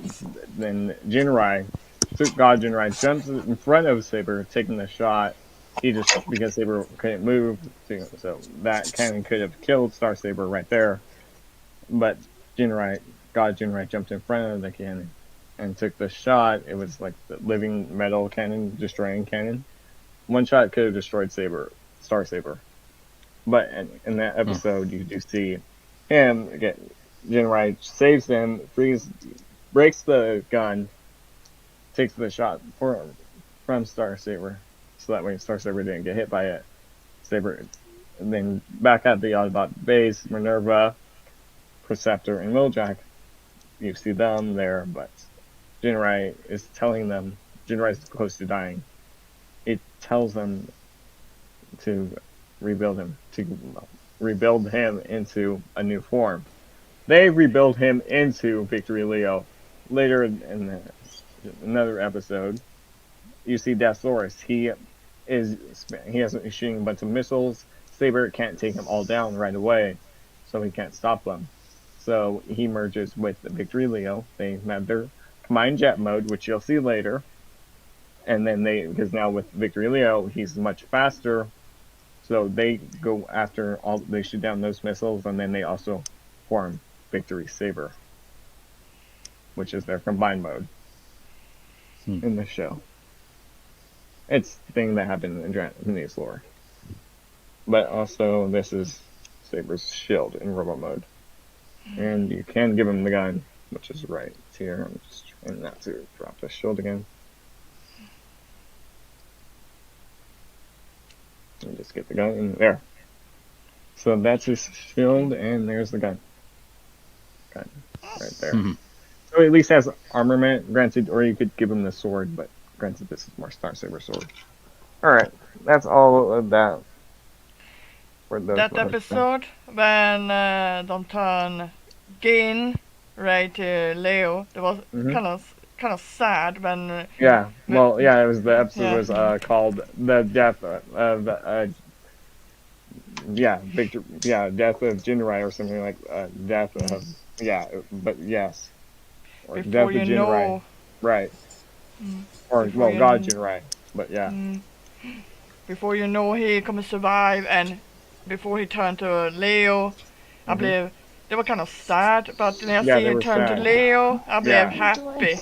then God Jinrai jumps in front of Saber, taking the shot. Because Saber couldn't move, so that cannon could have killed Star Saber right there. But God Jinrai jumped in front of the cannon and took the shot. It was like the living metal cannon, destroying cannon. One shot could have destroyed Star Saber. But in that episode, you do see him again. Jinrai saves him, breaks the gun, takes the shot from Star Saber, so that way Star Saber didn't get hit by it. Saber, and then back at the Autobot base, Minerva, Perceptor, and Wheeljack, you see them there, but Jinrai is telling them Jinrai is close to dying, it tells them to rebuild him into a new form. They rebuild him into Victory Leo. Later in another episode, you see Deathsaurus. He's shooting a bunch of missiles. Saber can't take them all down right away, so he can't stop them. So he merges with the Victory Leo. They have their combined jet mode, which you'll see later. And then because now with Victory Leo, he's much faster. So they go after they shoot down those missiles, and then they also form Victorysaber, which is their combined mode in the show. It's the thing that happened in Japanese lore. But also, this is Saber's shield in robot mode. And you can give him the gun, which is right here. I'm just trying not to drop the shield again. Let me just get the gun in there. So that's his shield, and there's the gun. Gun right there. So he at least has armament, granted, or you could give him the sword, but granted this is more Star Saber sword. Alright, that's all of that. For those That episode, when de turn Gin right to Leo, it was kind of sad when. It was the episode was called the death of death of Jinrai or something like death of or before death you of Jinrai, know, right? Or before you God know. Jinrai, but yeah. Before you know he kommer survive, and before he turned to Leo, I believe they were kind of sad, but when I see him turn to Leo, I believe happy.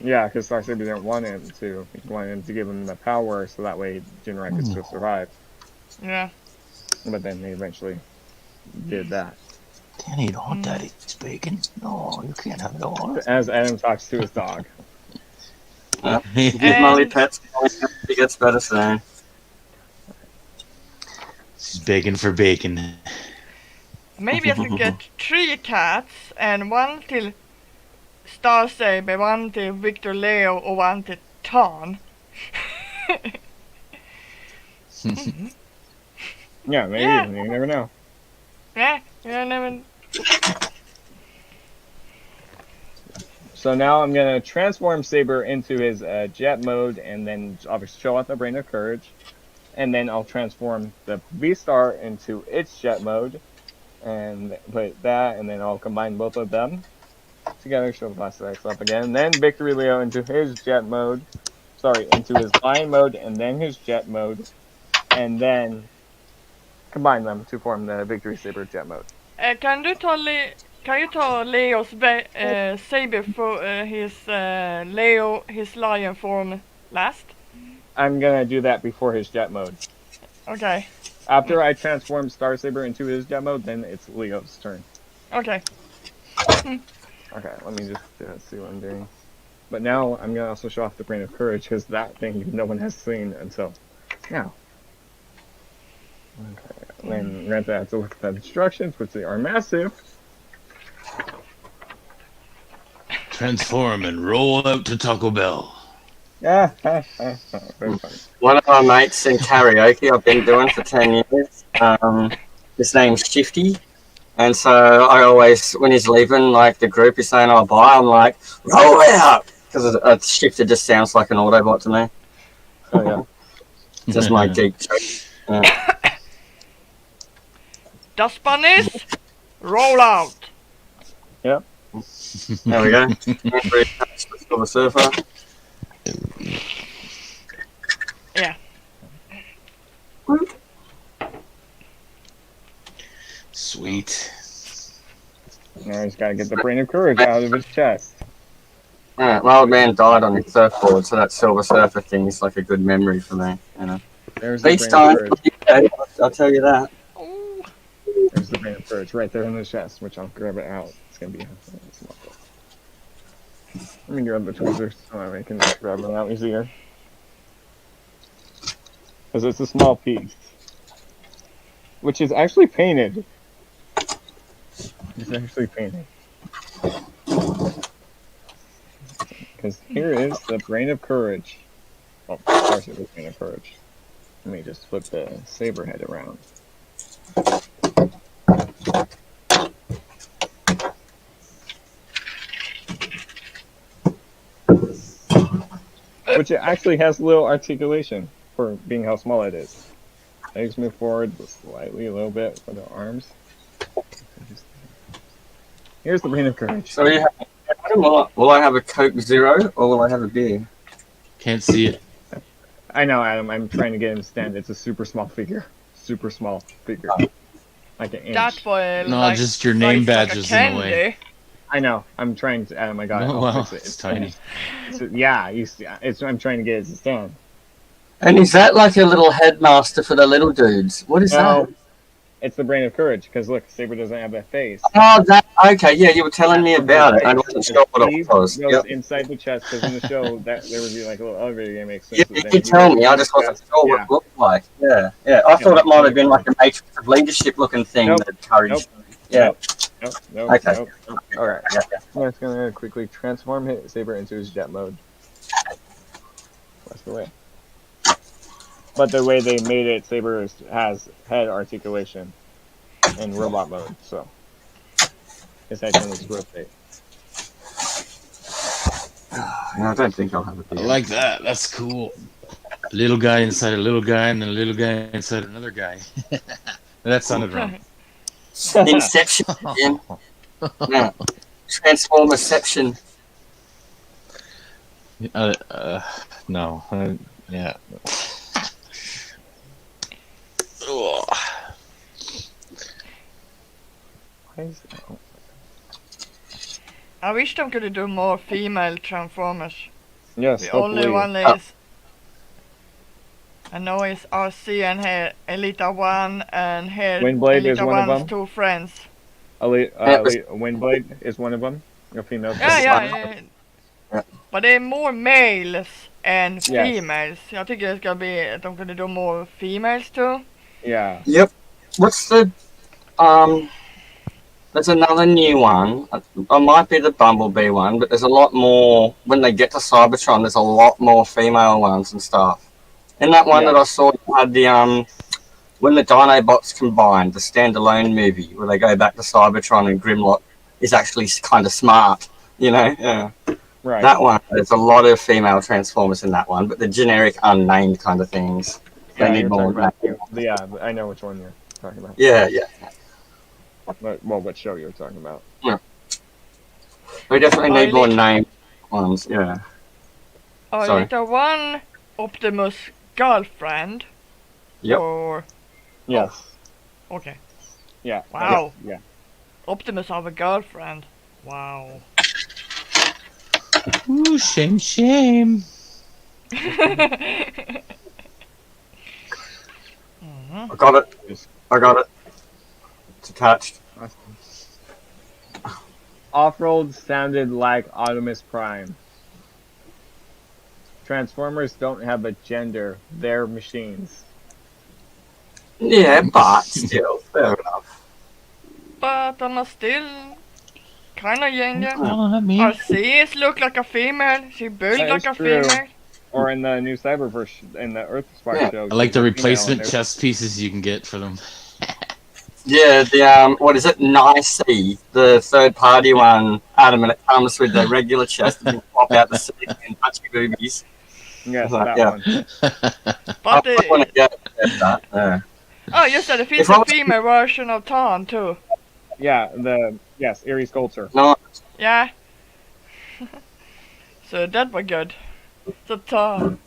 Yeah, because Star Saber didn't want him to. He wanted him to give him the power so that way Jinrai could still survive. Yeah. But then they eventually did that. Can't eat all Daddy's bacon. No, you can't have it all. As Adam talks to his dog. Give Molly pets, he gets better soon. She's begging for bacon. Maybe I should get 3 cats, and 1 till Star Saber, 1 till Victor Leo, or 1 till Tarn. Yeah, maybe. Yeah. You never know. Yeah, you never. So now I'm going to transform Saber into his jet mode, and then obviously show off the Brain of Courage. And then I'll transform the V-Star into its jet mode, and put that, and then I'll combine both of them together, show the Blast X up again. And then Victory Leo into his jet mode, into his Lion mode, and then his jet mode, and then combine them to form the Victorysaber jet mode. Can you ta Leos saber for his lion form last? I'm gonna do that before his jet mode. Okay. After I transform Star Saber into his jet mode, then it's Leo's turn. Okay. Okay, let me just see what I'm doing. But now I'm gonna also show off the Brain of Courage, because that thing no one has seen until now. Okay, then granted I have to look at the instructions, which they are massive. Transform and roll out to Taco Bell. Very funny. One of my mates in karaoke I've been doing for 10 years, his name's Shifty. And so I always, when he's leaving, like the group is saying, "Oh, bye," I'm like, "Roll out!" Because a shifter just sounds like an Autobot to me. Oh, yeah. Just my geek joke. Yeah. Das bunnies, roll out. Yep. There we go. Silver Surfer. Yeah. Sweet. Now he's got to get the Brain of Courage out of his chest. Yeah, my old man died on his surfboard, so that Silver Surfer thing is like a good memory for me. You know. There's the Beach Brain time. of Courage. I'll tell you that. There's the Brain of Courage right there in the chest, which I'll grab it out. It's gonna be. Let me grab the tweezers so I can grab it out easier. Because it's a small piece, which is actually painted. It's actually painted. Because here is the Brain of Courage. Well, starts with the Brain of Courage. Let me just flip the saber head around. Which it actually has a little articulation for being how small it is. Legs move forward slightly, a little bit for the arms. Here's the Brain of Courage. So will I have a Coke Zero or will I have a beer? Can't see it. I know, Adam. I'm trying to get him to stand. It's a super small figure. Super small figure. Like an inch. That boy, No, like, just your name size like a badges in the way. candy. I know. I'm trying to. Adam, I got it. Oh, I'll wow, fix it. it's tiny. Yeah, I'm trying to get it to stand. And is that like a little headmaster for the little dudes? What is No, that? it's the Brain of Courage. Because look, Saber doesn't have that face. Oh, okay. Yeah, you were telling me about it. I wasn't sure what it was. Goes Yep. inside the chest because in the show that there would be like a little elevator game makes sense. Yeah, you did tell me. I just wasn't sure what it looked like. Yeah, yeah. I thought it might have been like a Matrix of Leadership looking thing Nope. that Courage. Nope. Yeah. Nope. Okay. Nope. All right. Yeah. I'm just gonna quickly transform Saber into his jet mode. That's the way. But the way they made it, Saber has head articulation in robot mode, so his head can rotate. I don't think I'll have a I beer. like that. That's cool. A little guy inside a little guy, and then a little guy inside another guy. That sounded wrong. Inception. Again. Yeah. Transformerception. No. Yeah. I wish they could do more female Transformers. Yes, The hopefully. only one is I know is RC and her Elita 1 and her Windblade Elita is one of 1's them? two friends. Windblade is one of them. A female. Yeah. But they're more males and Yes. females. I think it's gonna be I'm gonna do more females too. Yeah. Yep. What's the there's another new one. It might be the Bumblebee one, but there's a lot more when they get to Cybertron. There's a lot more female ones and stuff. In that one Yeah. that I saw, you had the when the Dinobots combined, the standalone movie where they go back to Cybertron and Grimlock is actually kind of smart. You know, yeah. Right. That one. There's a lot of female Transformers in that one, but the generic unnamed kind of things. They need you're more. talking about- yeah, I know which one you're talking about. Yeah, yeah. Well, what show you're talking about? We definitely need more Elite- named ones. Yeah. Sorry. Elita 1 Optimus girlfriend. Yep. Or Yes. okay. Yeah. Wow. Yeah. Optimus have a girlfriend. Wow. Ooh, shame. I got it. It's attached. Off-road sounded like Optimus Prime. Transformers don't have a gender. They're machines. Yeah, but still, fair enough. But I'm still kind of gender. Oh, I mean, Arceus look like a female. She built That like is a true. female. Or in the new Cyberverse, in the Earth Spark Yeah. show. I like the she's a female replacement and chest pieces you can get for them. Yeah, the what is it? Nicey, the third-party one, Adam, and it comes with the regular chest and you pop out the seat and touch your boobies. Yes, Like, that yeah. one. But I want to get that. Yeah. oh, you said it If is I a was- female version of Tan too. Yeah, yes, Eerie Sculpture. No, Yeah. So that was good. So Tan.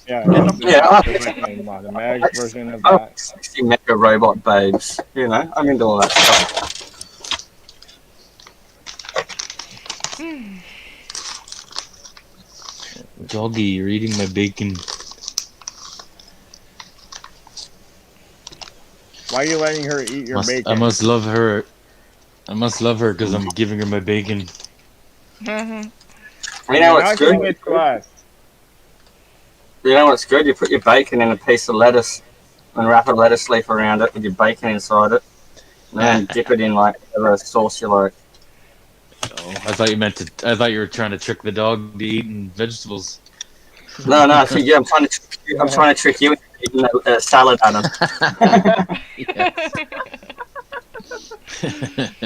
Yeah, Yeah. there's like the mag version of I that. like 60 mecha robot babes. You know, I'm into all that stuff. Doggy, you're eating my bacon. Why are you letting her eat your bacon? I must love her. I must love her because I'm giving her my bacon. Mhm. You know You're what's not giving good? it to us. You know what's good? You put your bacon in a piece of lettuce and wrap a lettuce leaf around it with your bacon inside it. And then dip it in like whatever sauce you like. Oh, I thought you meant to. I thought you were trying to trick the dog to eating vegetables. No, I think I'm trying to trick you. I'm trying to trick you into eating a salad, Adam.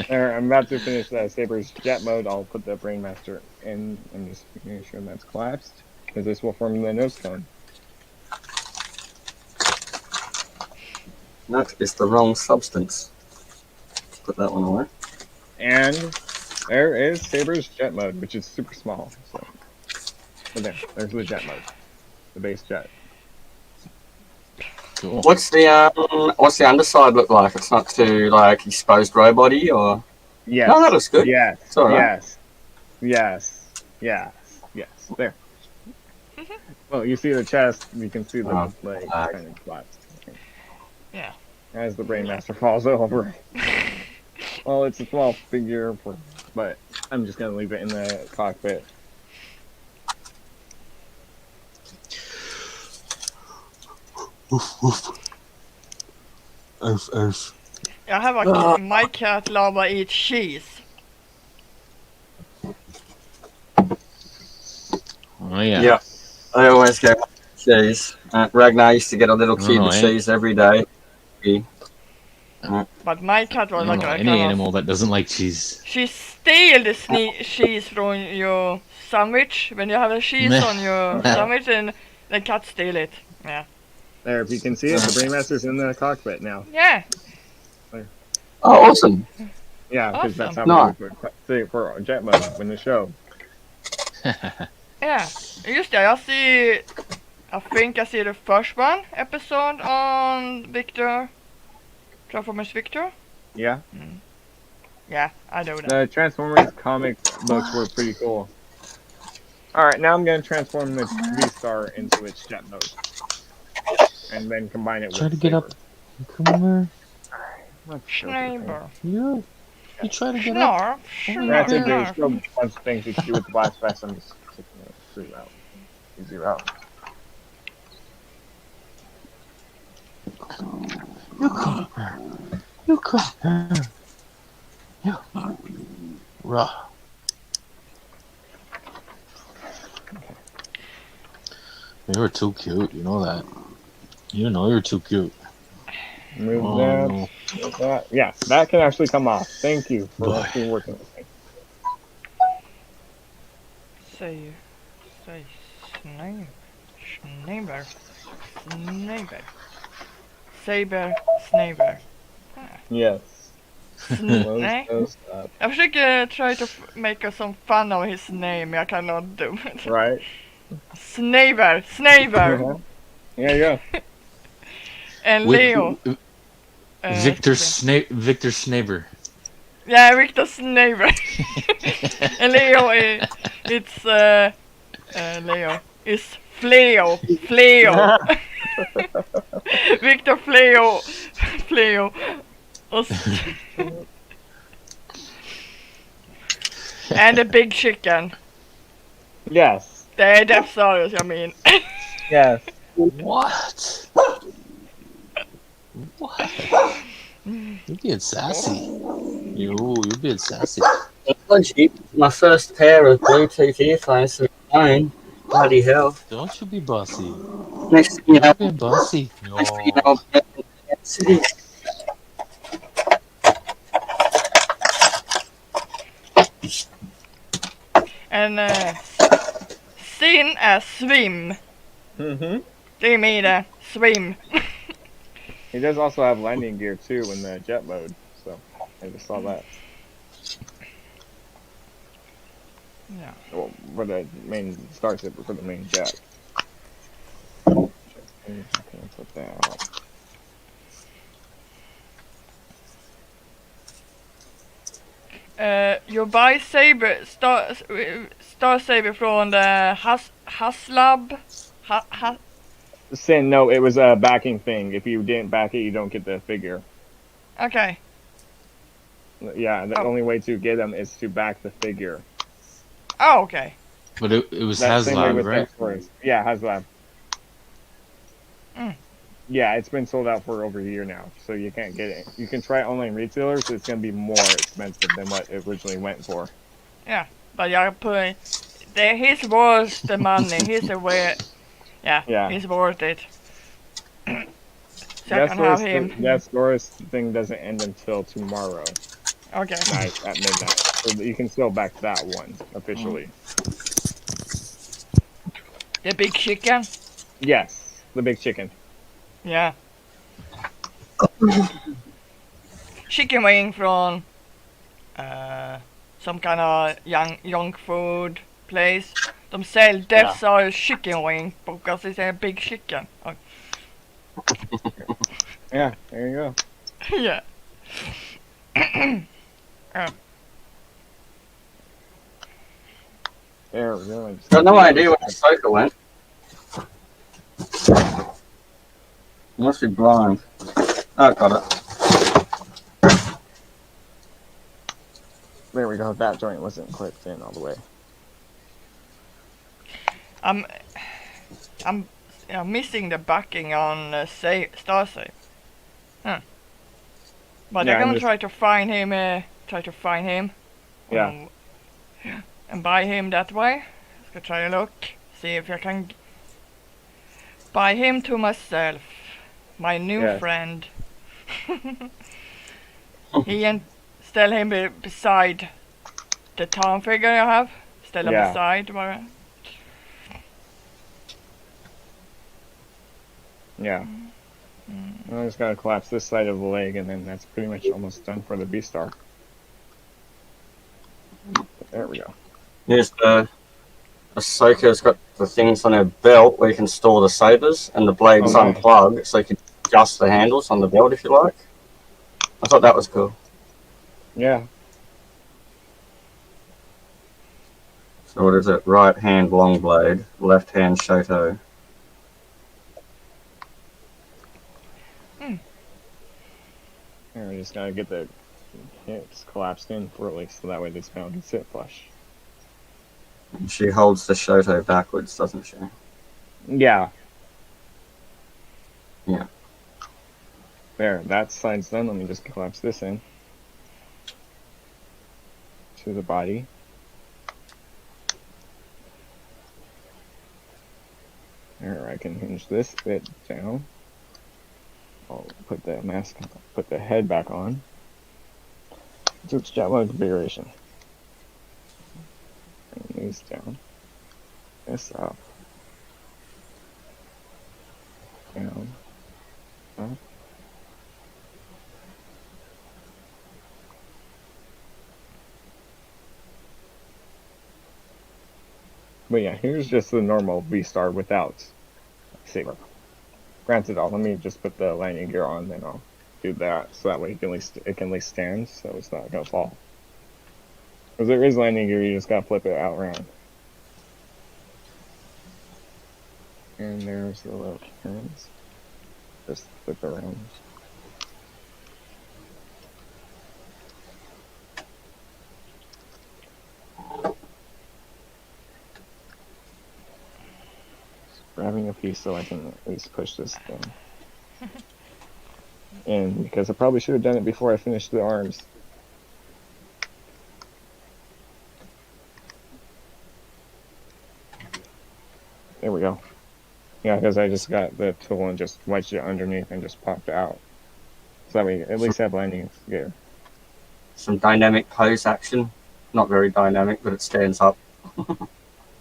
There, I'm about to finish Saber's jet mode. I'll put the Brainmaster in. I'm just making sure that's collapsed because this will form the nose cone. No, it's the wrong substance. Let's put that one away. And there is Saber's jet mode, which is super small. So, but there's the jet mode, the base jet. Cool. What's the underside look like? It's not too like exposed robot-y, or Yes. no, that looks good. Yes. It's all right. Yes. There. Well, you see the chest. You can see the leg kind of collapsed. Yeah. As the Brainmaster falls over. Well, it's a small figure, but I'm just gonna leave it in the cockpit. Jag have my cat lava eat cheese. Oh yeah. Yeah. I always get cheese. Ragnar used to get a little cube of eh? cheese every day. But my cat I was don't like know a any kind of- animal that doesn't like cheese. She steal the cheese from your sandwich when you have a cheese on your sandwich, and the cat steal it. Yeah. There, if you can see it, the Brainmaster's in the cockpit now. Yeah. Oh, awesome! Yeah, because that's how Nice. we say it for jet mode in the show. Yeah. Just det, I think I see the first one episode on Transformers Victor. Yeah, Yeah, I know that. the Transformers comic books were pretty cool. Alright, now I'm going to transform the V-Star into its jet mode. And then combine it with Try to get Saber. up. Come here. Let's go. Schneiber. You try to get up. Snarf. That's it, there's Snarf. still a bunch of things you can do with the Blast Vest. I'm just taking it through out. Easy route. You come here. You come here. You. Rah. You were too cute. You know that. You know you're too cute. Move Oh, that. no. Move that. Yeah, that can actually come off. Thank you for Boy. actually working with me. Say Sneiber. Saber, Sneiber. Yes. Nej. Close up. Jag försöker try to make some fun of his name, jag kan not do it. Right? Sneiber. Uh-huh. Yeah, yeah. And Leo. Victor Schnaber. Yeah, Victor Sneiber. And Leo it's Leo is Fleo. Victor Fleo. Och and the big chicken. Yes. Det är Depsarius jag mean. Yes. What? What? You're being sassy. You're being sassy. My first pair of Bluetooth earphones of my own. Bloody hell! Don't you be bossy. Next thing you know, You're being bossy. No. next thing you know, I'm in the city. And sin är swim. Mm-hmm. Det är med det. Swim. He does also have landing gear too in the jet mode, so I just saw that. Yeah. Well, for the main starship, for the main jet. Okay, put that out. You buy Star Saber från the Haslab. Sin, no, it was a backing thing. If you didn't back it, you don't get the figure. Okay. Yeah, the Oh. only way to get them is to back the figure. Oh, okay. But it was That's the same way Haslab, with right? X-Force. Yeah, Haslab. Mm. Yeah, it's been sold out for over a year now, so you can't get it. You can try online retailers, but it's going to be more expensive than what it originally went for. Yeah, but you're putting. He's worth the money. He's aware. Yeah, he's worth it. So I can have him. That Doris thing doesn't end until tomorrow Okay. night at midnight. So you can still back that one officially. The big chicken? Yes, the big chicken. Yeah. Chicken wing from some kind of young food place. De säljer dessa chicken wing because it's a big chicken. Oh. Yeah, there you go. Yeah. There we go. Got no idea where the sofa went. Must be blind. Oh, got it. There we go. That joint wasn't clipped in all the way. I'm missing the backing on Starsave. Huh. But Yeah, I'm gonna try to find him. Yeah. And buy him that way. Let's go try a look. See if I can buy him to myself. My new friend. He and ställ him beside the town figure I have. Ställ him beside bara. Yeah. I just gotta collapse this side of the leg, and then that's pretty much almost done for the B-Star. There we go. Here's Ahsoka's got the things on her belt where you can store the sabers, and the blades unplug, so you can adjust the handles on the belt if you like. I thought that was cool. Yeah. So what is it? Right hand long blade, left hand Shoto. Here, we just gotta get the hips collapsed in fully, so that way this panel can sit flush. She holds the Shoto backwards, doesn't she? Yeah. Yeah. There, that side's done. Let me just collapse this in to the body. There, I can hinge this bit down. I'll put the mask, put the head back on. Do strap load configuration. Bring these down. This up. Down. Up. But yeah, here's just the normal V-Star without Saber. Granted, let me just put the landing gear on, then I'll do that, so that way it can at least stand, so it's not gonna fall. Because there is landing gear, you just gotta flip it out around. And there's the little cans. Just flip it around. Grabbing a piece so I can at least push this thing. And because I probably should have done it before I finished the arms. There we go. Yeah, because I just got the tool and just wedged it underneath and just popped it out. So that we at least have landing gear. Some dynamic pose action. Not very dynamic, but it stands up.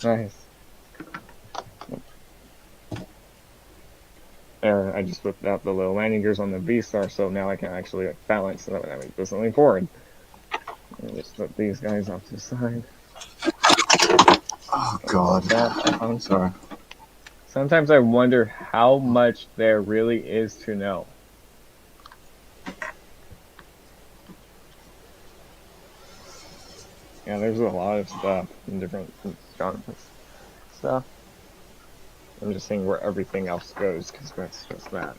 Nice. There, I just whipped out the little landing gears on the V-Star, so now I can actually balance so that it doesn't lean forward. And just put these guys off to the side. Oh god. I'm sorry. Sometimes I wonder how much there really is to know. Yeah, there's a lot of stuff in different genres. Stuff. I'm just seeing where everything else goes, because that's just that.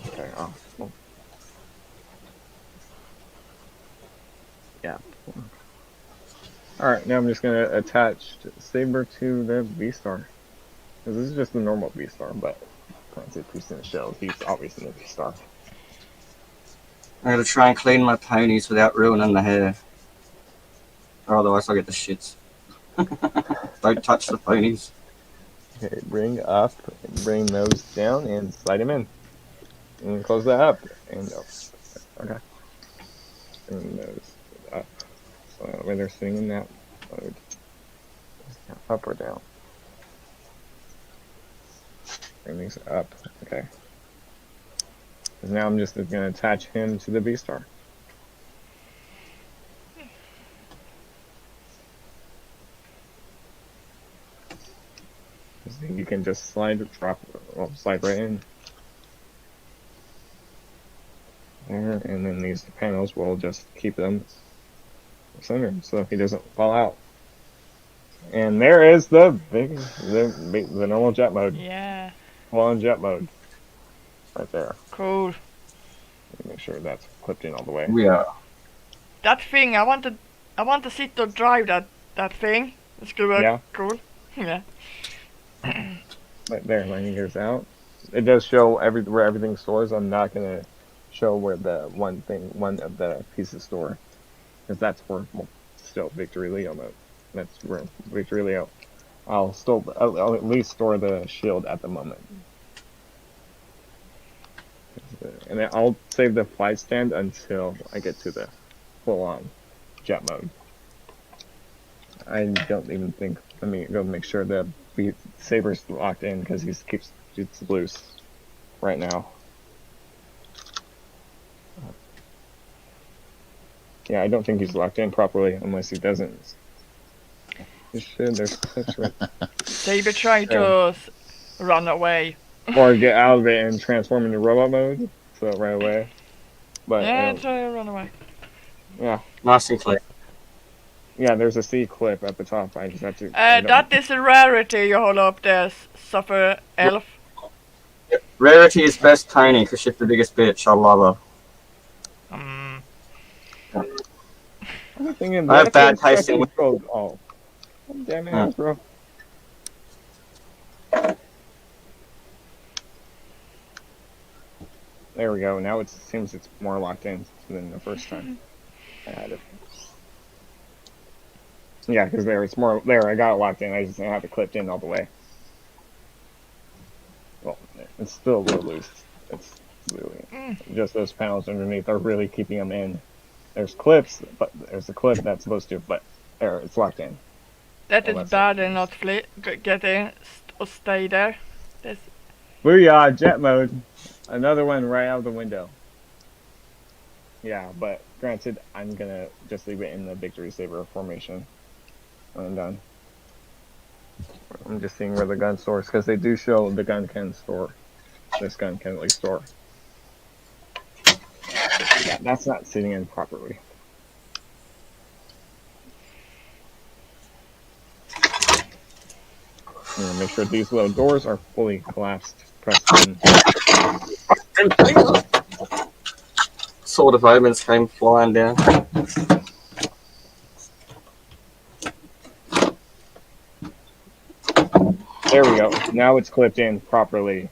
Okay, well. Yeah. Alright, now I'm just going to attach Saber to the V-Star. Because this is just the normal V-Star, but Priest in the Shell, he's obviously a V-Star. I gotta try and clean my ponies without ruining the hair. Or otherwise I'll get the shits. Don't touch the ponies. Okay, bring up, bring those down, and slide him in. And close that up. And okay. Bring those up. So when they're sitting in that mode, up or down. Bring these up. Okay. Because now I'm just going to attach him to the V-Star. You can just slide right in. There, and then these panels will just keep them centered so he doesn't fall out. And there is the normal jet mode. Yeah. Full on jet mode. Right there. Cool. Make sure that's clipped in all the way. Yeah. That thing, I want to sit or drive that thing. It's gonna be cool. Yeah. Right there, landing gears out. It does show where everything stores. I'm not gonna show where the one of the pieces store, because that's for still Victory Leo mode. That's where Victory Leo. I'll at least store the shield at the moment, and then I'll save the flight stand until I get to the full-on jet mode. I don't even think. Let me go make sure the Saber's locked in because he keeps loose right now. Yeah, I don't think he's locked in properly unless he doesn't. He should. There's clips right. Saber trying to run away. Or get out of it and transform into robot mode. So right away. But yeah, try to run away. Yeah. Nice and clear. Yeah, there's a C clip at the top. I just have to. That is a rarity you hold up there, Suffer Elf. Rarity is best pony because she's the biggest bitch. I love her. I have bad taste in Oh, damn it, bro. There we go. Now it seems it's more locked in than the first time I had it. Yeah, because it's more there. I got it locked in. I just didn't have it clipped in all the way. Well, it's still a little loose. It's really just those panels underneath are really keeping them in. There's clips, but there's a clip that's supposed to, but there it's locked in. That is bad and not get in or stay there. Booyah! Jet mode. Another one right out of the window. Yeah, but granted, I'm gonna just leave it in the Victorysaber formation. I'm done. I'm just seeing where the gun stores, because they do show the gun can store. This gun can at least store. Yeah, that's not sitting in properly. I'm gonna make sure these little doors are fully collapsed, pressed in. Sword of Omens came flying down. There we go. Now it's clipped in properly.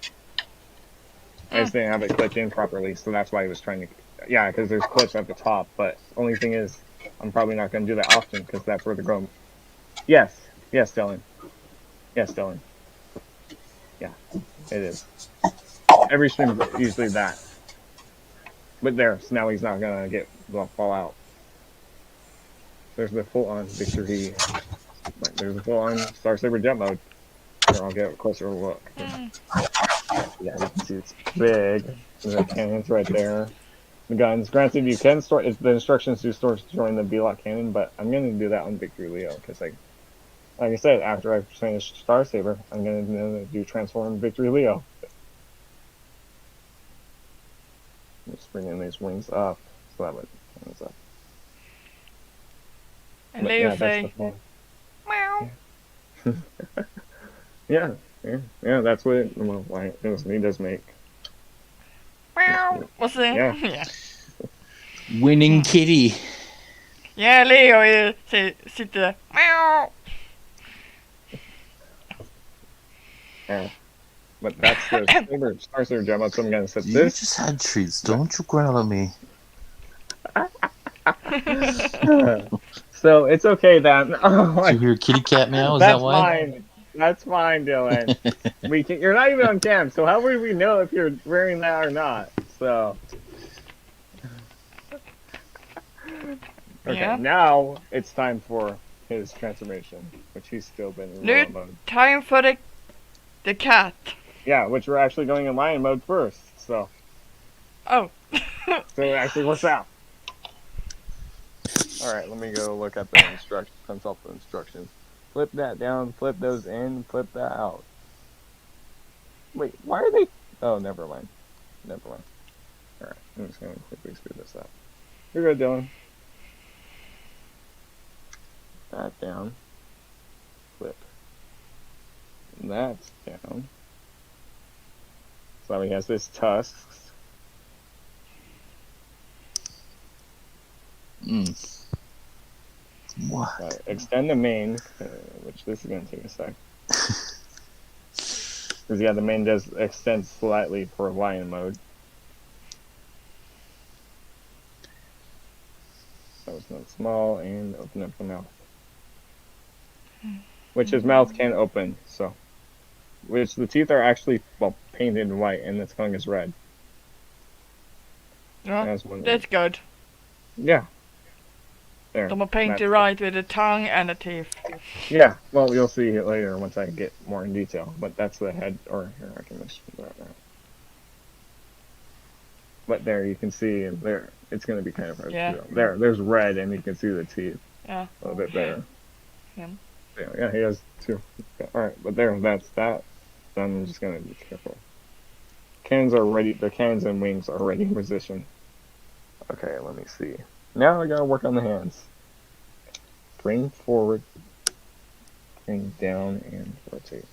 I just didn't have it clipped in properly, so that's why he was trying to. Yeah, because there's clips at the top, but only thing is, I'm probably not going to do that often because that's where they're going. Yes, Dylan. Yes, Dylan. Yeah, it is. Every stream is usually that. But there, so now he's not going to fall out. There's the full-on victory. There's the full-on Star Saber jet mode. Here, I'll get a closer look. Yeah, you can see it's big. The cannon's right there. The guns. Granted, you can store. The instructions do store join the B-Lock cannon, but I'm going to do that on Victory Leo because, like I said, after I finish Star Saber, I'm going to do Transform Victory Leo. Just bringing these wings up so that wings up. And Leo say, meow. Yeah, that's what he does make. Meow. What's it? Yeah. Winning kitty. Yeah, Leo sitter meow. Yeah. But that's the Star Saber gem. So I'm gonna set You this. just had treats. Don't you growl at me. So it's okay then. Did you hear kitty cat meow? Is that That's why? fine. That's fine, Dylan. We can. You're not even on cam, so how would we know if you're wearing that or not? So. Okay, Yeah. now it's time for his transformation, which he's still been in New raw mode. time for the cat. Yeah, which we're actually going in lion mode first. So Oh. it actually works out. All right, let me go look at the instructions. Consult the instructions. Flip that down. Flip those in. Flip that out. Wait, why are they? Oh, never mind. Never mind. All right, I'm just gonna quickly speed this up. You're good, Dylan. That down. Flip. That's down. So he has his tusks. What? Extend the mane, which this is going to take a sec. Because yeah, the mane does extend slightly for lion mode. That was not small, and open up the mouth. Which his mouth can open, so. Which the teeth are actually, well, painted white, and its tongue is red. Yeah, that's good. Yeah. There. I'm gonna paint it right with the tongue and the teeth. Yeah, well, you'll see it later once I get more in detail. But that's the head, or here, I can just put that right. But there, you can see, there, it's going to be kind of hard to do. There's red, and you can see the teeth. Yeah. A little bit better. Him. Yeah, he has two. Alright, but there, that's that. Then I'm just going to be careful. Cannons are ready, the cannons and wings are ready in position. Okay, let me see. Now I gotta work on the hands. Bring forward, bring down, and rotate.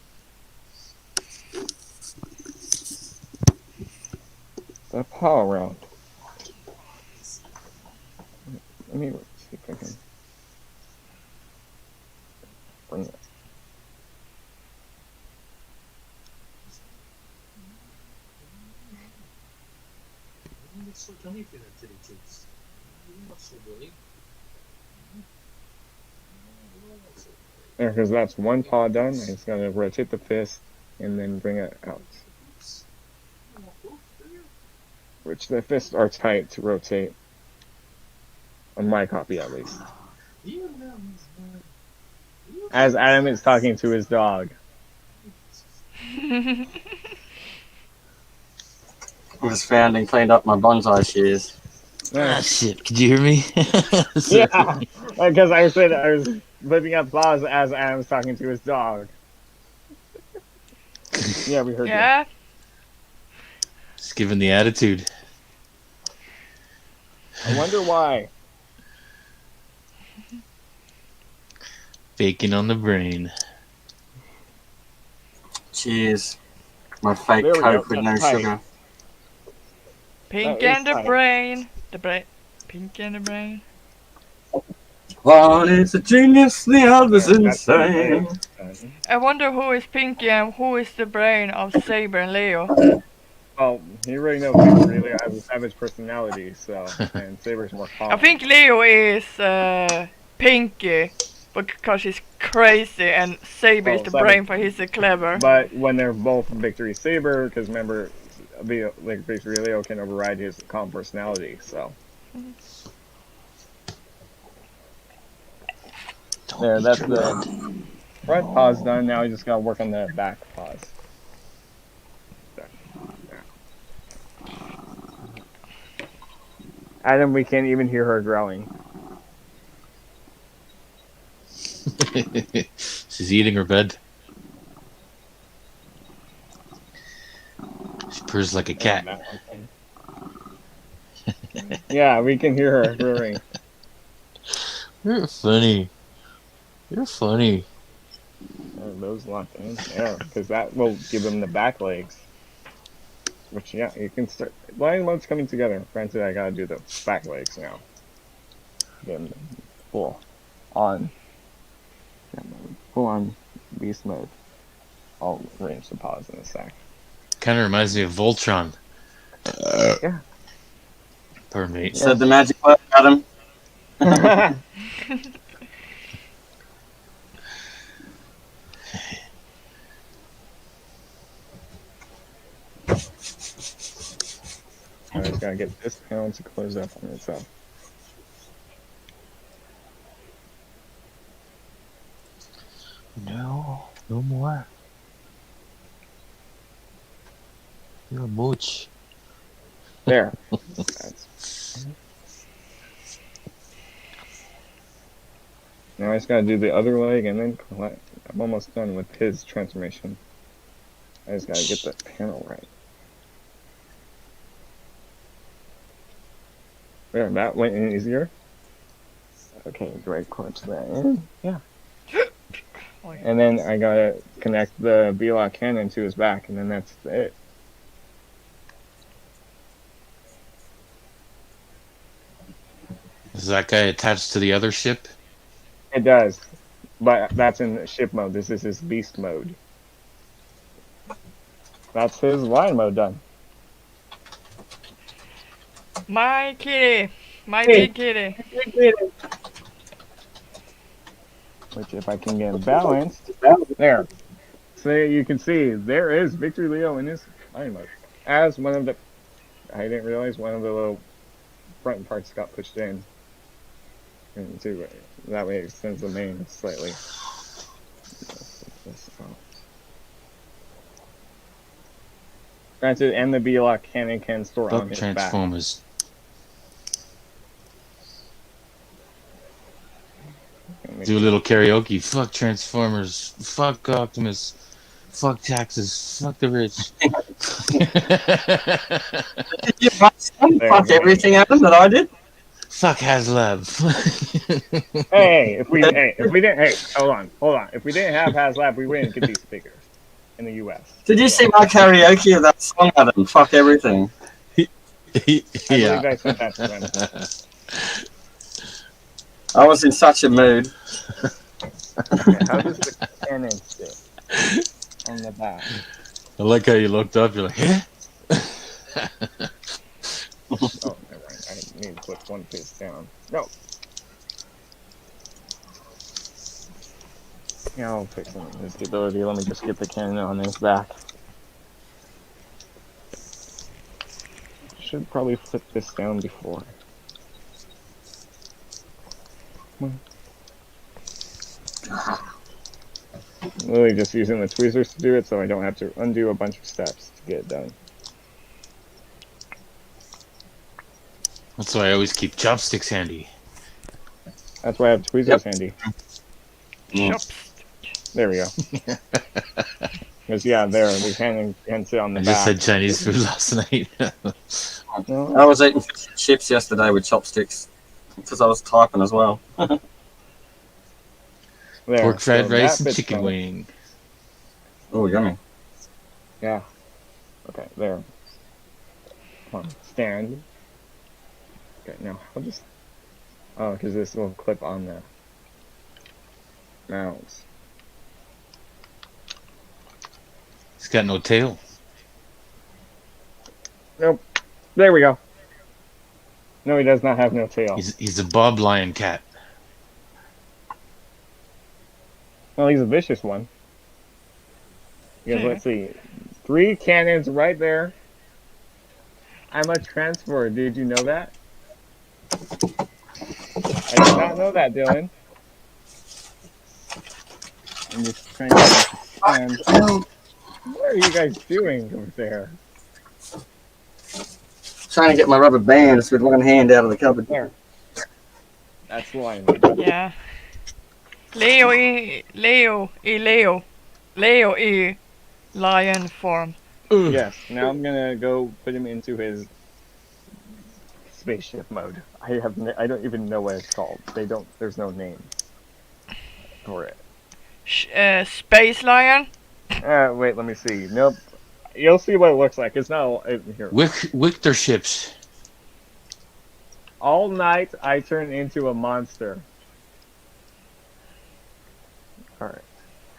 The paw around. Let me see if I can bring it. There, because that's one paw done. I'm just gonna rotate the fist and then bring it out. Which the fists are tight to rotate. On my copy, at least. As Adam is talking to his dog. I was found and cleaned up my bonsai shears. Ah, shit. Could you hear me? Yeah, because I was flipping up applause as Adam was talking to his dog. Yeah, we heard you. Just giving the attitude. I wonder why. Bacon on the brain. Cheers. My fake Coke with no sugar. Pink and the brain. Pink and the brain. One is a genius, the other's insane. I wonder who is Pinky and who is the brain of Saber and Leo. Well, you already know Victory Leo has a savage personality, so, and Saber's more calm. I think Leo is Pinky because he's crazy and Saber is the brain for he's clever. But when they're both Victorysaber, because remember, like Victory Leo can override his calm personality, so. There, that's the front paws done. Now we just gotta work on the back paws. Adam, we can't even hear her growling. She's eating her bed. She purrs like a cat. Yeah, we can hear her purring. You're funny. You're funny. Those locked in. Yeah, because that will give them the back legs. Which, yeah, you can start. Lion mode's coming together. Granted, I gotta do the back legs now. Then full on beast mode. I'll arrange the paws in a sec. Kind of reminds me of Voltron. Yeah. Per mate. Said the magic word, Adam. I just gotta get this panel to close up on itself. No, no more. You're a mooch. There. That's... Now I just gotta do the other leg and then collect. I'm almost done with his transformation. I just gotta get the panel right. There, that went in easier. Okay, do I clutch that in? Yeah. And then I gotta connect the B-lock cannon to his back, and then that's it. Is that guy attached to the other ship? It does, but that's in ship mode. This is his beast mode. That's his lion mode done. My kitty. My big kitty. Which, if I can get balanced, there. So you can see there is Victory Leo in his lion mode. As one of the, I didn't realize one of the little front parts got pushed in. And that way it extends the mane slightly. Granted, and the B-lock cannon can store on his back. Transformers. Do a little karaoke. Fuck Transformers. Fuck Optimus. Fuck taxes. Fuck the rich. Did you fuck everything, Adam, that I did? Fuck Haslab. If we didn't, hold on. If we didn't have Haslab, we wouldn't get these figures in the U.S. Did you see my karaoke of that song, Adam? Fuck everything. I believe I sent that to them. I was in such a mood. Okay, how does the cannon sit on the back? I like how you looked up. You're like, eh? Oh, never mind. I need to put one face down. No. Yeah, I'll fix his stability. Let me just get the cannon on his back. Should probably flip this down before. Literally just using the tweezers to do it, so I don't have to undo a bunch of steps to get it done. That's why I always keep chopsticks handy. That's why I have tweezers handy. Chopstick. There we go. Because there, we can sit on the I back. just had Chinese food last night. I was eating chips yesterday with chopsticks because I was typing as well. There, Pork fried so rice that and fits chicken fine. wing. Oh, yummy. Yeah. Okay, there. Come on, stand. Okay, now I'll just. Oh, because this will clip on the mounts. He's got no tail. Nope. There we go. No, he does not have no tail. He's a Bob Lion cat. Well, he's a vicious one. Because let's see. 3 cannons right there. I'm a transfer. Did you know that? I did not know that, Dylan. I'm just trying to understand. What are you guys doing over there? Trying to get my rubber bands with one hand out of the cupboard. There. That's the line. Yeah. Leo i lion form. Yes. Now I'm gonna go put him into his spaceship mode. I don't even know what it's called. There's no name for it. Space lion. Wait, let me see. Nope. You'll see what it looks like. It's not here. Wichter ships. All night I turn into a monster. Alright.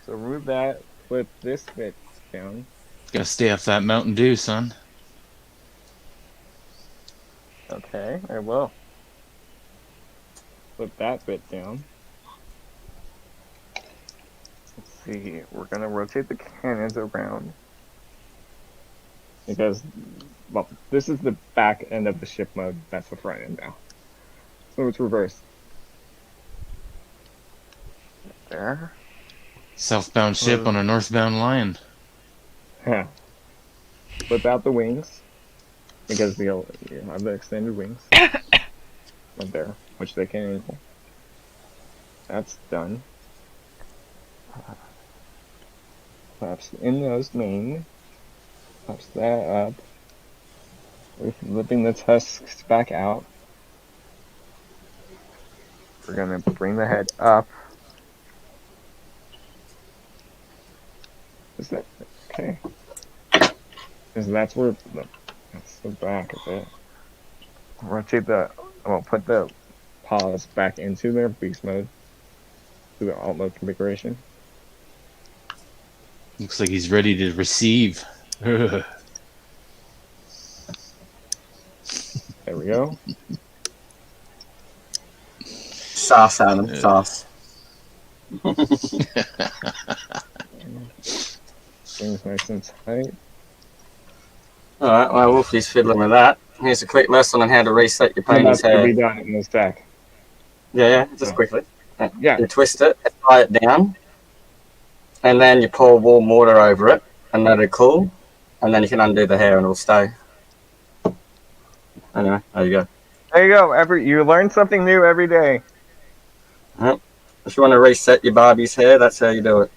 So remove that. Put this bit down. Gotta stay off that Mountain Dew, son. Okay, I will. Put that bit down. Let's see. We're gonna rotate the cannons around because, well, this is the back end of the ship mode. That's the front end now. So it's reversed. There. Southbound ship on a northbound line. Yeah. Flip out the wings because you have the extended wings right there, which they can enable. That's done. Collapse in those main. Collapse that up. We're flipping the tusks back out. We're gonna bring the head up. Is that okay? Because that's where that's the back of it. Rotate the. Well, put the paws back into their beast mode. To the alt mode configuration. Looks like he's ready to receive. There we go. Sauce, Adam. Sauce. Things nice and tight. Alright, well, Wolfie's fiddling with that. Here's a quick lesson on how to reset your And pony's that's to be hair. done in this deck. Yeah, just quickly. Yeah. You twist it, tie it down, and then you pour warm water over it, and let it cool, and then you can undo the hair and it'll stay. Anyway, there you go. There you go. You learn something new every day. Yep. If you want to reset your Barbie's hair, that's how you do it.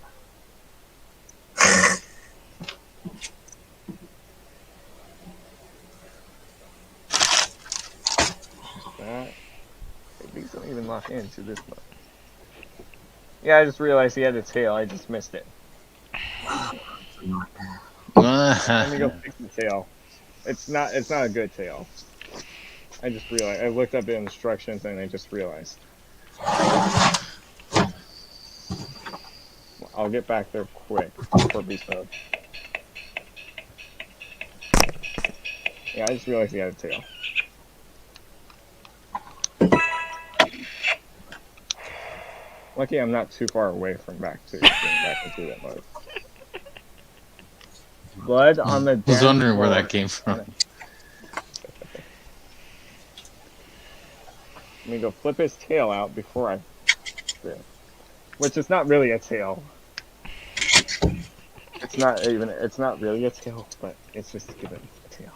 These don't even lock into this one. Yeah, I just realized he had a tail. I just missed it. Let me go fix the tail. It's not a good tail. I just realized. I looked up the instructions and I just realized. I'll get back there quick for beast mode. Yeah, I just realized he had a tail. Lucky I'm not too far away from back into that mode. Blood on the I was wondering where that came from. Let me go flip his tail out before I... Which is not really a tail. It's not really a tail, but it's just given a tail.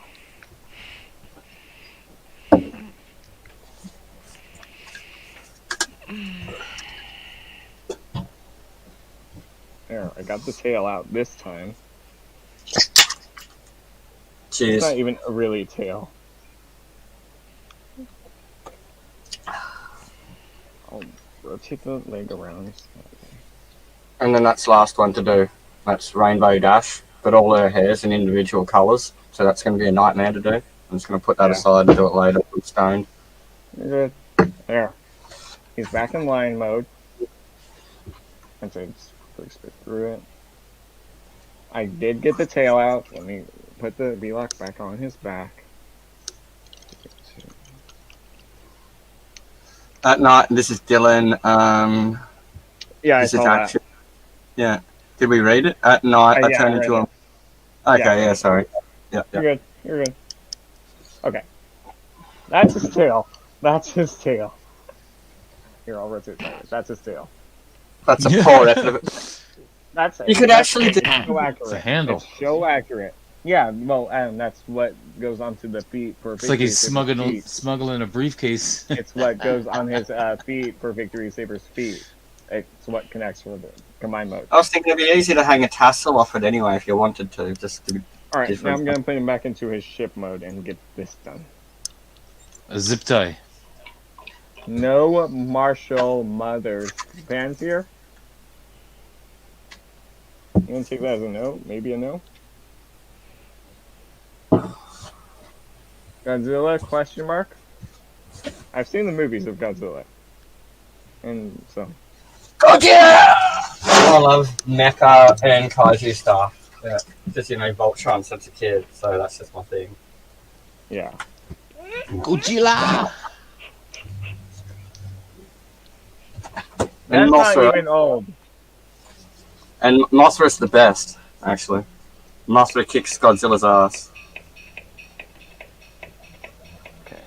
There, I got the tail out this time. Cheers. It's not even a really tail. I'll rotate the leg around. And then that's the last one to do. That's Rainbow Dash, but all her hair's in individual colours, so that's going to be a nightmare to do. I'm just going to put that aside and do it later. I'm stoned. Good. There. He's back in line mode. And so just quick spit through it. I did get the tail out. Let me put the V-lock back on his back. At night, this is Dylan. Yeah, I this is saw action. Yeah. Did we read it? At night, I yeah, turn I into read a... Okay, yeah, sorry. Yeah. You're good. You're good. Okay. That's his tail. That's his tail. Here, I'll rotate that. That's his tail. That's a poor effort. That's it. You could actually do... So accurate. It's a handle. It's so accurate. Yeah, well, and that's what goes onto the feet for It's like he's Victorysaber's smuggling a briefcase. It's what goes on his feet for Victorysaber's feet. It's what connects for the combined mode. I was thinking it'd be easy to hang a tassel off it anyway if you wanted to. Just to be Alright, now different. I'm going to put him back into his ship mode and get this done. A zip tie. No Marshall Mothers fans here? You want to take that as a no? Maybe a no? Godzilla, question mark? I've seen the movies of Godzilla. And so... God, yeah! I love mecha and kaiju stuff. Yeah. Just, Voltron since a kid, so that's just my thing. Yeah. Godzilla! That's not Mothra. even old. And Mothra's the best, actually. Mothra kicks Godzilla's ass. Okay.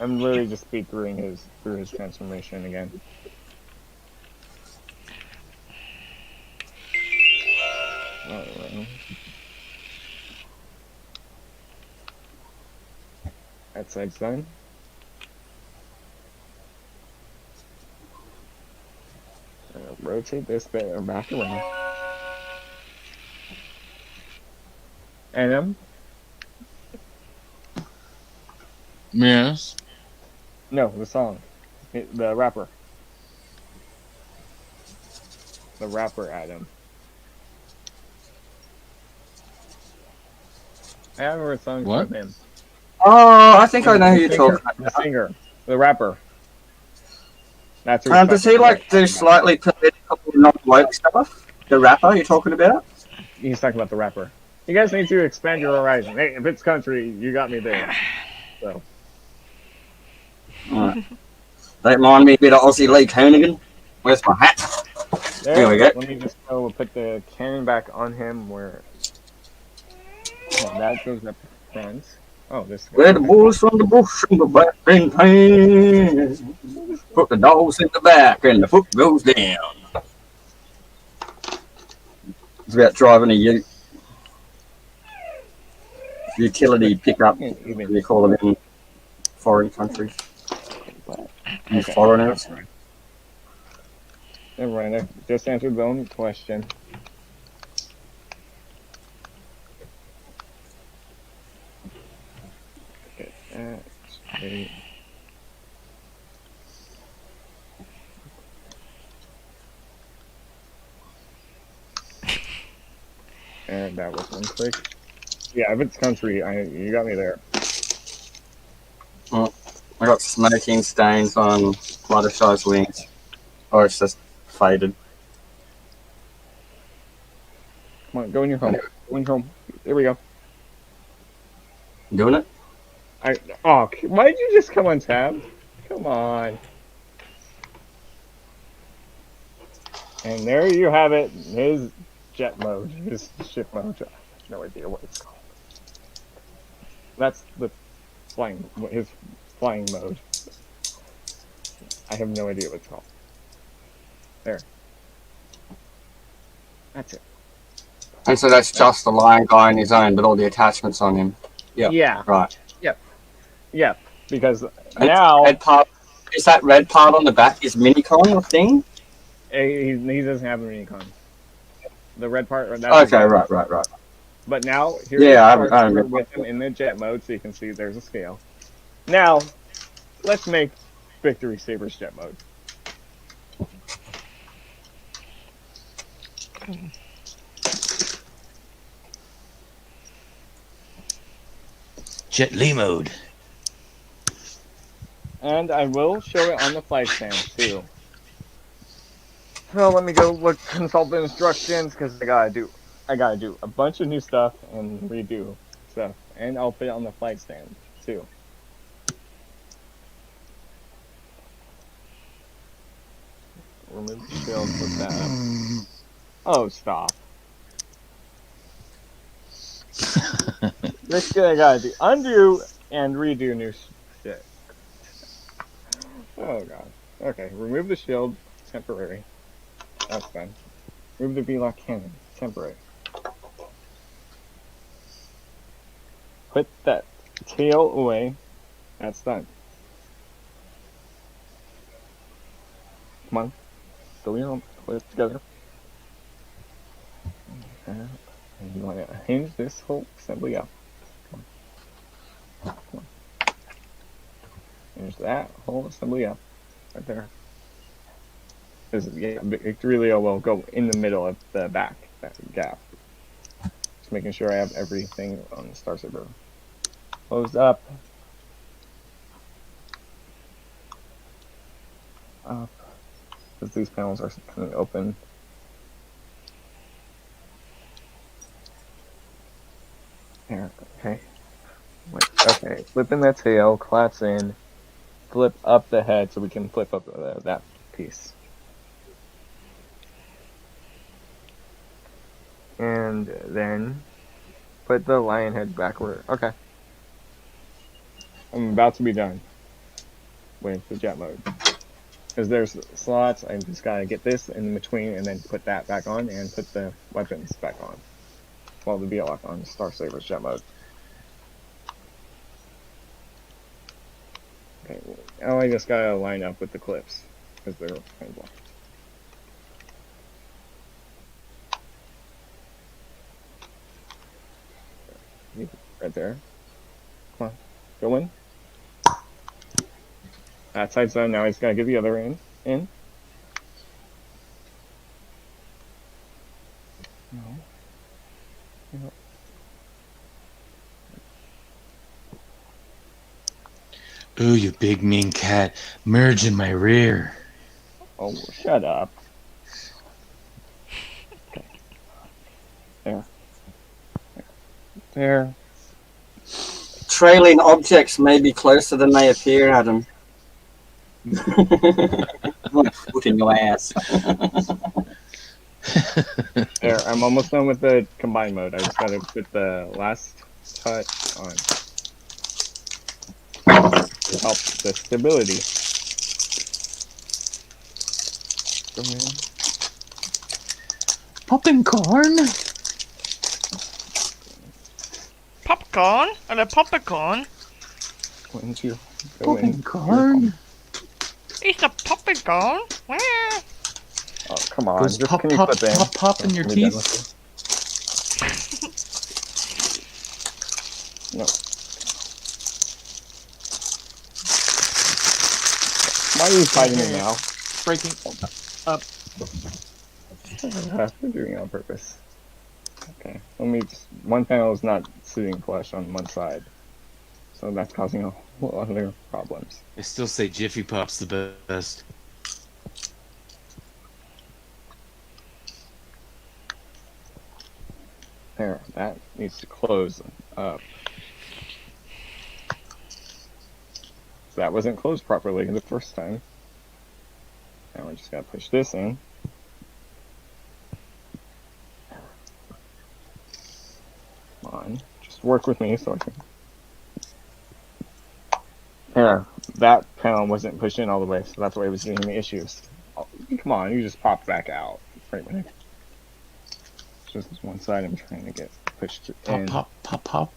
I'm literally just speed through his transformation again. Alright. That side's done. Rotate this bit back around. And Yes. no, the song. The rapper. The rapper Adam. I haven't heard songs What? from him. Oh, I think I know who you're talking The about. singer. The rapper. That's who Does he like do slightly political, non-woke stuff? The rapper you're talking about? He's talking about the rapper. You guys need to expand your horizon. Hey, if it's country, you got me there. So. Alright. Don't mind me a bit of Aussie Lee Hoonigan. Where's my hat? There we go. Let me just go put the cannon back on him where that goes up front. Oh, this. Where the bulls from the bush and the black and tan. Put the dogs in the back and the foot goes down. It's about driving a utility pickup, they call them in foreign countries. You Okay. foreigners. Never mind. I just answered the only question. Okay, that's straight. And that was one click. Yeah, if it's country, you got me there. Oh, I got smoking stains on Fluttershy's wings. Or it's just faded. Come on, go in your home. Go in your home. There we go. Doing it? Why did you just come on tab? Come on. And there you have it. His jet mode. His ship mode. I have no idea what it's called. That's the his flying mode. I have no idea what it's called. There. That's it. And so that's just the lion guy on his own, but all the attachments on him. Yep. Yeah. Right. Yep. Because And now is that red part on the back his minicon or thing? he doesn't have a minicon. The red part. Okay, right. But now Yeah, here's with him in the jet mode, so you can see there's a scale. Now, let's make Victorysaber's jet mode. Jet Li mode. And I will show it on the flight stand too. So let me go consult the instructions because I gotta do a bunch of new stuff and redo stuff, and I'll put it on the flight stand too. Remove the shield, put that up. Oh, stop. This guy gotta do undo and redo new shit. Oh god. Okay, remove the shield, temporary. That's done. Remove the V-lock cannon, temporary. Put that tail away. That's done. Come on. Go your home. Put it together. And you want to hinge this whole assembly up. Come on. Hinge that whole assembly up. Right there. Victory will go in the middle of the back, that gap. Just making sure I have everything on the Star Saber closed up. Up. Because these panels are kind of open. There, okay. Wait, okay, flip in the tail, collapse in, flip up the head so we can flip up that piece. And then put the lion head backward. Okay. I'm about to be done with the jet mode. Because there's slots, I just gotta get this in between and then put that back on and put the weapons back on. Well, the B-lock on Starsaber's jet mode. Okay, now I just gotta line up with the clips because they're kind of blocked. Right there. Come on, go in. That side's done. Now I just gotta get the other end in. No. No. Ooh, you big mean cat. Merge in my rear. Oh, shut up. Okay. There. There. Trailing objects may be closer than they appear, Adam. Foot in your ass. There, I'm almost done with the combined mode. I just gotta put the last touch on. Help the stability. Popping corn? Popcorn? Eller popcorn? Going to go Popping in. corn? It's a popcorn? Where? Oh, come on. Goes Just pop, can you pop, clip in? pop, pop in your Can we done teeth. with it? No. Why are you fighting it now? Breaking up. We're doing it on purpose. Okay. Let me just. One panel is not sitting flush on one side. So that's causing a whole other problems. I still say Jiffy Pop's the best. There. That needs to close up. That wasn't closed properly the first time. Now we just gotta push this in. Come on, just work with me so I can. There, that panel wasn't pushed in all the way, so that's why it was giving me issues. Oh, come on, you just popped back out. Wait a minute. It's just this one side I'm trying to get pushed in. Pop, pop, pop,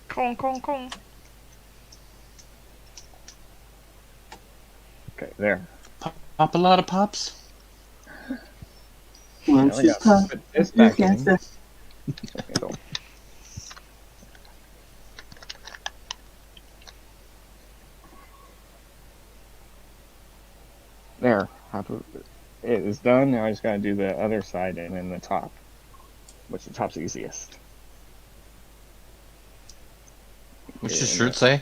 pop. Kong. Okay, there. Pop a lot of pops. Now we gotta put this back in. Okay, go. There. It is done. Now I just gotta do the other side and then the top. Which the top's easiest. What's your shirt say?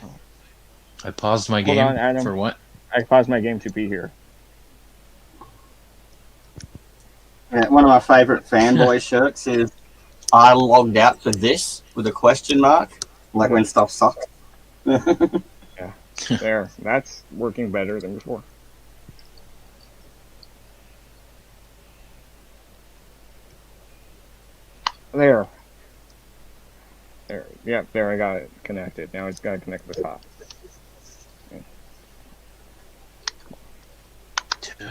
I paused my Hold game on, Adam. for what? I paused my game to be here. Yeah, one of my favourite fanboy shirts is "I logged out for this" with a question mark, like when stuff sucks. Yeah. There. That's working better than before. There. There. Yep, there I got it connected. Now I just gotta connect the top.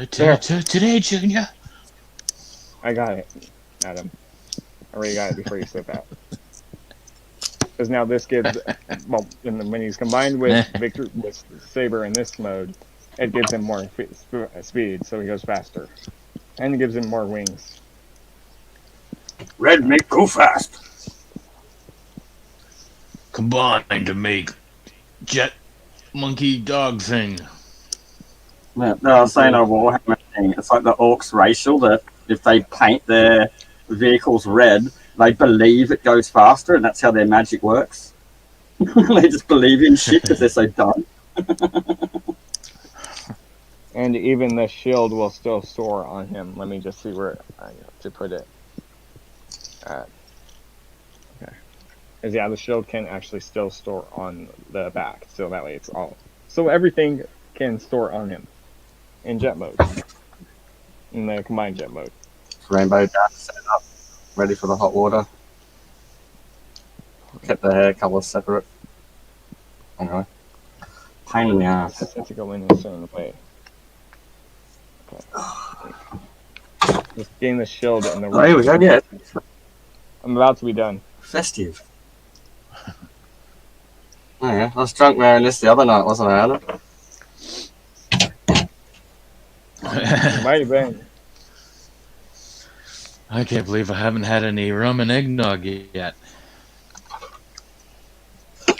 Today, Junior. I got it, Adam. I already got it before you said that. Because now this gives, well, when he's combined with Saber in this mode, it gives him more speed, so he goes faster. And it gives him more wings. Red meat, go fast. Combined to make jet monkey dog thing. Yeah, no, I was saying a Warhammer thing. It's like the Orcs racial that if they paint their vehicles red, they believe it goes faster, and that's how their magic works. They just believe in shit because they're so dumb. And even the shield will still soar on him. Let me just see where I have to put it. Okay. is the shield can actually still store on the back, so that way it's all. So everything can store on him in jet mode, in the combined jet mode. Rainbow dash set up, ready for the hot water. Kept the hair colours separate. Anyway, pain in the ass. Just have to go in a certain way. Okay. Just getting the shield in the Oh, here we go. Yeah, I'm about to be done. festive. Oh yeah, I was drunk wearing this the other night, wasn't I, Adam? Might have been. I can't believe I haven't had any rum and eggnog yet.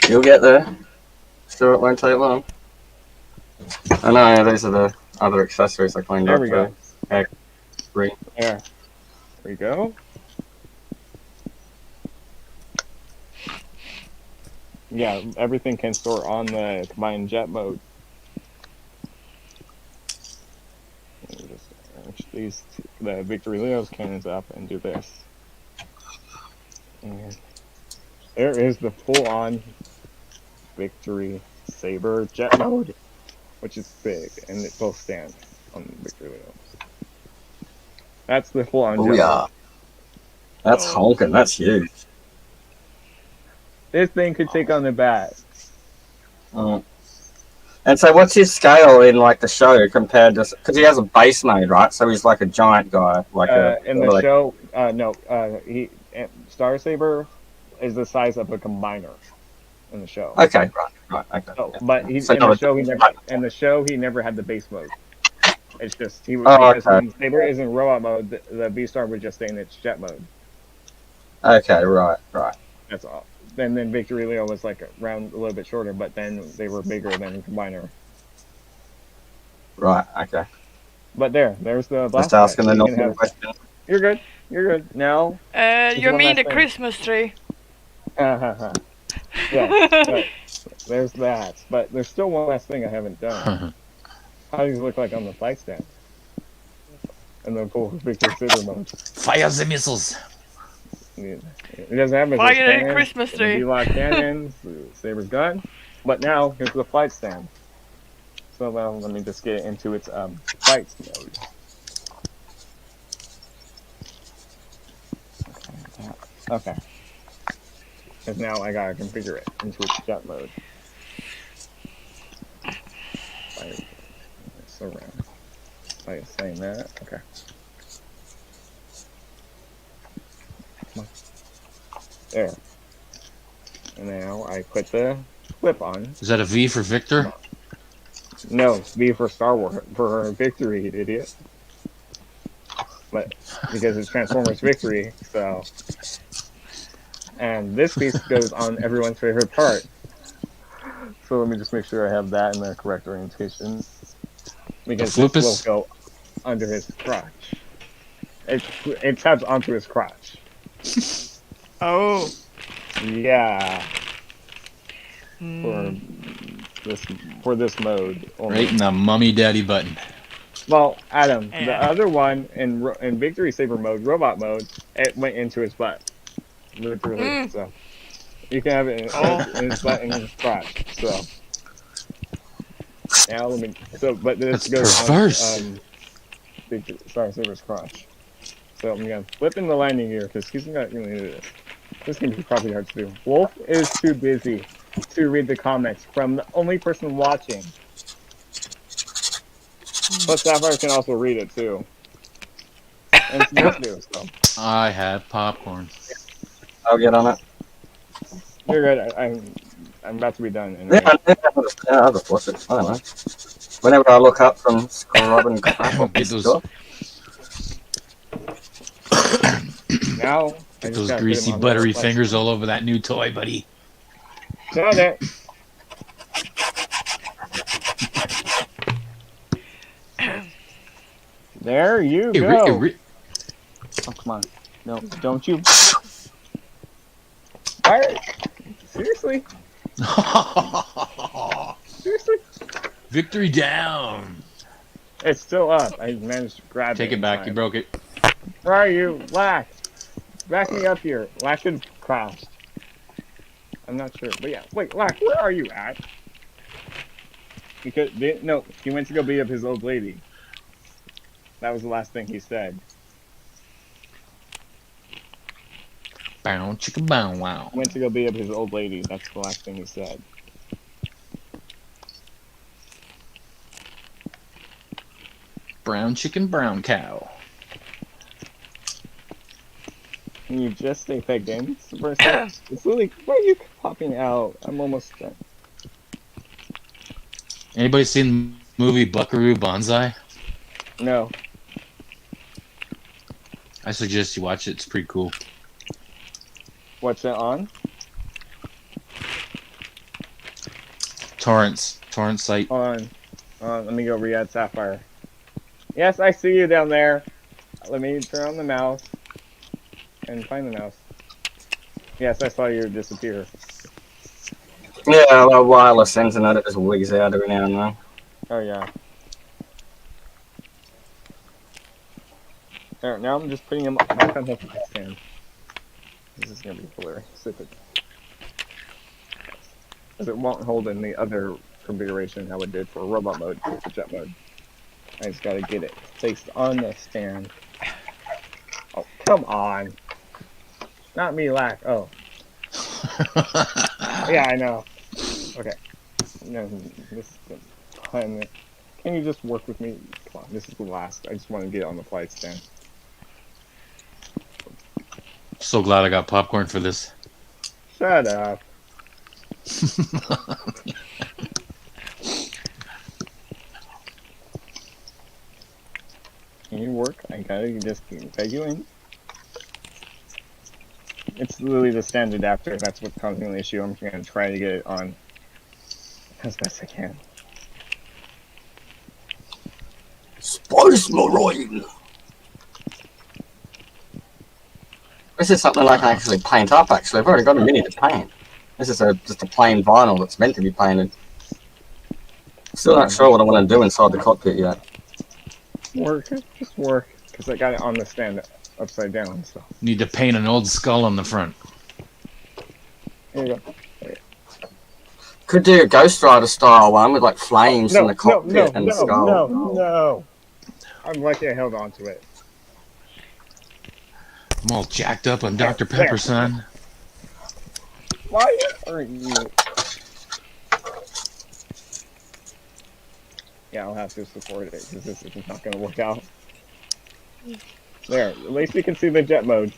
You'll get there. Sure, it won't take long. I know, yeah, these are the other accessories I cleaned There up. we go. Egg, ring. There we go. Yeah, everything can store on the combined jet mode. Let me just arch the Victory Leo's cannons up and do this. And there is the full-on Victorysaber jet mode, which is big, and it both stand on Victory Leo's. That's the full-on Oh jet yeah. mode. That's honking, that's huge. This thing could take on the bat. And so what's his scale in like the show compared to, because he has a base mode, right? So he's like a giant guy. Like in the show, Star Saber is the size of a combiner in the show. Okay, right, okay. So, but in the show he never had the base mode. It's just he was because when Saber is in robot mode, the V-Star would just stay in its jet mode. Okay, right. That's all. Then Victory Leo was like around a little bit shorter, but then they were bigger than combiner. Right, okay. But there's the blast. Just asking the normal question. You're good. Now. You mean the Christmas tree? Yeah, there's that. But there's still one last thing I haven't done. How does it look like on the flight stand? And then full Victorysaber mode. Fire the missiles! It doesn't have Fire the Christmas tree. V-Lock cannons, Saber's gun. But now, here's the flight stand. So now, let me just get into its flight mode. Okay. Because now I gotta configure it into its jet mode. Surround. Like saying that. Okay. There. And now I put the flip on. Is that a V for Victor? No, V for Star Wars for Victory, you idiot. But because it's Transformers Victory, so. And this piece goes on everyone's favorite part. So let me just make sure I have that in the correct orientation. Because this will go under his crotch. It taps onto his crotch. Oh. Yeah. For this mode. Only. Right in the mummy daddy button. Well, Adam, the other one in Victorysaber mode, robot mode, it went into his butt. Literally. So you can have it in his butt and in his crotch. So now let me. So, but this goes on Saber's crotch. So I'm gonna flip in the landing gear because he's not gonna do this. This is gonna be probably hard to do. Wolf is too busy to read the comments from the only person watching. But Sapphire can also read it too. And Smith do so. I have popcorn. I'll get on it. You're good. I'm about to be done. Anyway. Yeah, I'll just watch it. I don't know. Whenever I look up from scrub and crap, I'll Get those, now, get those greasy, buttery fingers all over that new toy, buddy. Got it. There you go. Oh, come on. No, don't you. Alright. Seriously? Seriously? Victory down. It's still up. I managed to grab it. Take it back. You broke it. Where are you? Lack. Back me up here. Lack had crashed. I'm not sure, but yeah. Wait, Lack, where are you at? Because no, he went to go beat up his old lady. That was the last thing he said. Bow chicka bow wow. He went to go beat up his old lady. That's the last thing he said. Brown chicken, brown cow. Can you just stay pegged in for a sec? It's really, why are you popping out? I'm almost done. Anybody seen the movie Buckaroo Banzai? No. I suggest you watch it. It's pretty cool. What's it on? Torrent site. On. Let me go re-add Sapphire. Yes, I see you down there. Let me turn on the mouse and find the mouse. Yes, I saw you disappear. Yeah, well, wireless internet, it just wigs out every now and then. Oh yeah. There, now I'm just putting him back on the stand. This is gonna be hilarious. Because it won't hold in the other configuration how it did for robot mode, for jet mode. I just gotta get it placed on the stand. Oh, come on. Not me, Lack. Oh. Yeah, I know. Okay. No, this is fun. Can you just work with me? Come on, this is the last. I just want to get on the flight stand. So glad I got popcorn for this. Shut up. Can you work? I gotta just peg you in. It's literally the stand adapter. That's what's causing the issue. I'm gonna try to get it on as best I can. Spice Marine! This is something I can actually paint up, actually. I've already got a mini to paint. This is just a plain vinyl that's meant to be painted. Still not sure what I want to do inside the cockpit yet. Work, just work. Because I got it on the stand upside down, so. Need to paint an old skull on the front. Here you go. Could do a Ghost Rider style one with like flames in the cockpit and the skull. No. I'm lucky I held on to it. I'm all jacked up on Dr. Pepper, son. Why aren't you? Yeah, I'll have to support it because this is not going to work out. There, at least you can see the jet mode.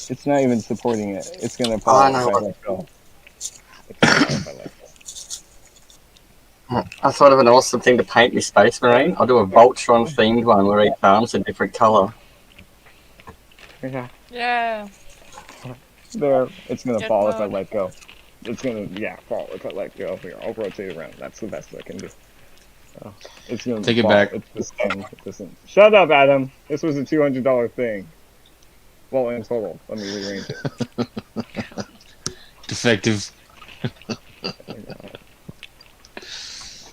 It's not even supporting it. It's going to fall if I let go. It's gonna fall if I let go. I thought of an awesome thing to paint me Space Marine. I'll do a Voltron themed one where each arm's a different colour. Yeah. Yeah. There, it's going to Jet fall if I mode. let go. It's going to, fall if I let go. Here, I'll rotate around. That's the best I can do. So, it's going to Take it fall. back. It's the same. It doesn't. Shut up, Adam. This was a $200 thing. Well, in total. Let me rearrange it. Defective.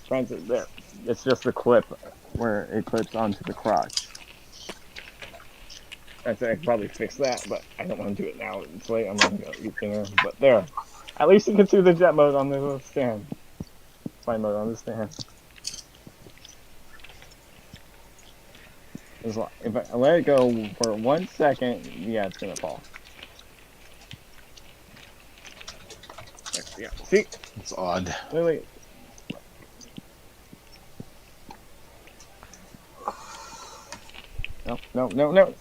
There. It's just the clip where it clips onto the crotch. I could probably fix that, but I don't want to do it now. It's late. I'm not going to eat dinner. But there. At least you can see the jet mode on the stand. Flight mode on the stand. If I let it go for 1 second, yeah, it's going to fall. Yeah. See? It's odd. Literally. No.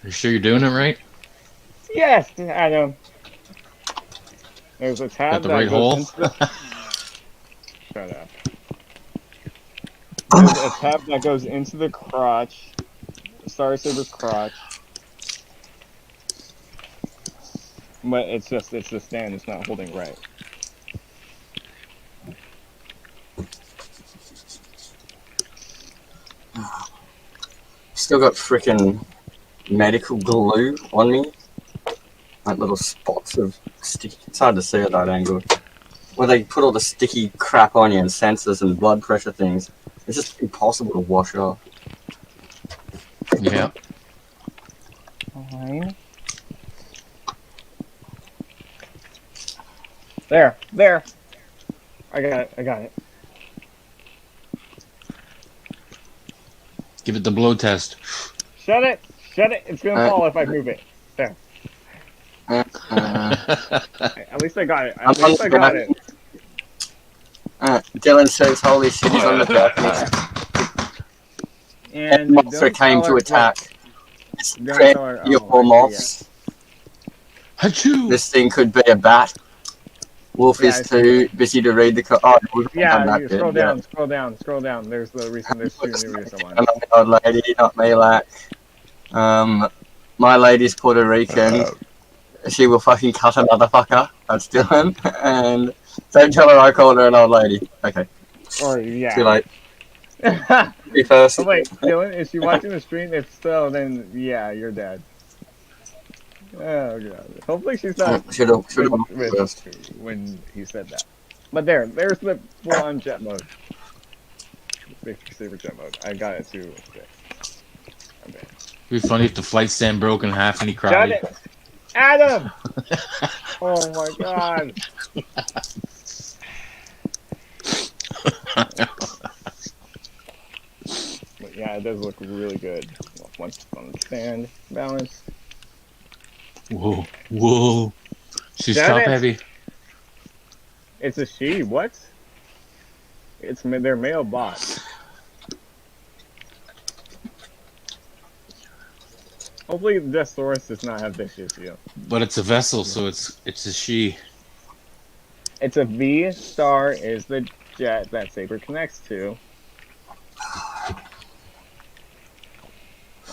You sure you're doing it right? Yes, Adam. There's a tab Got the that right goes hole? into the... Shut up. There's a tab that goes into the crotch. Star Saber's crotch. But it's the stand, it's not holding right. Still got frickin' medical glue on me. Like little spots of sticky. It's hard to see at that angle. Where they put all the sticky crap on you and sensors and blood pressure things. It's just impossible to wash off. Yeah. Fine. There. I got it. Give it the blow test. Shut it. It's gonna fall if I move it. There. At least I got it. Dylan says, "Holy shit, he's on the balcony." And monster came to attack. Your poor moths. Achoo! This thing could be a bat. Wolf is too busy to read the. Scroll down. There's the reason. There's two new recent ones. I'm an old lady, not me, like. My lady's Puerto Rican. She will fucking cut a motherfucker. That's Dylan. And don't tell her I called her an old lady. Okay. Or yeah. Too late. Be first. Oh wait, Dylan, is she watching the stream? If so, then yeah, you're dead. Oh god. Hopefully she's not. Should have first. When he said that. But there's the full-on jet mode. Victorysaber jet mode. I got it too. Okay. It'd be funny if the flight stand broke in half and he cried. Got it. Adam! Oh my god. But yeah, it does look really good. Once on the stand, balance. Whoa. She's top heavy. It's a she, what? It's their male bot. Hopefully the Deathsaurus does not have this issue. But it's a vessel, so it's a she. It's a V. Star is the jet that Saber connects to.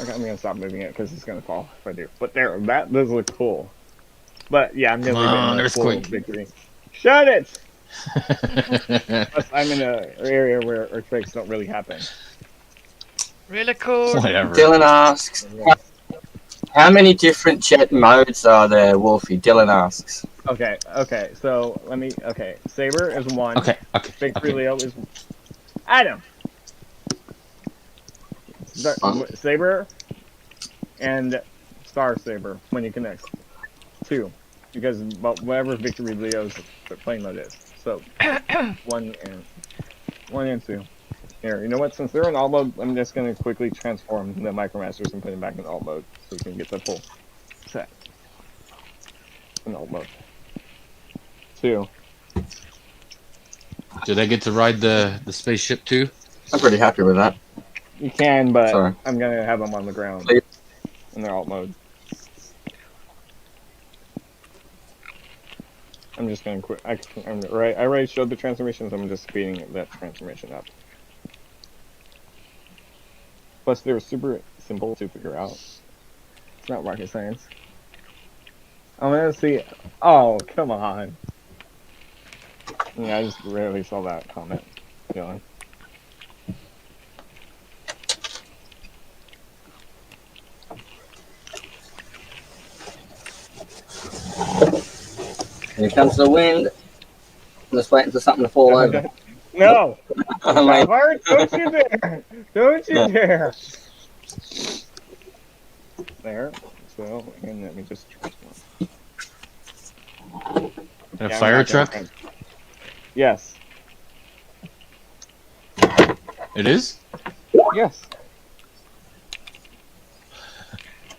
Okay, I'm gonna stop moving it because it's gonna fall if I do. But there, that does look cool. But yeah, I'm gonna leave it in full victory. Shut it! Plus, I'm in an area where earthquakes don't really happen. Really cool. Whatever. Dylan asks, how many different jet modes are there, Wolfie? Dylan asks. Okay, so let me. Okay, Saber is one. Okay. Victory Leo is. Adam! Saber and Star Saber when you connect. 2. Because whatever Victory Leo's plane mode is. So, 1 and 2. Here, you know what? Since they're in alt mode, I'm just going to quickly transform the Micromasters and put them back in alt mode so we can get the full set in alt mode. 2. Did I get to ride the spaceship too? I'm pretty happy with that. You can, but Sorry. I'm going to have them on the ground in their alt mode. I'm just going to quit. I already showed the transformations. I'm just speeding that transformation up. Plus, they're super simple to figure out. It's not rocket science. I'm gonna see. Oh, come on. Yeah, I just rarely saw that comment. Dylan. Here comes the wind. I'm just waiting for something to fall over. No! Like, Don't you dare! Don't you dare! There. So, and let me just transform. A fire truck? Yes. It is? Yes.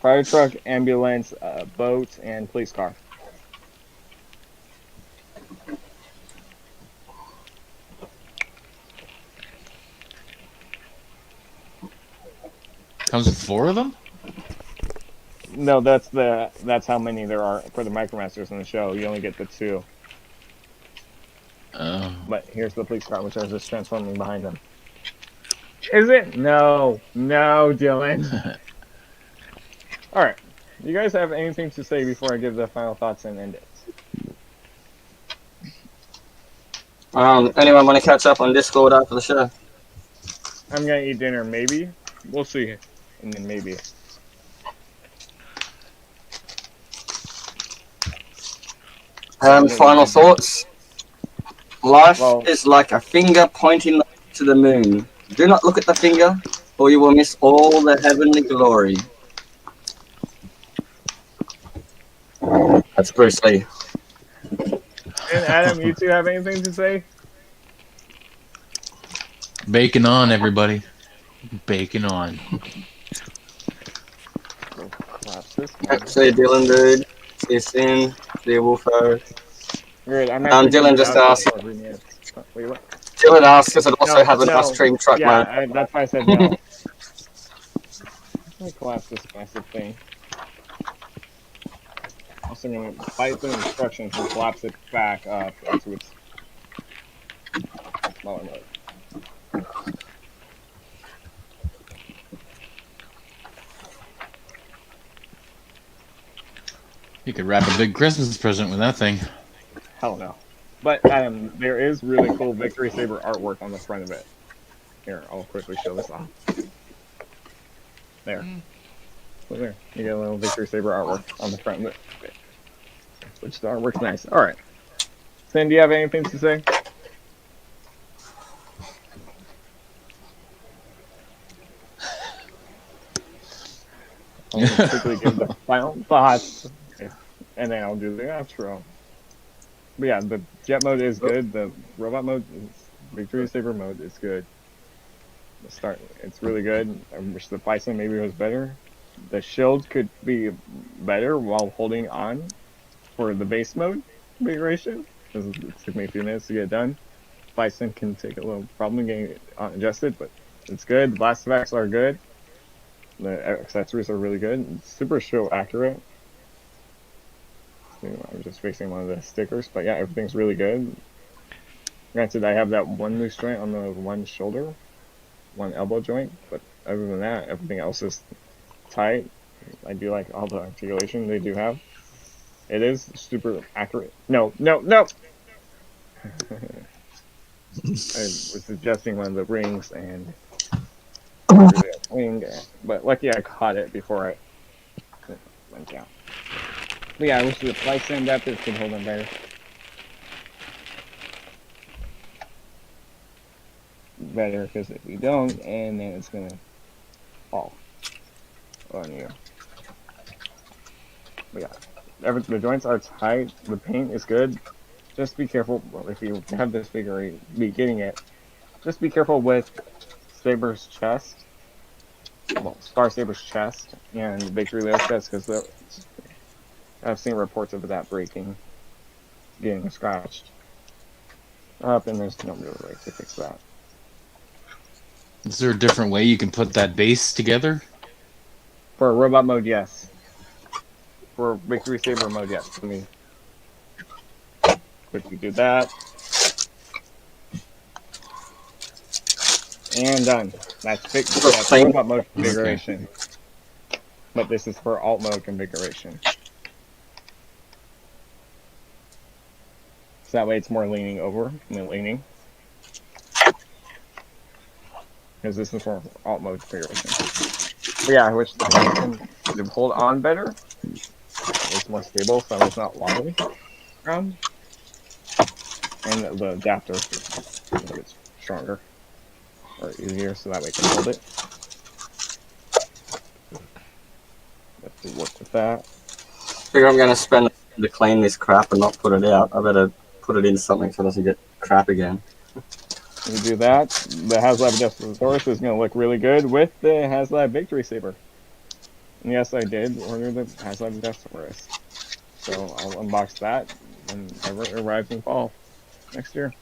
Fire truck, ambulance, boat, and police car. Comes with 4 of them? No, that's how many there are for the Micromasters in the show. You only get the 2. But here's the police car, which I was just transforming behind them. Is it? No, Dylan. All right, you guys have anything to say before I give the final thoughts and end it? anyone want to catch up on Discord after the show? I'm gonna eat dinner, maybe. We'll see, and then maybe. Final thoughts. Life is like a finger pointing to the moon. Do not look at the finger, or you will miss all the heavenly glory. That's Bruce Lee. And Adam, you two have anything to say? Bacon on, everybody. Bacon on. Collapse this one. See you, Dylan, dude. See you soon. See you, Wolfo. Good. I'm actually Dylan just asked. Wait, what? Dylan asked because it also has an Upstream truck mode. Yeah, that's why I said no. Let me collapse this massive thing. Also, going to fight the instructions and collapse it back up into its smaller mode. You could wrap a big Christmas present with that thing. Hell no. But there is really cool Victorysaber artwork on the front of it. Here, I'll quickly show this off. There. So there. You get a little Victorysaber artwork on the front of it. Okay. Which the artwork's nice. Alright. Sam, do you have anything to say? I'll quickly give the final thoughts, and then I'll do the outro. But yeah, the jet mode is good. The robot mode, Victorysaber mode is good. The start, it's really good. I wish the Bison maybe was better. The shield could be better while holding on for the base mode configuration, because it took me a few minutes to get it done. Bison can take a little problem getting it adjusted, but it's good. The blast effects are good. The accessories are really good. It's super show accurate. I'm just fixing one of the stickers, but yeah, everything's really good. Granted, I have that one loose joint on the one shoulder, one elbow joint, but other than that, everything else is tight. I do like all the articulation they do have. It is super accurate. No. I was suggesting one of the rings and really a wing, but lucky I caught it before I went down. But yeah, I wish the flight sim adapters could hold them better. Because if we don't, and then it's gonna fall on you. But yeah, the joints are tight. The paint is good. Just be careful if you have this figure, be getting it. Just be careful with Saber's chest. Well, Star Saber's chest and Victory Leo's chest, because I've seen reports of that breaking, getting scratched up, and there's no real way to fix that. Is there a different way you can put that base together? For robot mode, yes. For Victorysaber mode, yes. Let me quickly do that. And done. That's robot mode configuration. Okay. But this is for alt mode configuration. So that way it's more leaning over. Leaning. Because this is for alt mode configuration. But yeah, I wish the Bison could hold on better. It's more stable, so it's not wobbly around. And the adapter is a bit stronger or easier, so that way it can hold it. Have to work with that. I figure I'm gonna spend to clean this crap and not put it out. I better put it in something so it doesn't get crap again. You do that. The Haslab Victorysaber is going to look really good with the Haslab Victorysaber. And yes, I did order the Haslab Victorysaber. So I'll unbox that whenever it arrives in fall next year.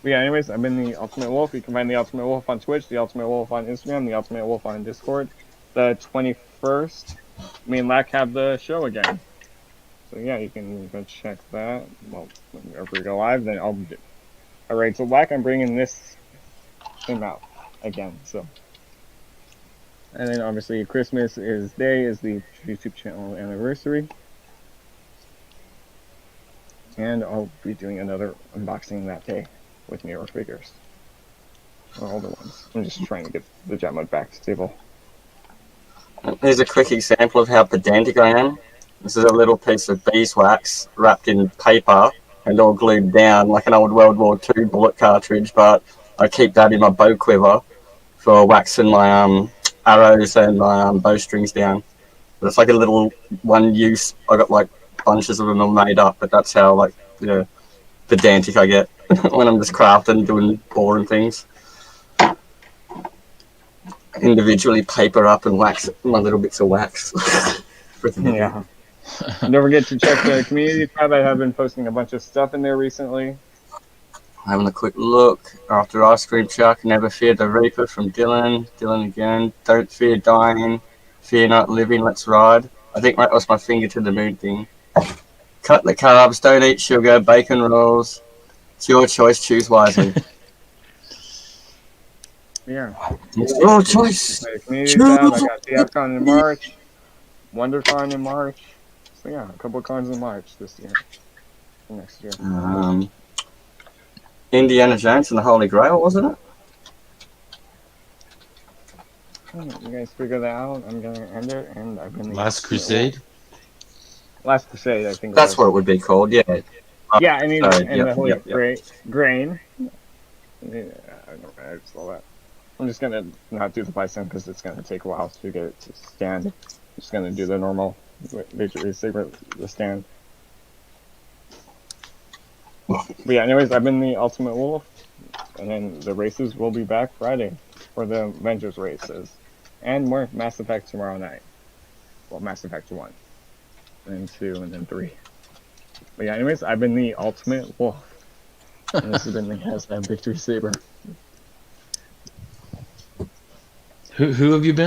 But yeah, anyways, I've been the Ultimate Wolf. You can find the Ultimate Wolf on Twitch, the Ultimate Wolf on Instagram, the Ultimate Wolf on Discord. The 21st, me and Lack have the show again. So yeah, you can go check that. Well, whenever we go live, then I'll do. Alright, so Lack, I'm bringing this thing out again, so. And then obviously Christmas Day is the YouTube channel anniversary. And I'll be doing another unboxing that day with New York figures. Or older ones. I'm just trying to get the jet mode back stable. Here's a quick example of how pedantic I am. This is a little piece of beeswax wrapped in paper and all glued down like an old World War II bullet cartridge, but I keep that in my bow quiver for waxing my arrows and my bowstrings down. But it's like a little one use. I got like bunches of them are made up, but that's how like pedantic I get when I'm just crafting, doing boring things. Individually paper up and wax my little bits of wax. Yeah. Don't forget to check the community tab. I have been posting a bunch of stuff in there recently. Having a quick look. After Ice Cream Chuck, Never Fear the Reaper from Dylan. Dylan again. Don't fear dying. Fear not living. Let's ride. I think that was my finger to the moon thing. Cut the carbs. Don't eat sugar. Bacon rolls. It's your choice. Choose wisely. Yeah. It's your choice. My community tab. I got TFCon in March. WonderCon in March. So yeah, a couple of cons in March this year. Next year. Indiana Jones and the Holy Grail, wasn't it? You guys figure that out. I'm gonna end it, and I've been Last Crusade. Last Crusade, I think. That's what it would be called. Yeah. Yeah, I mean, and the Holy yep. Grain. Yeah, I just saw that. I'm just gonna not do the bison because it's gonna take a while to get it to stand. I'm just gonna do the normal Victorysaber, the stand. But yeah, anyways, I've been the Ultimate Wolf, and then the races will be back Friday for the Avengers races, and more Mass Effect tomorrow night. Well, Mass Effect 1, and 2, and then 3. But yeah, anyways, I've been the Ultimate Wolf, and this has been the Haslab Victorysaber. Who have you been?